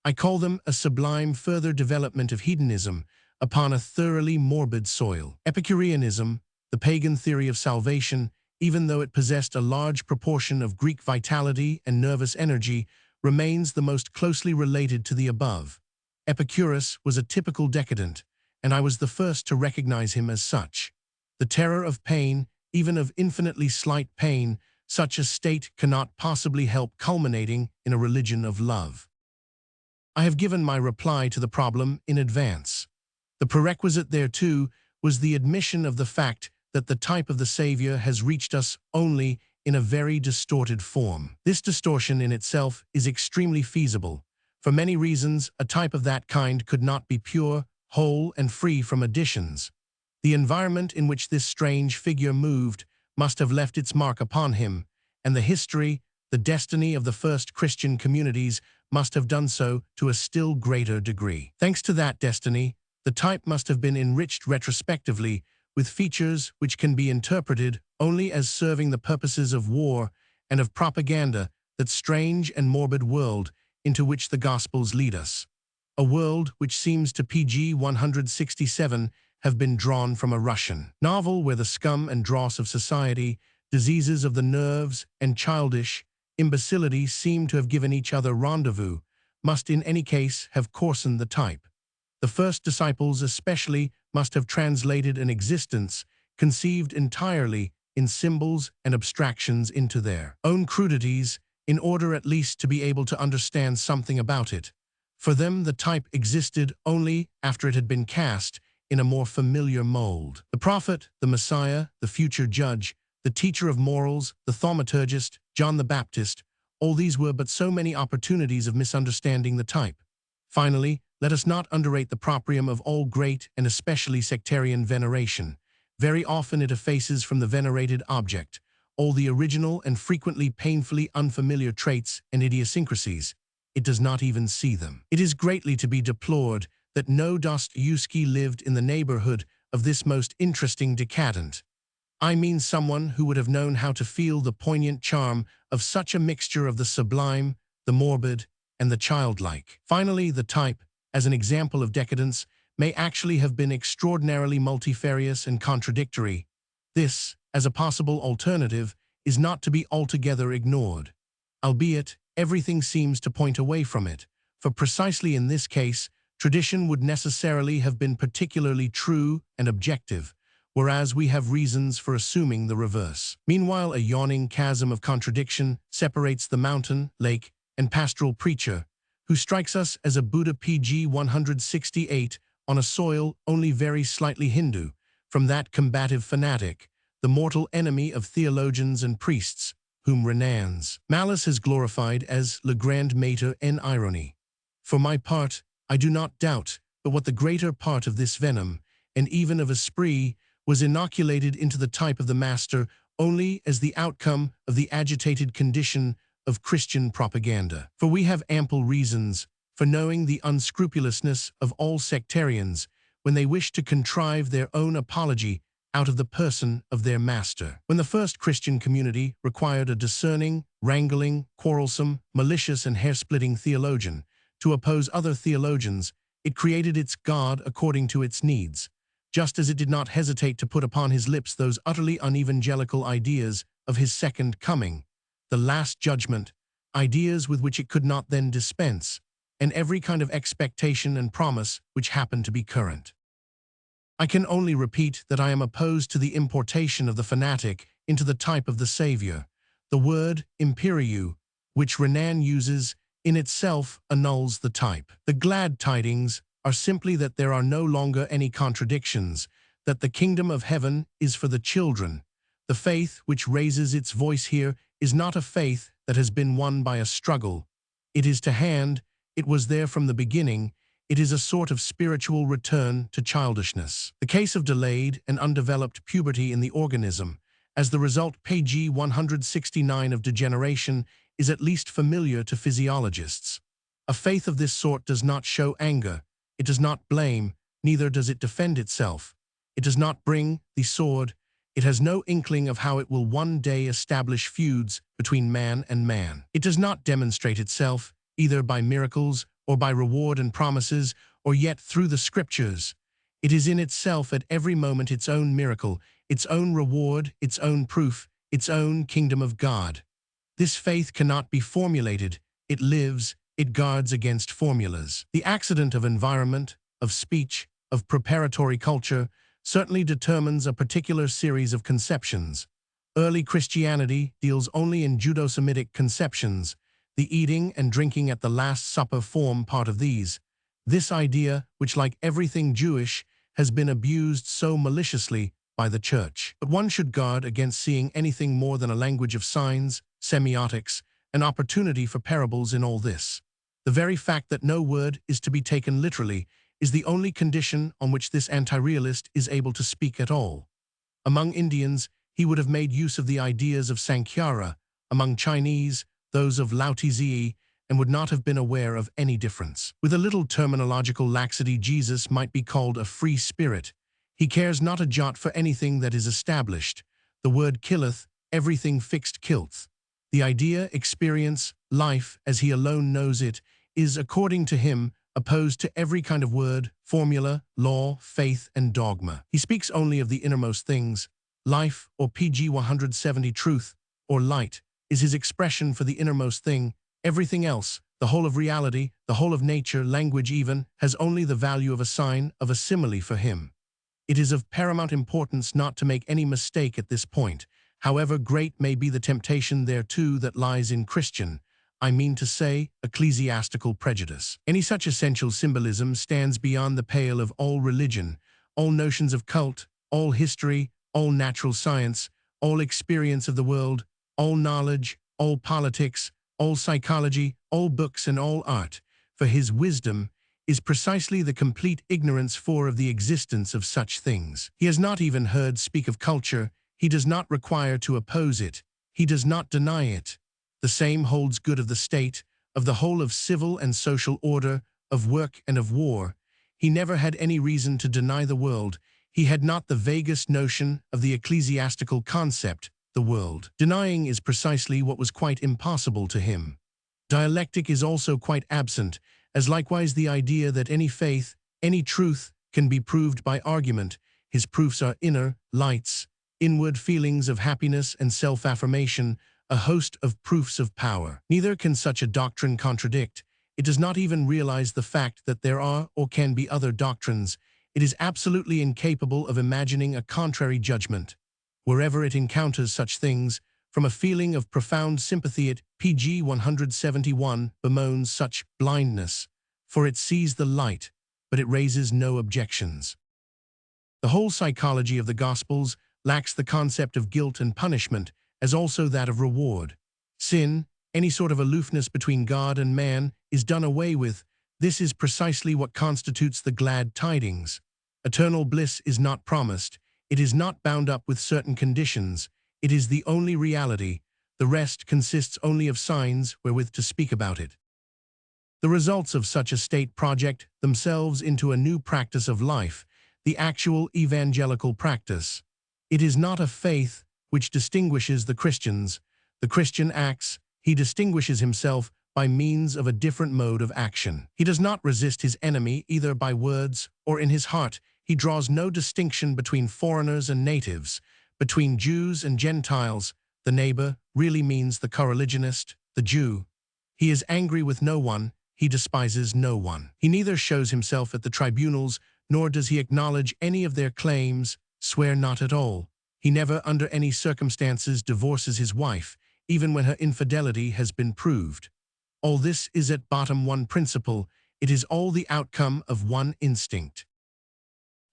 I call them a sublime further development of hedonism upon a thoroughly morbid soil. Epicureanism, the pagan theory of salvation, even though it possessed a large proportion of Greek vitality and nervous energy, remains the most closely related to the above. Epicurus was a typical decadent, and I was the first to recognize him as such. The terror of pain, even of infinitely slight pain, such a state cannot possibly help culminating in a religion of love. I have given my reply to the problem in advance. The prerequisite thereto was the admission of the fact that the type of the Savior has reached us only in a very distorted form. This distortion in itself is extremely feasible. For many reasons, a type of that kind could not be pure, whole, and free from additions. The environment in which this strange figure moved must have left its mark upon him, and the history, the destiny of the first Christian communities must have done so to a still greater degree. Thanks to that destiny, the type must have been enriched retrospectively with features which can be interpreted only as serving the purposes of war and of propaganda, that strange and morbid world into which the Gospels lead us. A world which seems to pg 167 have been drawn from a Russian novel where the scum and dross of society, diseases of the nerves, and childish imbecility seem to have given each other rendezvous, must in any case have coarsened the type. The first disciples especially must have translated an existence conceived entirely in symbols and abstractions into their own crudities, in order at least to be able to understand something about it. For them the type existed only after it had been cast in a more familiar mold. The prophet, the Messiah, the future judge, the teacher of morals, the thaumaturgist, John the Baptist, all these were but so many opportunities of misunderstanding the type. Finally, let us not underrate the proprium of all great and especially sectarian veneration. Very often it effaces from the venerated object all the original and frequently painfully unfamiliar traits and idiosyncrasies. It does not even see them. It is greatly to be deplored that no Dostoevsky lived in the neighborhood of this most interesting decadent. I mean someone who would have known how to feel the poignant charm of such a mixture of the sublime, the morbid, and the childlike. Finally, the type, as an example of decadence, may actually have been extraordinarily multifarious and contradictory. This, as a possible alternative, is not to be altogether ignored. Albeit, everything seems to point away from it, for precisely in this case, tradition would necessarily have been particularly true and objective, whereas we have reasons for assuming the reverse. Meanwhile, a yawning chasm of contradiction separates the mountain, lake, and pastoral preacher, who strikes us as a Buddha PG 168 on a soil only very slightly Hindu, from that combative fanatic, the mortal enemy of theologians and priests, whom Renan's malice has glorified as le grand maître en ironie. For my part, I do not doubt but what the greater part of this venom, and even of esprit, was inoculated into the type of the master only as the outcome of the agitated condition of Christian propaganda. For we have ample reasons for knowing the unscrupulousness of all sectarians when they wish to contrive their own apology out of the person of their master. When the first Christian community required a discerning, wrangling, quarrelsome, malicious, and hair-splitting theologian to oppose other theologians, it created its God according to its needs, just as it did not hesitate to put upon his lips those utterly unevangelical ideas of his second coming, the last judgment, ideas with which it could not then dispense, and every kind of expectation and promise which happened to be current. I can only repeat that I am opposed to the importation of the fanatic into the type of the Savior. The word imperiu, which Renan uses, in itself annuls the type. The glad tidings are simply that there are no longer any contradictions, that the kingdom of heaven is for the children. The faith which raises its voice here is not a faith that has been won by a struggle. It is to hand, it was there from the beginning, it is a sort of spiritual return to childishness. The case of delayed and undeveloped puberty in the organism, as the result page 169 of degeneration, is at least familiar to physiologists. A faith of this sort does not show anger, it does not blame, neither does it defend itself. It does not bring the sword, it has no inkling of how it will one day establish feuds between man and man. It does not demonstrate itself, either by miracles or by reward and promises, or yet through the scriptures. It is in itself at every moment its own miracle, its own reward, its own proof, its own kingdom of God. This faith cannot be formulated, it lives, it guards against formulas. The accident of environment, of speech, of preparatory culture, certainly determines a particular series of conceptions. Early Christianity deals only in Judeo-Semitic conceptions. The eating and drinking at the Last Supper form part of these. This idea, which like everything Jewish, has been abused so maliciously by the Church. But one should guard against seeing anything more than a language of signs, semiotics, an opportunity for parables in all this. The very fact that no word is to be taken literally is the only condition on which this anti-realist is able to speak at all. Among Indians, he would have made use of the ideas of Sankhara, among Chinese, those of Lao Tzu, and would not have been aware of any difference. With a little terminological laxity, Jesus might be called a free spirit. He cares not a jot for anything that is established. The word killeth, everything fixed killeth. The idea, experience, life, as he alone knows it, is, according to him, opposed to every kind of word, formula, law, faith, and dogma. He speaks only of the innermost things. Life, or pg 170 truth, or light, is his expression for the innermost thing. Everything else, the whole of reality, the whole of nature, language even, has only the value of a sign, of a simile for him. It is of paramount importance not to make any mistake at this point, however great may be the temptation thereto that lies in Christian, I mean to say, ecclesiastical prejudice. Any such essential symbolism stands beyond the pale of all religion, all notions of cult, all history, all natural science, all experience of the world, all knowledge, all politics, all psychology, all books and all art, for his wisdom is precisely the complete ignorance of the existence of such things. He has not even heard speak of culture, he does not require to oppose it, he does not deny it. The same holds good of the state, of the whole of civil and social order, of work and of war. He never had any reason to deny the world. He had not the vaguest notion of the ecclesiastical concept, the world. Denying is precisely what was quite impossible to him. Dialectic is also quite absent, as likewise the idea that any faith, any truth, can be proved by argument. His proofs are inner, lights, inward feelings of happiness and self-affirmation, a host of proofs of power. Neither can such a doctrine contradict. It does not even realize the fact that there are or can be other doctrines. It is absolutely incapable of imagining a contrary judgment. Wherever it encounters such things, from a feeling of profound sympathy it, pg 171, bemoans such blindness, for it sees the light, but it raises no objections. The whole psychology of the Gospels lacks the concept of guilt and punishment, as also that of reward. Sin, any sort of aloofness between God and man, is done away with. This is precisely what constitutes the glad tidings. Eternal bliss is not promised. It is not bound up with certain conditions. It is the only reality. The rest consists only of signs wherewith to speak about it. The results of such a state project themselves into a new practice of life, the actual evangelical practice. It is not a faith which distinguishes the Christians. The Christian acts, he distinguishes himself by means of a different mode of action. He does not resist his enemy either by words or in his heart. He draws no distinction between foreigners and natives, between Jews and Gentiles. The neighbor really means the coreligionist, the Jew. He is angry with no one. He despises no one. He neither shows himself at the tribunals, nor does he acknowledge any of their claims. Swear not at all. He never under any circumstances divorces his wife, even when her infidelity has been proved. All this is at bottom one principle. It is all the outcome of one instinct.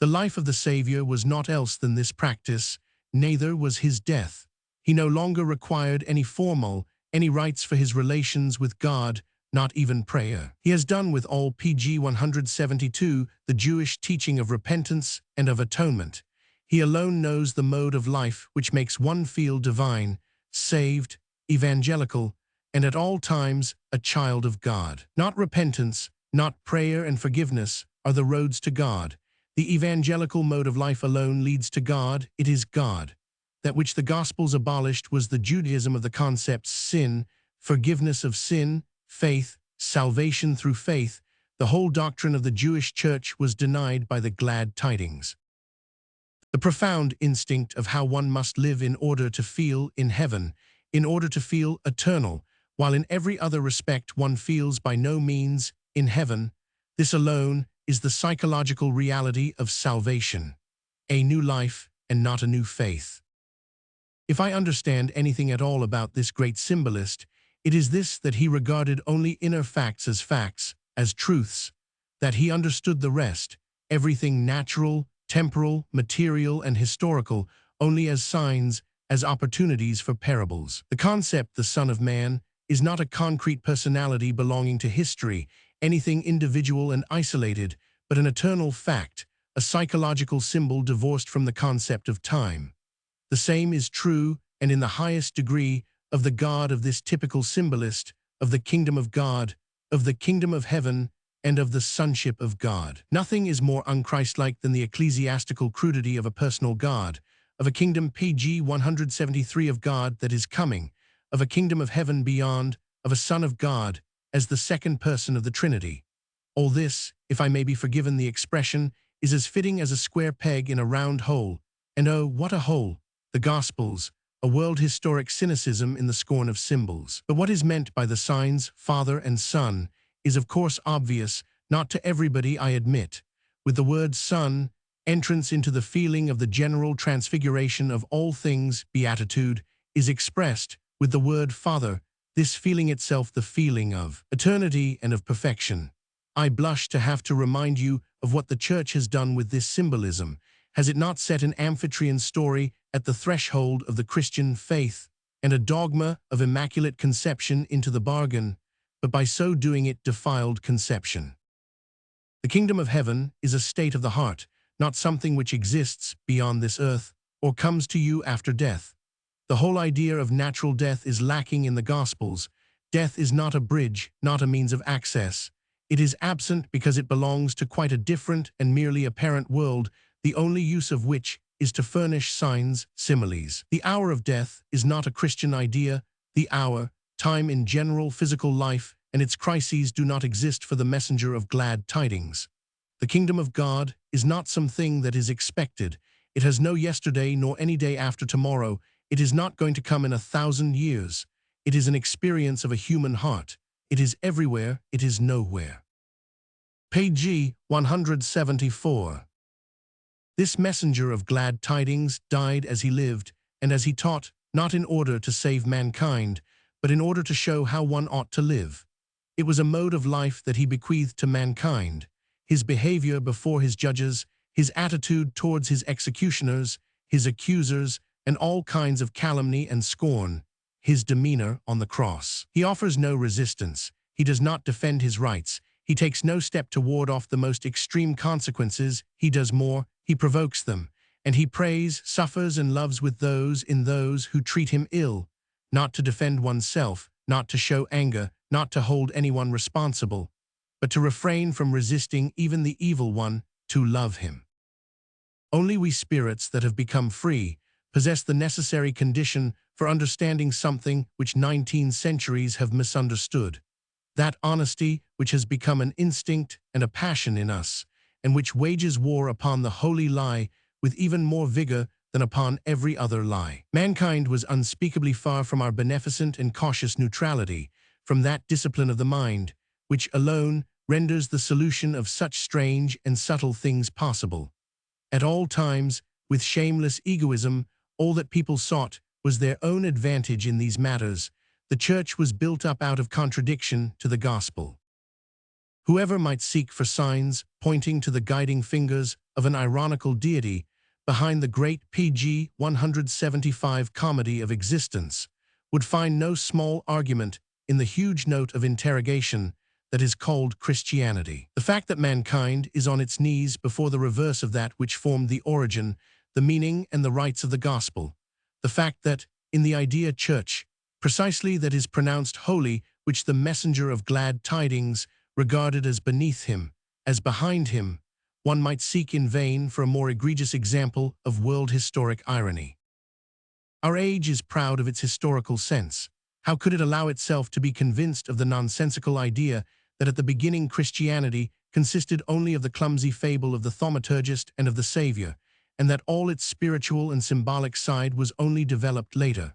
The life of the Savior was naught else than this practice, neither was his death. He no longer required any formal, any rites for his relations with God, not even prayer. He has done with all pg 172 the Jewish teaching of repentance and of atonement. He alone knows the mode of life which makes one feel divine, saved, evangelical, and at all times a child of God. Not repentance, not prayer and forgiveness are the roads to God. The evangelical mode of life alone leads to God. It is God. That which the Gospels abolished was the Judaism of the concepts sin, forgiveness of sin, faith, salvation through faith. The whole doctrine of the Jewish church was denied by the glad tidings. The profound instinct of how one must live in order to feel in heaven, in order to feel eternal, while in every other respect one feels by no means in heaven, this alone is the psychological reality of salvation, a new life and not a new faith. If I understand anything at all about this great symbolist, it is this, that he regarded only inner facts, as truths, that he understood the rest, everything natural, temporal, material, and historical, only as signs, as opportunities for parables. The concept, the Son of Man, is not a concrete personality belonging to history, anything individual and isolated, but an eternal fact, a psychological symbol divorced from the concept of time. The same is true, and in the highest degree, of the God of this typical symbolist, of the kingdom of God, of the kingdom of heaven, and of the sonship of God. Nothing is more unchristlike than the ecclesiastical crudity of a personal God, of a kingdom pg 173 of God that is coming, of a kingdom of heaven beyond, of a Son of God, as the second person of the Trinity. All this, if I may be forgiven the expression, is as fitting as a square peg in a round hole. And oh, what a hole! The Gospels, a world-historic cynicism in the scorn of symbols. But what is meant by the signs, Father and Son, is of course obvious, not to everybody, I admit. With the word Son, entrance into the feeling of the general transfiguration of all things, beatitude, is expressed. With the word Father, this feeling itself the feeling of eternity and of perfection. I blush to have to remind you of what the Church has done with this symbolism. Has it not set an Amphitryon story at the threshold of the Christian faith, and a dogma of immaculate conception into the bargain, but by so doing it defiled conception? The kingdom of heaven is a state of the heart, not something which exists beyond this earth, or comes to you after death. The whole idea of natural death is lacking in the Gospels. Death is not a bridge, not a means of access. It is absent because it belongs to quite a different and merely apparent world, the only use of which is to furnish signs, similes. The hour of death is not a Christian idea. The hour, time in general physical life, and its crises do not exist for the messenger of glad tidings. The kingdom of God is not something that is expected. It has no yesterday nor any day after tomorrow. It is not going to come in 1,000 years. It is an experience of a human heart. It is everywhere. It is nowhere. Page 174. This messenger of glad tidings died as he lived, and as he taught, not in order to save mankind, but in order to show how one ought to live. It was a mode of life that he bequeathed to mankind. His behavior before his judges, his attitude towards his executioners, his accusers, and all kinds of calumny and scorn, his demeanor on the cross. He offers no resistance. He does not defend his rights. He takes no step to ward off the most extreme consequences. He does more. He provokes them. And he prays, suffers, and loves with those who treat him ill, not to defend oneself, not to show anger, not to hold anyone responsible, but to refrain from resisting even the evil one, to love him. Only we spirits that have become free possess the necessary condition for understanding something which 19 centuries have misunderstood. That honesty which has become an instinct and a passion in us, and which wages war upon the holy lie with even more vigor than upon every other lie. Mankind was unspeakably far from our beneficent and cautious neutrality, from that discipline of the mind, which alone renders the solution of such strange and subtle things possible. At all times, with shameless egoism, all that people sought was their own advantage in these matters. The Church was built up out of contradiction to the gospel. Whoever might seek for signs pointing to the guiding fingers of an ironical deity behind the great page 175 comedy of existence would find no small argument in the huge note of interrogation that is called Christianity. The fact that mankind is on its knees before the reverse of that which formed the origin, the meaning, and the rights of the gospel. The fact that, in the idea church, precisely that is pronounced holy, which the messenger of glad tidings regarded as beneath him, as behind him, one might seek in vain for a more egregious example of world historic irony. Our age is proud of its historical sense. How could it allow itself to be convinced of the nonsensical idea that at the beginning Christianity consisted only of the clumsy fable of the thaumaturgist and of the Savior, and that all its spiritual and symbolic side was only developed later?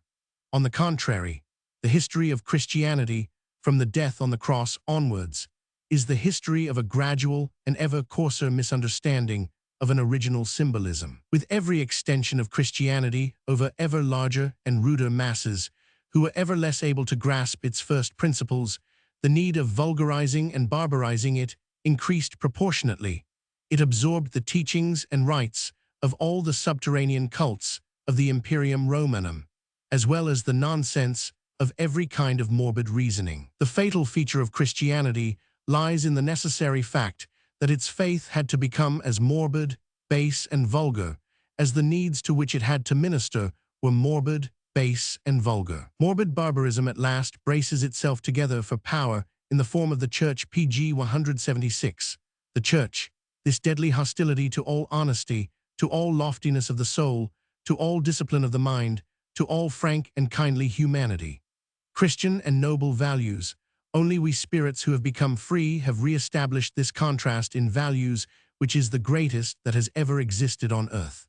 On the contrary, the history of Christianity, from the death on the cross onwards, is the history of a gradual and ever coarser misunderstanding of an original symbolism. With every extension of Christianity over ever larger and ruder masses, who were ever less able to grasp its first principles, the need of vulgarizing and barbarizing it increased proportionately. It absorbed the teachings and rites of all the subterranean cults of the Imperium Romanum, as well as the nonsense of every kind of morbid reasoning. The fatal feature of Christianity lies in the necessary fact that its faith had to become as morbid, base, and vulgar as the needs to which it had to minister were morbid, base, and vulgar. Morbid barbarism at last braces itself together for power in the form of the Church page 176. The Church, this deadly hostility to all honesty, to all loftiness of the soul, to all discipline of the mind, to all frank and kindly humanity. Christian and noble values. Only we spirits who have become free have re-established this contrast in values which is the greatest that has ever existed on earth.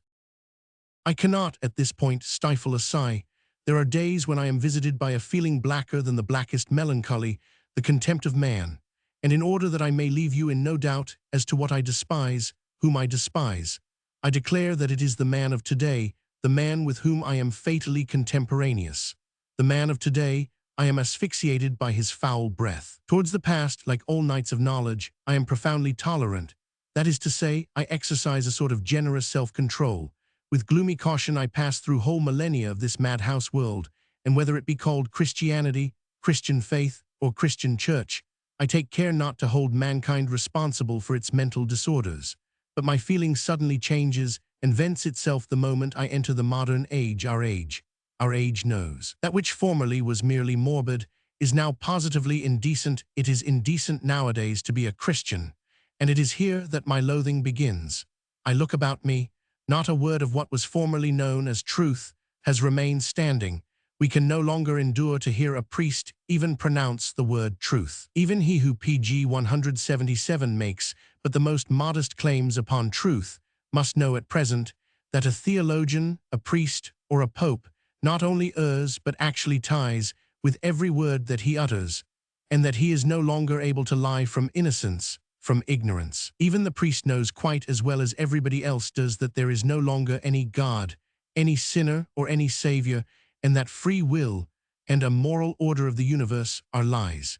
I cannot, at this point, stifle a sigh. There are days when I am visited by a feeling blacker than the blackest melancholy, the contempt of man, and in order that I may leave you in no doubt as to what I despise, whom I despise, I declare that it is the man of today, the man with whom I am fatally contemporaneous. The man of today, I am asphyxiated by his foul breath. Towards the past, like all knights of knowledge, I am profoundly tolerant. That is to say, I exercise a sort of generous self-control. With gloomy caution I pass through whole millennia of this madhouse world, and whether it be called Christianity, Christian faith, or Christian church, I take care not to hold mankind responsible for its mental disorders. But my feeling suddenly changes and vents itself the moment I enter the modern age. Our age knows. That which formerly was merely morbid is now positively indecent. It is indecent nowadays to be a Christian, and it is here that my loathing begins. I look about me. Not a word of what was formerly known as truth has remained standing. We can no longer endure to hear a priest even pronounce the word truth. Even he who pg 177 makes but the most modest claims upon truth must know at present that a theologian, a priest, or a pope not only errs but actually ties with every word that he utters, and that he is no longer able to lie from innocence, from ignorance. Even the priest knows quite as well as everybody else does that there is no longer any God, any sinner, or any savior, and that free will and a moral order of the universe are lies.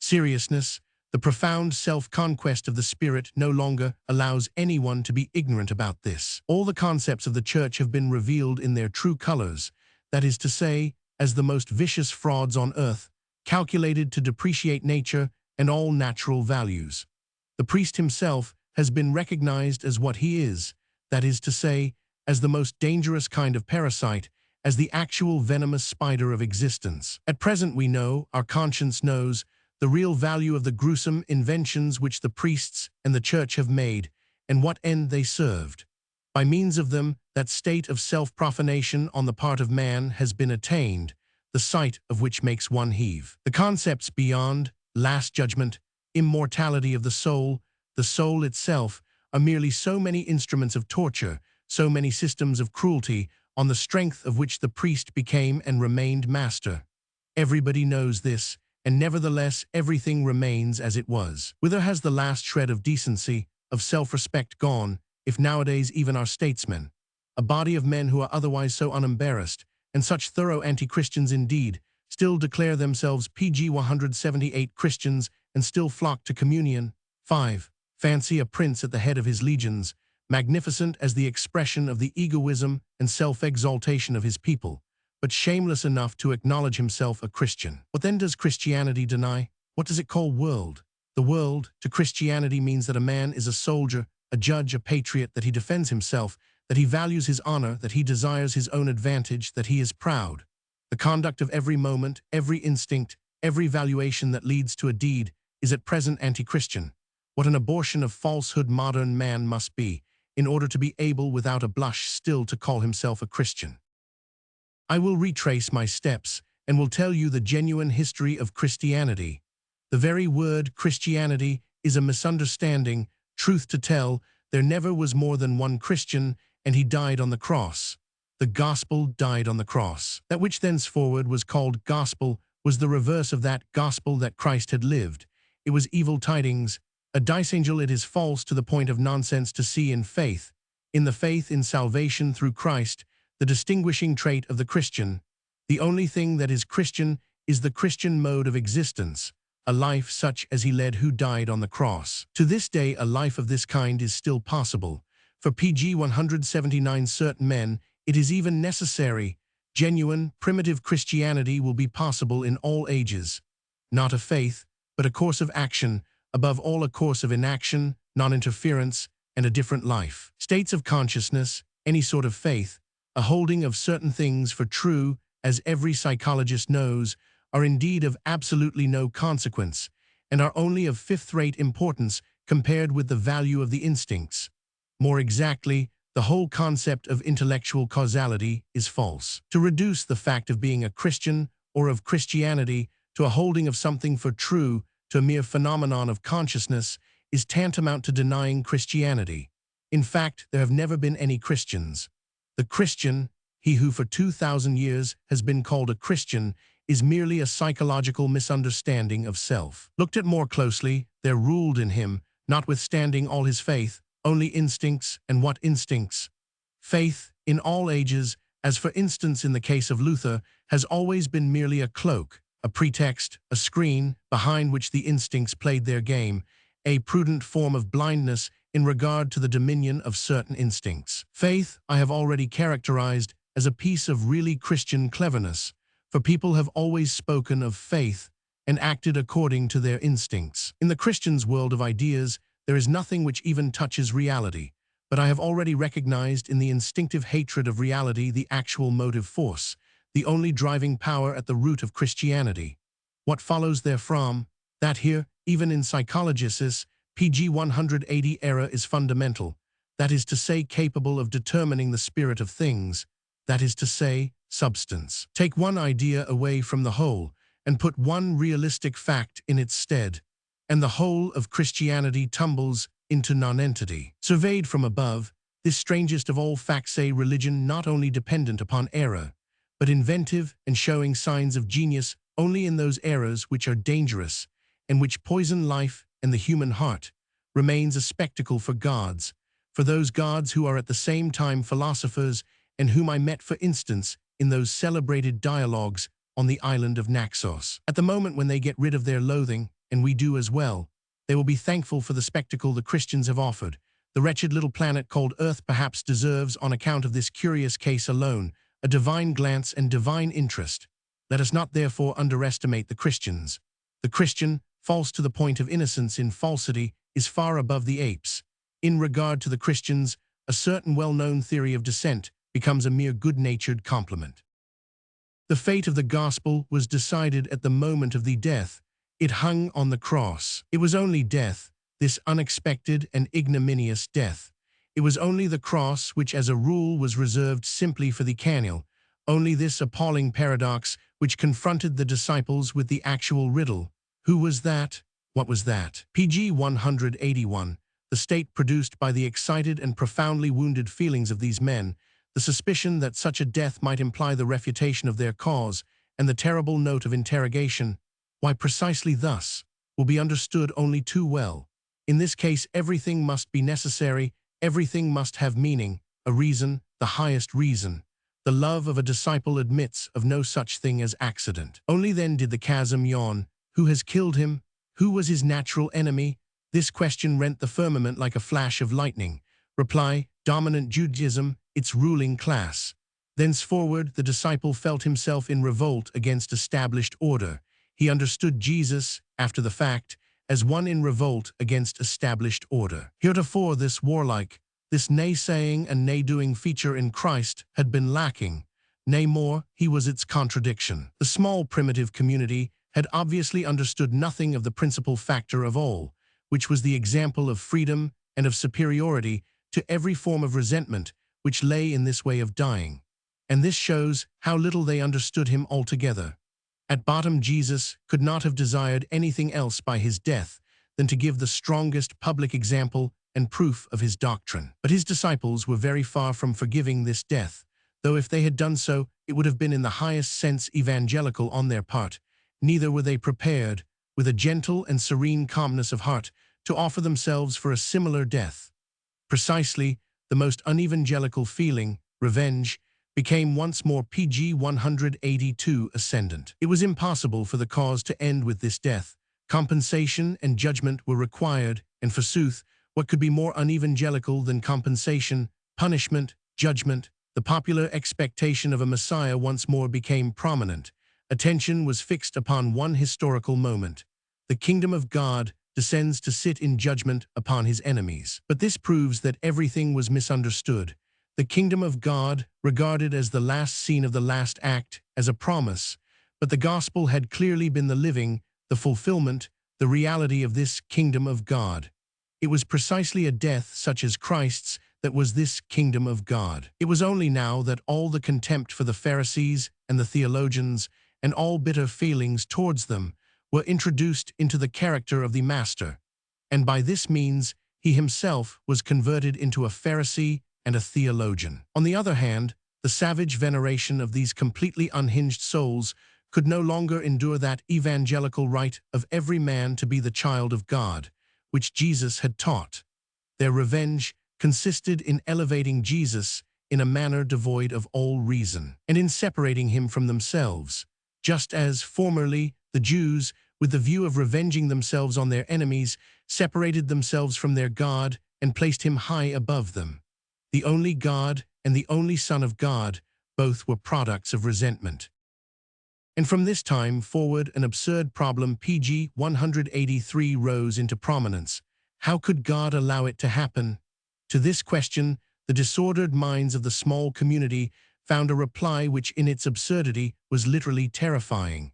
Seriousness, the profound self-conquest of the spirit, no longer allows anyone to be ignorant about this. All the concepts of the church have been revealed in their true colors, that is to say, as the most vicious frauds on earth, calculated to depreciate nature and all natural values. The priest himself has been recognized as what he is, that is to say, as the most dangerous kind of parasite, as the actual venomous spider of existence. At present we know, our conscience knows, the real value of the gruesome inventions which the priests and the church have made, and what end they served. By means of them, that state of self-profanation on the part of man has been attained, the sight of which makes one heave. The concepts beyond, last judgment, immortality of the soul itself, are merely so many instruments of torture, so many systems of cruelty, on the strength of which the priest became and remained master. Everybody knows this, and nevertheless everything remains as it was. Whither has the last shred of decency, of self-respect gone, if nowadays even our statesmen, a body of men who are otherwise so unembarrassed, and such thorough anti-Christians indeed, still declare themselves pg 178 Christians and still flock to communion? 5. Fancy a prince at the head of his legions, magnificent as the expression of the egoism and self-exaltation of his people, but shameless enough to acknowledge himself a Christian. What then does Christianity deny? What does it call world? The world to Christianity means that a man is a soldier, a judge, a patriot, that he defends himself, that he values his honor, that he desires his own advantage, that he is proud. The conduct of every moment, every instinct, every valuation that leads to a deed is at present anti-Christian. What an abortion of falsehood modern man must be, in order to be able without a blush still to call himself a Christian. I will retrace my steps and will tell you the genuine history of Christianity. The very word Christianity is a misunderstanding. Truth to tell, there never was more than one Christian, and he died on the cross. The gospel died on the cross. That which thenceforward was called gospel was the reverse of that gospel that Christ had lived. It was evil tidings, a disangel. It is false to the point of nonsense to see in faith. In the faith in salvation through Christ, the distinguishing trait of the Christian. The only thing that is Christian is the Christian mode of existence, a life such as he led who died on the cross. To this day, a life of this kind is still possible. For pg 179 certain men, it is even necessary. Genuine, primitive Christianity will be possible in all ages. Not a faith, but a course of action, above all a course of inaction, non-interference, and a different life. States of consciousness, any sort of faith, a holding of certain things for true, as every psychologist knows, are indeed of absolutely no consequence, and are only of fifth-rate importance compared with the value of the instincts. More exactly, the whole concept of intellectual causality is false. To reduce the fact of being a Christian or of Christianity to a holding of something for true, to a mere phenomenon of consciousness, is tantamount to denying Christianity. In fact, there have never been any Christians. The Christian, he who for 2,000 years has been called a Christian, is merely a psychological misunderstanding of self. Looked at more closely, there ruled in him, notwithstanding all his faith, only instincts. And what instincts? Faith, in all ages, as for instance in the case of Luther, has always been merely a cloak, a pretext, a screen, behind which the instincts played their game, a prudent form of blindness in regard to the dominion of certain instincts. Faith I have already characterized as a piece of really Christian cleverness, for people have always spoken of faith and acted according to their instincts. In the Christian's world of ideas, there is nothing which even touches reality, but I have already recognized in the instinctive hatred of reality the actual motive force, the only driving power at the root of Christianity. What follows therefrom, that here, even in psychologists, PG 180 error is fundamental, that is to say capable of determining the spirit of things, that is to say, substance. Take one idea away from the whole, and put one realistic fact in its stead, and the whole of Christianity tumbles into nonentity. Surveyed from above, this strangest of all facts, a religion not only dependent upon error, but inventive and showing signs of genius only in those errors which are dangerous and which poison life and the human heart, remains a spectacle for gods, for those gods who are at the same time philosophers and whom I met, for instance, in those celebrated dialogues on the island of Naxos. At the moment when they get rid of their loathing, and we do as well, they will be thankful for the spectacle the Christians have offered. The wretched little planet called Earth perhaps deserves, on account of this curious case alone, a divine glance and divine interest. Let us not therefore underestimate the Christians. The Christian, false to the point of innocence in falsity, is far above the apes. In regard to the Christians, a certain well-known theory of descent becomes a mere good-natured compliment. The fate of the gospel was decided at the moment of the death. It hung on the cross. It was only death, this unexpected and ignominious death. It was only the cross which as a rule was reserved simply for the carnal, only this appalling paradox which confronted the disciples with the actual riddle. Who was that? What was that? PG 181, the state produced by the excited and profoundly wounded feelings of these men, the suspicion that such a death might imply the refutation of their cause, and the terrible note of interrogation, why precisely thus, will be understood only too well. In this case everything must be necessary, everything must have meaning, a reason, the highest reason. The love of a disciple admits of no such thing as accident. Only then did the chasm yawn. Who has killed him? Who was his natural enemy? This question rent the firmament like a flash of lightning. Reply, dominant Judaism, its ruling class. Thenceforward the disciple felt himself in revolt against established order. He understood Jesus, after the fact, as one in revolt against established order. Heretofore this warlike, this nay-saying and nay-doing feature in Christ had been lacking. Nay more, he was its contradiction. The small primitive community had obviously understood nothing of the principal factor of all, which was the example of freedom and of superiority to every form of resentment which lay in this way of dying. And this shows how little they understood him altogether. At bottom Jesus could not have desired anything else by his death than to give the strongest public example and proof of his doctrine. But his disciples were very far from forgiving this death, though if they had done so, it would have been in the highest sense evangelical on their part. Neither were they prepared, with a gentle and serene calmness of heart, to offer themselves for a similar death. Precisely, the most unevangelical feeling, revenge, became once more PG 182 ascendant. It was impossible for the cause to end with this death. Compensation and judgment were required, and forsooth, what could be more unevangelical than compensation, punishment, judgment? The popular expectation of a Messiah once more became prominent. Attention was fixed upon one historical moment. The kingdom of God descends to sit in judgment upon his enemies. But this proves that everything was misunderstood. The kingdom of God, regarded as the last scene of the last act, as a promise, but the gospel had clearly been the living, the fulfillment, the reality of this kingdom of God. It was precisely a death such as Christ's that was this kingdom of God. It was only now that all the contempt for the Pharisees and the theologians and all bitter feelings towards them were introduced into the character of the Master, and by this means he himself was converted into a Pharisee and a theologian. On the other hand, the savage veneration of these completely unhinged souls could no longer endure that evangelical right of every man to be the child of God, which Jesus had taught. Their revenge consisted in elevating Jesus in a manner devoid of all reason, and in separating him from themselves, just as formerly the Jews, with the view of revenging themselves on their enemies, separated themselves from their God and placed him high above them. The only God and the only Son of God, both were products of resentment. And from this time forward an absurd problem PG 183 rose into prominence. How could God allow it to happen? To this question, the disordered minds of the small community found a reply which in its absurdity was literally terrifying.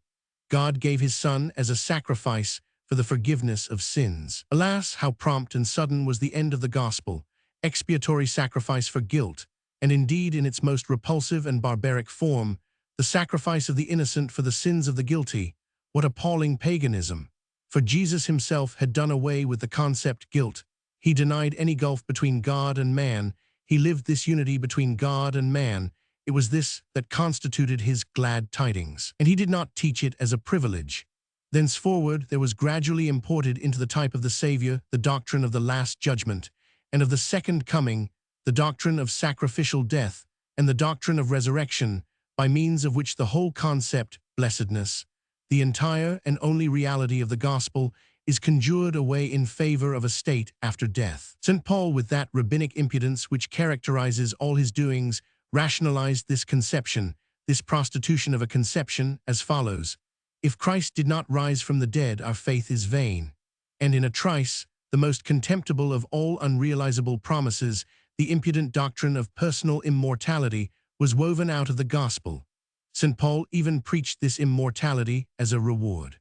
God gave his Son as a sacrifice for the forgiveness of sins. Alas, how prompt and sudden was the end of the gospel, expiatory sacrifice for guilt, and indeed in its most repulsive and barbaric form, the sacrifice of the innocent for the sins of the guilty. What appalling paganism! For Jesus himself had done away with the concept guilt. He denied any gulf between God and man. He lived this unity between God and man. It was this that constituted his glad tidings. And he did not teach it as a privilege. Thenceforward, there was gradually imported into the type of the Savior the doctrine of the Last Judgment, and of the Second Coming, the doctrine of sacrificial death, and the doctrine of resurrection, by means of which the whole concept, blessedness, the entire and only reality of the gospel, is conjured away in favor of a state after death. St. Paul, with that rabbinic impudence which characterizes all his doings, rationalized this conception, this prostitution of a conception, as follows: if Christ did not rise from the dead, our faith is vain. And in a trice, the most contemptible of all unrealizable promises, the impudent doctrine of personal immortality, was woven out of the gospel. St. Paul even preached this immortality as a reward.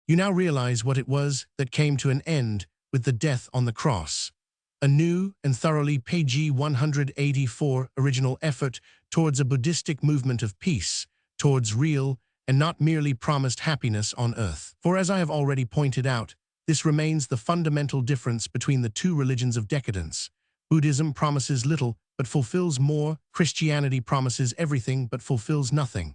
You now realize what it was that came to an end with the death on the cross. A new and thoroughly page 184 original effort towards a Buddhistic movement of peace, towards real and not merely promised happiness on earth. For as I have already pointed out, this remains the fundamental difference between the two religions of decadence. Buddhism promises little but fulfills more. Christianity promises everything but fulfills nothing.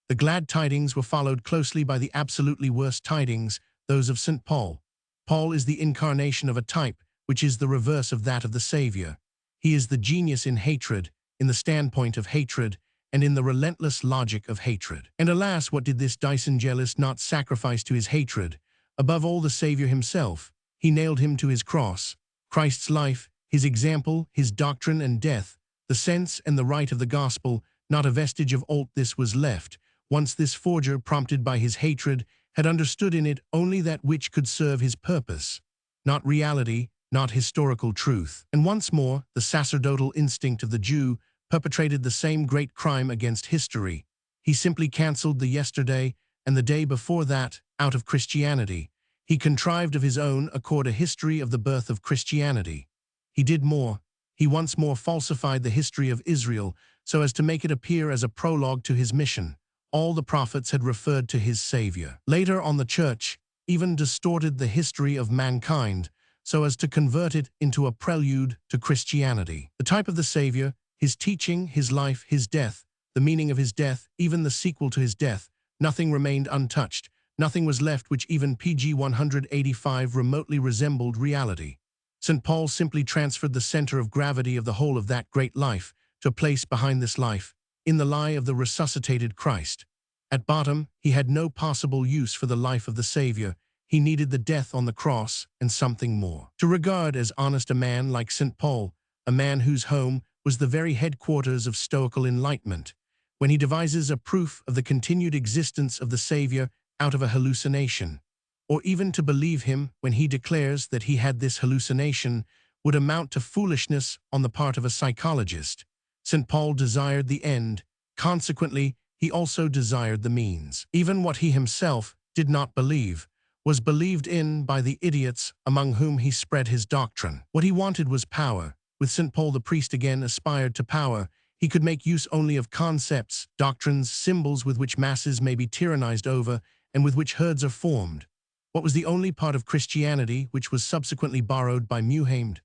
The glad tidings were followed closely by the absolutely worst tidings, those of St. Paul. Paul is the incarnation of a type which is the reverse of that of the Savior. He is the genius in hatred, in the standpoint of hatred, and in the relentless logic of hatred. And alas, what did this disingenuous not sacrifice to his hatred? Above all, the Savior himself. He nailed him to his cross. Christ's life, his example, his doctrine and death, the sense and the right of the gospel, not a vestige of aught this was left. Once this forger, prompted by his hatred, had understood in it only that which could serve his purpose, not reality, not historical truth. And once more, the sacerdotal instinct of the Jew perpetrated the same great crime against history. He simply cancelled the yesterday and the day before that out of Christianity. He contrived of his own accord a history of the birth of Christianity. He did more. He once more falsified the history of Israel so as to make it appear as a prologue to his mission. All the prophets had referred to his Savior. Later on, the Church even distorted the history of mankind so as to convert it into a prelude to Christianity. The type of the Savior, his teaching, his life, his death, the meaning of his death, even the sequel to his death, nothing remained untouched. Nothing was left which even page 185 remotely resembled reality. St. Paul simply transferred the center of gravity of the whole of that great life to a place behind this life, in the lie of the resuscitated Christ. At bottom, he had no possible use for the life of the Savior. He needed the death on the cross and something more. To regard as honest a man like St. Paul, a man whose home was the very headquarters of Stoical enlightenment, when he devises a proof of the continued existence of the Savior out of a hallucination, or even to believe him when he declares that he had this hallucination, would amount to foolishness on the part of a psychologist. St. Paul desired the end. Consequently, he also desired the means. Even what he himself did not believe was believed in by the idiots among whom he spread his doctrine. What he wanted was power. With St. Paul, the priest again aspired to power. He could make use only of concepts, doctrines, symbols with which masses may be tyrannized over and with which herds are formed. What was the only part of Christianity which was subsequently borrowed by Wilhelm?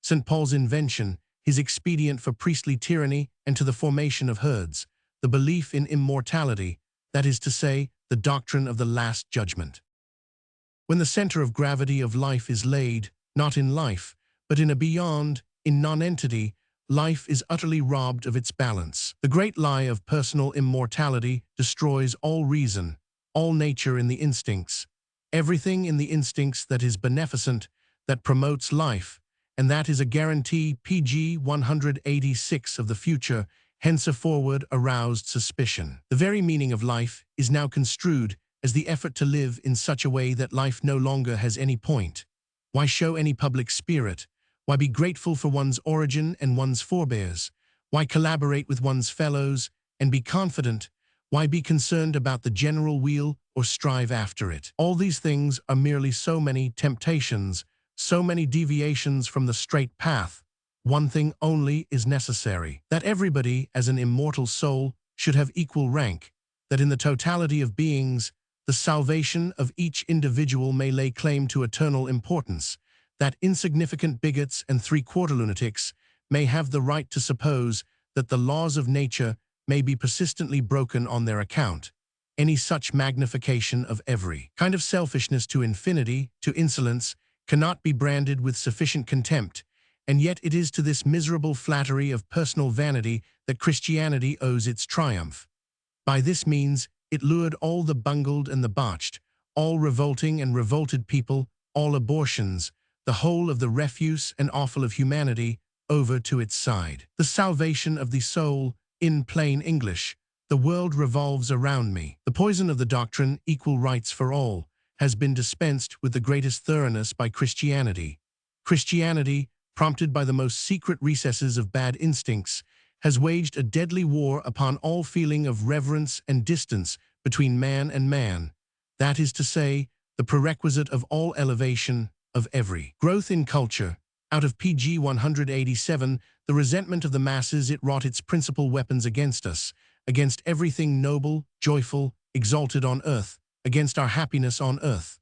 St. Paul's invention, his expedient for priestly tyranny and to the formation of herds, the belief in immortality, that is to say, the doctrine of the Last Judgment. When the center of gravity of life is laid, not in life, but in a beyond, in non-entity, life is utterly robbed of its balance. The great lie of personal immortality destroys all reason, all nature in the instincts, everything in the instincts that is beneficent, that promotes life, and that is a guarantee page 186 of the future, henceforward aroused suspicion. The very meaning of life is now construed as the effort to live in such a way that life no longer has any point. Why show any public spirit? Why be grateful for one's origin and one's forebears? Why collaborate with one's fellows and be confident? Why be concerned about the general weal or strive after it? All these things are merely so many temptations, so many deviations from the straight path. One thing only is necessary, that everybody, as an immortal soul, should have equal rank, that in the totality of beings, the salvation of each individual may lay claim to eternal importance, that insignificant bigots and three-quarter lunatics may have the right to suppose that the laws of nature may be persistently broken on their account. Any such magnification of every kind of selfishness to infinity, to insolence, cannot be branded with sufficient contempt, and yet it is to this miserable flattery of personal vanity that Christianity owes its triumph. By this means, it lured all the bungled and the botched, all revolting and revolted people, all abortions, the whole of the refuse and offal of humanity, over to its side. The salvation of the soul, in plain English, the world revolves around me. The poison of the doctrine, equal rights for all, has been dispensed with the greatest thoroughness by Christianity. Christianity, prompted by the most secret recesses of bad instincts, has waged a deadly war upon all feeling of reverence and distance between man and man. That is to say, the prerequisite of all elevation, of every growth in culture. Out of pg 187, the resentment of the masses, it wrought its principal weapons against us, against everything noble, joyful, exalted on earth, against our happiness on earth.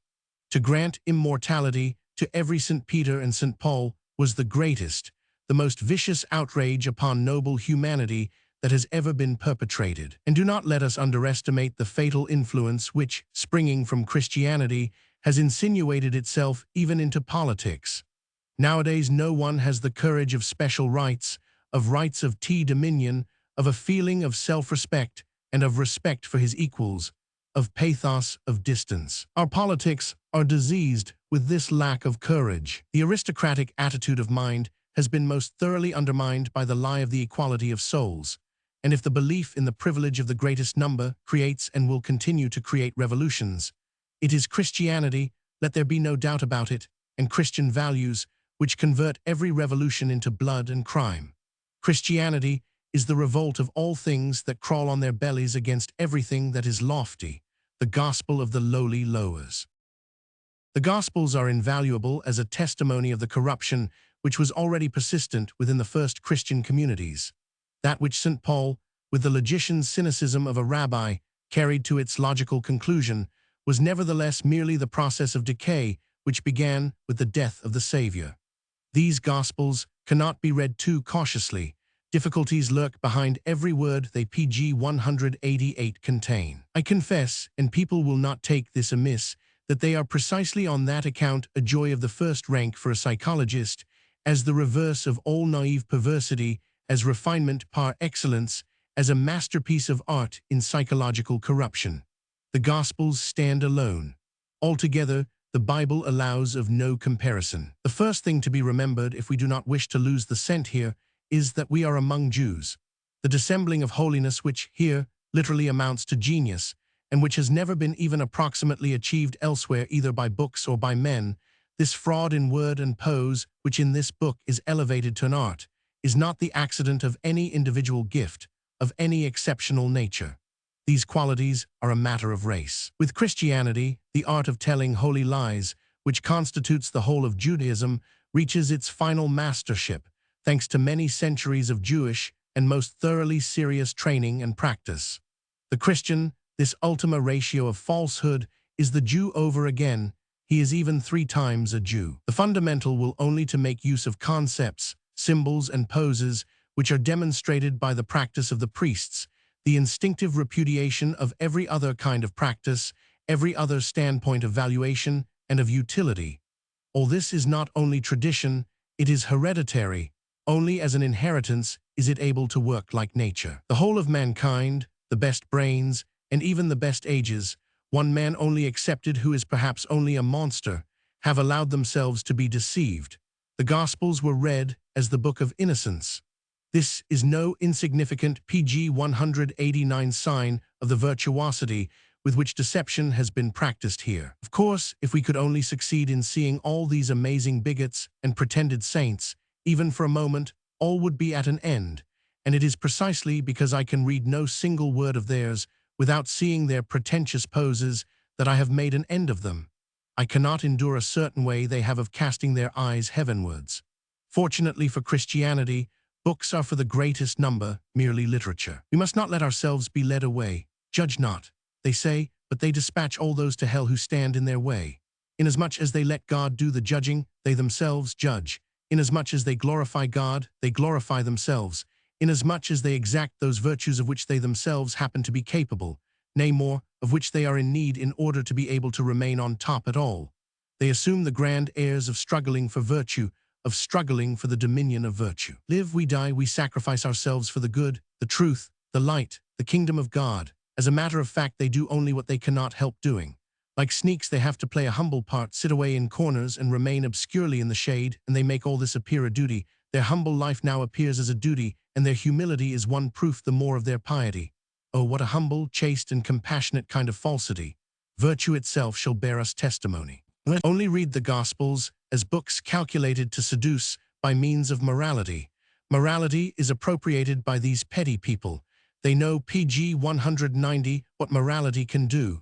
To grant immortality to every St. Peter and St. Paul was the greatest, the most vicious outrage upon noble humanity that has ever been perpetrated. And do not let us underestimate the fatal influence which, springing from Christianity, has insinuated itself even into politics. Nowadays no one has the courage of special rights of dominion, of a feeling of self-respect and of respect for his equals, of pathos of distance. Our politics are diseased with this lack of courage. The aristocratic attitude of mind has been most thoroughly undermined by the lie of the equality of souls, and if the belief in the privilege of the greatest number creates and will continue to create revolutions, it is Christianity, let there be no doubt about it, and Christian values which convert every revolution into blood and crime. Christianity is the revolt of all things that crawl on their bellies against everything that is lofty, the gospel of the lowly lowers. The Gospels are invaluable as a testimony of the corruption which was already persistent within the first Christian communities. That which St. Paul, with the logician cynicism of a rabbi, carried to its logical conclusion, was nevertheless merely the process of decay which began with the death of the Savior. These Gospels cannot be read too cautiously. Difficulties lurk behind every word they pg 188 contain. I confess, and people will not take this amiss, that they are precisely on that account a joy of the first rank for a psychologist, as the reverse of all naive perversity, as refinement par excellence, as a masterpiece of art in psychological corruption. The Gospels stand alone. Altogether, the Bible allows of no comparison. The first thing to be remembered, if we do not wish to lose the scent here, is that we are among Jews. The dissembling of holiness which here literally amounts to genius, and which has never been even approximately achieved elsewhere either by books or by men, this fraud in word and pose, which in this book is elevated to an art, is not the accident of any individual gift, of any exceptional nature. These qualities are a matter of race. With Christianity, the art of telling holy lies, which constitutes the whole of Judaism, reaches its final mastership, thanks to many centuries of Jewish and most thoroughly serious training and practice. The Christian, this ultima ratio of falsehood, is the Jew over again. He is even 3 times a Jew. The fundamental will only to make use of concepts, symbols, and poses, which are demonstrated by the practice of the priests, the instinctive repudiation of every other kind of practice, every other standpoint of valuation and of utility. All this is not only tradition, it is hereditary. Only as an inheritance is it able to work like nature. The whole of mankind, the best brains, and even the best ages, one man only excepted who is perhaps only a monster, have allowed themselves to be deceived. The Gospels were read as the book of innocence. This is no insignificant pg 189 sign of the virtuosity with which deception has been practiced here. Of course, if we could only succeed in seeing all these amazing bigots and pretended saints, even for a moment, all would be at an end, and it is precisely because I can read no single word of theirs without seeing their pretentious poses, that I have made an end of them. I cannot endure a certain way they have of casting their eyes heavenwards. Fortunately for Christianity, books are for the greatest number merely literature. We must not let ourselves be led away. Judge not, they say, but they dispatch all those to hell who stand in their way. Inasmuch as they let God do the judging, they themselves judge. Inasmuch as they glorify God, they glorify themselves. Inasmuch as they exact those virtues of which they themselves happen to be capable, nay more, of which they are in need in order to be able to remain on top at all. They assume the grand airs of struggling for virtue, of struggling for the dominion of virtue. Live we die, we sacrifice ourselves for the good, the truth, the light, the kingdom of God. As a matter of fact, they do only what they cannot help doing. Like sneaks, they have to play a humble part, sit away in corners and remain obscurely in the shade, and they make all this appear a duty. Their humble life now appears as a duty, and their humility is one proof the more of their piety. Oh, what a humble, chaste, and compassionate kind of falsity! Virtue itself shall bear us testimony. Let only read the Gospels as books calculated to seduce by means of morality. Morality is appropriated by these petty people. They know PG 190 what morality can do.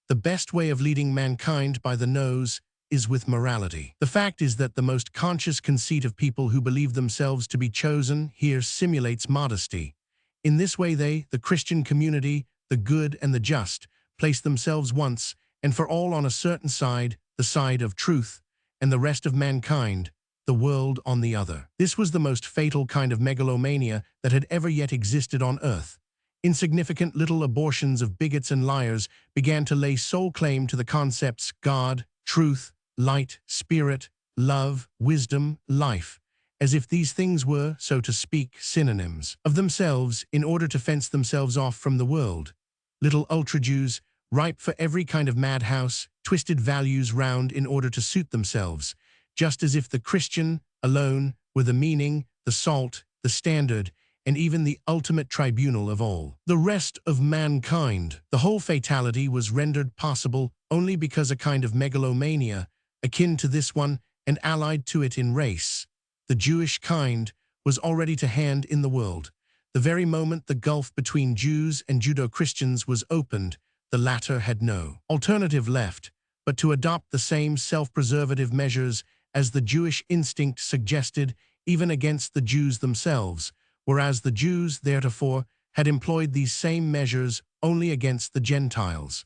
The best way of leading mankind by the nose is with morality. The fact is that the most conscious conceit of people who believe themselves to be chosen here simulates modesty. In this way they, the Christian community, the good and the just, place themselves once and for all on a certain side, the side of truth, and the rest of mankind, the world on the other. This was the most fatal kind of megalomania that had ever yet existed on earth. Insignificant little abortions of bigots and liars began to lay sole claim to the concepts God, truth, light, spirit, love, wisdom, life, as if these things were, so to speak, synonyms of themselves in order to fence themselves off from the world. Little ultra-Jews, ripe for every kind of madhouse, twisted values round in order to suit themselves, just as if the Christian alone were the meaning, the salt, the standard, and even the ultimate tribunal of all the rest of mankind. The whole fatality was rendered possible only because a kind of megalomania, akin to this one and allied to it in race, the Jewish kind, was already to hand in the world. The very moment the gulf between Jews and Judeo-Christians was opened, the latter had no alternative left but to adopt the same self-preservative measures as the Jewish instinct suggested, even against the Jews themselves, whereas the Jews theretofore had employed these same measures only against the Gentiles.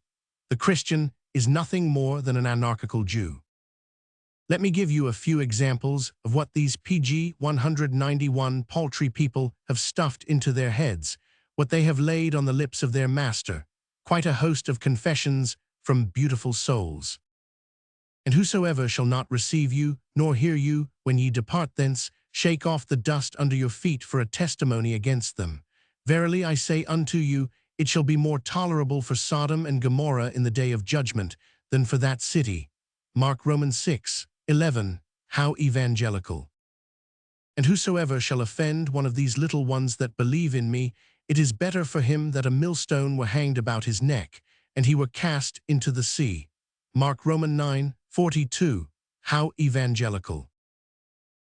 The Christian is nothing more than an anarchical Jew. Let me give you a few examples of what these PG 191 paltry people have stuffed into their heads, what they have laid on the lips of their master, quite a host of confessions from beautiful souls. And whosoever shall not receive you, nor hear you, when ye depart thence, shake off the dust under your feet for a testimony against them. Verily I say unto you, it shall be more tolerable for Sodom and Gomorrah in the day of judgment than for that city. Mark Romans 6:11. How evangelical! And whosoever shall offend one of these little ones that believe in me, it is better for him that a millstone were hanged about his neck, and he were cast into the sea. Mark Romans 9:42. How evangelical!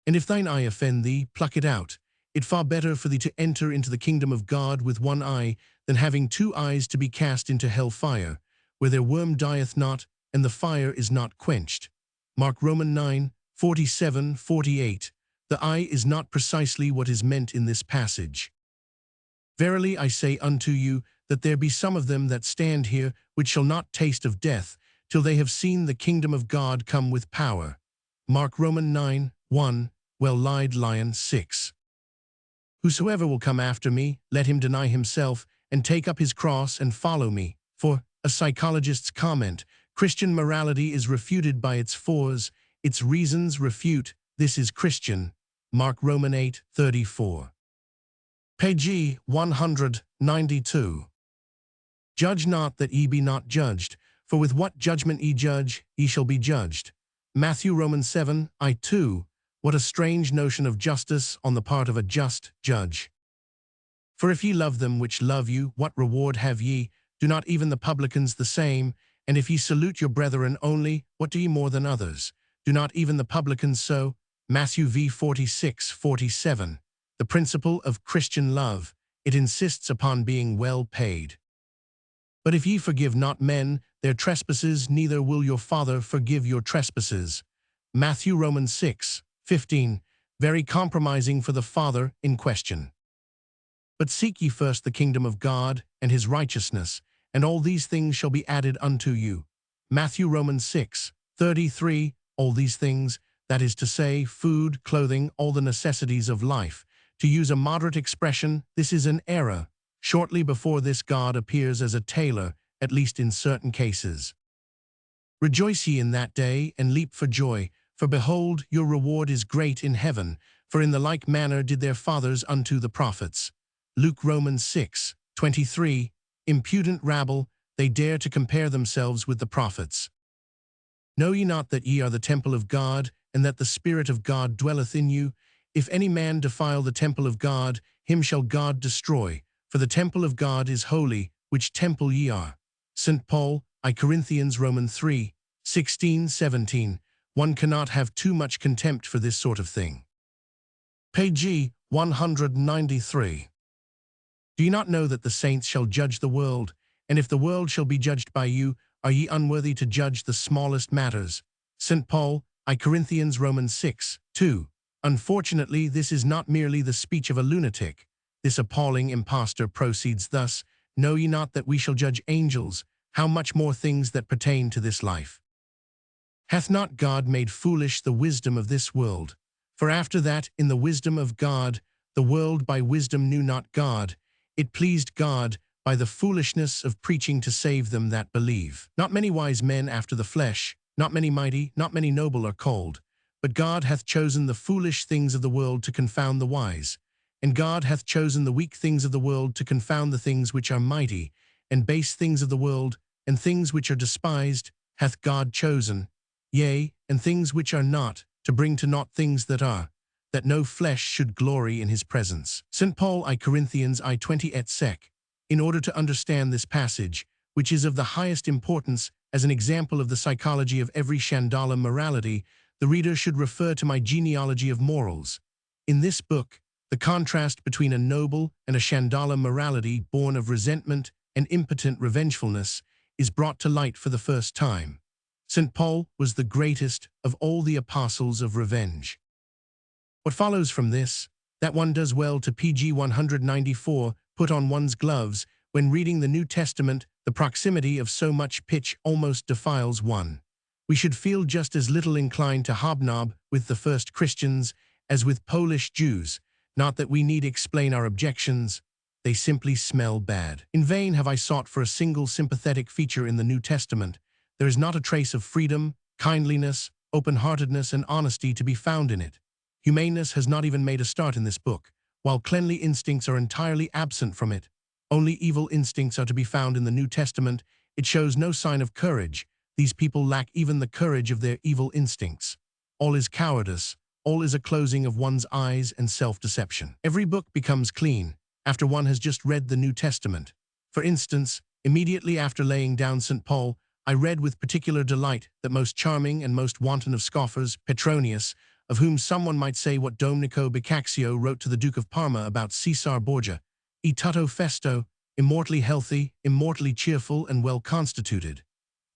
And if thine eye offend thee, pluck it out. It far better for thee to enter into the kingdom of God with one eye, than having two eyes to be cast into hell fire, where their worm dieth not, and the fire is not quenched. Mark Romans 9:47-48. The eye is not precisely what is meant in this passage. Verily I say unto you, that there be some of them that stand here, which shall not taste of death, till they have seen the kingdom of God come with power. Mark Romans 9:1. Well-lied Lion 6. Whosoever will come after me, let him deny himself, and take up his cross and follow me. For, a psychologist's comment, Christian morality is refuted by its fors, its reasons refute, this is Christian. Mark Romans 8:34. Page 192. Judge not that ye be not judged, for with what judgment ye judge, ye shall be judged. Matthew Romans 7:2. What a strange notion of justice on the part of a just judge. For if ye love them which love you, what reward have ye? Do not even the publicans the same? And if ye salute your brethren only, what do ye more than others? Do not even the publicans so? Matthew v. 46-47. The principle of Christian love, it insists upon being well paid. But if ye forgive not men their trespasses, neither will your Father forgive your trespasses. Matthew, Romans 6:15, very compromising for the Father in question. But seek ye first the kingdom of God and his righteousness, and all these things shall be added unto you. Matthew, Romans 6:33, all these things, that is to say, food, clothing, all the necessities of life. To use a moderate expression, this is an error. Shortly before this, God appears as a tailor, at least in certain cases. Rejoice ye in that day, and leap for joy, for behold, your reward is great in heaven, for in the like manner did their fathers unto the prophets. Luke, Romans 6:23, impudent rabble, they dare to compare themselves with the prophets. Know ye not that ye are the temple of God, and that the Spirit of God dwelleth in you? If any man defile the temple of God, him shall God destroy, for the temple of God is holy, which temple ye are. St. Paul, I Corinthians, Romans 3:16-17. One cannot have too much contempt for this sort of thing. Page 193. Do ye not know that the saints shall judge the world? And if the world shall be judged by you, are ye unworthy to judge the smallest matters? St. Paul, I Corinthians, Romans 6:2. Unfortunately, this is not merely the speech of a lunatic. This appalling impostor proceeds thus, Know ye not that we shall judge angels? How much more things that pertain to this life? Hath not God made foolish the wisdom of this world? For after that, in the wisdom of God, the world by wisdom knew not God, it pleased God by the foolishness of preaching to save them that believe. Not many wise men after the flesh, not many mighty, not many noble are called. But God hath chosen the foolish things of the world to confound the wise. And God hath chosen the weak things of the world to confound the things which are mighty, and base things of the world, and things which are despised, hath God chosen, yea, and things which are not, to bring to naught things that are, that no flesh should glory in his presence. St. Paul, I Corinthians, I 20 et sec. In order to understand this passage, which is of the highest importance as an example of the psychology of every Chandala morality, the reader should refer to my genealogy of morals. In this book, the contrast between a noble and a Chandala morality born of resentment and impotent revengefulness is brought to light for the first time. St. Paul was the greatest of all the apostles of revenge. What follows from this, that one does well to pg 194, put on one's gloves, when reading the New Testament, the proximity of so much pitch almost defiles one. We should feel just as little inclined to hobnob with the first Christians as with Polish Jews, not that we need explain our objections, they simply smell bad. In vain have I sought for a single sympathetic feature in the New Testament. There is not a trace of freedom, kindliness, open-heartedness, and honesty to be found in it. Humaneness has not even made a start in this book, while cleanly instincts are entirely absent from it. Only evil instincts are to be found in the New Testament. It shows no sign of courage. These people lack even the courage of their evil instincts. All is cowardice. All is a closing of one's eyes and self-deception. Every book becomes clean after one has just read the New Testament. For instance, immediately after laying down St. Paul, I read with particular delight that most charming and most wanton of scoffers, Petronius, of whom someone might say what Domenico Boccaccio wrote to the Duke of Parma about Caesar Borgia, e tutto festo, immortally healthy, immortally cheerful, and well-constituted.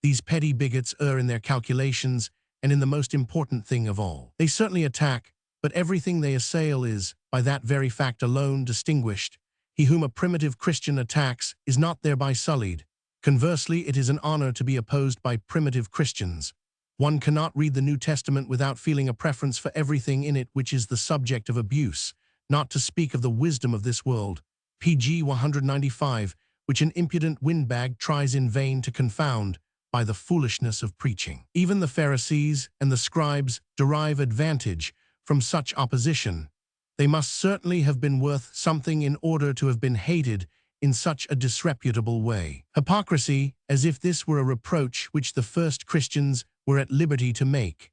These petty bigots err in their calculations, and in the most important thing of all. They certainly attack, but everything they assail is, by that very fact alone, distinguished. He whom a primitive Christian attacks is not thereby sullied. Conversely, it is an honor to be opposed by primitive Christians. One cannot read the New Testament without feeling a preference for everything in it which is the subject of abuse, not to speak of the wisdom of this world, pg 195, which an impudent windbag tries in vain to confound by the foolishness of preaching. Even the Pharisees and the scribes derive advantage from such opposition. They must certainly have been worth something in order to have been hated in such a disreputable way. Hypocrisy, as if this were a reproach which the first Christians were at liberty to make.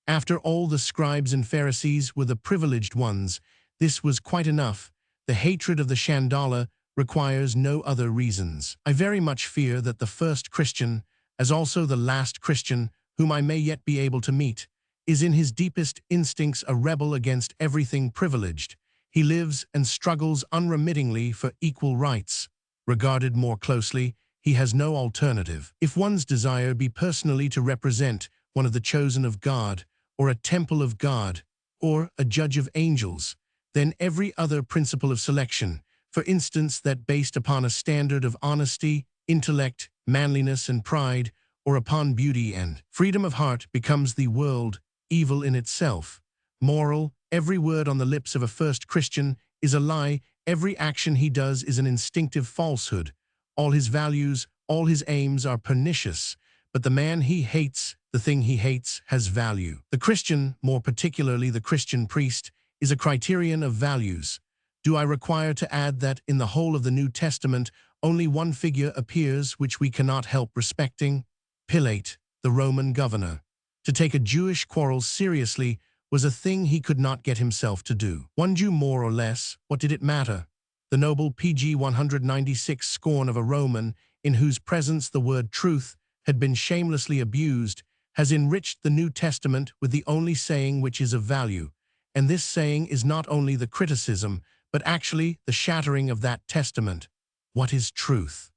After all, the scribes and Pharisees were the privileged ones. This was quite enough. The hatred of the Chandala requires no other reasons. I very much fear that the first Christian, as also the last Christian, whom I may yet be able to meet, is in his deepest instincts a rebel against everything privileged. He lives and struggles unremittingly for equal rights. Regarded more closely, he has no alternative. If one's desire be personally to represent one of the chosen of God, or a temple of God, or a judge of angels, then every other principle of selection, for instance that based upon a standard of honesty, intellect, manliness and pride, or upon beauty and freedom of heart, becomes the world, evil in itself. Moral, every word on the lips of a first Christian is a lie, every action he does is an instinctive falsehood. All his values, all his aims are pernicious, but the man he hates, the thing he hates, has value. The Christian, more particularly the Christian priest, is a criterion of values. Do I require to add that in the whole of the New Testament only one figure appears which we cannot help respecting? Pilate, the Roman governor. To take a Jewish quarrel seriously was a thing he could not get himself to do. One Jew more or less, what did it matter? The noble PG 196 scorn of a Roman, in whose presence the word truth had been shamelessly abused, has enriched the New Testament with the only saying which is of value, and this saying is not only the criticism, but actually the shattering of that testament. What is truth?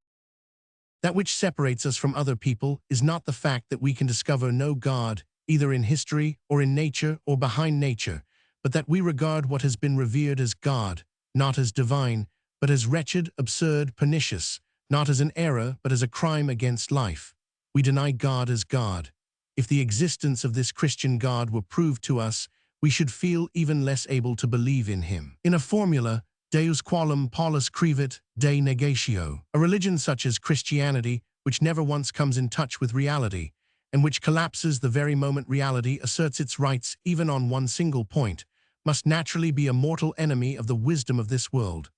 That which separates us from other people is not the fact that we can discover no God, either in history or in nature or behind nature, but that we regard what has been revered as God, not as divine, but as wretched, absurd, pernicious, not as an error, but as a crime against life. We deny God as God. If the existence of this Christian God were proved to us, we should feel even less able to believe in him. In a formula, Deus qualem Paulus crevit, de negatio, a religion such as Christianity, which never once comes in touch with reality, and which collapses the very moment reality asserts its rights even on one single point, must naturally be a mortal enemy of the wisdom of this world,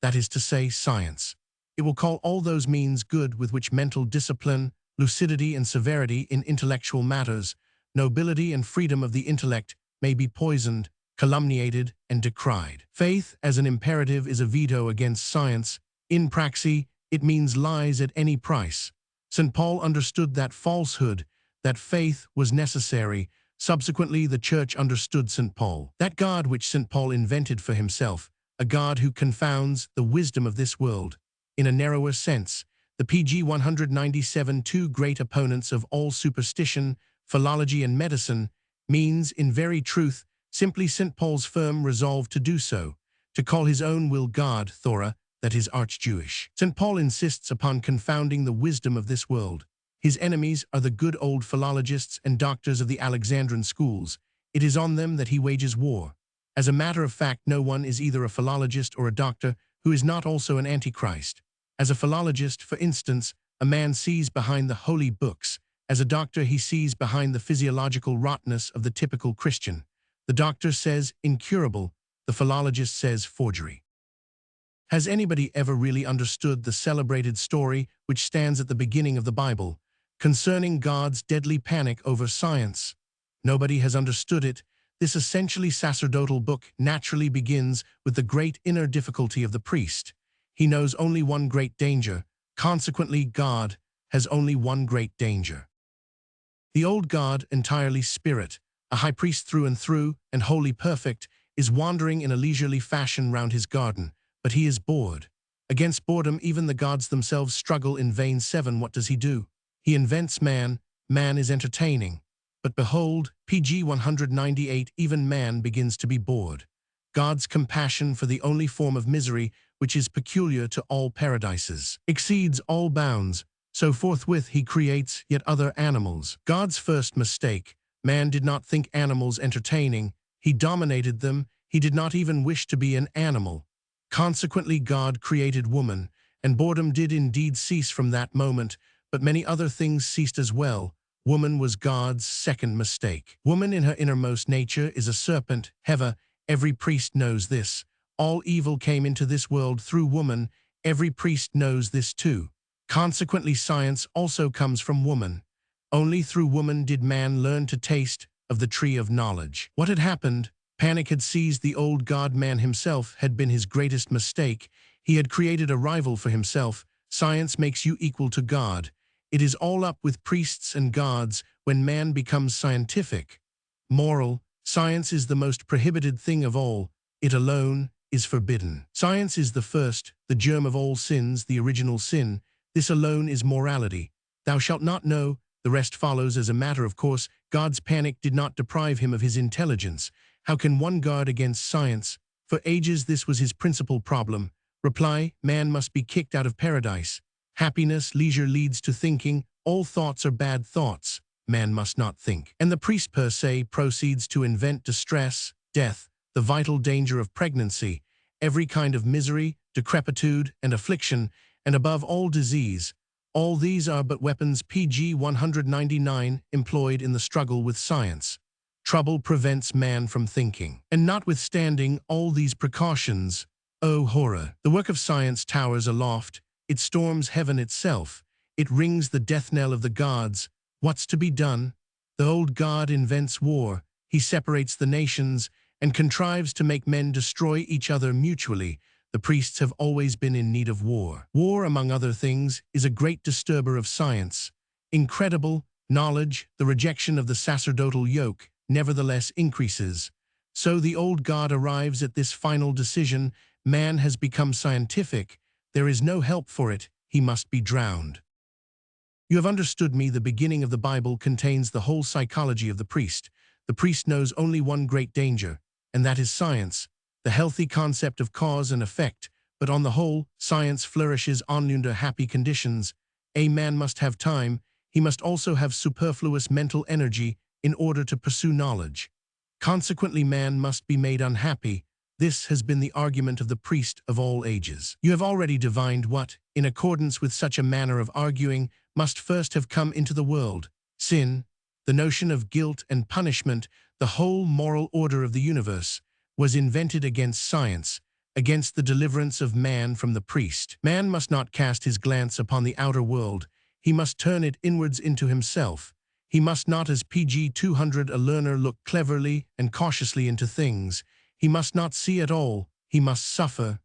that is to say, science. It will call all those means good with which mental discipline, lucidity and severity in intellectual matters, nobility and freedom of the intellect may be poisoned, calumniated, and decried. Faith as an imperative is a veto against science. In praxis, it means lies at any price. St. Paul understood that falsehood, that faith was necessary. Subsequently, the Church understood St. Paul. That God which St. Paul invented for himself, a God who confounds the wisdom of this world. In a narrower sense, the PG 197 two great opponents of all superstition, philology and medicine, means, in very truth, simply St. Paul's firm resolve to do so, to call his own will God, Thora, that is arch-Jewish. St. Paul insists upon confounding the wisdom of this world. His enemies are the good old philologists and doctors of the Alexandrian schools. It is on them that he wages war. As a matter of fact, no one is either a philologist or a doctor who is not also an antichrist. As a philologist, for instance, a man sees behind the holy books. As a doctor, he sees behind the physiological rottenness of the typical Christian. The doctor says incurable, the philologist says forgery. Has anybody ever really understood the celebrated story which stands at the beginning of the Bible, concerning God's deadly panic over science? Nobody has understood it. This essentially sacerdotal book naturally begins with the great inner difficulty of the priest. He knows only one great danger. Consequently, God has only one great danger. The old God, entirely spirit, a high priest through and through, and wholly perfect, is wandering in a leisurely fashion round his garden, but he is bored. Against boredom, even the gods themselves struggle in vain. 7. What does he do? He invents man. Man is entertaining. But behold, PG 198, even man begins to be bored. God's compassion for the only form of misery which is peculiar to all paradises exceeds all bounds, so forthwith he creates yet other animals. God's first mistake: man did not think animals entertaining, he dominated them, he did not even wish to be an animal. Consequently, God created woman, and boredom did indeed cease from that moment, but many other things ceased as well. Woman was God's second mistake. Woman in her innermost nature is a serpent, Heva. Every priest knows this. All evil came into this world through woman. Every priest knows this too. Consequently, science also comes from woman. Only through woman did man learn to taste of the tree of knowledge. What had happened? Panic had seized the old God. Man himself had been his greatest mistake. He had created a rival for himself. Science makes you equal to God. It is all up with priests and gods when man becomes scientific. Moral, science is the most prohibited thing of all. It alone is forbidden. Science is the first, the germ of all sins, the original sin. This alone is morality. Thou shalt not know, the rest follows as a matter of course. God's panic did not deprive him of his intelligence. How can one guard against science? For ages this was his principal problem. Reply, man must be kicked out of paradise. Happiness, leisure leads to thinking. All thoughts are bad thoughts. Man must not think. And the priest per se proceeds to invent distress, death, the vital danger of pregnancy, every kind of misery, decrepitude, and affliction, and above all disease. All these are but weapons pg 199 employed in the struggle with science. Trouble prevents man from thinking. And notwithstanding all these precautions, oh horror! The work of science towers aloft, it storms heaven itself, it rings the death knell of the gods. What's to be done? The old god invents war, he separates the nations, and contrives to make men destroy each other mutually. The priests have always been in need of war. War, among other things, is a great disturber of science. Incredible knowledge, the rejection of the sacerdotal yoke, nevertheless increases. So the old god arrives at this final decision: man has become scientific. There is no help for it. He must be drowned. You have understood me. The beginning of the Bible contains the whole psychology of the priest. The priest knows only one great danger, and that is science, the healthy concept of cause and effect. But on the whole, science flourishes only under happy conditions. A man must have time. He must also have superfluous mental energy in order to pursue knowledge. Consequently, man must be made unhappy. This has been the argument of the priest of all ages. You have already divined what, in accordance with such a manner of arguing, must first have come into the world: sin. The notion of guilt and punishment, the whole moral order of the universe, was invented against science, against the deliverance of man from the priest. Man must not cast his glance upon the outer world. He must turn it inwards into himself. He must not, as pg 200 a learner, look cleverly and cautiously into things. He must not see at all. He must suffer,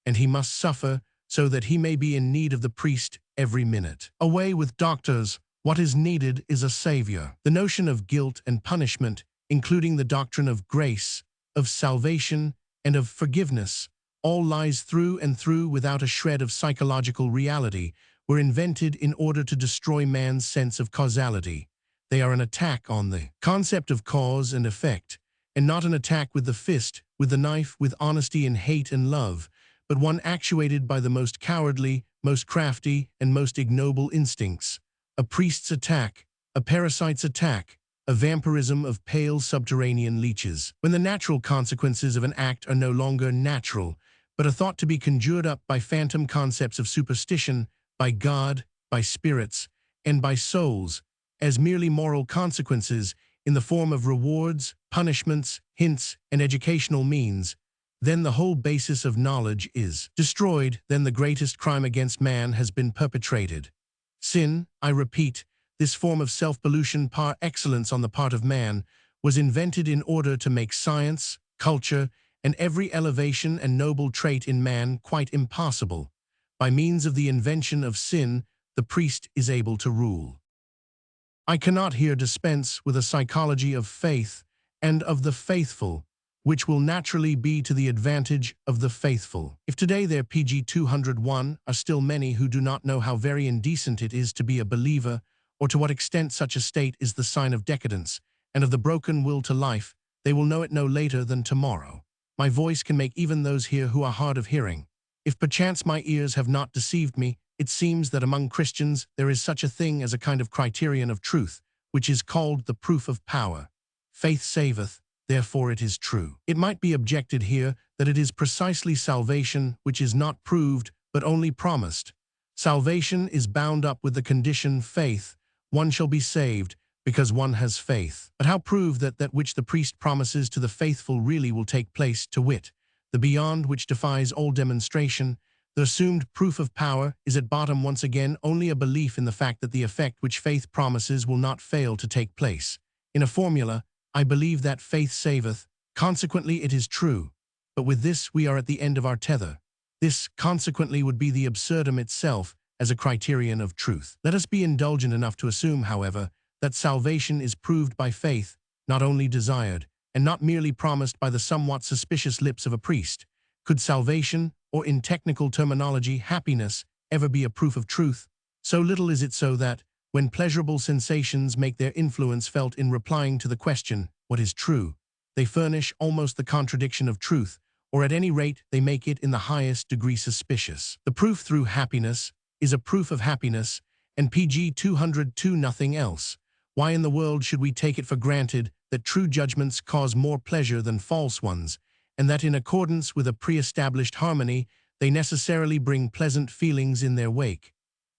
and he must suffer so that he may be in need of the priest every minute. Away with doctors. What is needed is a savior. The notion of guilt and punishment, including the doctrine of grace, of salvation, and of forgiveness, all lies through and through without a shred of psychological reality, were invented in order to destroy man's sense of causality. They are an attack on the concept of cause and effect, and not an attack with the fist, with the knife, with honesty and hate and love, but one actuated by the most cowardly, most crafty, and most ignoble instincts. A priest's attack, a parasite's attack, a vampirism of pale subterranean leeches. When the natural consequences of an act are no longer natural, but are thought to be conjured up by phantom concepts of superstition, by God, by spirits, and by souls, as merely moral consequences in the form of rewards, punishments, hints, and educational means, then the whole basis of knowledge is destroyed. Then the greatest crime against man has been perpetrated. Sin, I repeat, this form of self-pollution par excellence on the part of man, was invented in order to make science, culture, and every elevation and noble trait in man quite impossible. By means of the invention of sin, the priest is able to rule. I cannot here dispense with a psychology of faith and of the faithful, which will naturally be to the advantage of the faithful. If today there pg 201 are still many who do not know how very indecent it is to be a believer, or to what extent such a state is the sign of decadence and of the broken will to life, they will know it no later than tomorrow. My voice can make even those here who are hard of hearing. If perchance my ears have not deceived me, it seems that among Christians there is such a thing as a kind of criterion of truth, which is called the proof of power. Faith saveth, therefore it is true. It might be objected here that it is precisely salvation which is not proved, but only promised. Salvation is bound up with the condition faith. One shall be saved because one has faith. But how prove that that which the priest promises to the faithful really will take place, to wit, the beyond which defies all demonstration? The assumed proof of power is at bottom once again only a belief in the fact that the effect which faith promises will not fail to take place. In a formula, I believe that faith saveth, consequently it is true. But with this we are at the end of our tether. This, consequently, would be the absurdum itself as a criterion of truth. Let us be indulgent enough to assume, however, that salvation is proved by faith, not only desired, and not merely promised by the somewhat suspicious lips of a priest. Could salvation, or in technical terminology, happiness, ever be a proof of truth? So little is it so that, when pleasurable sensations make their influence felt in replying to the question, what is true, they furnish almost the contradiction of truth, or at any rate they make it in the highest degree suspicious. The proof through happiness is a proof of happiness, and PG 202 nothing else. Why in the world should we take it for granted that true judgments cause more pleasure than false ones, and that in accordance with a pre-established harmony, they necessarily bring pleasant feelings in their wake?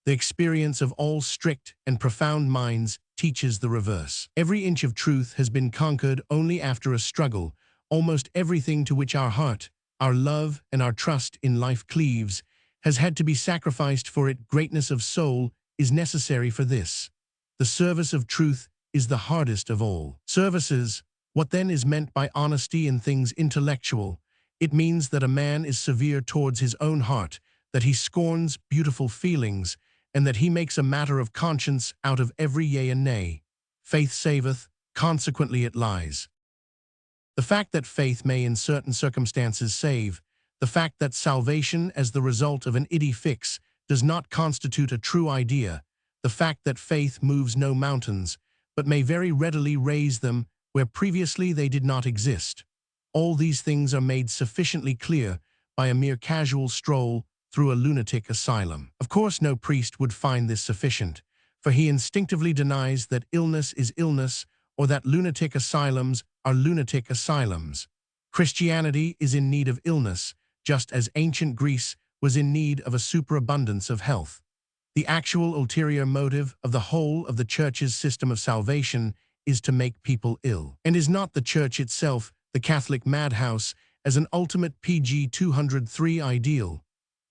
The experience of all strict and profound minds teaches the reverse. Every inch of truth has been conquered only after a struggle. Almost everything to which our heart, our love, and our trust in life cleaves has had to be sacrificed for it. Greatness of soul is necessary for this. The service of truth is the hardest of all services. What then is meant by honesty in things intellectual? It means that a man is severe towards his own heart, that he scorns beautiful feelings, and that he makes a matter of conscience out of every yea and nay. Faith saveth, consequently it lies. The fact that faith may in certain circumstances save, the fact that salvation as the result of an idée fixe does not constitute a true idea, the fact that faith moves no mountains, but may very readily raise them where previously they did not exist. All these things are made sufficiently clear by a mere casual stroll through a lunatic asylum. Of course, no priest would find this sufficient, for he instinctively denies that illness is illness or that lunatic asylums are lunatic asylums. Christianity is in need of illness, just as ancient Greece was in need of a superabundance of health. The actual ulterior motive of the whole of the Church's system of salvation is to make people ill. And is not the Church itself, the Catholic madhouse, as an ultimate PG 203 ideal?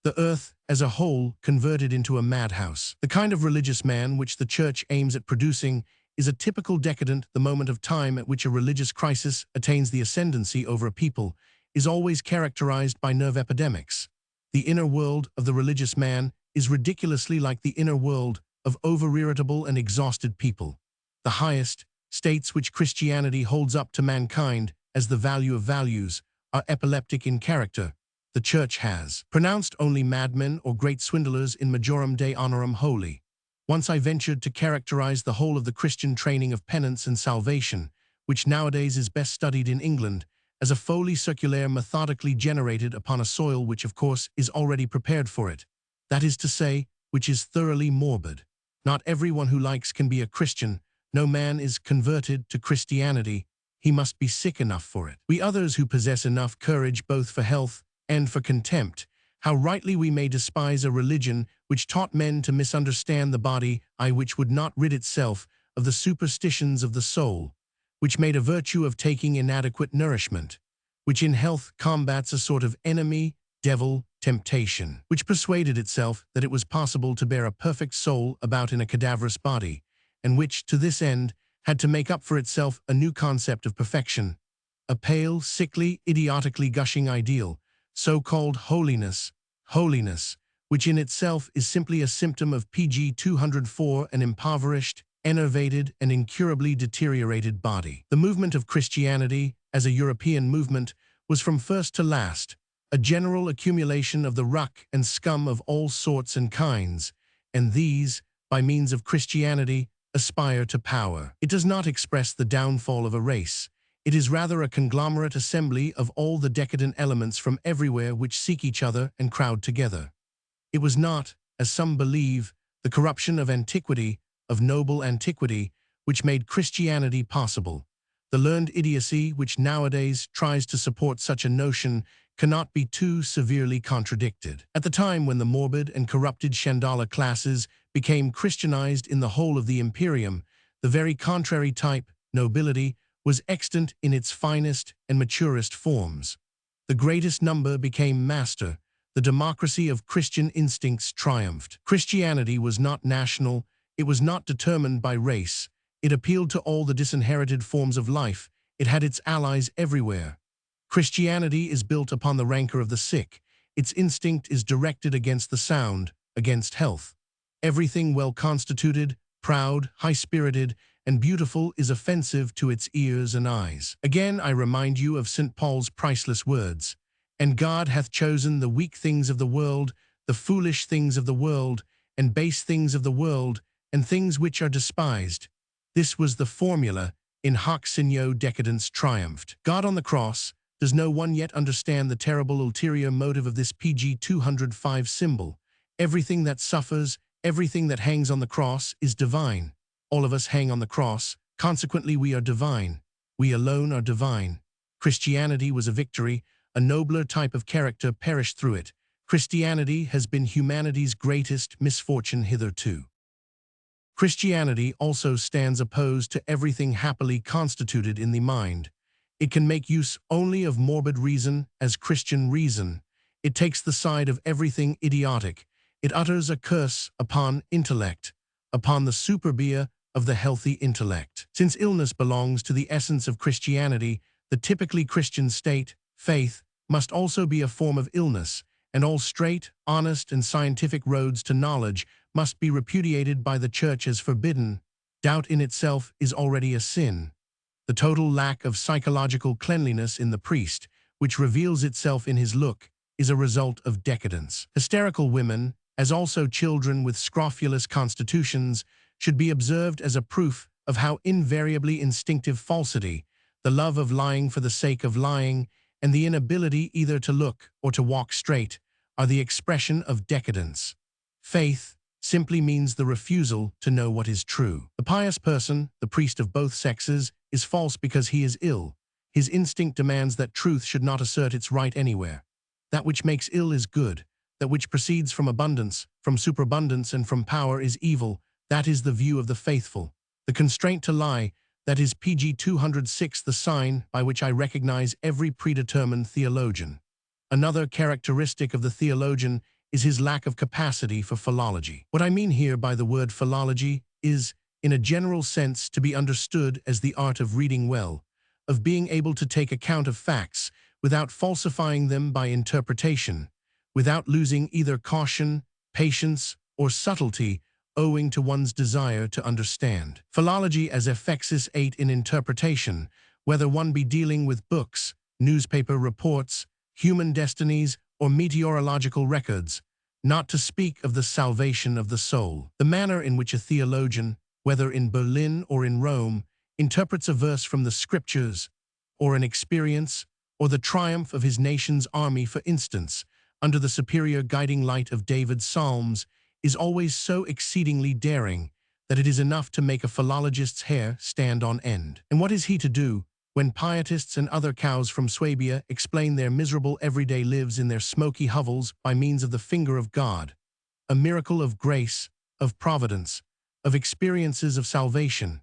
The earth, as a whole, converted into a madhouse. The kind of religious man which the Church aims at producing is a typical decadent. The moment of time at which a religious crisis attains the ascendancy over a people is always characterized by nerve epidemics. The inner world of the religious man is ridiculously like the inner world of over-irritable and exhausted people. The highest states which Christianity holds up to mankind as the value of values are epileptic in character. The Church has pronounced only madmen or great swindlers in majorum Dei honorum holy. Once I ventured to characterize the whole of the Christian training of penance and salvation, which nowadays is best studied in England, as a folie circulaire methodically generated upon a soil which of course is already prepared for it. That is to say, which is thoroughly morbid. Not everyone who likes can be a Christian. No man is converted to Christianity. He must be sick enough for it. We others who possess enough courage both for health and for contempt, how rightly we may despise a religion which taught men to misunderstand the body, which would not rid itself of the superstitions of the soul, which made a virtue of taking inadequate nourishment, which in health combats a sort of enemy, devil, temptation, which persuaded itself that it was possible to bear a perfect soul about in a cadaverous body, and which, to this end, had to make up for itself a new concept of perfection, a pale, sickly, idiotically gushing ideal, so-called holiness, which in itself is simply a symptom of PG 204, an impoverished, enervated, and incurably deteriorated body. The movement of Christianity, as a European movement, was from first to last a general accumulation of the ruck and scum of all sorts and kinds, and these, by means of Christianity, aspire to power. It does not express the downfall of a race. It is rather a conglomerate assembly of all the decadent elements from everywhere which seek each other and crowd together. It was not, as some believe, the corruption of antiquity, of noble antiquity, which made Christianity possible. The learned idiocy which nowadays tries to support such a notion cannot be too severely contradicted. At the time when the morbid and corrupted Chandala classes became Christianized in the whole of the imperium, the very contrary type, nobility, was extant in its finest and maturest forms. The greatest number became master. The democracy of Christian instincts triumphed. Christianity was not national. It was not determined by race. It appealed to all the disinherited forms of life. It had its allies everywhere. Christianity is built upon the rancor of the sick. Its instinct is directed against the sound, against health. Everything well-constituted, proud, high-spirited, and beautiful is offensive to its ears and eyes. Again, I remind you of St. Paul's priceless words, "And God hath chosen the weak things of the world, the foolish things of the world, and base things of the world, and things which are despised. This was the formula in hoc signo decadens triumphed. God on the cross. Does no one yet understand the terrible ulterior motive of this PG 205 symbol? Everything that suffers, everything that hangs on the cross is divine. All of us hang on the cross, consequently we are divine. We alone are divine. Christianity was a victory, a nobler type of character perished through it. Christianity has been humanity's greatest misfortune hitherto. Christianity also stands opposed to everything happily constituted in the mind. It can make use only of morbid reason as Christian reason. It takes the side of everything idiotic. It utters a curse upon intellect, upon the superbia of the healthy intellect. Since illness belongs to the essence of Christianity, the typically Christian state, faith, must also be a form of illness, and all straight, honest, and scientific roads to knowledge must be repudiated by the Church as forbidden. Doubt in itself is already a sin. The total lack of psychological cleanliness in the priest, which reveals itself in his look, is a result of decadence. Hysterical women, as also children with scrofulous constitutions, should be observed as a proof of how invariably instinctive falsity, the love of lying for the sake of lying, and the inability either to look or to walk straight, are the expression of decadence. Faith simply means the refusal to know what is true. The pious person, the priest of both sexes, is false because he is ill. His instinct demands that truth should not assert its right anywhere. That which makes ill is good. That which proceeds from abundance, from superabundance, and from power is evil. That is the view of the faithful. The constraint to lie, that is PG 206, the sign by which I recognize every predetermined theologian. Another characteristic of the theologian is his lack of capacity for philology. What I mean here by the word philology is, in a general sense, to be understood as the art of reading well, of being able to take account of facts without falsifying them by interpretation, without losing either caution, patience, or subtlety owing to one's desire to understand. Philology as effexis ate in interpretation, whether one be dealing with books, newspaper reports, human destinies, or meteorological records, not to speak of the salvation of the soul. The manner in which a theologian, whether in Berlin or in Rome, interprets a verse from the scriptures, or an experience, or the triumph of his nation's army, for instance, under the superior guiding light of David's Psalms, is always so exceedingly daring that it is enough to make a philologist's hair stand on end. And what is he to do when pietists and other cows from Swabia explain their miserable everyday lives in their smoky hovels by means of the finger of God, a miracle of grace, of providence, of experiences of salvation?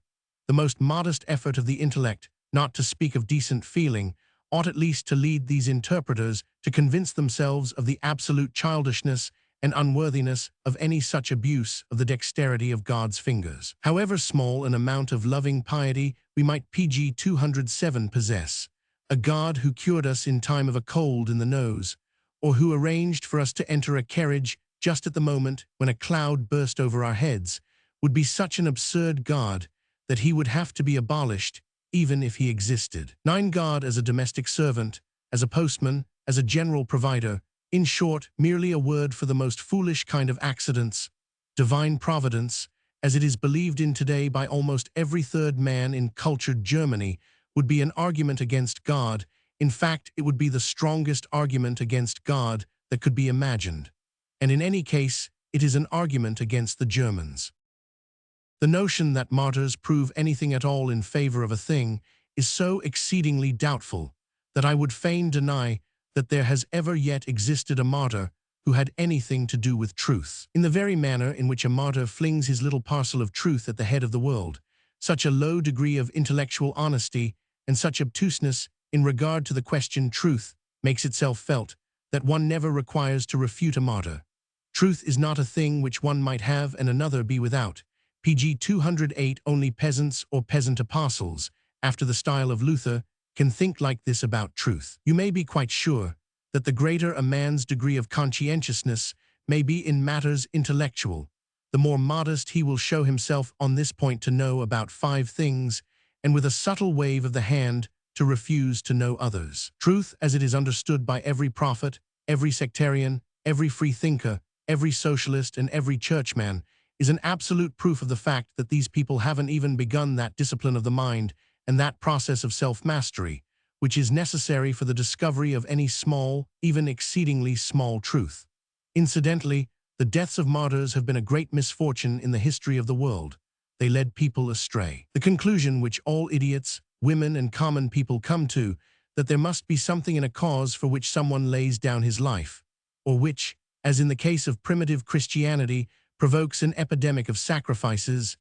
The most modest effort of the intellect, not to speak of decent feeling, ought at least to lead these interpreters to convince themselves of the absolute childishness and unworthiness of any such abuse of the dexterity of God's fingers. However small an amount of loving piety we might PG 207 possess, a God who cured us in time of a cold in the nose, or who arranged for us to enter a carriage just at the moment when a cloud burst over our heads, would be such an absurd God that he would have to be abolished even if he existed. 9. God as a domestic servant, as a postman, as a general provider, in short, merely a word for the most foolish kind of accidents. Divine providence, as it is believed in today by almost every third man in cultured Germany, would be an argument against God. In fact, it would be the strongest argument against God that could be imagined. And in any case, it is an argument against the Germans. The notion that martyrs prove anything at all in favor of a thing is so exceedingly doubtful that I would fain deny that there has ever yet existed a martyr who had anything to do with truth. In the very manner in which a martyr flings his little parcel of truth at the head of the world, such a low degree of intellectual honesty and such obtuseness in regard to the question truth makes itself felt that one never requires to refute a martyr. Truth is not a thing which one might have and another be without. PG 208. Only peasants or peasant apostles, after the style of Luther, can think like this about truth. You may be quite sure that the greater a man's degree of conscientiousness may be in matters intellectual, the more modest he will show himself on this point to know about 5 things, and with a subtle wave of the hand to refuse to know others. Truth, as it is understood by every prophet, every sectarian, every free thinker, every socialist, and every churchman, is an absolute proof of the fact that these people haven't even begun that discipline of the mind and that process of self-mastery, which is necessary for the discovery of any small, even exceedingly small truth. Incidentally, the deaths of martyrs have been a great misfortune in the history of the world. They led people astray. The conclusion which all idiots, women, and common people come to, that there must be something in a cause for which someone lays down his life, or which, as in the case of primitive Christianity, provokes an epidemic of sacrifices.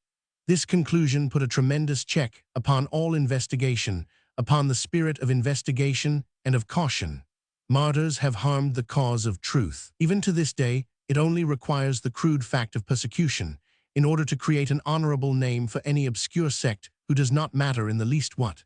This conclusion put a tremendous check upon all investigation, upon the spirit of investigation and of caution. Martyrs have harmed the cause of truth. Even to this day, it only requires the crude fact of persecution in order to create an honorable name for any obscure sect who does not matter in the least what.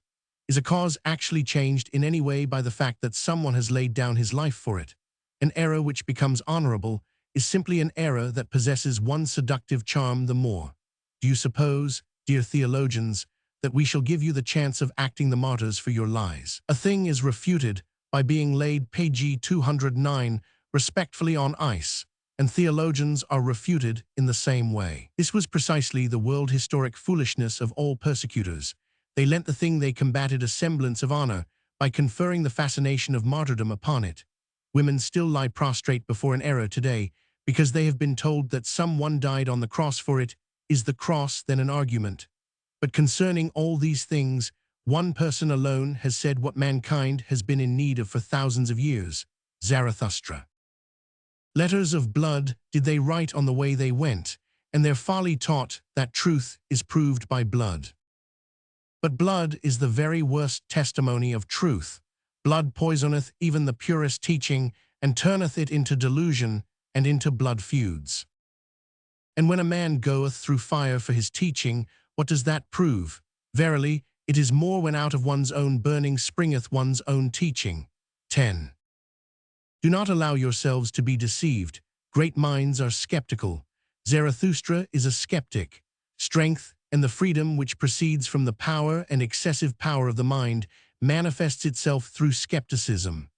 Is a cause actually changed in any way by the fact that someone has laid down his life for it? An error which becomes honorable is simply an error that possesses one seductive charm the more. Do you suppose, dear theologians, that we shall give you the chance of acting the martyrs for your lies? A thing is refuted by being laid page 209 respectfully on ice, and theologians are refuted in the same way. This was precisely the world historic foolishness of all persecutors. They lent the thing they combated a semblance of honor by conferring the fascination of martyrdom upon it. Women still lie prostrate before an error today because they have been told that someone died on the cross for it. Is the cross then an argument? But concerning all these things, one person alone has said what mankind has been in need of for thousands of years: Zarathustra. Letters of blood did they write on the way they went, and their folly taught that truth is proved by blood. But blood is the very worst testimony of truth. Blood poisoneth even the purest teaching, and turneth it into delusion, and into blood feuds. And when a man goeth through fire for his teaching, what does that prove? Verily, it is more when out of one's own burning springeth one's own teaching. 10. Do not allow yourselves to be deceived. Great minds are skeptical. Zarathustra is a skeptic. Strength and the freedom which proceeds from the power and excessive power of the mind manifests itself through skepticism.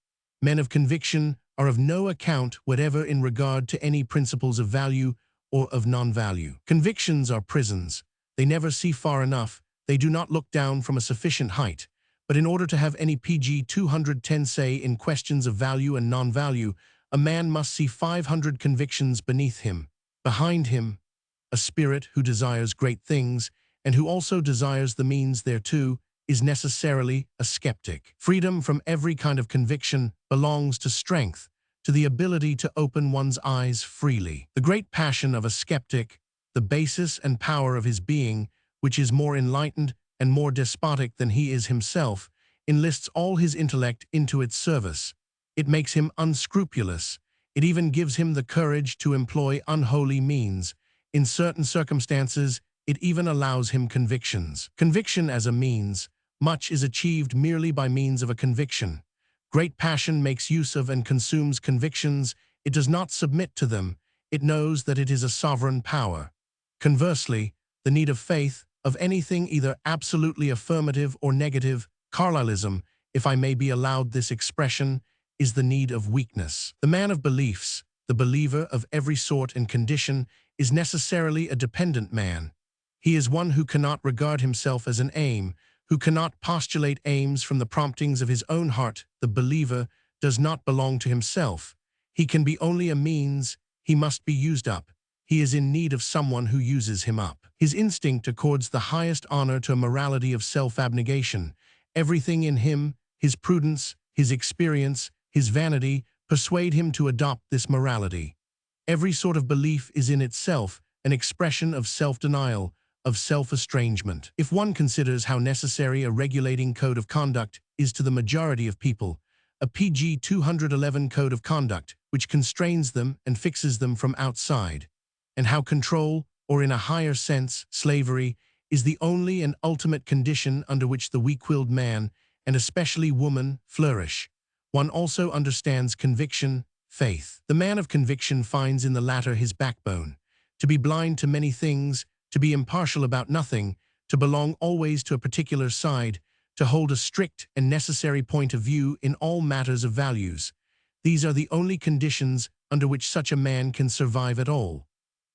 Men of conviction are of no account whatever in regard to any principles of value or of non-value. Convictions are prisons. They never see far enough. They do not look down from a sufficient height. But in order to have any pg 210 say in questions of value and non-value, a man must see 500 convictions beneath him. Behind him, a spirit who desires great things, and who also desires the means thereto, is necessarily a skeptic. Freedom from every kind of conviction belongs to strength, to the ability to open one's eyes freely. The great passion of a skeptic, the basis and power of his being, which is more enlightened and more despotic than he is himself, enlists all his intellect into its service. It makes him unscrupulous. It even gives him the courage to employ unholy means. In certain circumstances, it even allows him convictions. Conviction as a means. Much is achieved merely by means of a conviction. Great passion makes use of and consumes convictions. It does not submit to them. It knows that it is a sovereign power. Conversely, the need of faith, of anything either absolutely affirmative or negative, Carlylism, if I may be allowed this expression, is the need of weakness. The man of beliefs, the believer of every sort and condition, is necessarily a dependent man. He is one who cannot regard himself as an aim, who cannot postulate aims from the promptings of his own heart. The believer does not belong to himself. He can be only a means. He must be used up. He is in need of someone who uses him up. His instinct accords the highest honor to a morality of self-abnegation. Everything in him, his prudence, his experience, his vanity, persuade him to adopt this morality. Every sort of belief is in itself an expression of self-denial, of self-estrangement. If one considers how necessary a regulating code of conduct is to the majority of people, a pg 211 code of conduct which constrains them and fixes them from outside, and how control, or in a higher sense, slavery, is the only and ultimate condition under which the weak-willed man, and especially woman, flourish, one also understands conviction, faith. The man of conviction finds in the latter his backbone, to be blind to many things, to be impartial about nothing, to belong always to a particular side, to hold a strict and necessary point of view in all matters of values. These are the only conditions under which such a man can survive at all.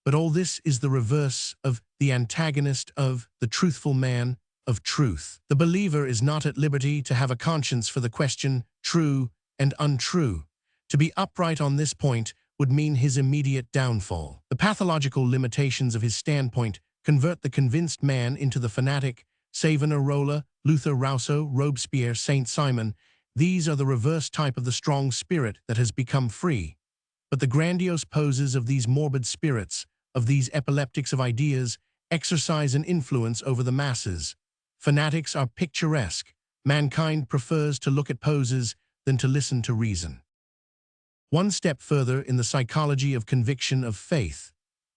But all this is the reverse of the antagonist of the truthful man of truth. The believer is not at liberty to have a conscience for the question true and untrue. To be upright on this point would mean his immediate downfall. The pathological limitations of his standpoint convert the convinced man into the fanatic, Savonarola, Luther, Rousseau, Robespierre, Saint Simon. These are the reverse type of the strong spirit that has become free. But the grandiose poses of these morbid spirits, of these epileptics of ideas, exercise an influence over the masses. Fanatics are picturesque. Mankind prefers to look at poses than to listen to reason. One step further in the psychology of conviction of faith.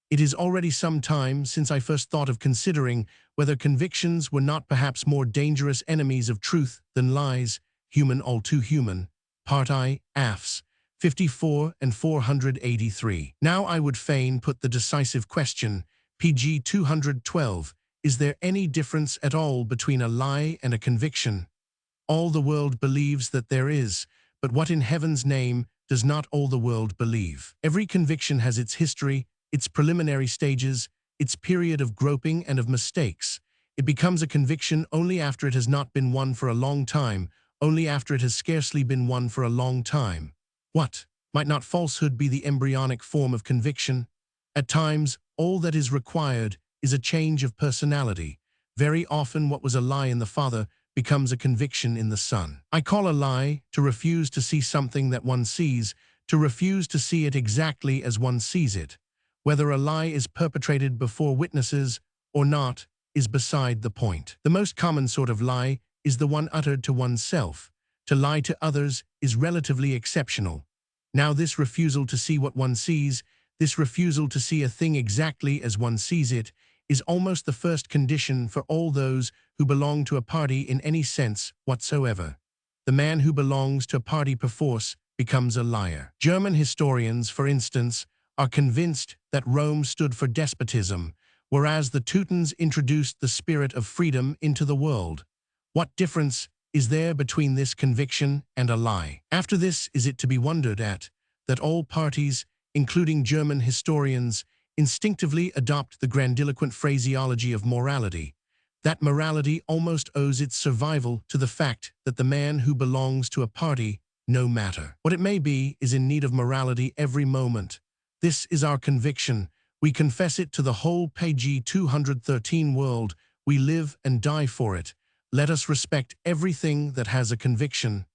It is already some time since I first thought of considering whether convictions were not perhaps more dangerous enemies of truth than lies, human all too human. Part I, Afs. 54 and 483. Now I would fain put the decisive question, pg 212, is there any difference at all between a lie and a conviction? All the world believes that there is, but what in heaven's name does not all the world believe? Every conviction has its history, its preliminary stages, its period of groping and of mistakes. It becomes a conviction only after it has not been one for a long time, only after it has scarcely been one for a long time. What? Might not falsehood be the embryonic form of conviction? At times, all that is required is a change of personality. Very often what was a lie in the father becomes a conviction in the son. I call a lie to refuse to see something that one sees, to refuse to see it exactly as one sees it. Whether a lie is perpetrated before witnesses or not is beside the point. The most common sort of lie is the one uttered to oneself. To lie to others is relatively exceptional. Now this refusal to see what one sees, this refusal to see a thing exactly as one sees it, is almost the first condition for all those who belong to a party in any sense whatsoever. The man who belongs to a party perforce becomes a liar. German historians, for instance, are convinced that Rome stood for despotism, whereas the Teutons introduced the spirit of freedom into the world. What difference is there between this conviction and a lie? After this, is it to be wondered at that all parties, including German historians, instinctively adopt the grandiloquent phraseology of morality? That morality almost owes its survival to the fact that the man who belongs to a party, no matter what it may be, is in need of morality every moment. This is our conviction. We confess it to the whole pg 213 world. We live and die for it. Let us respect everything that has a conviction.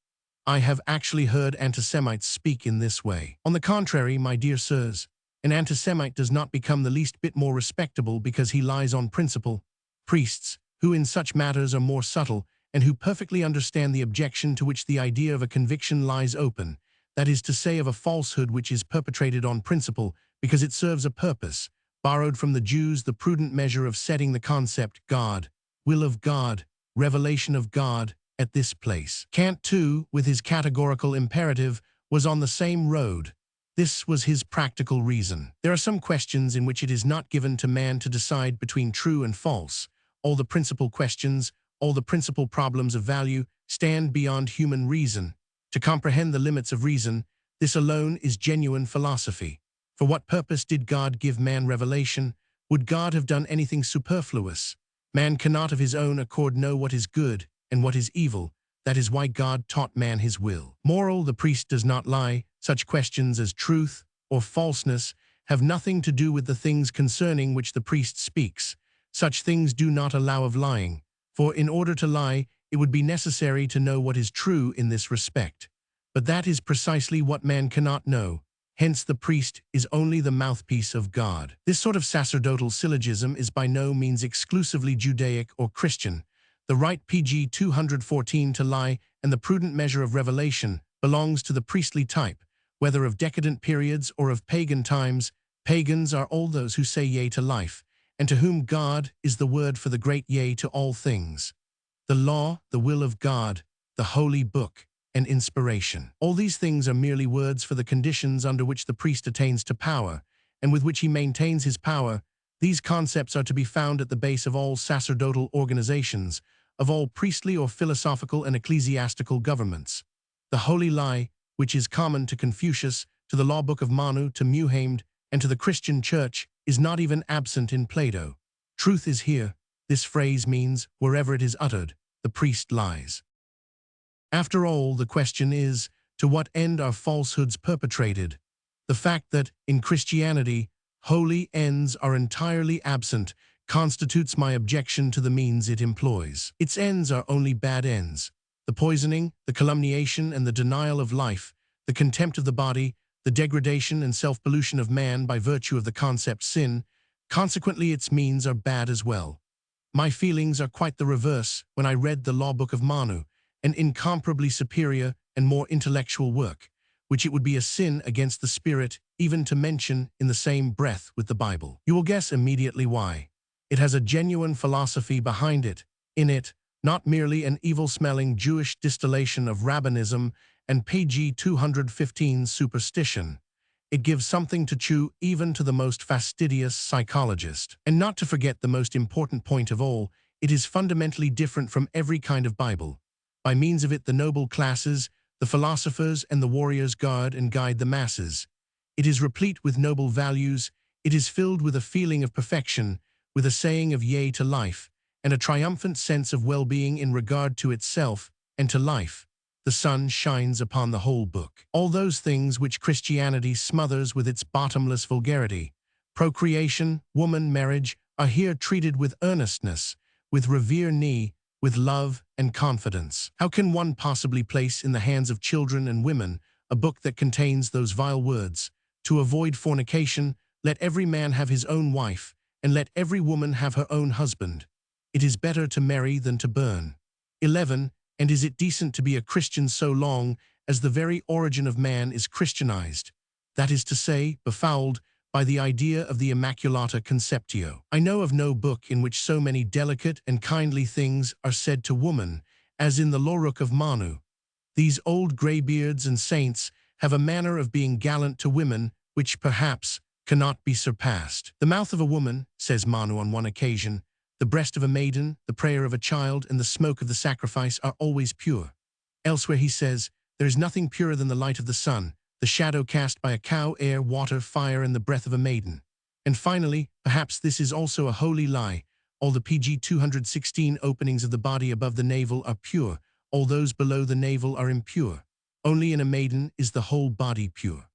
I have actually heard anti-Semites speak in this way. On the contrary, my dear sirs, an anti-Semite does not become the least bit more respectable because he lies on principle. Priests, who in such matters are more subtle, and who perfectly understand the objection to which the idea of a conviction lies open, that is to say of a falsehood which is perpetrated on principle because it serves a purpose, borrowed from the Jews the prudent measure of setting the concept God, will of God, revelation of God, at this place. Kant, too, with his categorical imperative, was on the same road. This was his practical reason. There are some questions in which it is not given to man to decide between true and false. All the principal questions, all the principal problems of value, stand beyond human reason. To comprehend the limits of reason, this alone is genuine philosophy. For what purpose did God give man revelation? Would God have done anything superfluous? Man cannot of his own accord know what is good and what is evil. That is why God taught man his will. Moral, the priest does not lie. Such questions as truth or falseness have nothing to do with the things concerning which the priest speaks. Such things do not allow of lying, for in order to lie, it would be necessary to know what is true in this respect. But that is precisely what man cannot know. Hence the priest is only the mouthpiece of God. This sort of sacerdotal syllogism is by no means exclusively Judaic or Christian. The right pg 214 to lie and the prudent measure of revelation belongs to the priestly type, whether of decadent periods or of pagan times. Pagans are all those who say yea to life, and to whom God is the word for the great yea to all things. The law, the will of God, the holy book, and inspiration. All these things are merely words for the conditions under which the priest attains to power, and with which he maintains his power. These concepts are to be found at the base of all sacerdotal organizations, of all priestly or philosophical and ecclesiastical governments. The holy lie, which is common to Confucius, to the law book of Manu, to Muhammad, and to the Christian church, is not even absent in Plato. Truth is here. This phrase means, wherever it is uttered, the priest lies. After all, the question is, to what end are falsehoods perpetrated? The fact that, in Christianity, holy ends are entirely absent constitutes my objection to the means it employs. Its ends are only bad ends. The poisoning, the calumniation, and the denial of life, the contempt of the body, the degradation and self-pollution of man by virtue of the concept sin, consequently its means are bad as well. My feelings are quite the reverse when I read the law book of Manu, an incomparably superior and more intellectual work, which it would be a sin against the spirit even to mention in the same breath with the Bible. You will guess immediately why. It has a genuine philosophy behind it. In it, not merely an evil-smelling Jewish distillation of rabbinism and PG 215 superstition. It gives something to chew even to the most fastidious psychologist. And not to forget the most important point of all, it is fundamentally different from every kind of Bible. By means of it, the noble classes, the philosophers and the warriors guard and guide the masses. It is replete with noble values. It is filled with a feeling of perfection, with a saying of yea to life, and a triumphant sense of well-being in regard to itself and to life. The sun shines upon the whole book. All those things which Christianity smothers with its bottomless vulgarity, procreation, woman, marriage, are here treated with earnestness, with revere with love and confidence. How can one possibly place in the hands of children and women a book that contains those vile words? To avoid fornication, let every man have his own wife, and let every woman have her own husband. It is better to marry than to burn. 11. And is it decent to be a Christian so long as the very origin of man is Christianized? That is to say, befouled by the idea of the Immaculata Conceptio. I know of no book in which so many delicate and kindly things are said to woman as in the Lawbook of Manu. These old greybeards and saints have a manner of being gallant to women which perhaps cannot be surpassed. The mouth of a woman, says Manu on one occasion, the breast of a maiden, the prayer of a child, and the smoke of the sacrifice are always pure. Elsewhere he says, there is nothing purer than the light of the sun, the shadow cast by a cow, air, water, fire, and the breath of a maiden. And finally, perhaps this is also a holy lie, all the PG 216 openings of the body above the navel are pure, all those below the navel are impure. Only in a maiden is the whole body pure.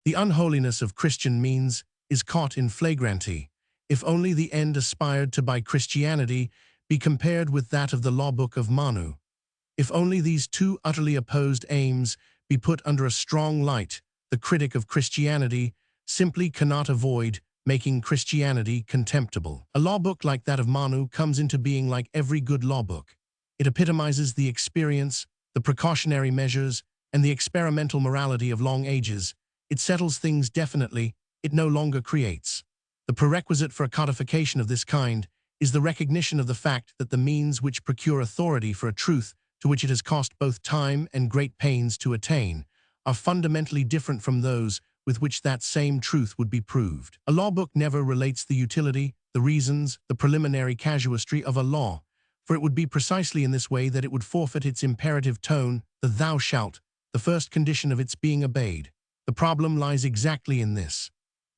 The unholiness of Christian means is caught in flagranti. If only the end aspired to by Christianity be compared with that of the law book of Manu. If only these two utterly opposed aims be put under a strong light, the critic of Christianity simply cannot avoid making Christianity contemptible. A law book like that of Manu comes into being like every good law book. It epitomizes the experience, the precautionary measures, and the experimental morality of long ages. It settles things definitely. It no longer creates. The prerequisite for a codification of this kind is the recognition of the fact that the means which procure authority for a truth to which it has cost both time and great pains to attain are fundamentally different from those with which that same truth would be proved. A law book never relates the utility, the reasons, the preliminary casuistry of a law, for it would be precisely in this way that it would forfeit its imperative tone, the thou shalt, the first condition of its being obeyed. The problem lies exactly in this.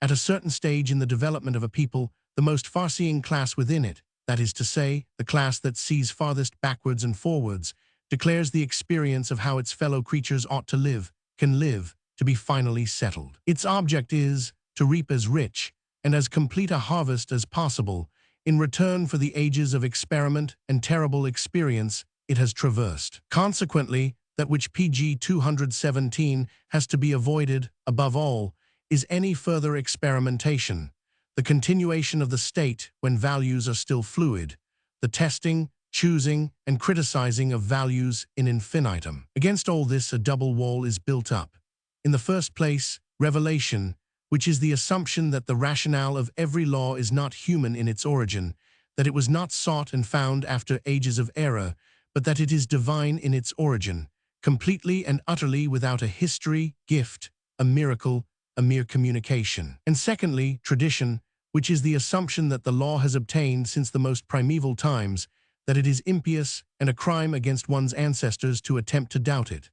At a certain stage in the development of a people, the most far-seeing class within it, that is to say, the class that sees farthest backwards and forwards, declares the experience of how its fellow creatures ought to live, can live, to be finally settled. Its object is to reap as rich and as complete a harvest as possible in return for the ages of experiment and terrible experience it has traversed. Consequently, that which PG 217 has to be avoided, above all, is any further experimentation, the continuation of the state when values are still fluid, the testing, choosing, and criticizing of values in infinitum. Against all this, a double wall is built up. In the first place, revelation, which is the assumption that the rationale of every law is not human in its origin, that it was not sought and found after ages of error, but that it is divine in its origin, completely and utterly without a history, gift, a miracle, a mere communication. And secondly, tradition, which is the assumption that the law has obtained since the most primeval times, that it is impious and a crime against one's ancestors to attempt to doubt it.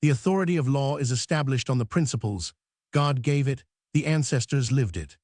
The authority of law is established on the principles. God gave it, the ancestors lived it.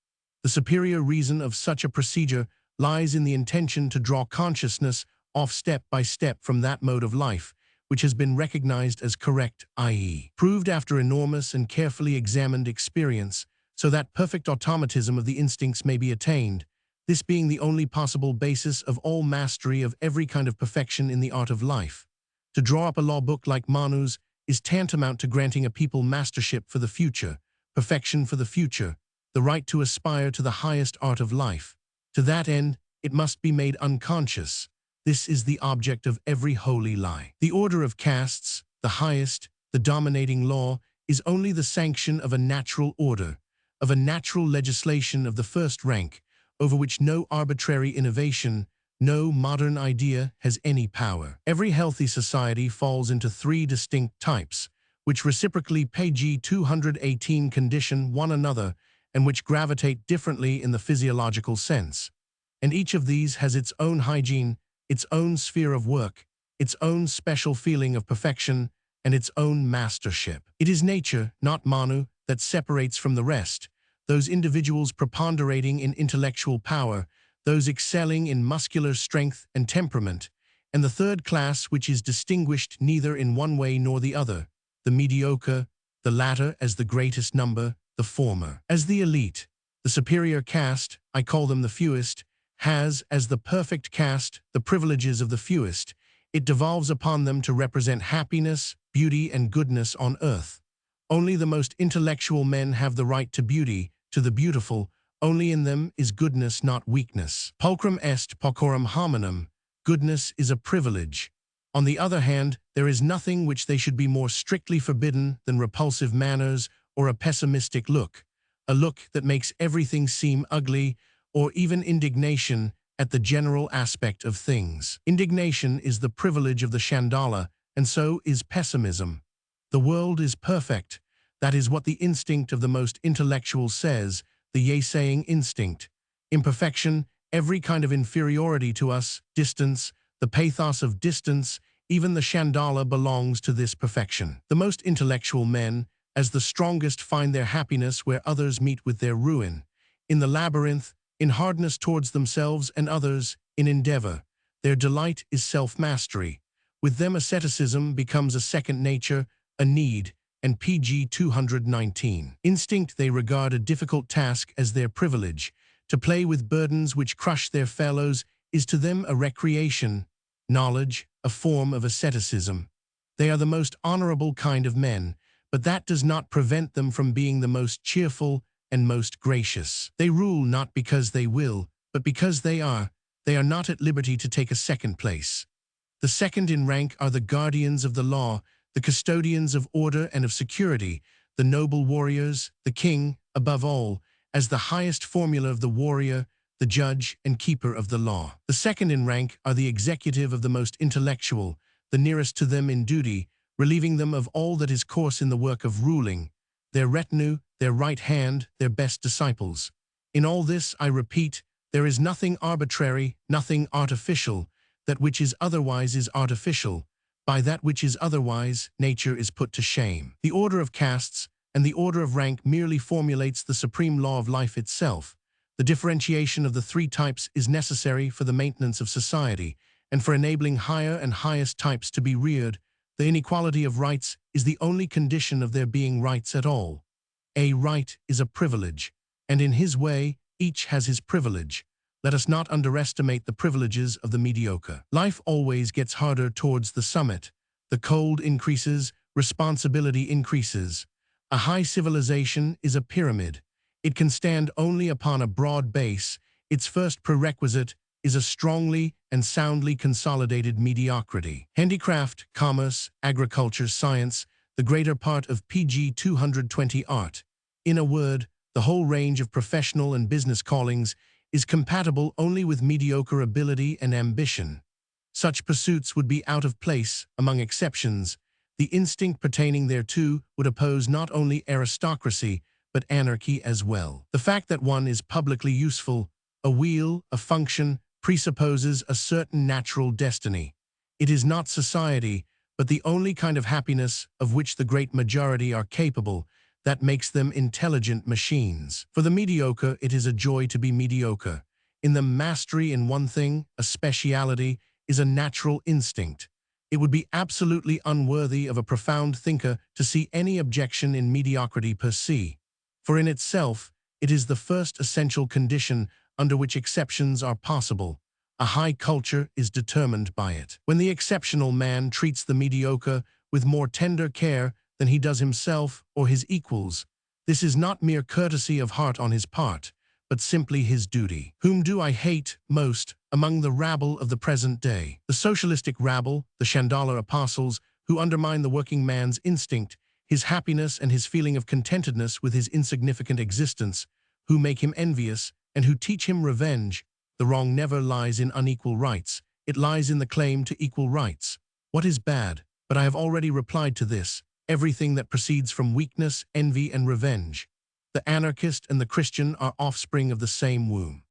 The superior reason of such a procedure lies in the intention to draw consciousness off step by step from that mode of life, which has been recognized as correct, i.e., proved after enormous and carefully examined experience, so that perfect automatism of the instincts may be attained, this being the only possible basis of all mastery of every kind of perfection in the art of life. To draw up a law book like Manu's is tantamount to granting a people mastership for the future, perfection for the future, the right to aspire to the highest art of life. To that end, it must be made unconscious. This is the object of every holy lie. The order of castes, the highest, the dominating law, is only the sanction of a natural order, of a natural legislation of the first rank, over which no arbitrary innovation, no modern idea has any power. Every healthy society falls into three distinct types, which reciprocally pg 218 condition one another and which gravitate differently in the physiological sense. And each of these has its own hygiene, its own sphere of work, its own special feeling of perfection, and its own mastership. It is nature, not Manu, that separates from the rest, those individuals preponderating in intellectual power, those excelling in muscular strength and temperament, and the third class which is distinguished neither in one way nor the other, the mediocre, the latter as the greatest number, the former as the elite. The superior caste, I call them the fewest, has, as the perfect caste, the privileges of the fewest. It devolves upon them to represent happiness, beauty, and goodness on earth. Only the most intellectual men have the right to beauty, to the beautiful. Only in them is goodness, not weakness. Pulchrum est paucorum hominum. Goodness is a privilege. On the other hand, there is nothing which they should be more strictly forbidden than repulsive manners or a pessimistic look, a look that makes everything seem ugly, or even indignation at the general aspect of things. Indignation is the privilege of the Chandala, and so is pessimism. The world is perfect. That is what the instinct of the most intellectual says, the yea-saying instinct. Imperfection, every kind of inferiority to us, distance, the pathos of distance, even the Chandala belongs to this perfection. The most intellectual men, as the strongest, find their happiness where others meet with their ruin. In the labyrinth, in hardness towards themselves and others, in endeavor. Their delight is self-mastery. With them asceticism becomes a second nature, a need, and pg 219. Instinct they regard a difficult task as their privilege. To play with burdens which crush their fellows is to them a recreation, knowledge, a form of asceticism. They are the most honorable kind of men, but that does not prevent them from being the most cheerful and most gracious. They rule not because they will, but because they are. They are not at liberty to take a second place. The second in rank are the guardians of the law, the custodians of order and of security, the noble warriors, the king, above all, as the highest formula of the warrior, the judge and keeper of the law. The second in rank are the executive of the most intellectual, the nearest to them in duty, relieving them of all that is coarse in the work of ruling, their retinue, their right hand, their best disciples. In all this, I repeat, there is nothing arbitrary, nothing artificial. That which is otherwise is artificial. By that which is otherwise, nature is put to shame. The order of castes and the order of rank merely formulates the supreme law of life itself. The differentiation of the three types is necessary for the maintenance of society and for enabling higher and highest types to be reared. The inequality of rights is the only condition of there being rights at all. A right is a privilege, and in his way, each has his privilege. Let us not underestimate the privileges of the mediocre. Life always gets harder towards the summit. The cold increases, responsibility increases. A high civilization is a pyramid. It can stand only upon a broad base. Its first prerequisite is a strongly and soundly consolidated mediocrity. Handicraft, commerce, agriculture, science, the greater part of pg 220 art. In a word, the whole range of professional and business callings is compatible only with mediocre ability and ambition. Such pursuits would be out of place, among exceptions. The instinct pertaining thereto would oppose not only aristocracy, but anarchy as well. The fact that one is publicly useful, a wheel, a function, presupposes a certain natural destiny. It is not society, but the only kind of happiness of which the great majority are capable, that makes them intelligent machines. For the mediocre, it is a joy to be mediocre. In them, mastery in one thing, a speciality, is a natural instinct. It would be absolutely unworthy of a profound thinker to see any objection in mediocrity per se, for in itself, it is the first essential condition under which exceptions are possible. A high culture is determined by it. When the exceptional man treats the mediocre with more tender care than he does himself or his equals, this is not mere courtesy of heart on his part, but simply his duty. Whom do I hate most among the rabble of the present day? The socialistic rabble, the Chandala apostles, who undermine the working man's instinct, his happiness and his feeling of contentedness with his insignificant existence, who make him envious and who teach him revenge. The wrong never lies in unequal rights. It lies in the claim to equal rights. What is bad? But I have already replied to this. Everything that proceeds from weakness, envy, and revenge. The anarchist and the Christian are offspring of the same womb.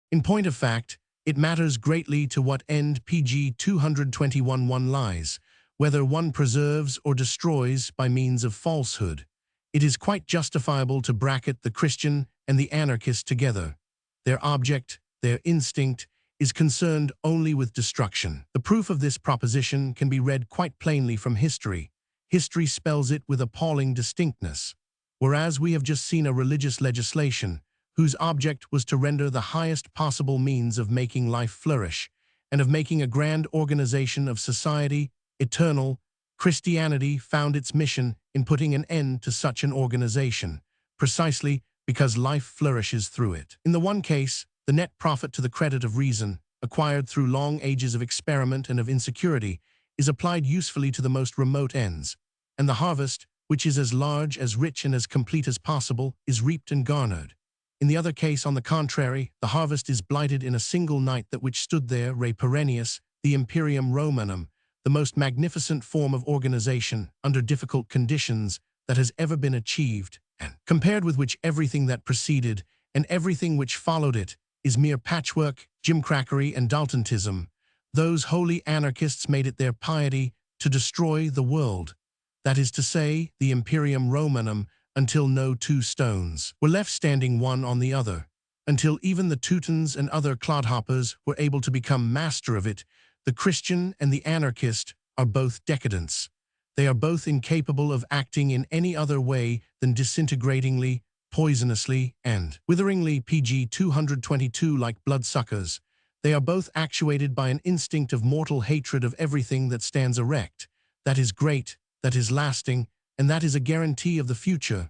In point of fact, it matters greatly to what end pg 221 one lies, whether one preserves or destroys by means of falsehood. It is quite justifiable to bracket the Christian and the anarchist together. Their object, their instinct, is concerned only with destruction. The proof of this proposition can be read quite plainly from history. History spells it with appalling distinctness. Whereas we have just seen a religious legislation whose object was to render the highest possible means of making life flourish and of making a grand organization of society eternal, Christianity found its mission in putting an end to such an organization, precisely because life flourishes through it. In the one case, the net profit to the credit of reason, acquired through long ages of experiment and of insecurity, is applied usefully to the most remote ends, and the harvest, which is as large, as rich, and as complete as possible, is reaped and garnered. In the other case, on the contrary, the harvest is blighted in a single night that which stood there, re perennius, the Imperium Romanum, the most magnificent form of organization under difficult conditions that has ever been achieved, and compared with which everything that preceded and everything which followed it is mere patchwork, gimcrackery, and Daltonism. Those holy anarchists made it their piety to destroy the world, that is to say, the Imperium Romanum, until no two stones were left standing one on the other, until even the Teutons and other clodhoppers were able to become master of it. The Christian and the anarchist are both decadents. They are both incapable of acting in any other way than disintegratingly, poisonously, and witheringly pg 222 like bloodsuckers. They are both actuated by an instinct of mortal hatred of everything that stands erect, that is great, that is lasting, and that is a guarantee of the future.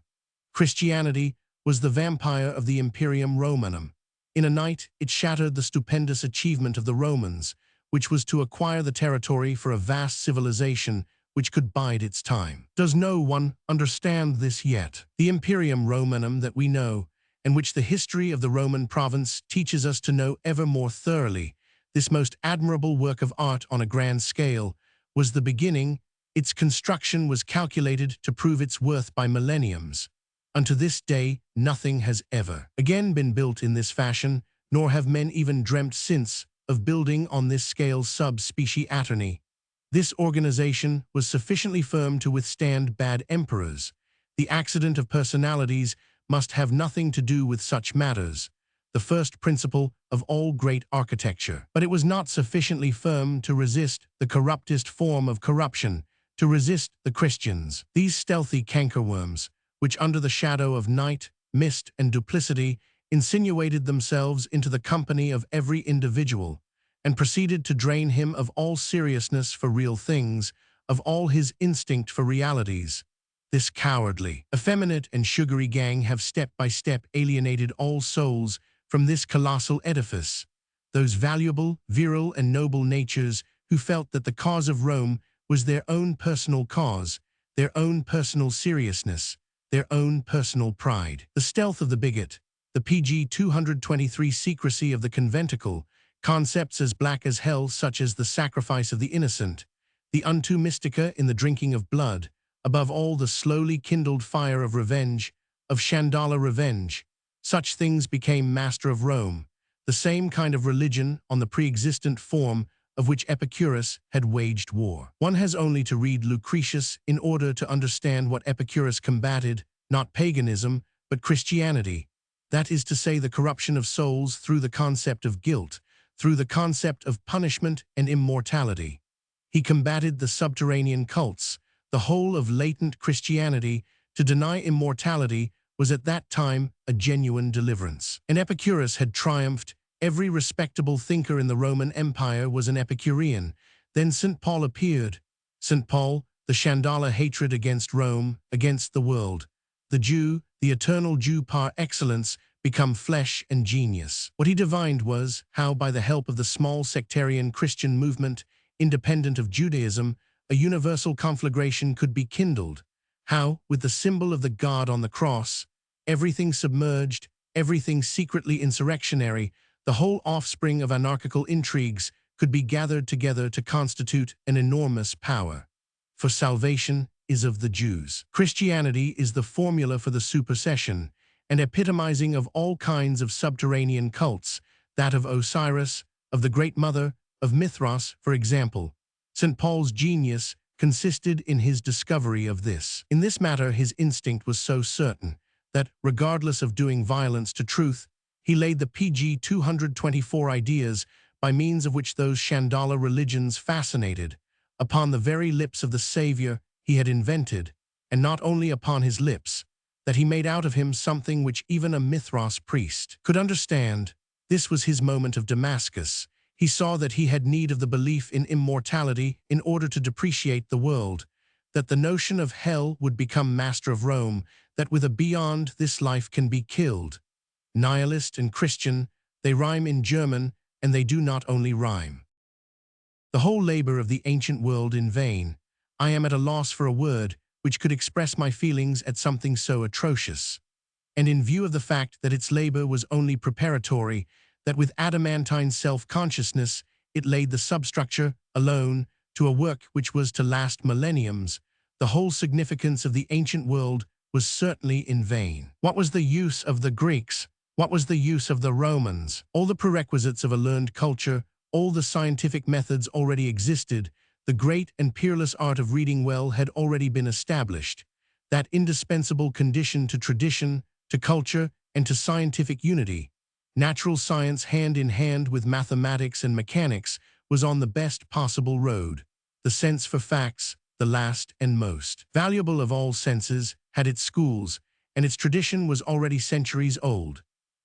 Christianity was the vampire of the Imperium Romanum. In a night, it shattered the stupendous achievement of the Romans, which was to acquire the territory for a vast civilization which could bide its time. Does no one understand this yet? The Imperium Romanum that we know, and which the history of the Roman province teaches us to know ever more thoroughly, this most admirable work of art on a grand scale, was the beginning. Its construction was calculated to prove its worth by millenniums. Unto this day, nothing has ever again been built in this fashion, nor have men even dreamt since of building on this scale sub specie aeterni. This organization was sufficiently firm to withstand bad emperors. The accident of personalities must have nothing to do with such matters, the first principle of all great architecture. But it was not sufficiently firm to resist the corruptest form of corruption, to resist the Christians. These stealthy cankerworms, which under the shadow of night, mist, and duplicity, insinuated themselves into the company of every individual, and proceeded to drain him of all seriousness for real things, of all his instinct for realities. This cowardly, effeminate, and sugary gang have step by step alienated all souls from this colossal edifice. Those valuable, virile, and noble natures who felt that the cause of Rome was their own personal cause, their own personal seriousness, their own personal pride. The stealth of the bigot, the pg 223 secrecy of the conventicle, concepts as black as hell such as the sacrifice of the innocent, the unto mystica in the drinking of blood, above all the slowly kindled fire of revenge, of Chandala revenge. Such things became master of Rome, the same kind of religion on the pre-existent form of which Epicurus had waged war. One has only to read Lucretius in order to understand what Epicurus combated, not paganism, but Christianity. That is to say, the corruption of souls through the concept of guilt, through the concept of punishment and immortality. He combated the subterranean cults, the whole of latent Christianity. To deny immortality was at that time a genuine deliverance. And Epicurus had triumphed. Every respectable thinker in the Roman Empire was an Epicurean. Then St. Paul appeared. St. Paul, the Chandala hatred against Rome, against the world. The Jew, the eternal Jew par excellence, become flesh and genius. What he divined was how, by the help of the small sectarian Christian movement, independent of Judaism, a universal conflagration could be kindled. How, with the symbol of the God on the cross, everything submerged, everything secretly insurrectionary, the whole offspring of anarchical intrigues could be gathered together to constitute an enormous power. For salvation is of the Jews. Christianity is the formula for the supersession, and epitomizing of all kinds of subterranean cults, that of Osiris, of the Great Mother, of Mithras, for example. St. Paul's genius consisted in his discovery of this. In this matter, his instinct was so certain that, regardless of doing violence to truth, he laid the PG 224 ideas by means of which those Chandala religions fascinated, upon the very lips of the Savior he had invented, and not only upon his lips, that he made out of him something which even a Mithras priest could understand. This was his moment of Damascus. He saw that he had need of the belief in immortality in order to depreciate the world, that the notion of hell would become master of Rome, that with a beyond this life can be killed. Nihilist and Christian, they rhyme in German, and they do not only rhyme. The whole labor of the ancient world in vain. I am at a loss for a word which could express my feelings at something so atrocious. And in view of the fact that its labor was only preparatory, that with adamantine self-consciousness it laid the substructure, alone, to a work which was to last millenniums, the whole significance of the ancient world was certainly in vain. What was the use of the Greeks? What was the use of the Romans? All the prerequisites of a learned culture, all the scientific methods already existed. The great and peerless art of reading well had already been established. That indispensable condition to tradition, to culture, and to scientific unity. Natural science, hand in hand with mathematics and mechanics, was on the best possible road. The sense for facts, the last and most valuable of all senses, had its schools, and its tradition was already centuries old.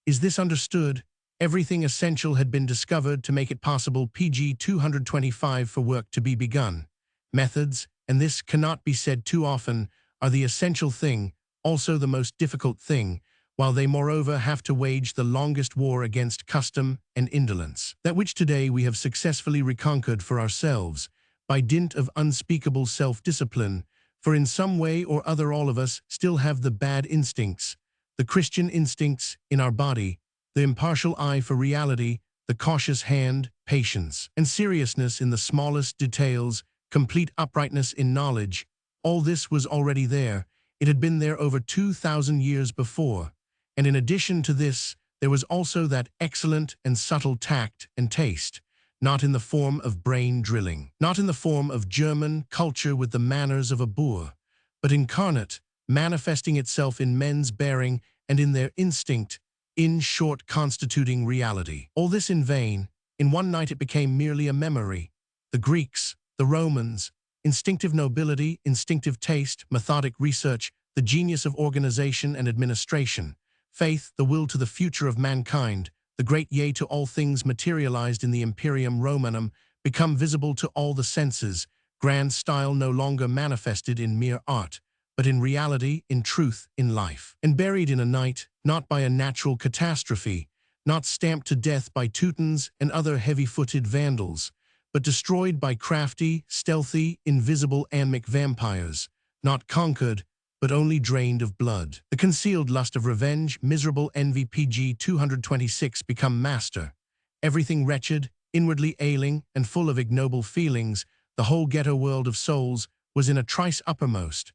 Is this understood? Everything essential had been discovered to make it possible PG 225 for work to be begun. Methods, and this cannot be said too often, are the essential thing, also the most difficult thing, while they moreover have to wage the longest war against custom and indolence. That which today we have successfully reconquered for ourselves, by dint of unspeakable self-discipline, for in some way or other all of us still have the bad instincts, the Christian instincts in our body, the impartial eye for reality, the cautious hand, patience, and seriousness in the smallest details, complete uprightness in knowledge. All this was already there. It had been there over 2,000 years before. And in addition to this, there was also that excellent and subtle tact and taste, not in the form of brain drilling, not in the form of German culture with the manners of a boor, but incarnate, manifesting itself in men's bearing and in their instinct, in short constituting reality. All this in vain. In one night it became merely a memory. The Greeks, the Romans, instinctive nobility, instinctive taste, methodic research, the genius of organization and administration, faith, the will to the future of mankind, the great yea to all things materialized in the Imperium Romanum, become visible to all the senses, grand style no longer manifested in mere art, but in reality, in truth, in life, and buried in a night, not by a natural catastrophe, not stamped to death by Teutons and other heavy-footed Vandals, but destroyed by crafty, stealthy, invisible anemic vampires, not conquered, but only drained of blood. The concealed lust of revenge, miserable envy PG 226 become master. Everything wretched, inwardly ailing, and full of ignoble feelings, the whole ghetto world of souls was in a trice uppermost.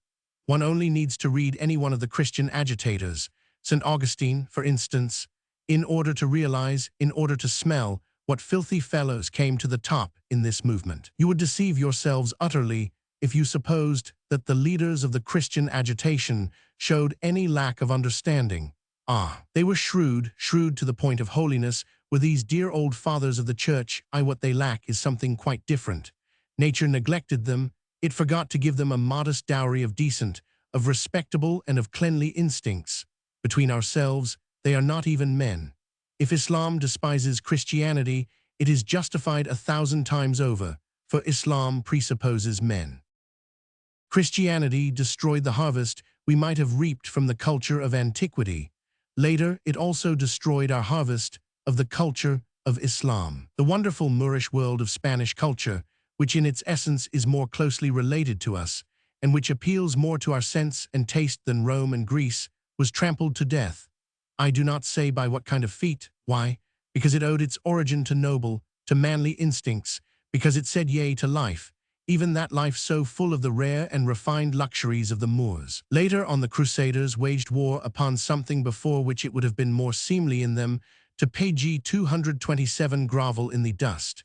One only needs to read any one of the Christian agitators, St. Augustine, for instance, in order to realize, in order to smell, what filthy fellows came to the top in this movement. You would deceive yourselves utterly if you supposed that the leaders of the Christian agitation showed any lack of understanding. They were shrewd to the point of holiness, were these dear old fathers of the church. What they lack is something quite different. Nature neglected them. It forgot to give them a modest dowry of decent, of respectable, and of cleanly instincts. Between ourselves, they are not even men. If Islam despises Christianity, it is justified 1,000 times over, for Islam presupposes men. Christianity destroyed the harvest we might have reaped from the culture of antiquity. Later, it also destroyed our harvest of the culture of Islam. The wonderful Moorish world of Spanish culture, which in its essence is more closely related to us, and which appeals more to our sense and taste than Rome and Greece, was trampled to death. I do not say by what kind of feat. Why? Because it owed its origin to noble, to manly instincts, because it said yea to life, even that life so full of the rare and refined luxuries of the Moors. Later on, the Crusaders waged war upon something before which it would have been more seemly in them to page 227 grovel in the dust.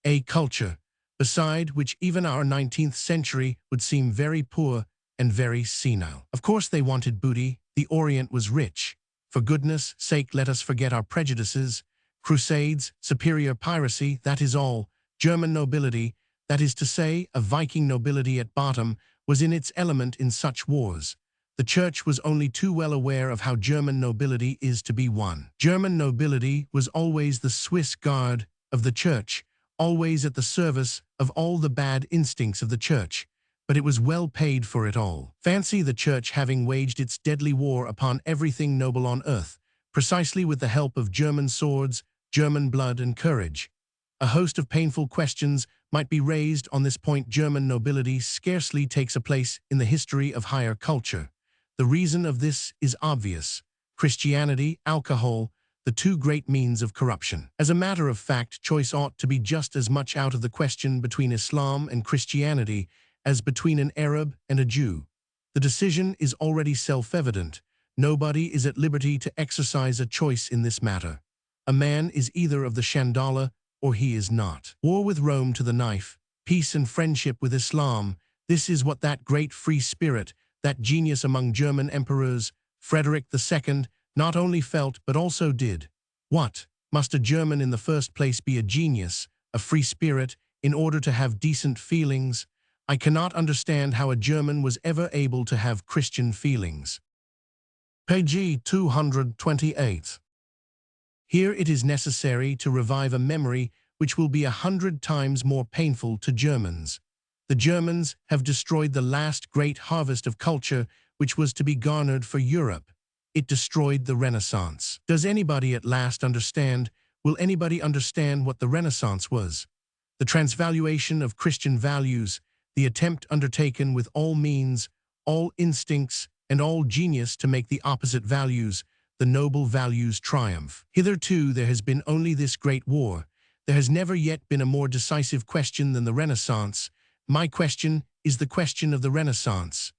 A culture, beside which even our 19th century would seem very poor and very senile. Of course they wanted booty. The Orient was rich. For goodness' sake, let us forget our prejudices. Crusades, superior piracy, that is all. German nobility, that is to say, a Viking nobility at bottom, was in its element in such wars. The Church was only too well aware of how German nobility is to be won. German nobility was always the Swiss guard of the Church, always at the service of all the bad instincts of the Church, but it was well paid for it all. Fancy the Church having waged its deadly war upon everything noble on earth, precisely with the help of German swords, German blood and courage. A host of painful questions might be raised on this point. German nobility scarcely takes a place in the history of higher culture. The reason of this is obvious. Christianity, alcohol, the two great means of corruption. As a matter of fact, choice ought to be just as much out of the question between Islam and Christianity as between an Arab and a Jew. The decision is already self-evident. Nobody is at liberty to exercise a choice in this matter. A man is either of the Chandala or he is not. War with Rome to the knife, peace and friendship with Islam, this is what that great free spirit, that genius among German emperors, Friedrich II, not only felt but also did. What? Must a German in the first place be a genius, a free spirit, in order to have decent feelings? I cannot understand how a German was ever able to have Christian feelings. Page 228. Here it is necessary to revive a memory which will be 100 times more painful to Germans. The Germans have destroyed the last great harvest of culture which was to be garnered for Europe. It destroyed the Renaissance. Does anybody at last understand? Will anybody understand what the Renaissance was? The transvaluation of Christian values, the attempt undertaken with all means, all instincts, and all genius to make the opposite values, the noble values, triumph. Hitherto there has been only this great war. There has never yet been a more decisive question than the Renaissance. My question is the question of the Renaissance.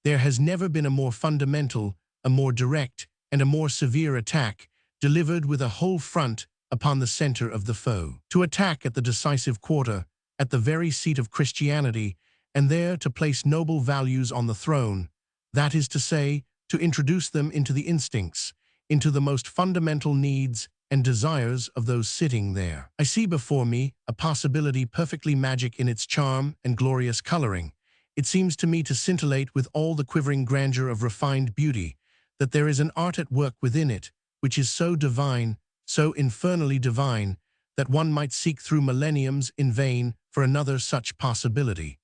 There has never been a more fundamental, a more direct, and a more severe attack, delivered with a whole front upon the center of the foe. To attack at the decisive quarter, at the very seat of Christianity, and there to place noble values on the throne, that is to say, to introduce them into the instincts, into the most fundamental needs and desires of those sitting there. I see before me a possibility perfectly magic in its charm and glorious coloring. It seems to me to scintillate with all the quivering grandeur of refined beauty, that there is an art at work within it, which is so divine, so infernally divine, that one might seek through millenniums in vain for another such possibility.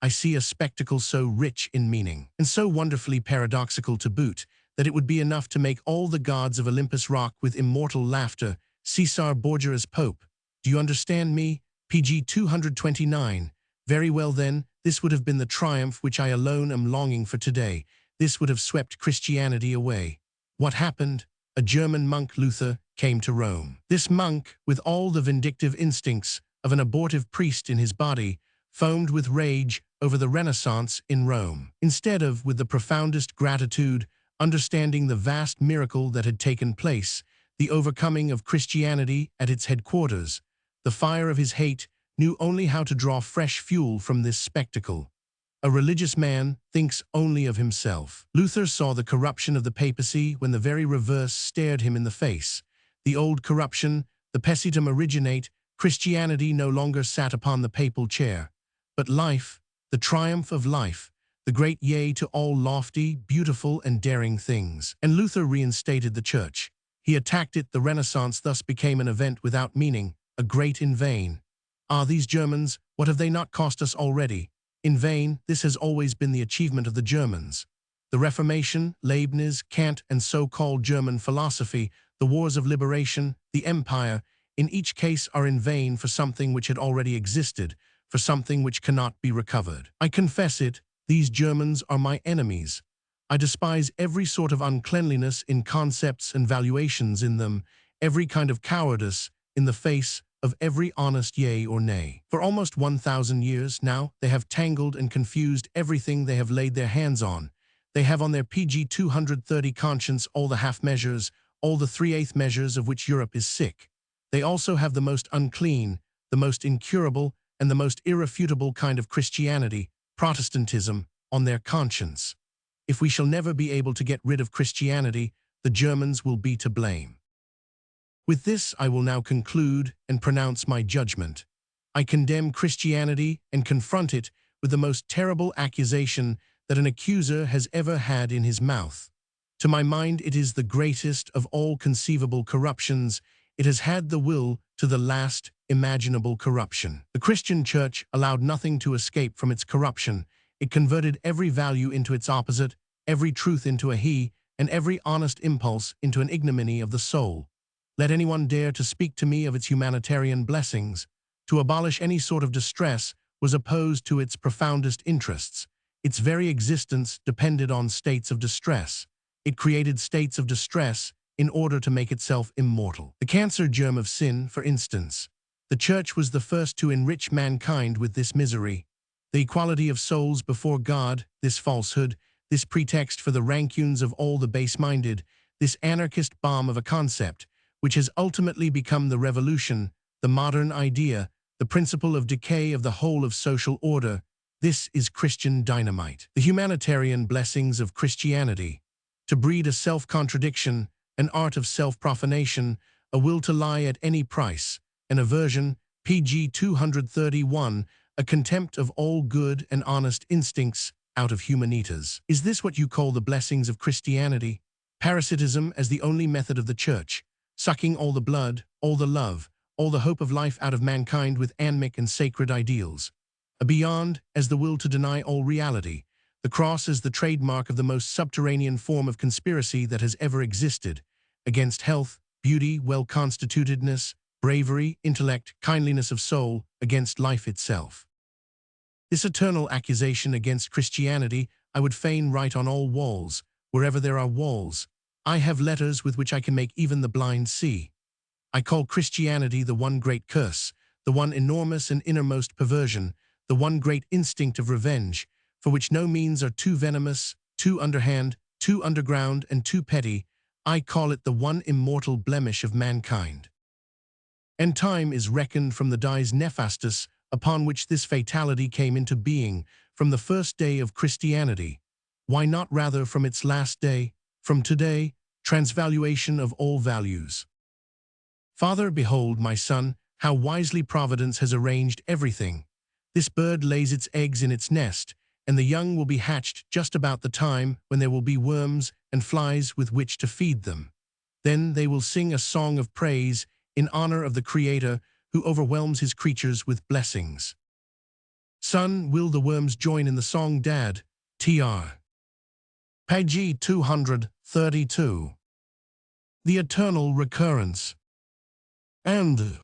I see a spectacle so rich in meaning, and so wonderfully paradoxical to boot, that it would be enough to make all the gods of Olympus rock with immortal laughter. Caesar Borgia as Pope. Do you understand me? PG 229. Very well then, this would have been the triumph which I alone am longing for today. This would have swept Christianity away. What happened? A German monk, Luther, came to Rome. This monk, with all the vindictive instincts of an abortive priest in his body, foamed with rage over the Renaissance in Rome. Instead of, with the profoundest gratitude, understanding the vast miracle that had taken place, the overcoming of Christianity at its headquarters, the fire of his hate, knew only how to draw fresh fuel from this spectacle. A religious man thinks only of himself. Luther saw the corruption of the papacy when the very reverse stared him in the face. The old corruption, the pessitum originate, Christianity no longer sat upon the papal chair. But life, the triumph of life, the great yea to all lofty, beautiful, and daring things. And Luther reinstated the church. He attacked it. The Renaissance thus became an event without meaning, a great in vain. Ah, these Germans, what have they not cost us already? In vain, this has always been the achievement of the Germans. The Reformation, Leibniz, Kant, and so-called German philosophy, the wars of liberation, the empire, in each case are in vain for something which had already existed, for something which cannot be recovered. I confess it, these Germans are my enemies. I despise every sort of uncleanliness in concepts and valuations in them, every kind of cowardice in the face of every honest yea or nay. For almost 1,000 years now, they have tangled and confused everything they have laid their hands on. They have on their PG 230 conscience all the half measures, all the 3/8 measures of which Europe is sick. They also have the most unclean, the most incurable, and the most irrefutable kind of Christianity, Protestantism, on their conscience. If we shall never be able to get rid of Christianity, the Germans will be to blame. With this, I will now conclude and pronounce my judgment. I condemn Christianity and confront it with the most terrible accusation that an accuser has ever had in his mouth. To my mind, it is the greatest of all conceivable corruptions. It has had the will to the last imaginable corruption. The Christian Church allowed nothing to escape from its corruption. It converted every value into its opposite, every truth into a he, and every honest impulse into an ignominy of the soul. Let anyone dare to speak to me of its humanitarian blessings. To abolish any sort of distress was opposed to its profoundest interests. Its very existence depended on states of distress. It created states of distress in order to make itself immortal. The cancer germ of sin, for instance. The Church was the first to enrich mankind with this misery. The equality of souls before God, this falsehood, this pretext for the rancunes of all the base-minded, this anarchist bomb of a concept, which has ultimately become the revolution, the modern idea, the principle of decay of the whole of social order. This is Christian dynamite. The humanitarian blessings of Christianity. To breed a self-contradiction, an art of self-profanation, a will to lie at any price, an aversion, PG 231, a contempt of all good and honest instincts out of humanitas. Is this what you call the blessings of Christianity? Parasitism as the only method of the Church, sucking all the blood, all the love, all the hope of life out of mankind with anemic and sacred ideals. A beyond as the will to deny all reality, the cross as the trademark of the most subterranean form of conspiracy that has ever existed, against health, beauty, well-constitutedness, bravery, intellect, kindliness of soul, against life itself. This eternal accusation against Christianity I would fain write on all walls, wherever there are walls. I have letters with which I can make even the blind see. I call Christianity the one great curse, the one enormous and innermost perversion, the one great instinct of revenge, for which no means are too venomous, too underhand, too underground, and too petty. I call it the one immortal blemish of mankind. And time is reckoned from the dies nefastus upon which this fatality came into being, from the first day of Christianity. Why not rather from its last day, from today, transvaluation of all values? Father, behold, my son, how wisely Providence has arranged everything. This bird lays its eggs in its nest, and the young will be hatched just about the time when there will be worms and flies with which to feed them. Then they will sing a song of praise in honor of the Creator who overwhelms his creatures with blessings. Son, will the worms join in the song, Dad? Tr. Page 232. The eternal recurrence. And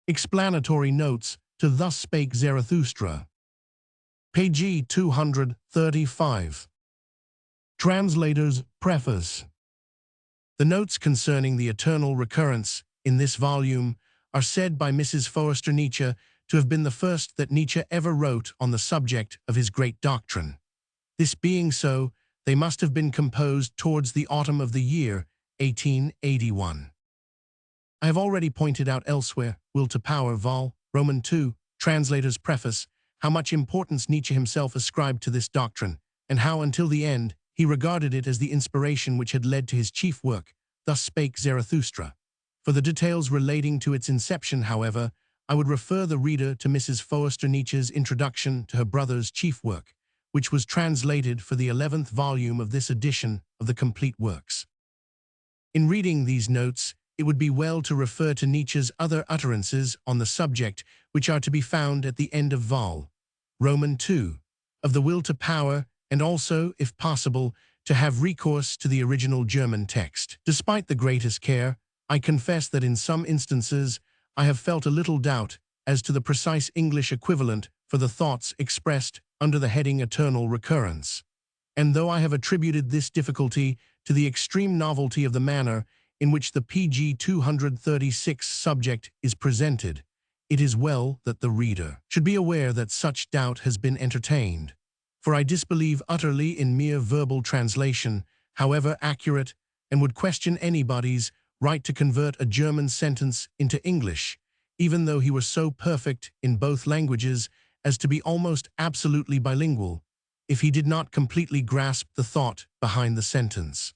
explanatory notes to Thus Spake Zarathustra. Page 235. Translator's Preface. The notes concerning the eternal recurrence in this volume are said by Mrs. Forster Nietzsche to have been the first that Nietzsche ever wrote on the subject of his great doctrine. This being so, they must have been composed towards the autumn of the year 1881. I have already pointed out elsewhere, Will to Power, Vol. Roman 2, Translator's Preface, how much importance Nietzsche himself ascribed to this doctrine, and how, until the end, he regarded it as the inspiration which had led to his chief work, Thus Spake Zarathustra. For the details relating to its inception, however, I would refer the reader to Mrs. Forster Nietzsche's introduction to her brother's chief work, which was translated for the 11th volume of this edition of the Complete Works. In reading these notes, it would be well to refer to Nietzsche's other utterances on the subject, which are to be found at the end of Vol. Roman 2, of the Will to Power, and also, if possible, to have recourse to the original German text. Despite the greatest care, I confess that in some instances I have felt a little doubt as to the precise English equivalent for the thoughts expressed under the heading eternal recurrence. And though I have attributed this difficulty to the extreme novelty of the manner in which the pg 236 subject is presented, it is well that the reader should be aware that such doubt has been entertained. For I disbelieve utterly in mere verbal translation, however accurate, and would question anybody's right to convert a German sentence into English, even though he were so perfect in both languages as to be almost absolutely bilingual, if he did not completely grasp the thought behind the sentence.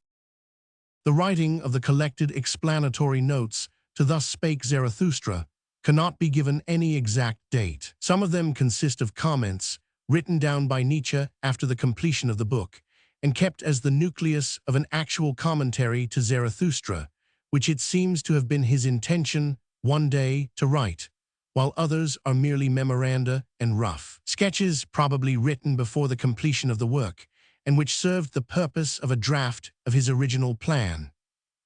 The writing of the collected explanatory notes to Thus Spake Zarathustra cannot be given any exact date. Some of them consist of comments written down by Nietzsche after the completion of the book, and kept as the nucleus of an actual commentary to Zarathustra, which it seems to have been his intention one day to write, while others are merely memoranda and rough sketches probably written before the completion of the work, and which served the purpose of a draft of his original plan.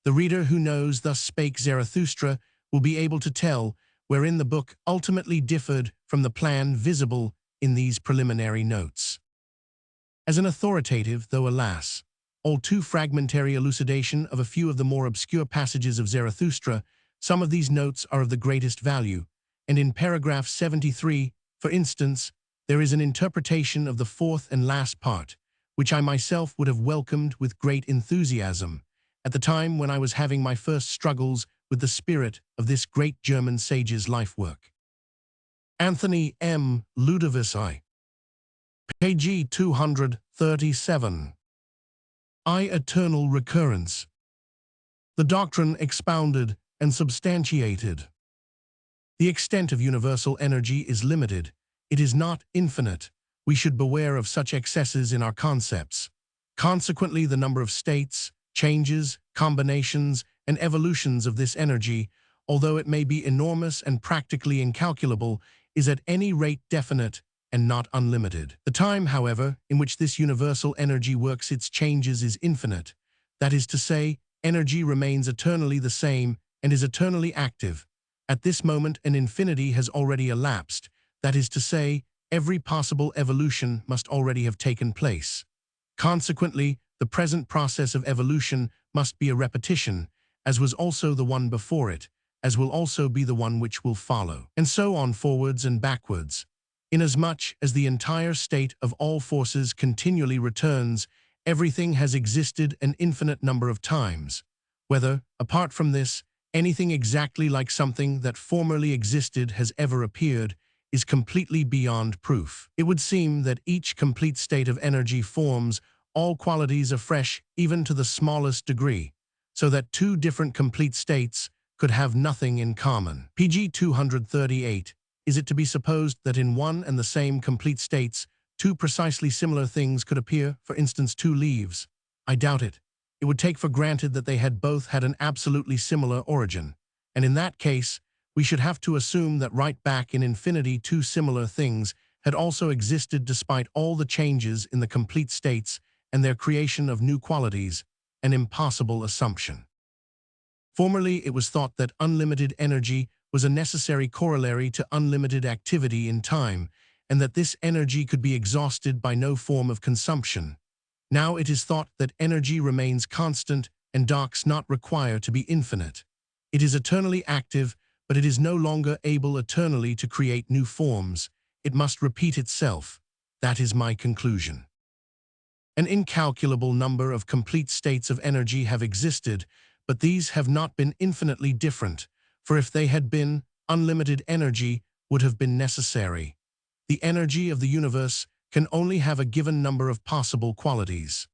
The reader who knows Thus Spake Zarathustra will be able to tell wherein the book ultimately differed from the plan visible in these preliminary notes. As an authoritative, though alas, all too fragmentary elucidation of a few of the more obscure passages of Zarathustra, some of these notes are of the greatest value, and in paragraph 73, for instance, there is an interpretation of the fourth and last part, which I myself would have welcomed with great enthusiasm at the time when I was having my first struggles with the spirit of this great German sage's life work. Anthony M. Ludovici, page 237. Eternal recurrence. The doctrine expounded and substantiated. The extent of universal energy is limited. It is not infinite. We should beware of such excesses in our concepts. Consequently, the number of states, changes, combinations, and evolutions of this energy, although it may be enormous and practically incalculable, is at any rate definite and not unlimited. The time, however, in which this universal energy works its changes is infinite. That is to say, energy remains eternally the same and is eternally active. At this moment, an infinity has already elapsed. That is to say, every possible evolution must already have taken place. Consequently, the present process of evolution must be a repetition, as was also the one before it, as will also be the one which will follow, and so on forwards and backwards. Inasmuch as the entire state of all forces continually returns, everything has existed an infinite number of times. Whether, apart from this, anything exactly like something that formerly existed has ever appeared, is completely beyond proof. It would seem that each complete state of energy forms all qualities afresh even to the smallest degree, so that two different complete states could have nothing in common. pg 238. Is it to be supposed that in one and the same complete states, two precisely similar things could appear, for instance, two leaves? I doubt it. It would take for granted that they had both had an absolutely similar origin, and in that case, we should have to assume that right back in infinity two similar things had also existed despite all the changes in the complete states and their creation of new qualities, an impossible assumption. Formerly, it was thought that unlimited energy was a necessary corollary to unlimited activity in time, and that this energy could be exhausted by no form of consumption. Now it is thought that energy remains constant and does not require to be infinite. It is eternally active, but it is no longer able eternally to create new forms. It must repeat itself. That is my conclusion. An incalculable number of complete states of energy have existed, but these have not been infinitely different, For if they had been, unlimited energy would have been necessary. The energy of the universe can only have a given number of possible qualities.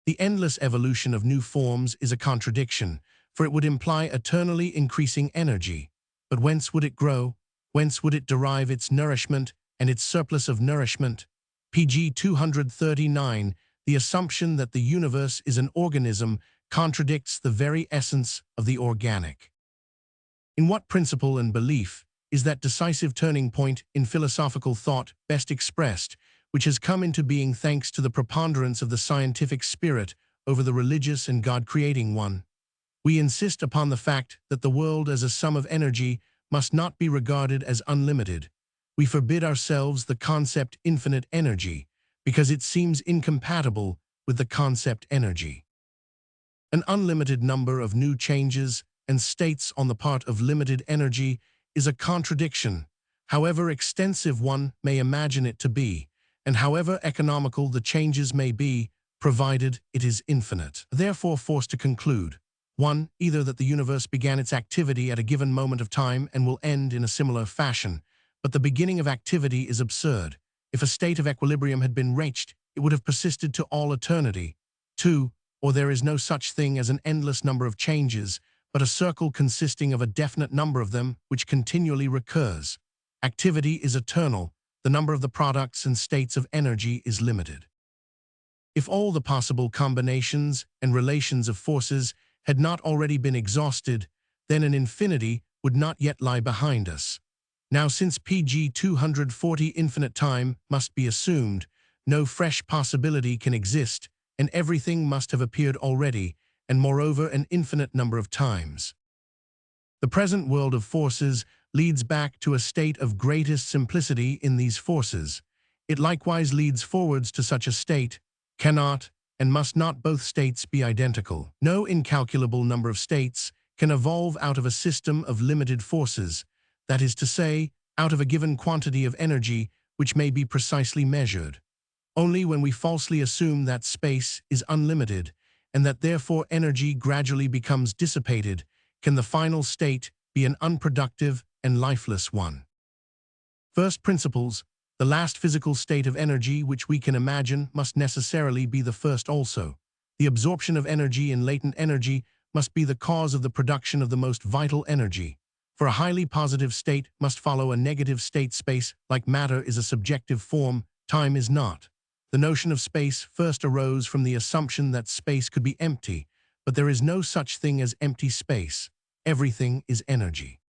The endless evolution of new forms is a contradiction, for it would imply eternally increasing energy. But whence would it grow? Whence would it derive its nourishment and its surplus of nourishment? Pg 239, the assumption that the universe is an organism contradicts the very essence of the organic. In what principle and belief is that decisive turning point in philosophical thought best expressed, which has come into being thanks to the preponderance of the scientific spirit over the religious and God-creating one? We insist upon the fact that the world as a sum of energy must not be regarded as unlimited. We forbid ourselves the concept infinite energy because it seems incompatible with the concept energy. An unlimited number of new changes and states on the part of limited energy is a contradiction, however extensive one may imagine it to be, and however economical the changes may be, provided it is infinite. Therefore forced to conclude, 1. Either that the universe began its activity at a given moment of time and will end in a similar fashion, but the beginning of activity is absurd. If a state of equilibrium had been reached, it would have persisted to all eternity. 2. Or there is no such thing as an endless number of changes, but a circle consisting of a definite number of them which continually recurs. Activity is eternal, the number of the products and states of energy is limited. If all the possible combinations and relations of forces had not already been exhausted, then an infinity would not yet lie behind us. Now since Pg 240 infinite time must be assumed, no fresh possibility can exist, and everything must have appeared already, and moreover an infinite number of times. The present world of forces leads back to a state of greatest simplicity in these forces. It likewise leads forwards to such a state. Cannot and must not both states be identical? No incalculable number of states can evolve out of a system of limited forces, that is to say, out of a given quantity of energy which may be precisely measured. Only when we falsely assume that space is unlimited, and that therefore energy gradually becomes dissipated, can the final state be an unproductive and lifeless one. First principles, the last physical state of energy which we can imagine must necessarily be the first also. The absorption of energy in latent energy must be the cause of the production of the most vital energy. For a highly positive state must follow a negative state. Space, like matter, is a subjective form, time is not. The notion of space first arose from the assumption that space could be empty, but there is no such thing as empty space. Everything is energy.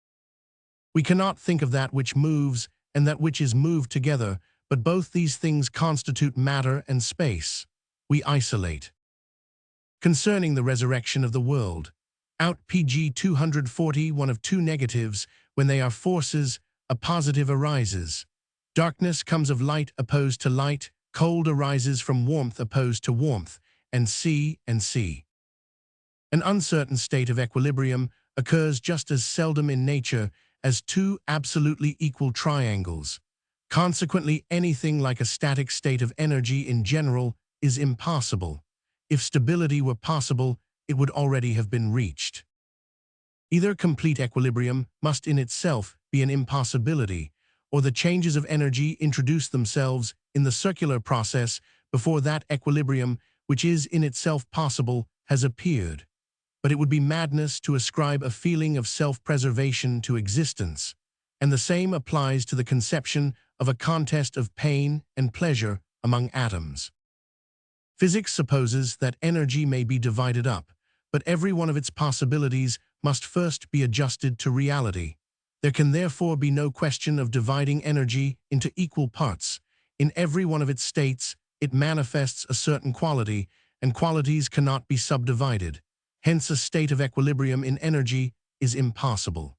We cannot think of that which moves and that which is moved together, but both these things constitute matter and space. We isolate. Concerning the resurrection of the world, out Pg 240 one of two negatives, when they are forces, a positive arises. Darkness comes of light opposed to light, cold arises from warmth opposed to warmth, and C. An uncertain state of equilibrium occurs just as seldom in nature as two absolutely equal triangles. Consequently, anything like a static state of energy in general is impossible. If stability were possible, it would already have been reached. Either complete equilibrium must in itself be an impossibility, or the changes of energy introduce themselves in the circular process before that equilibrium, which is in itself possible, has appeared. But it would be madness to ascribe a feeling of self-preservation to existence, and the same applies to the conception of a contest of pain and pleasure among atoms. Physics supposes that energy may be divided up, but every one of its possibilities must first be adjusted to reality. There can therefore be no question of dividing energy into equal parts. In every one of its states, it manifests a certain quality, and qualities cannot be subdivided. Hence, a state of equilibrium in energy is impossible.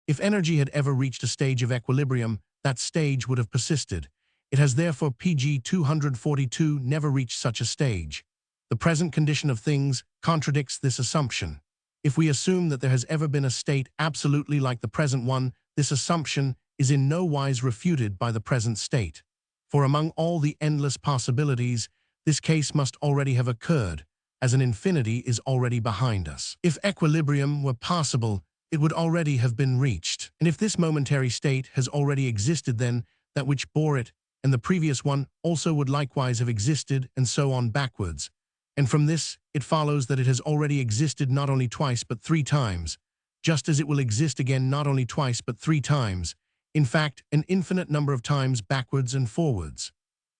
If energy had ever reached a stage of equilibrium, that stage would have persisted. It has therefore Pg 242 never reached such a stage. The present condition of things contradicts this assumption. If we assume that there has ever been a state absolutely like the present one, this assumption is in no wise refuted by the present state. For among all the endless possibilities, this case must already have occurred, as an infinity is already behind us. If equilibrium were possible, it would already have been reached. And if this momentary state has already existed, then that which bore it and the previous one also would likewise have existed, and so on backwards. And from this, it follows that it has already existed not only twice but 3 times, just as it will exist again not only twice but 3 times, in fact, an infinite number of times backwards and forwards.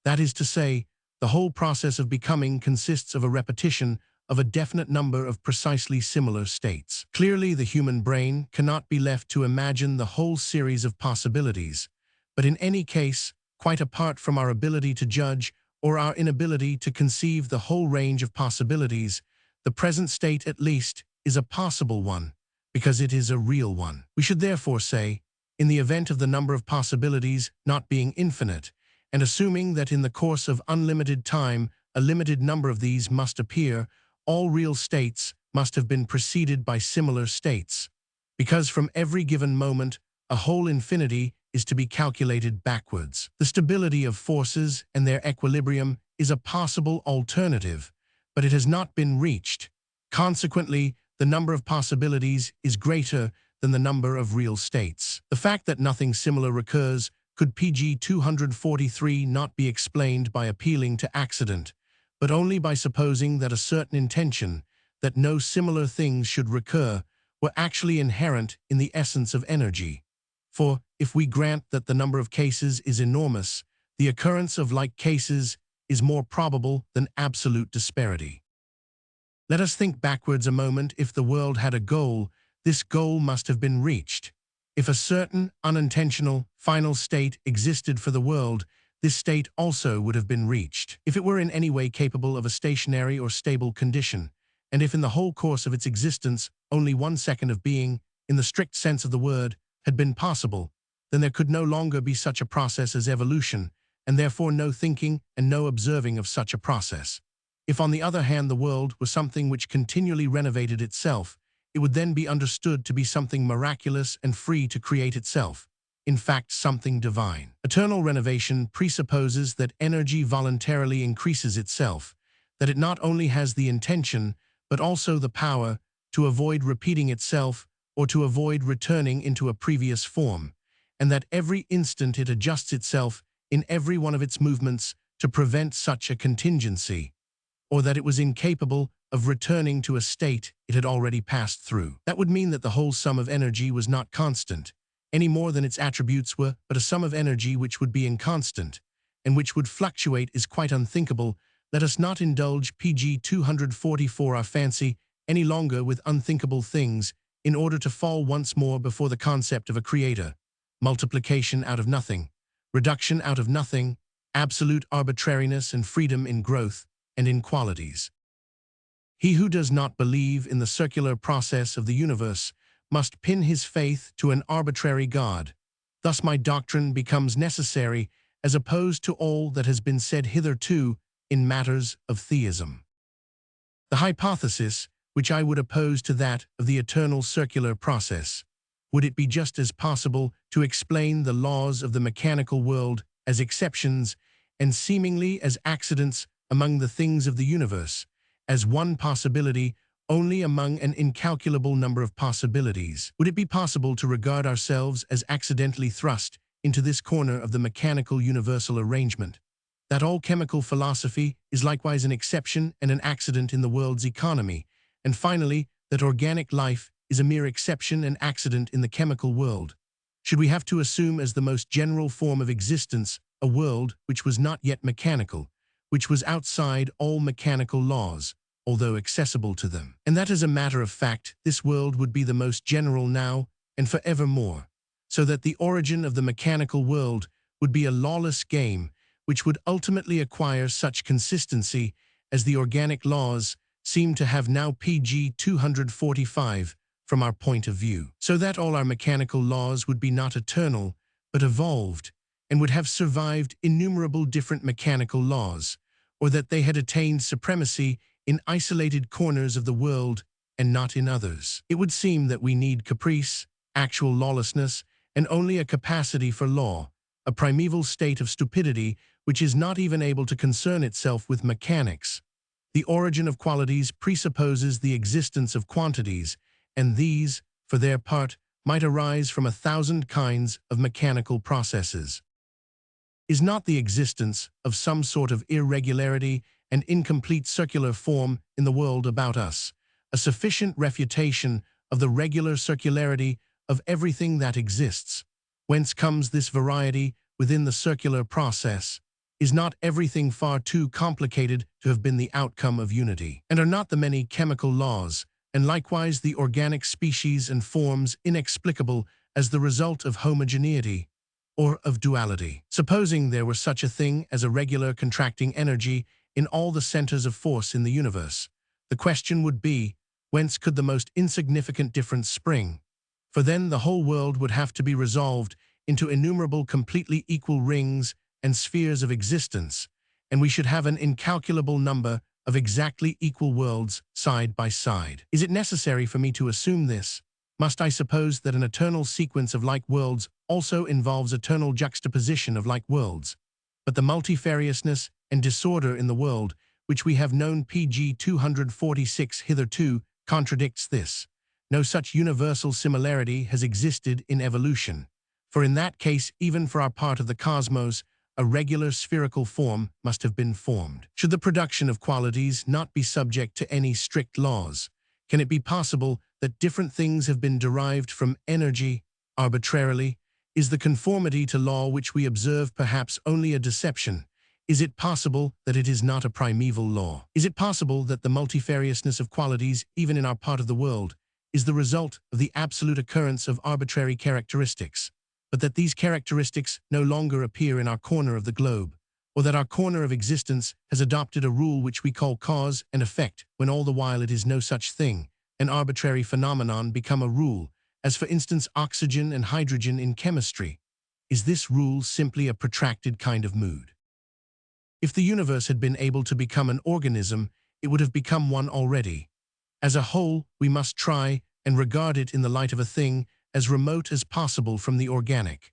That is to say, the whole process of becoming consists of a repetition of a definite number of precisely similar states. Clearly, the human brain cannot be left to imagine the whole series of possibilities, but in any case, quite apart from our ability to judge or our inability to conceive the whole range of possibilities, the present state at least is a possible one, because it is a real one. We should therefore say, in the event of the number of possibilities not being infinite, and assuming that in the course of unlimited time a limited number of these must appear, all real states must have been preceded by similar states, because from every given moment a whole infinity is to be calculated backwards. The stability of forces and their equilibrium is a possible alternative, but it has not been reached. Consequently, the number of possibilities is greater than the number of real states. The fact that nothing similar recurs could pg 243 not be explained by appealing to accident, but only by supposing that a certain intention, that no similar things should recur, were actually inherent in the essence of energy. For, if we grant that the number of cases is enormous, the occurrence of like cases is more probable than absolute disparity. Let us think backwards a moment. If the world had a goal, this goal must have been reached. If a certain, unintentional, final state existed for the world, this state also would have been reached. If it were in any way capable of a stationary or stable condition, and if in the whole course of its existence only 1 second of being, in the strict sense of the word, had been possible, then there could no longer be such a process as evolution, and therefore no thinking and no observing of such a process. If on the other hand the world were something which continually renovated itself, it would then be understood to be something miraculous and free to create itself, in fact something divine. Eternal renovation presupposes that energy voluntarily increases itself, that it not only has the intention, but also the power to avoid repeating itself or to avoid returning into a previous form, and that every instant it adjusts itself in every one of its movements to prevent such a contingency, or that it was incapable of returning to a state it had already passed through. That would mean that the whole sum of energy was not constant, any more than its attributes were, but a sum of energy which would be inconstant, and which would fluctuate is quite unthinkable. Let us not indulge pg 244 our fancy any longer with unthinkable things, in order to fall once more before the concept of a creator, multiplication out of nothing, reduction out of nothing, absolute arbitrariness and freedom in growth and in qualities. He who does not believe in the circular process of the universe must pin his faith to an arbitrary God. Thus my doctrine becomes necessary as opposed to all that has been said hitherto in matters of theism. The hypothesis which I would oppose to that of the eternal circular process, would it be just as possible to explain the laws of the mechanical world as exceptions and seemingly as accidents among the things of the universe, as one possibility only among an incalculable number of possibilities? Would it be possible to regard ourselves as accidentally thrust into this corner of the mechanical universal arrangement? That all chemical philosophy is likewise an exception and an accident in the world's economy, and finally, that organic life is a mere exception and accident in the chemical world. Should we have to assume as the most general form of existence a world which was not yet mechanical, which was outside all mechanical laws, although accessible to them? And that as a matter of fact, this world would be the most general now and forevermore, so that the origin of the mechanical world would be a lawless game which would ultimately acquire such consistency as the organic laws seem to have now pg 245 from our point of view, so that all our mechanical laws would be not eternal, but evolved, and would have survived innumerable different mechanical laws, or that they had attained supremacy in isolated corners of the world and not in others. It would seem that we need caprice, actual lawlessness, and only a capacity for law, a primeval state of stupidity which is not even able to concern itself with mechanics. The origin of qualities presupposes the existence of quantities, and these, for their part, might arise from 1,000 kinds of mechanical processes. Is not the existence of some sort of irregularity and incomplete circular form in the world about us a sufficient refutation of the regular circularity of everything that exists? Whence comes this variety within the circular process? Is not everything far too complicated to have been the outcome of unity? And are not the many chemical laws, and likewise the organic species and forms, inexplicable as the result of homogeneity or of duality? Supposing there were such a thing as a regular contracting energy in all the centers of force in the universe, the question would be, whence could the most insignificant difference spring? For then the whole world would have to be resolved into innumerable completely equal rings and spheres of existence, and we should have an incalculable number of exactly equal worlds side by side. Is it necessary for me to assume this? Must I suppose that an eternal sequence of like worlds also involves eternal juxtaposition of like worlds? But the multifariousness and disorder in the world, which we have known pg 246 hitherto, contradicts this. No such universal similarity has existed in evolution. For in that case, even for our part of the cosmos, a regular spherical form must have been formed. Should the production of qualities not be subject to any strict laws? Can it be possible that different things have been derived from energy arbitrarily? Is the conformity to law which we observe perhaps only a deception? Is it possible that it is not a primeval law? Is it possible that the multifariousness of qualities, even in our part of the world, is the result of the absolute occurrence of arbitrary characteristics, but that these characteristics no longer appear in our corner of the globe, or that our corner of existence has adopted a rule which we call cause and effect, when all the while it is no such thing, an arbitrary phenomenon become a rule, as for instance oxygen and hydrogen in chemistry? Is this rule simply a protracted kind of mood? If the universe had been able to become an organism, it would have become one already. As a whole, we must try and regard it in the light of a thing as remote as possible from the organic.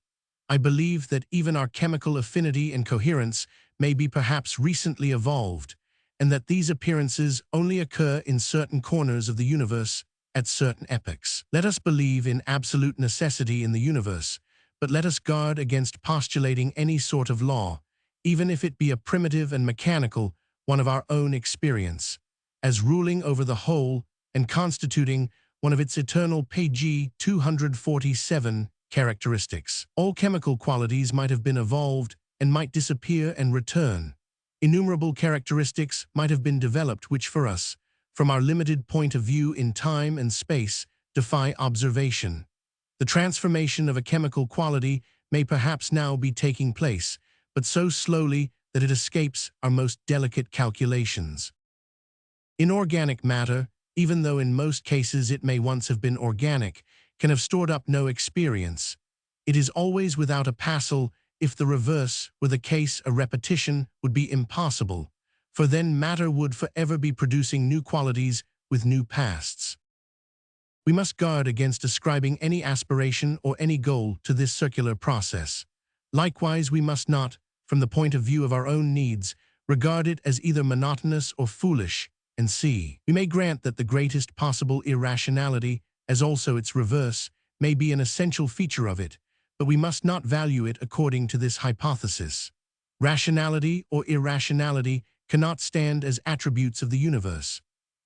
I believe that even our chemical affinity and coherence may be perhaps recently evolved, and that these appearances only occur in certain corners of the universe at certain epochs. Let us believe in absolute necessity in the universe, but let us guard against postulating any sort of law, even if it be a primitive and mechanical one of our own experience, as ruling over the whole and constituting one of its eternal pg 247 characteristics. All chemical qualities might have been evolved and might disappear and return. Innumerable characteristics might have been developed which for us, from our limited point of view in time and space, defy observation. The transformation of a chemical quality may perhaps now be taking place, but so slowly that it escapes our most delicate calculations. Inorganic matter, even though in most cases it may once have been organic, can have stored up no experience. It is always without a passel. If the reverse were the case, a repetition would be impossible, for then matter would forever be producing new qualities with new pasts. We must guard against ascribing any aspiration or any goal to this circular process. Likewise, we must not, from the point of view of our own needs, regard it as either monotonous or foolish, and see. We may grant that the greatest possible irrationality, as also its reverse, may be an essential feature of it, but we must not value it according to this hypothesis. Rationality or irrationality cannot stand as attributes of the universe.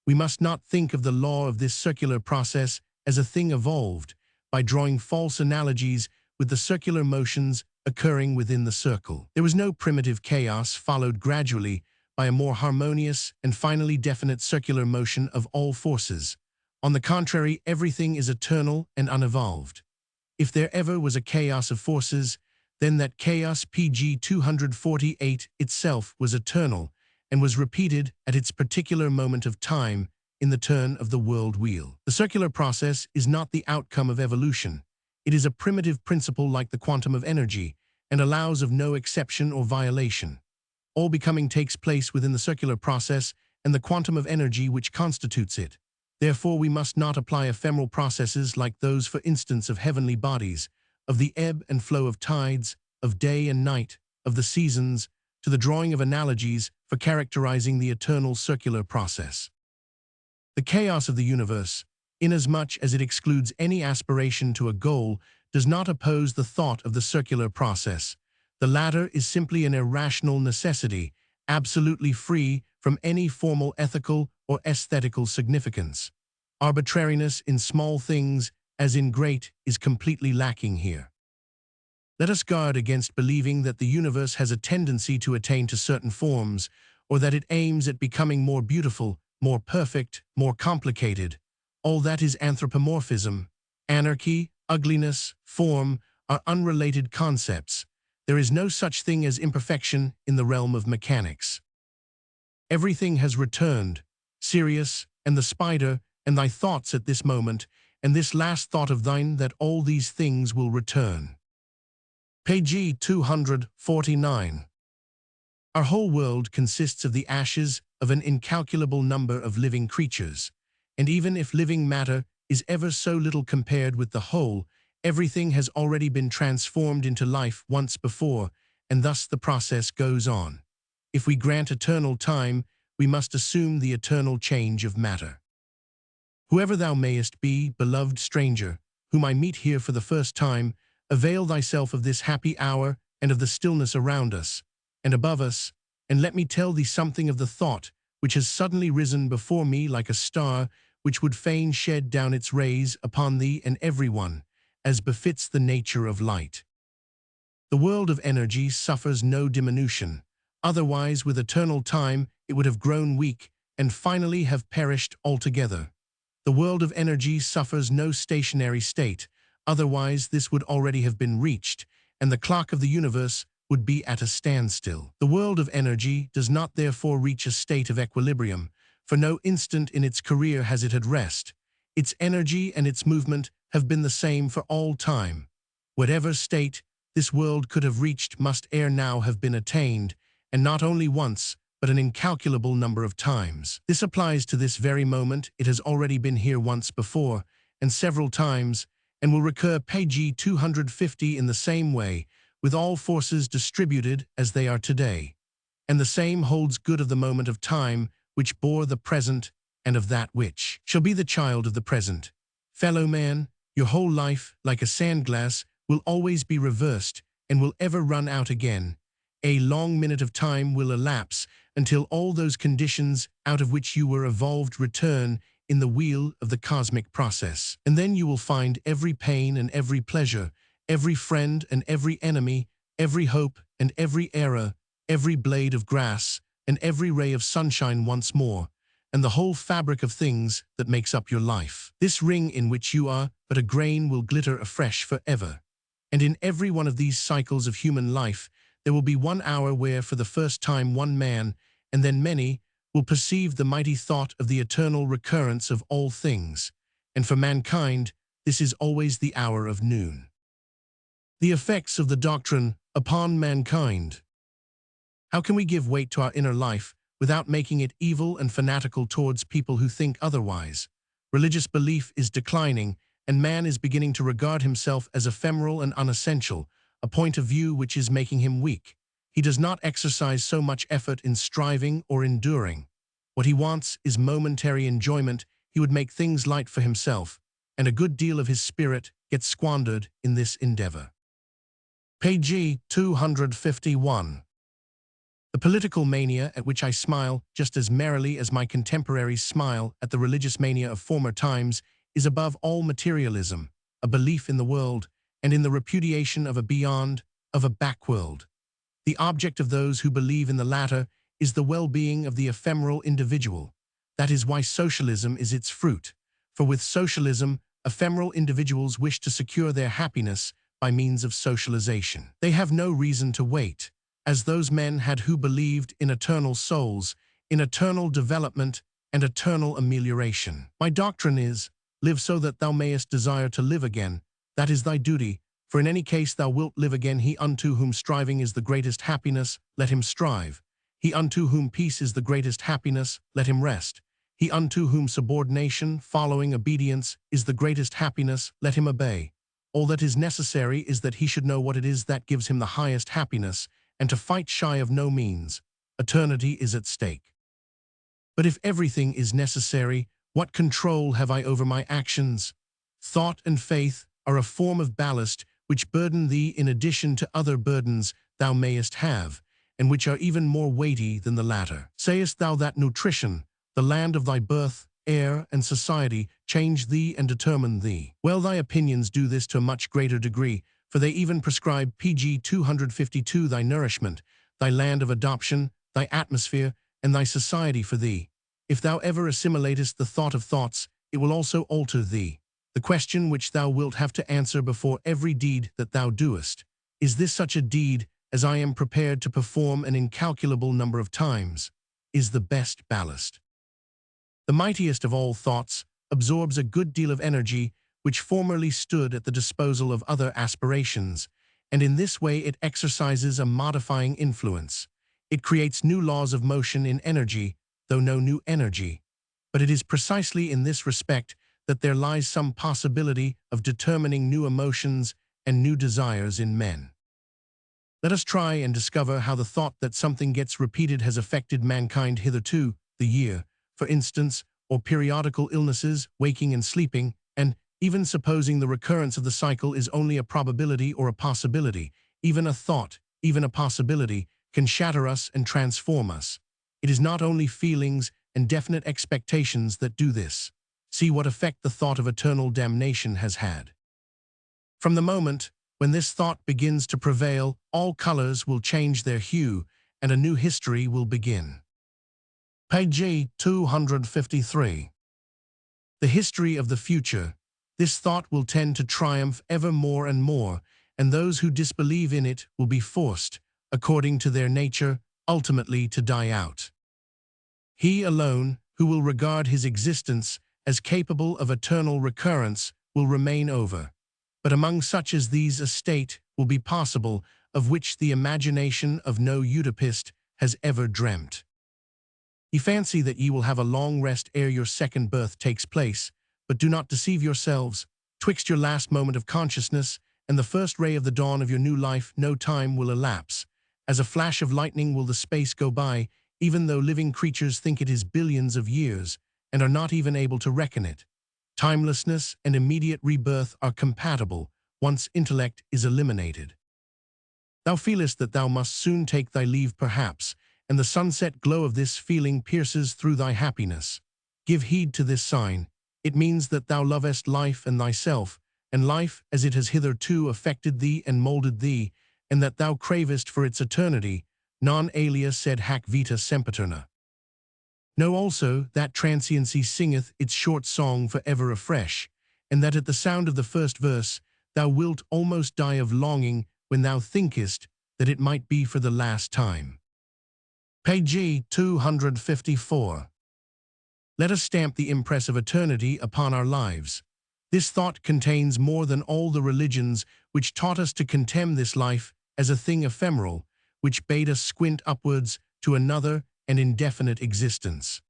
We must not think of the law of this circular process as a thing evolved, by drawing false analogies with the circular motions occurring within the circle. There was no primitive chaos followed gradually by a more harmonious and finally definite circular motion of all forces. On the contrary, everything is eternal and unevolved. If there ever was a chaos of forces, then that chaos pg 248 itself was eternal and was repeated at its particular moment of time in the turn of the world wheel. The circular process is not the outcome of evolution. It is a primitive principle like the quantum of energy and allows of no exception or violation. All becoming takes place within the circular process and the quantum of energy which constitutes it. Therefore, we must not apply ephemeral processes like those, for instance, of heavenly bodies, of the ebb and flow of tides, of day and night, of the seasons, to the drawing of analogies for characterizing the eternal circular process. The chaos of the universe, inasmuch as it excludes any aspiration to a goal, does not oppose the thought of the circular process. The latter is simply an irrational necessity, absolutely free from any formal ethical or aesthetical significance. Arbitrariness in small things, as in great, is completely lacking here. Let us guard against believing that the universe has a tendency to attain to certain forms, or that it aims at becoming more beautiful, more perfect, more complicated. All that is anthropomorphism. Anarchy, ugliness, form are unrelated concepts. There is no such thing as imperfection in the realm of mechanics. Everything has returned, Sirius, and the spider, and thy thoughts at this moment, and this last thought of thine that all these things will return. Page 249. Our whole world consists of the ashes of an incalculable number of living creatures, and even if living matter is ever so little compared with the whole, everything has already been transformed into life once before, and thus the process goes on. If we grant eternal time, we must assume the eternal change of matter. Whoever thou mayest be, beloved stranger, whom I meet here for the first time, avail thyself of this happy hour and of the stillness around us, and above us, and let me tell thee something of the thought which has suddenly risen before me like a star which would fain shed down its rays upon thee and everyone, as befits the nature of light. The world of energy suffers no diminution. Otherwise, with eternal time, it would have grown weak and finally have perished altogether. The world of energy suffers no stationary state. Otherwise, this would already have been reached, and the clock of the universe would be at a standstill. The world of energy does not therefore reach a state of equilibrium, for no instant in its career has it had rest. Its energy and its movement have been the same for all time. Whatever state this world could have reached must ere now have been attained, and not only once, but an incalculable number of times. This applies to this very moment. It has already been here once before, and several times, and will recur page 250 in the same way, with all forces distributed as they are today. And the same holds good of the moment of time which bore the present and of that which shall be the child of the present. Fellow man, your whole life, like a sandglass, will always be reversed and will ever run out again. A long minute of time will elapse until all those conditions out of which you were evolved return in the wheel of the cosmic process. And then you will find every pain and every pleasure, every friend and every enemy, every hope and every error, every blade of grass and every ray of sunshine once more, and the whole fabric of things that makes up your life. This ring in which you are but a grain will glitter afresh forever. And in every one of these cycles of human life, there will be 1 hour where for the first time one man, and then many, will perceive the mighty thought of the eternal recurrence of all things, and for mankind, this is always the hour of noon. The effects of the doctrine upon mankind. How can we give weight to our inner life without making it evil and fanatical towards people who think otherwise? Religious belief is declining, and man is beginning to regard himself as ephemeral and unessential, a point of view which is making him weak. He does not exercise so much effort in striving or enduring. What he wants is momentary enjoyment. He would make things light for himself, and a good deal of his spirit gets squandered in this endeavor. Page 251. The political mania at which I smile just as merrily as my contemporaries smile at the religious mania of former times is above all materialism, a belief in the world, and in the repudiation of a beyond, of a backworld. The object of those who believe in the latter is the well-being of the ephemeral individual. That is why socialism is its fruit, for with socialism, ephemeral individuals wish to secure their happiness by means of socialization. They have no reason to wait, as those men had who believed in eternal souls, in eternal development and eternal amelioration. My doctrine is, live so that thou mayest desire to live again. That is thy duty, for in any case thou wilt live again. He unto whom striving is the greatest happiness, let him strive. He unto whom peace is the greatest happiness, let him rest. He unto whom subordination, following obedience, is the greatest happiness, let him obey. All that is necessary is that he should know what it is that gives him the highest happiness, and to fight shy of no means. Eternity is at stake. But if everything is necessary, What control have I over my actions? Thought and faith are a form of ballast which burden thee in addition to other burdens thou mayest have, and which are even more weighty than the latter. Sayest thou that nutrition, the land of thy birth, air, and society, change thee and determine thee? Well, thy opinions do this to a much greater degree, for they even prescribe pg 252 thy nourishment, thy land of adoption, thy atmosphere, and thy society for thee. If thou ever assimilatest the thought of thoughts, it will also alter thee. The question which thou wilt have to answer before every deed that thou doest, is this such a deed as I am prepared to perform an incalculable number of times, is the best ballast. The mightiest of all thoughts absorbs a good deal of energy which formerly stood at the disposal of other aspirations, and in this way it exercises a modifying influence. It creates new laws of motion in energy, though no new energy. But it is precisely in this respect that there lies some possibility of determining new emotions and new desires in men. Let us try and discover how the thought that something gets repeated has affected mankind hitherto, the year, for instance, or periodical illnesses, waking and sleeping, and, even supposing the recurrence of the cycle is only a probability or a possibility, even a thought, even a possibility, can shatter us and transform us. It is not only feelings and definite expectations that do this. See what effect the thought of eternal damnation has had. From the moment when this thought begins to prevail, all colors will change their hue, and a new history will begin. Page 253. The history of the future. This thought will tend to triumph ever more and more, and those who disbelieve in it will be forced, according to their nature, ultimately to die out. He alone, who will regard his existence as capable of eternal recurrence, will remain over. But among such as these a state will be possible of which the imagination of no utopist has ever dreamt. Ye fancy that ye will have a long rest ere your second birth takes place, but do not deceive yourselves. Twixt your last moment of consciousness and the first ray of the dawn of your new life no time will elapse. As a flash of lightning will the space go by, even though living creatures think it is billions of years, and are not even able to reckon it. Timelessness and immediate rebirth are compatible once intellect is eliminated. Thou feelest that thou must soon take thy leave perhaps, and the sunset glow of this feeling pierces through thy happiness. Give heed to this sign. It means that thou lovest life and thyself, and life as it has hitherto affected thee and molded thee, and that thou cravest for its eternity, non alia sed hac vita sempiterna. Know also that transiency singeth its short song for ever afresh, and that at the sound of the first verse thou wilt almost die of longing when thou thinkest that it might be for the last time. Page 254. Let us stamp the impress of eternity upon our lives. This thought contains more than all the religions which taught us to contemn this life as a thing ephemeral, which bade us squint upwards to another and indefinite existence.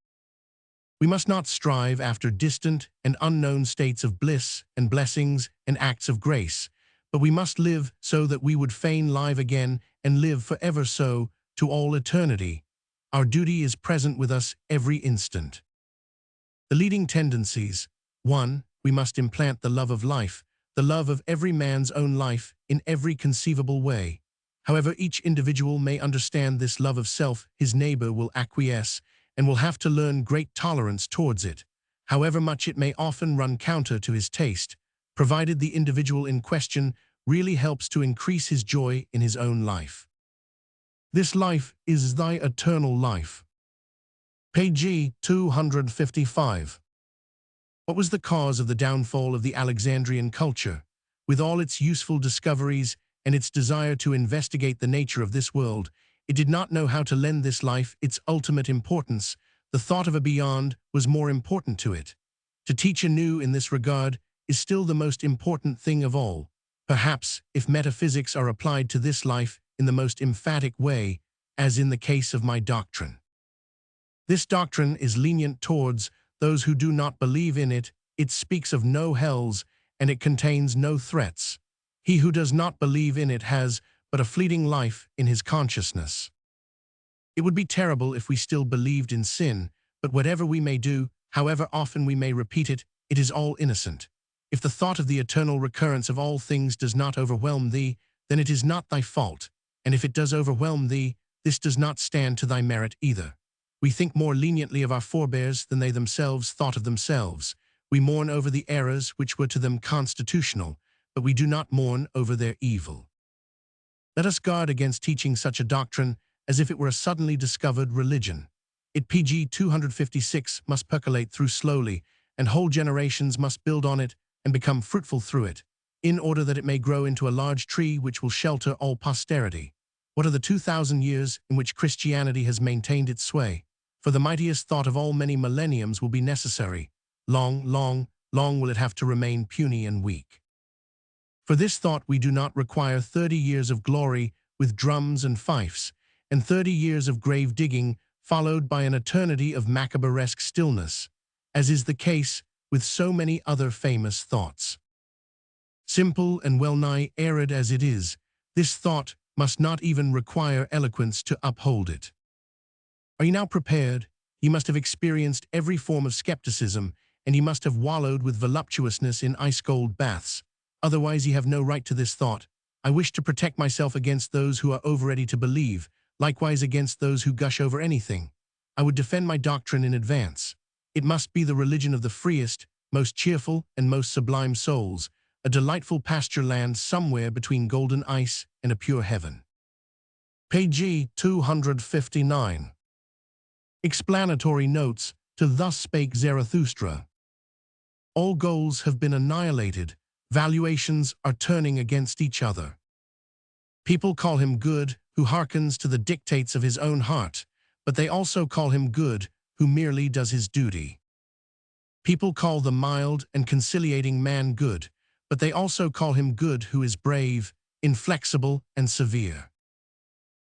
We must not strive after distant and unknown states of bliss and blessings and acts of grace, but we must live so that we would fain live again and live forever so to all eternity. Our duty is present with us every instant. The leading tendencies. 1. We must implant the love of life, the love of every man's own life in every conceivable way. However each individual may understand this love of self, his neighbor will acquiesce and will have to learn great tolerance towards it, however much it may often run counter to his taste, provided the individual in question really helps to increase his joy in his own life. This life is thy eternal life. Page 255. What was the cause of the downfall of the Alexandrian culture? With all its useful discoveries and its desire to investigate the nature of this world, it did not know how to lend this life its ultimate importance. The thought of a beyond was more important to it. To teach anew in this regard is still the most important thing of all. Perhaps, if metaphysics are applied to this life in the most emphatic way, as in the case of my doctrine. This doctrine is lenient towards those who do not believe in it. It speaks of no hells, and it contains no threats. He who does not believe in it has but a fleeting life in his consciousness. It would be terrible if we still believed in sin, but whatever we may do, However often we may repeat it, it is all innocent. If the thought of the eternal recurrence of all things does not overwhelm thee, then it is not thy fault, and if it does overwhelm thee, this does not stand to thy merit either. We think more leniently of our forebears than they themselves thought of themselves. We mourn over the errors which were to them constitutional, but we do not mourn over their evil. Let us guard against teaching such a doctrine as if it were a suddenly discovered religion. It pg 256 must percolate through slowly, and whole generations must build on it and become fruitful through it, in order that it may grow into a large tree which will shelter all posterity. What are the 2,000 years in which Christianity has maintained its sway? For the mightiest thought of all many millenniums will be necessary. Long, long, long will it have to remain puny and weak. For this thought we do not require 30 years of glory with drums and fifes, and 30 years of grave digging followed by an eternity of macaberesque stillness, as is the case with so many other famous thoughts. Simple and well-nigh arid as it is, this thought must not even require eloquence to uphold it. Are you now prepared? You must have experienced every form of skepticism, and you must have wallowed with voluptuousness in ice-cold baths. Otherwise, you have no right to this thought. I wish to protect myself against those who are over-ready to believe, likewise against those who gush over anything. I would defend my doctrine in advance. It must be the religion of the freest, most cheerful, and most sublime souls, a delightful pasture land somewhere between golden ice and a pure heaven. Page 259. Explanatory notes to Thus Spake Zarathustra. All goals have been annihilated. Valuations are turning against each other. People call him good who hearkens to the dictates of his own heart, but they also call him good who merely does his duty. People call the mild and conciliating man good, but they also call him good who is brave, inflexible, and severe.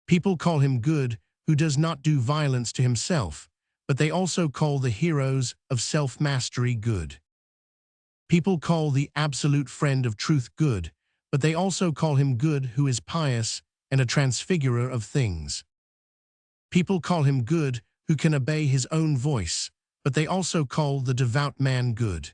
People call him good who does not do violence to himself, but they also call the heroes of self-mastery good. People call the absolute friend of truth good, but they also call him good who is pious and a transfigurer of things. People call him good who can obey his own voice, but they also call the devout man good.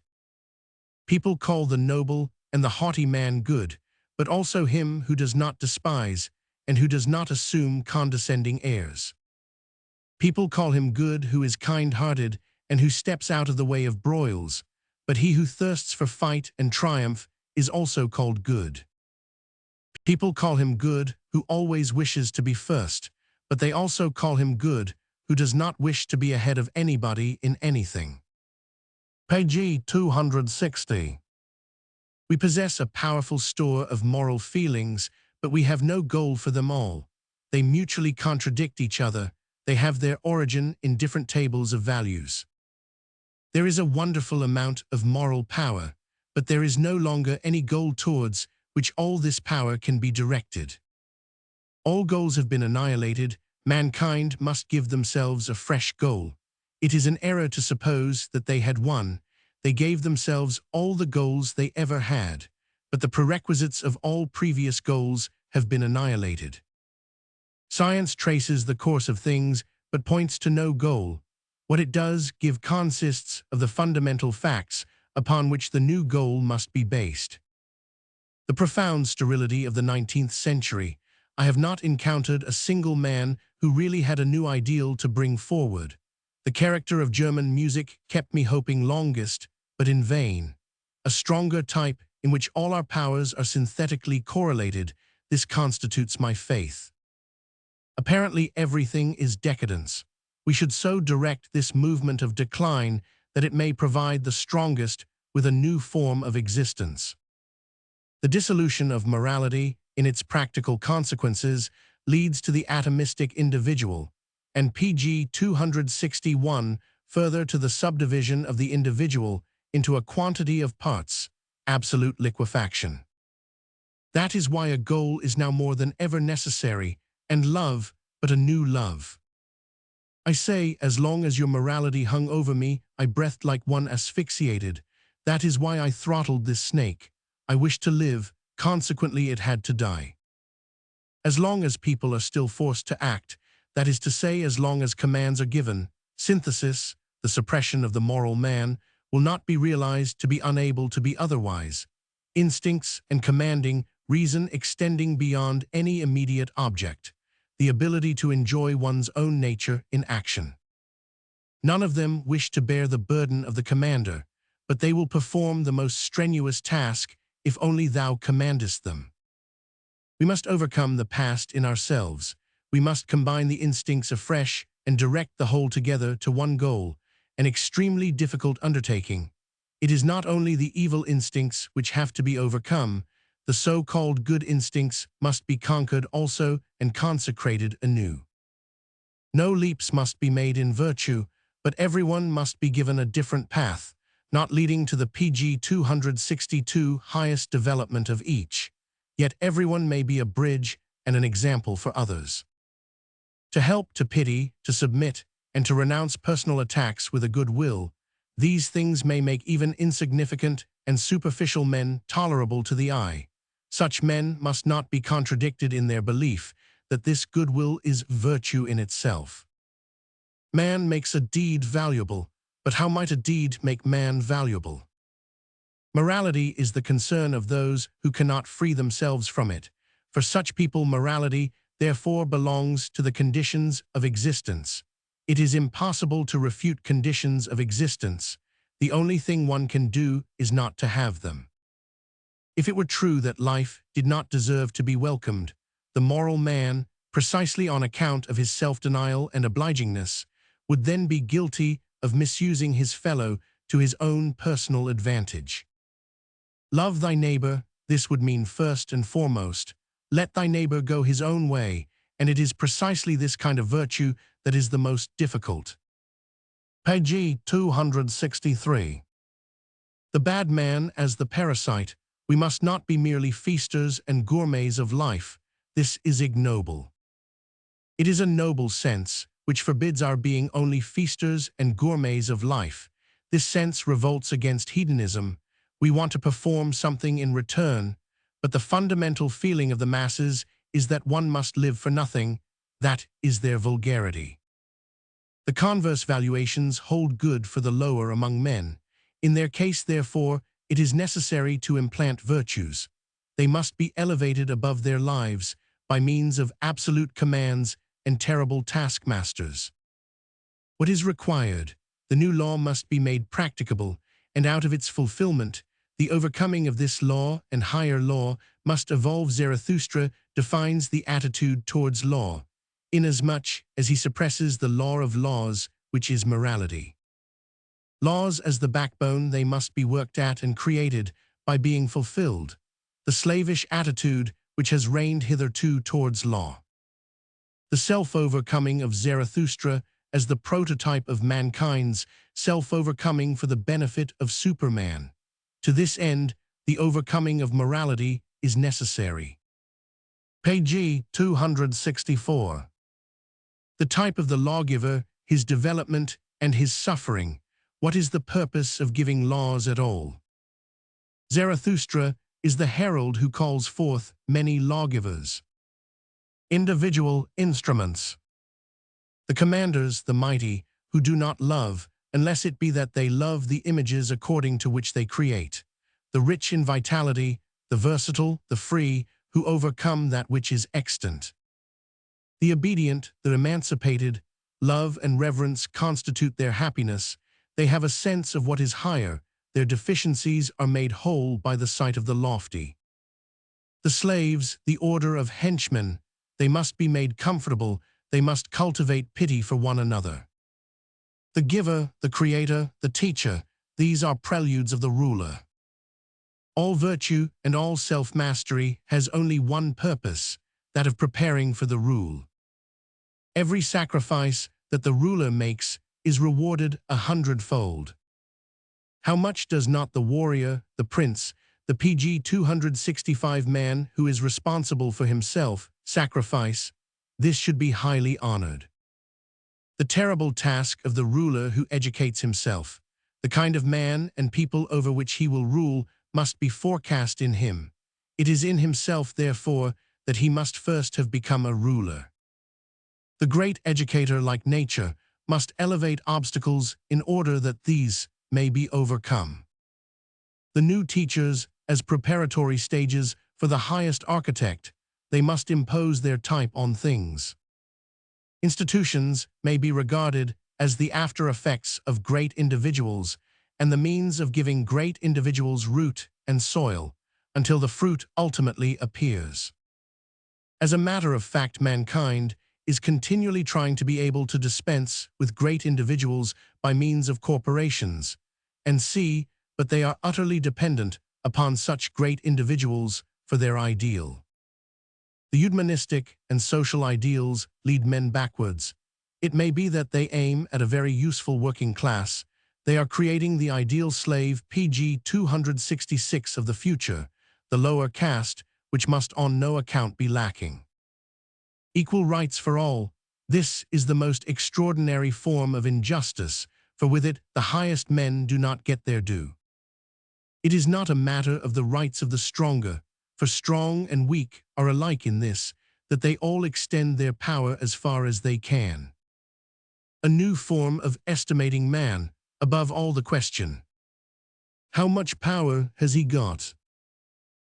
People call the noble and the haughty man good, but also him who does not despise and who does not assume condescending airs. People call him good who is kind-hearted and who steps out of the way of broils, but he who thirsts for fight and triumph is also called good. People call him good who always wishes to be first, but they also call him good who does not wish to be ahead of anybody in anything. Page 260. We possess a powerful store of moral feelings, but we have no goal for them all. They mutually contradict each other. They have their origin in different tables of values. There is a wonderful amount of moral power, but there is no longer any goal towards which all this power can be directed. All goals have been annihilated. Mankind must give themselves a fresh goal. It is an error to suppose that they had won. They gave themselves all the goals they ever had, but the prerequisites of all previous goals have been annihilated. Science traces the course of things, but points to no goal. What it does give consists of the fundamental facts upon which the new goal must be based. The profound sterility of the 19th century. I have not encountered a single man who really had a new ideal to bring forward. The character of German music kept me hoping longest, but in vain. A stronger type in which all our powers are synthetically correlated, this constitutes my faith. Apparently everything is decadence. We should so direct this movement of decline that it may provide the strongest with a new form of existence. The dissolution of morality, in its practical consequences, leads to the atomistic individual, and pg 261 further to the subdivision of the individual into a quantity of parts, absolute liquefaction. That is why a goal is now more than ever necessary, and love, but a new love. I say, as long as your morality hung over me, I breathed like one asphyxiated. That is why I throttled this snake. I wished to live, consequently it had to die. As long as people are still forced to act, that is to say, as long as commands are given, synthesis, the suppression of the moral man, will not be realized to be unable to be otherwise. Instincts and commanding, reason extending beyond any immediate object, the ability to enjoy one's own nature in action. None of them wish to bear the burden of the commander, but they will perform the most strenuous task if only thou commandest them. We must overcome the past in ourselves. We must combine the instincts afresh and direct the whole together to one goal, an extremely difficult undertaking. It is not only the evil instincts which have to be overcome, the so-called good instincts must be conquered also and consecrated anew. No leaps must be made in virtue, but everyone must be given a different path, not leading to the PG 262 highest development of each. Yet everyone may be a bridge and an example for others. To help, to pity, to submit, and to renounce personal attacks with a good will, these things may make even insignificant and superficial men tolerable to the eye. Such men must not be contradicted in their belief that this goodwill is virtue in itself. Man makes a deed valuable, but how might a deed make man valuable? Morality is the concern of those who cannot free themselves from it. For such people, morality, therefore, belongs to the conditions of existence. It is impossible to refute conditions of existence. The only thing one can do is not to have them. If it were true that life did not deserve to be welcomed, the moral man, precisely on account of his self-denial and obligingness, would then be guilty of misusing his fellow to his own personal advantage. Love thy neighbor, this would mean first and foremost, let thy neighbor go his own way, and it is precisely this kind of virtue that is the most difficult. Page 263. The bad man as the parasite. We must not be merely feasters and gourmets of life. This is ignoble. It is a noble sense, which forbids our being only feasters and gourmets of life. This sense revolts against hedonism. We want to perform something in return, but the fundamental feeling of the masses is that one must live for nothing. That is their vulgarity. The converse valuations hold good for the lower among men. In their case, therefore, it is necessary to implant virtues. They must be elevated above their lives by means of absolute commands and terrible taskmasters. What is required? The new law must be made practicable, and out of its fulfillment, the overcoming of this law and higher law must evolve. Zarathustra defines the attitude towards law, inasmuch as he suppresses the law of laws, which is morality. Laws as the backbone, they must be worked at and created by being fulfilled. The slavish attitude which has reigned hitherto towards law. The self-overcoming of Zarathustra as the prototype of mankind's self-overcoming for the benefit of Superman. To this end, the overcoming of morality is necessary. Page 264. The type of the lawgiver, his development, and his suffering. What is the purpose of giving laws at all? Zarathustra is the herald who calls forth many lawgivers. Individual instruments. The commanders, the mighty, who do not love, unless it be that they love the images according to which they create. The rich in vitality, the versatile, the free, who overcome that which is extant. The obedient, the emancipated, love and reverence constitute their happiness. They have a sense of what is higher. Their deficiencies are made whole by the sight of the lofty. The slaves, the order of henchmen, they must be made comfortable. They must cultivate pity for one another. The giver, the creator, the teacher, these are preludes of the ruler. All virtue and all self-mastery has only one purpose, that of preparing for the rule. Every sacrifice that the ruler makes is rewarded 100-fold. How much does not the warrior, the prince, the PG 265 man who is responsible for himself, sacrifice? This should be highly honored. The terrible task of the ruler who educates himself, the kind of man and people over which he will rule, must be forecast in him. It is in himself, therefore, that he must first have become a ruler. The great educator, like nature, must elevate obstacles in order that these may be overcome. The new teachers, as preparatory stages for the highest architect, they must impose their type on things. Institutions may be regarded as the after effects of great individuals and the means of giving great individuals root and soil until the fruit ultimately appears. As a matter of fact, mankind is continually trying to be able to dispense with great individuals by means of corporations, and see, but they are utterly dependent upon such great individuals for their ideal. The humanistic and social ideals lead men backwards. It may be that they aim at a very useful working class. They are creating the ideal slave PG 266 of the future, the lower caste, which must on no account be lacking. Equal rights for all. This is the most extraordinary form of injustice, for with it the highest men do not get their due. It is not a matter of the rights of the stronger, for strong and weak are alike in this, that they all extend their power as far as they can. A new form of estimating man, above all the question. How much power has he got?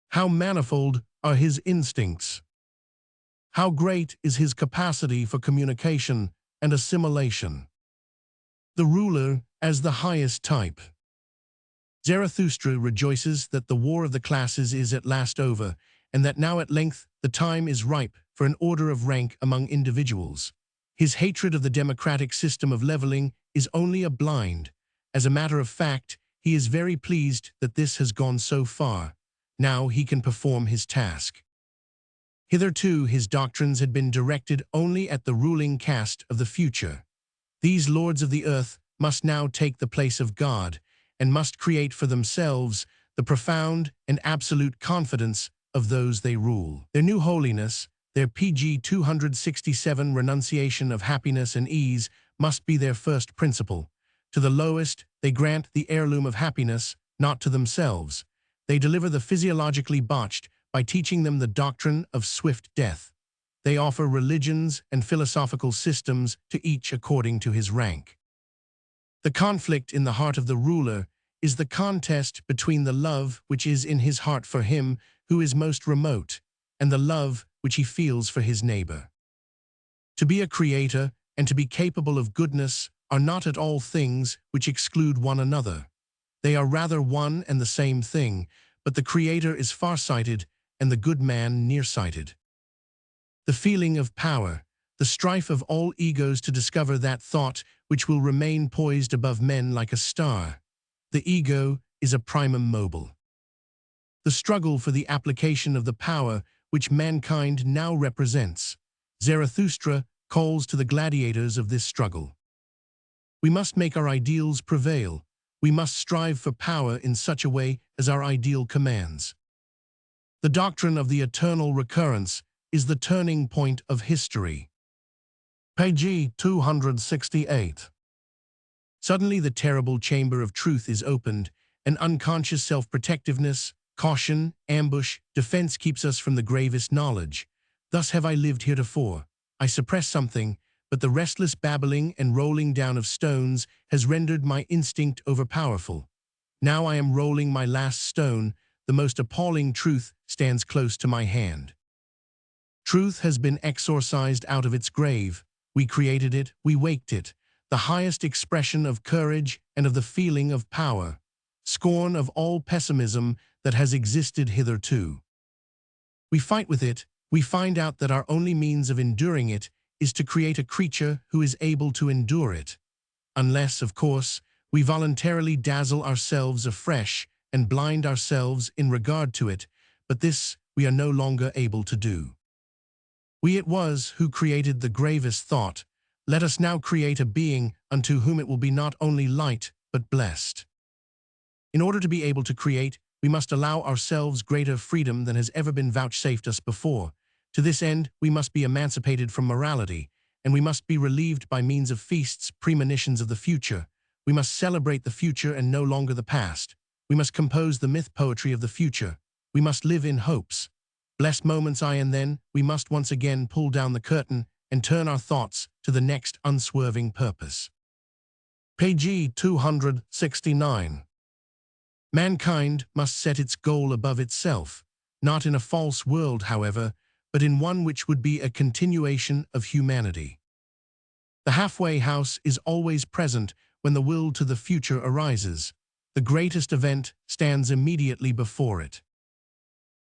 How manifold are his instincts? How great is his capacity for communication and assimilation? The ruler as the highest type. Zarathustra rejoices that the war of the classes is at last over, and that now at length the time is ripe for an order of rank among individuals. His hatred of the democratic system of leveling is only a blind. As a matter of fact, he is very pleased that this has gone so far. Now he can perform his task. Hitherto his doctrines had been directed only at the ruling caste of the future. These lords of the earth must now take the place of God, and must create for themselves the profound and absolute confidence of those they rule. Their new holiness, their PG 267 renunciation of happiness and ease, must be their first principle. To the lowest, they grant the heirloom of happiness, not to themselves. They deliver the physiologically botched by teaching them the doctrine of swift death. They offer religions and philosophical systems to each according to his rank. The conflict in the heart of the ruler is the contest between the love which is in his heart for him who is most remote, and the love which he feels for his neighbor. To be a creator and to be capable of goodness are not at all things which exclude one another. They are rather one and the same thing, but the creator is farsighted and the good man nearsighted. The feeling of power, the strife of all egos to discover that thought which will remain poised above men like a star. The ego is a primum mobile. The struggle for the application of the power which mankind now represents. Zarathustra calls to the gladiators of this struggle. We must make our ideals prevail. We must strive for power in such a way as our ideal commands. The doctrine of the eternal recurrence is the turning point of history. Page 268. Suddenly the terrible chamber of truth is opened, and unconscious self-protectiveness, caution, ambush, defense keeps us from the gravest knowledge. Thus have I lived heretofore. I suppress something, but the restless babbling and rolling down of stones has rendered my instinct overpowerful. Now I am rolling my last stone. The most appalling truth stands close to my hand. Truth has been exorcised out of its grave. We created it, we waked it, the highest expression of courage and of the feeling of power, scorn of all pessimism that has existed hitherto. We fight with it, we find out that our only means of enduring it is to create a creature who is able to endure it. Unless, of course, we voluntarily dazzle ourselves afresh and blind ourselves in regard to it, but this we are no longer able to do. We it was who created the gravest thought. Let us now create a being unto whom it will be not only light, but blessed. In order to be able to create, we must allow ourselves greater freedom than has ever been vouchsafed us before. To this end, we must be emancipated from morality, and we must be relieved by means of feasts, premonitions of the future. We must celebrate the future and no longer the past. We must compose the myth poetry of the future. We must live in hopes. Blessed moments I and then, we must once again pull down the curtain and turn our thoughts to the next unswerving purpose. Page 269. Mankind must set its goal above itself, not in a false world, however, but in one which would be a continuation of humanity. The halfway house is always present when the will to the future arises. The greatest event stands immediately before it.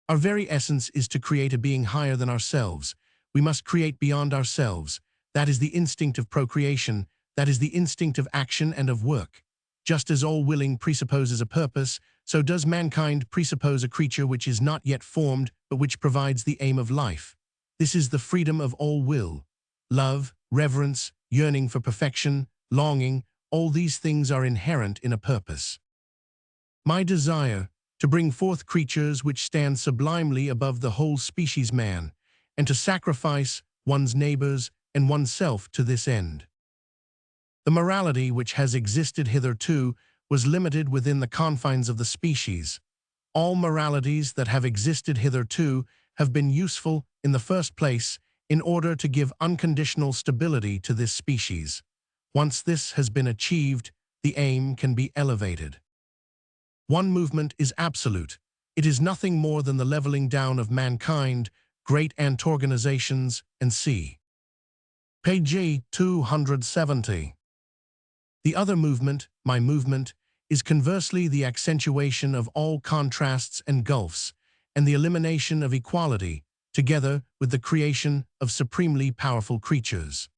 Our very essence is to create a being higher than ourselves. We must create beyond ourselves. That is the instinct of procreation. That is the instinct of action and of work. Just as all willing presupposes a purpose, so does mankind presuppose a creature which is not yet formed, but which provides the aim of life. This is the freedom of all will. Love, reverence, yearning for perfection, longing, all these things are inherent in a purpose. My desire, to bring forth creatures which stand sublimely above the whole species man, and to sacrifice one's neighbors and oneself to this end. The morality which has existed hitherto was limited within the confines of the species. All moralities that have existed hitherto have been useful in the first place in order to give unconditional stability to this species. Once this has been achieved, the aim can be elevated. One movement is absolute. It is nothing more than the leveling down of mankind, great ant organizations, and c. Page 270. The other movement, my movement, is conversely the accentuation of all contrasts and gulfs, and the elimination of equality, together with the creation of supremely powerful creatures.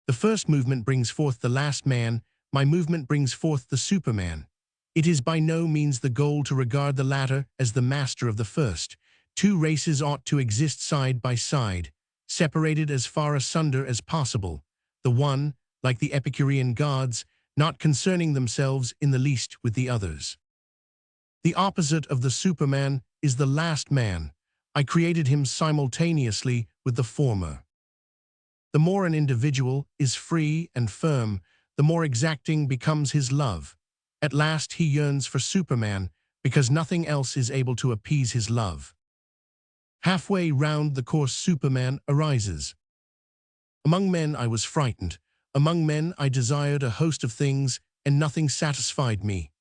The first movement brings forth the last man, my movement brings forth the Superman. It is by no means the goal to regard the latter as the master of the first. Two races ought to exist side by side, separated as far asunder as possible. The one, like the Epicurean gods, not concerning themselves in the least with the others. The opposite of the Superman is the last man. I created him simultaneously with the former. The more an individual is free and firm, the more exacting becomes his love. At last he yearns for Superman, because nothing else is able to appease his love. Halfway round the course Superman arises. Among men I was frightened. Among men I desired a host of things, and nothing satisfied me.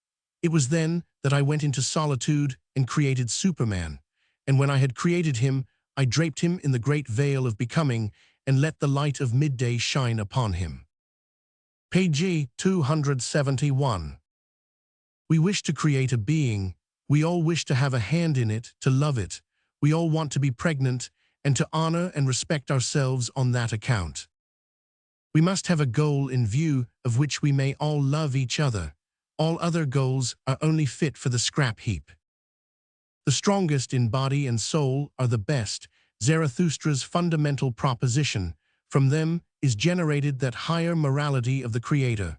It was then that I went into solitude and created Superman. And when I had created him, I draped him in the great veil of becoming, and let the light of midday shine upon him. Page 271. We wish to create a being. We all wish to have a hand in it, to love it. We all want to be pregnant, and to honor and respect ourselves on that account. We must have a goal in view of which we may all love each other. All other goals are only fit for the scrap heap. The strongest in body and soul are the best, Zarathustra's fundamental proposition. From them is generated that higher morality of the Creator.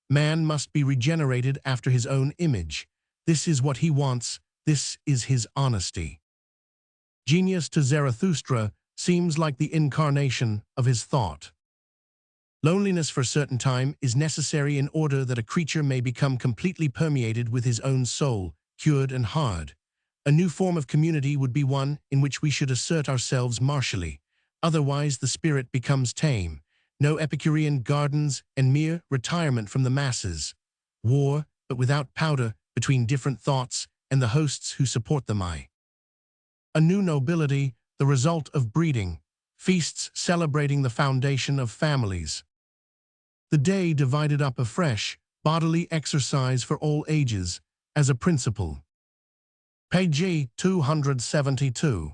Man must be regenerated after his own image. This is what he wants. This is his honesty. Genius to Zarathustra seems like the incarnation of his thought. Loneliness for a certain time is necessary in order that a creature may become completely permeated with his own soul, cured and hard. A new form of community would be one in which we should assert ourselves martially. Otherwise the spirit becomes tame. No Epicurean gardens and mere retirement from the masses. War, but without powder, between different thoughts and the hosts who support them. A new nobility, the result of breeding. Feasts celebrating the foundation of families. The day divided up afresh, bodily exercise for all ages, as a principle. Page 272.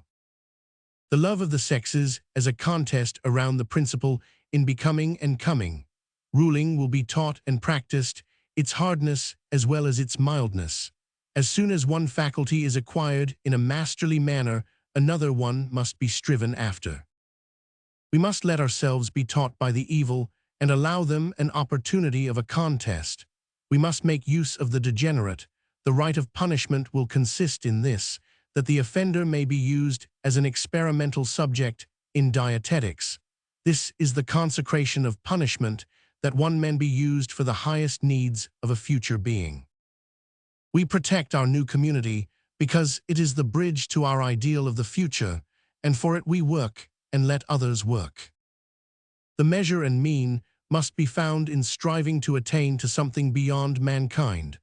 The love of the sexes as a contest around the principle in becoming and coming. Ruling will be taught and practiced, its hardness as well as its mildness. As soon as one faculty is acquired in a masterly manner, another one must be striven after. We must let ourselves be taught by the evil and allow them an opportunity of a contest. We must make use of the degenerate. The right of punishment will consist in this, that the offender may be used as an experimental subject in dietetics. This is the consecration of punishment, that one man be used for the highest needs of a future being. We protect our new community because it is the bridge to our ideal of the future, and for it we work and let others work. The measure and mean must be found in striving to attain to something beyond mankind.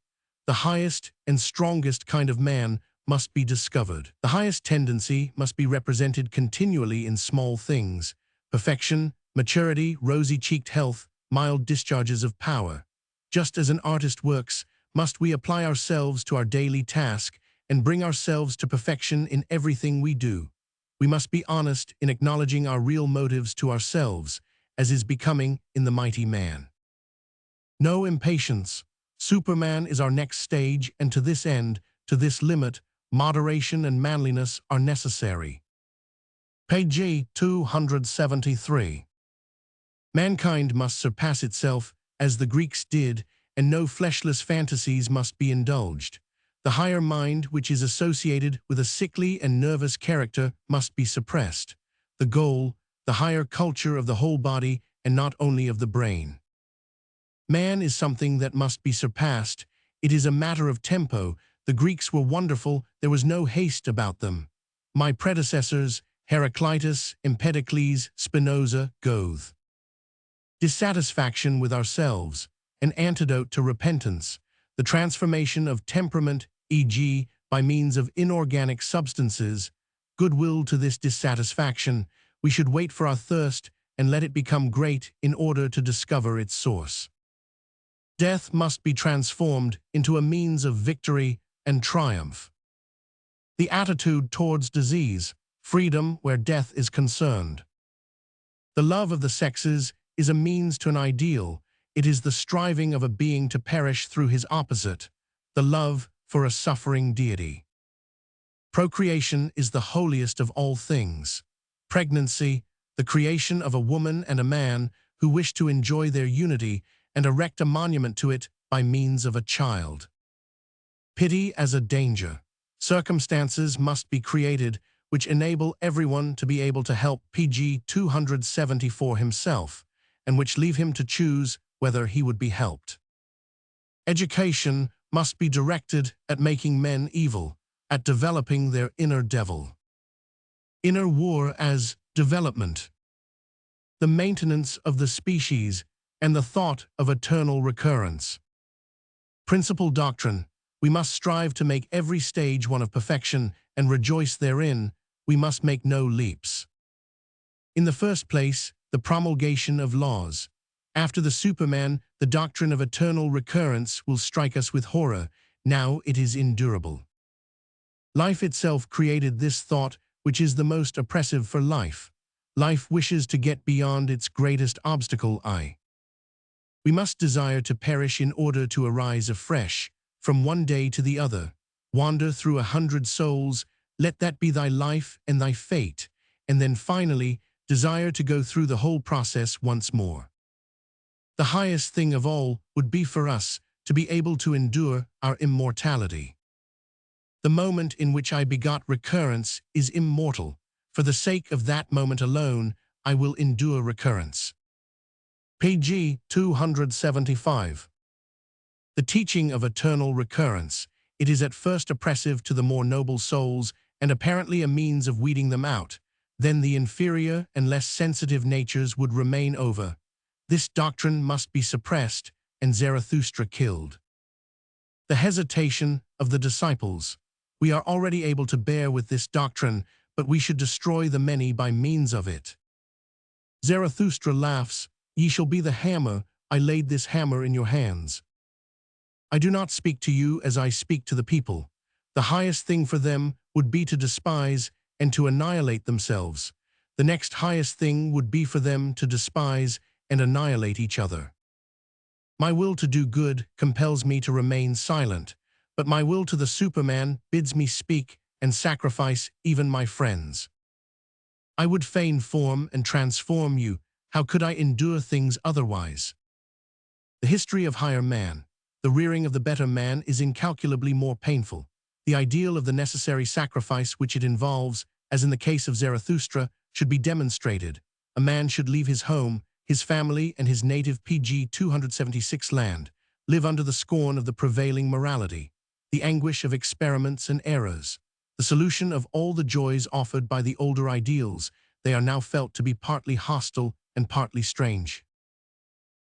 The highest and strongest kind of man must be discovered. The highest tendency must be represented continually in small things: perfection, maturity, rosy-cheeked health, mild discharges of power. Just as an artist works, must we apply ourselves to our daily task and bring ourselves to perfection in everything we do. We must be honest in acknowledging our real motives to ourselves, as is becoming in the mighty man. No impatience. Superman is our next stage, and to this end, to this limit, moderation and manliness are necessary. Page 273. Mankind must surpass itself, as the Greeks did, and no fleshless fantasies must be indulged. The higher mind, which is associated with a sickly and nervous character, must be suppressed. The goal, the higher culture of the whole body and not only of the brain. Man is something that must be surpassed. It is a matter of tempo. The Greeks were wonderful, there was no haste about them. My predecessors, Heraclitus, Empedocles, Spinoza, Goethe. Dissatisfaction with ourselves, an antidote to repentance, the transformation of temperament, e.g., by means of inorganic substances, goodwill to this dissatisfaction. We should wait for our thirst and let it become great in order to discover its source. Death must be transformed into a means of victory and triumph. The attitude towards disease, freedom where death is concerned. The love of the sexes is a means to an ideal. It is the striving of a being to perish through his opposite, the love for a suffering deity. Procreation is the holiest of all things. Pregnancy, the creation of a woman and a man who wish to enjoy their unity and erect a monument to it by means of a child. Pity as a danger. Circumstances must be created which enable everyone to be able to help pg 274 himself, and which leave him to choose whether he would be helped. Education must be directed at making men evil, at developing their inner devil. Inner war as development. The maintenance of the species and the thought of eternal recurrence. Principal doctrine. We must strive to make every stage one of perfection and rejoice therein. We must make no leaps. In the first place, the promulgation of laws. After the Superman, the doctrine of eternal recurrence will strike us with horror. Now it is endurable. Life itself created this thought, which is the most oppressive for life. Life wishes to get beyond its greatest obstacle, I. We must desire to perish in order to arise afresh, from one day to the other, wander through 100 souls, let that be thy life and thy fate, and then finally, desire to go through the whole process once more. The highest thing of all would be for us to be able to endure our immortality. The moment in which I begot recurrence is immortal. For the sake of that moment alone, I will endure recurrence. Pg 275. The teaching of eternal recurrence. It is at first oppressive to the more noble souls and apparently a means of weeding them out. Then the inferior and less sensitive natures would remain over. This doctrine must be suppressed and Zarathustra killed. The hesitation of the disciples. We are already able to bear with this doctrine, but we should destroy the many by means of it. Zarathustra laughs, "Ye shall be the hammer, I laid this hammer in your hands." I do not speak to you as I speak to the people. The highest thing for them would be to despise and to annihilate themselves. The next highest thing would be for them to despise and annihilate each other. My will to do good compels me to remain silent, but my will to the Superman bids me speak and sacrifice even my friends. I would fain form and transform you. How could I endure things otherwise? The history of higher man. The rearing of the better man is incalculably more painful. The ideal of the necessary sacrifice which it involves, as in the case of Zarathustra, should be demonstrated. A man should leave his home, his family, and his native pg 276 land, live under the scorn of the prevailing morality, the anguish of experiments and errors, the solution of all the joys offered by the older ideals. They are now felt to be partly hostile and partly strange.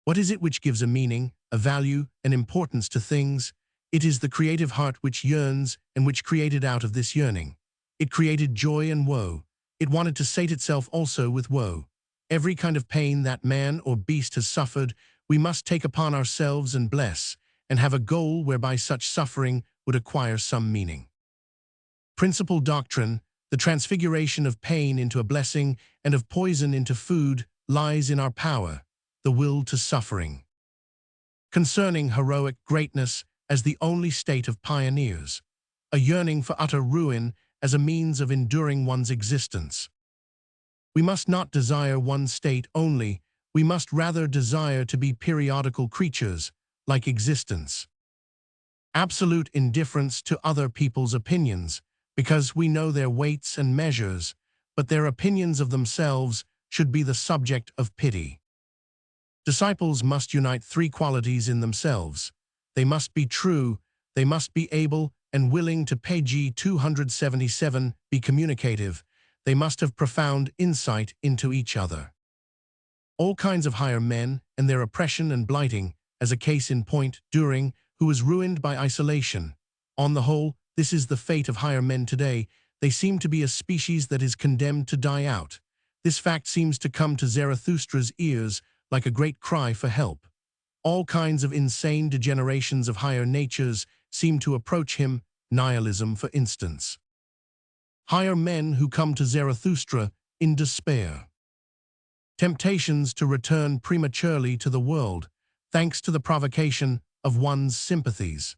What is it which gives a meaning, a value, an importance to things? It is the creative heart which yearns and which created out of this yearning. It created joy and woe. It wanted to sate itself also with woe. Every kind of pain that man or beast has suffered, we must take upon ourselves and bless, and have a goal whereby such suffering would acquire some meaning. Principal doctrine, the transfiguration of pain into a blessing and of poison into food, lies in our power, the will to suffering. Concerning heroic greatness as the only state of pioneers, a yearning for utter ruin as a means of enduring one's existence. We must not desire one state only, we must rather desire to be periodical creatures, like existence. Absolute indifference to other people's opinions, because we know their weights and measures, but their opinions of themselves should be the subject of pity. Disciples must unite three qualities in themselves. They must be true, they must be able and willing to page 277, be communicative, they must have profound insight into each other. All kinds of higher men and their oppression and blighting, as a case in point, Düring, who was ruined by isolation. On the whole, this is the fate of higher men today. They seem to be a species that is condemned to die out. This fact seems to come to Zarathustra's ears like a great cry for help. All kinds of insane degenerations of higher natures seem to approach him, nihilism for instance. Higher men who come to Zarathustra in despair. Temptations to return prematurely to the world, thanks to the provocation of one's sympathies.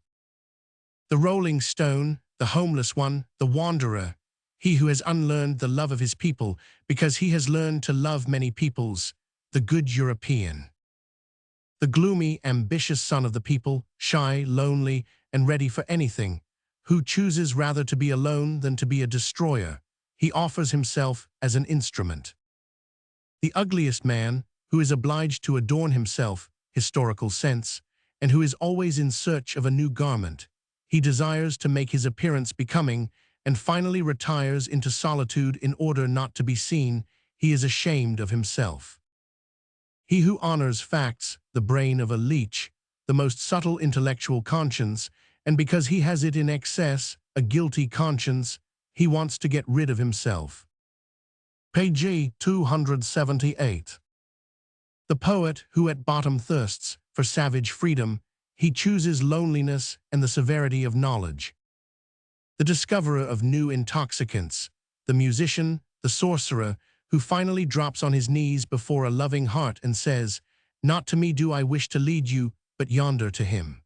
The rolling stone, the homeless one, the wanderer, he who has unlearned the love of his people because he has learned to love many peoples, the good European. The gloomy, ambitious son of the people, shy, lonely, and ready for anything, who chooses rather to be alone than to be a destroyer. He offers himself as an instrument. The ugliest man, who is obliged to adorn himself, historical sense, and who is always in search of a new garment. He desires to make his appearance becoming, and finally retires into solitude in order not to be seen. He is ashamed of himself. He who honors facts, the brain of a leech, the most subtle intellectual conscience, and because he has it in excess, a guilty conscience, he wants to get rid of himself. Page 278. The poet who at bottom thirsts for savage freedom, he chooses loneliness and the severity of knowledge. The discoverer of new intoxicants, the musician, the sorcerer, who finally drops on his knees before a loving heart and says, "Not to me do I wish to lead you, but yonder to him."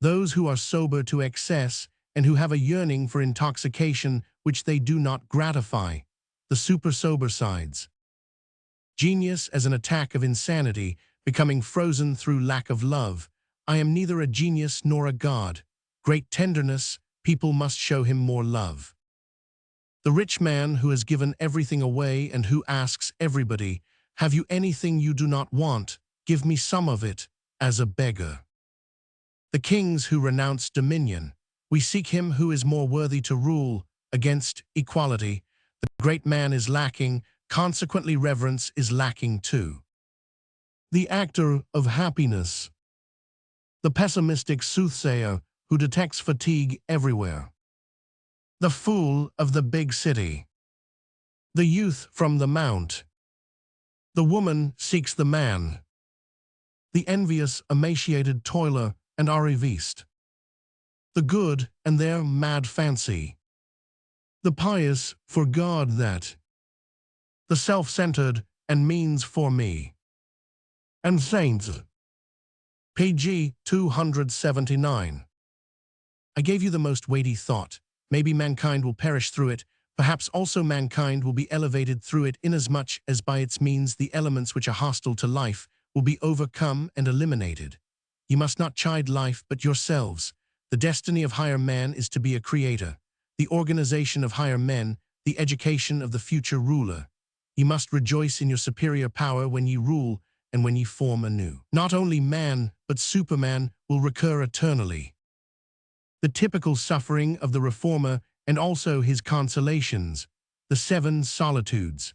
Those who are sober to excess and who have a yearning for intoxication which they do not gratify, the super-sober sides. Genius as an attack of insanity, becoming frozen through lack of love. I am neither a genius nor a god. Great tenderness, people must show him more love. The rich man who has given everything away and who asks everybody, "Have you anything you do not want? Give me some of it," as a beggar. The kings who renounce dominion, we seek him who is more worthy to rule, against equality. The great man is lacking, consequently reverence is lacking too. The actor of happiness. The pessimistic soothsayer who detects fatigue everywhere. The fool of the big city. The youth from the mount. The woman seeks the man. The envious, emaciated toiler and arriviste. The good and their mad fancy. The pious for God that. The self-centered and means for me. And saints. Page 279. I gave you the most weighty thought. Maybe mankind will perish through it, perhaps also mankind will be elevated through it inasmuch as by its means the elements which are hostile to life will be overcome and eliminated. You must not chide life but yourselves. The destiny of higher man is to be a creator. The organization of higher men, the education of the future ruler. You must rejoice in your superior power when ye rule and when ye form anew. Not only man, but Superman will recur eternally. The typical suffering of the reformer and also his consolations, the seven solitudes.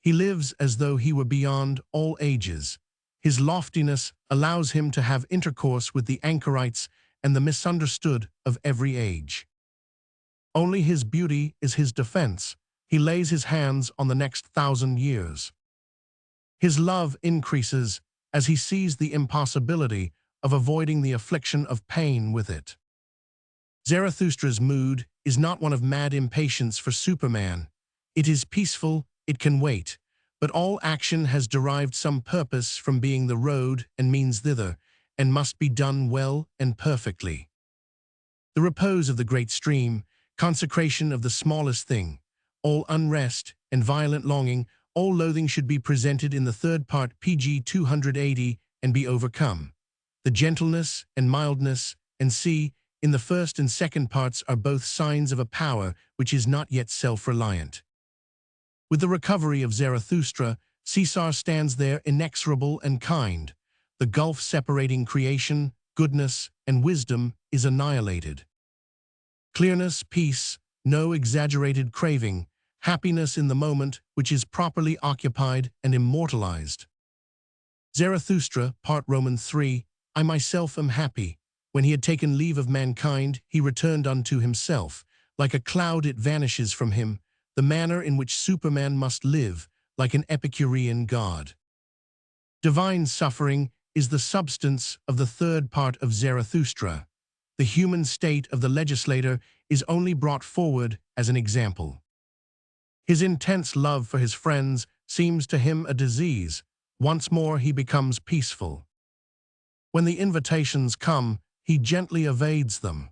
He lives as though he were beyond all ages. His loftiness allows him to have intercourse with the anchorites and the misunderstood of every age. Only his beauty is his defense. He lays his hands on the next 1,000 years. His love increases as he sees the impossibility of avoiding the affliction of pain with it. Zarathustra's mood is not one of mad impatience for Superman. It is peaceful, it can wait, but all action has derived some purpose from being the road and means thither, and must be done well and perfectly. The repose of the great stream, consecration of the smallest thing, all unrest and violent longing, all loathing should be presented in the third part pg 280 and be overcome. The gentleness and mildness, and see, in the first and second parts are both signs of a power which is not yet self-reliant. With the recovery of Zarathustra, Caesar stands there inexorable and kind. The gulf separating creation, goodness, and wisdom is annihilated. Clearness, peace, no exaggerated craving, happiness in the moment which is properly occupied and immortalized. Zarathustra, part Roman 3, I myself am happy. When he had taken leave of mankind, he returned unto himself. Like a cloud it vanishes from him, the manner in which Superman must live, like an Epicurean god. Divine suffering is the substance of the third part of Zarathustra. The human state of the legislator is only brought forward as an example. His intense love for his friends seems to him a disease. Once more he becomes peaceful. When the invitations come, he gently evades them.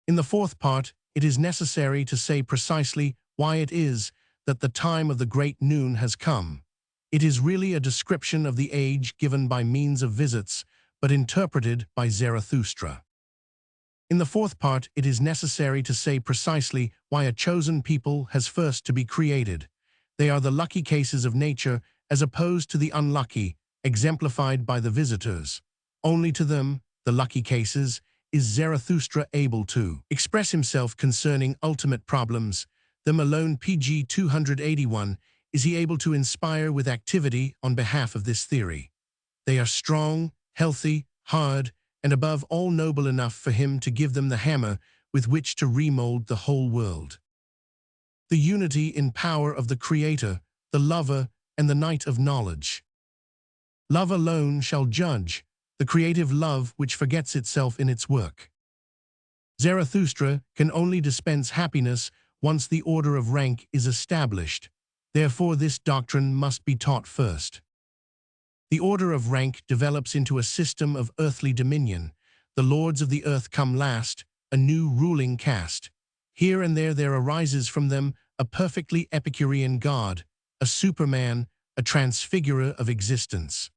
In the fourth part, it is necessary to say precisely why it is that the time of the great noon has come. It is really a description of the age given by means of visits, but interpreted by Zarathustra. In the fourth part, it is necessary to say precisely why a chosen people has first to be created. They are the lucky cases of nature as opposed to the unlucky, exemplified by the visitors. Only to them, the lucky cases, is Zarathustra able to express himself concerning ultimate problems. Them alone pg 281 is he able to inspire with activity on behalf of this theory. They are strong, healthy, hard, and above all noble enough for him to give them the hammer with which to remold the whole world. The unity in power of the Creator, the Lover, and the Knight of Knowledge. Love alone shall judge, the creative love which forgets itself in its work. Zarathustra can only dispense happiness once the order of rank is established. Therefore, this doctrine must be taught first. The order of rank develops into a system of earthly dominion. The lords of the earth come last, a new ruling caste. Here and there arises from them a perfectly Epicurean god, a Superman, a transfigurer of existence.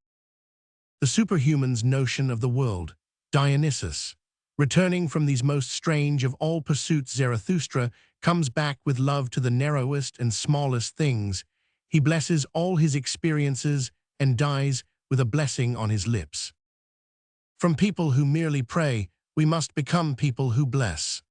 The superhuman's notion of the world, Dionysus. Returning from these most strange of all pursuits, Zarathustra comes back with love to the narrowest and smallest things. He blesses all his experiences and dies with a blessing on his lips. From people who merely pray, we must become people who bless.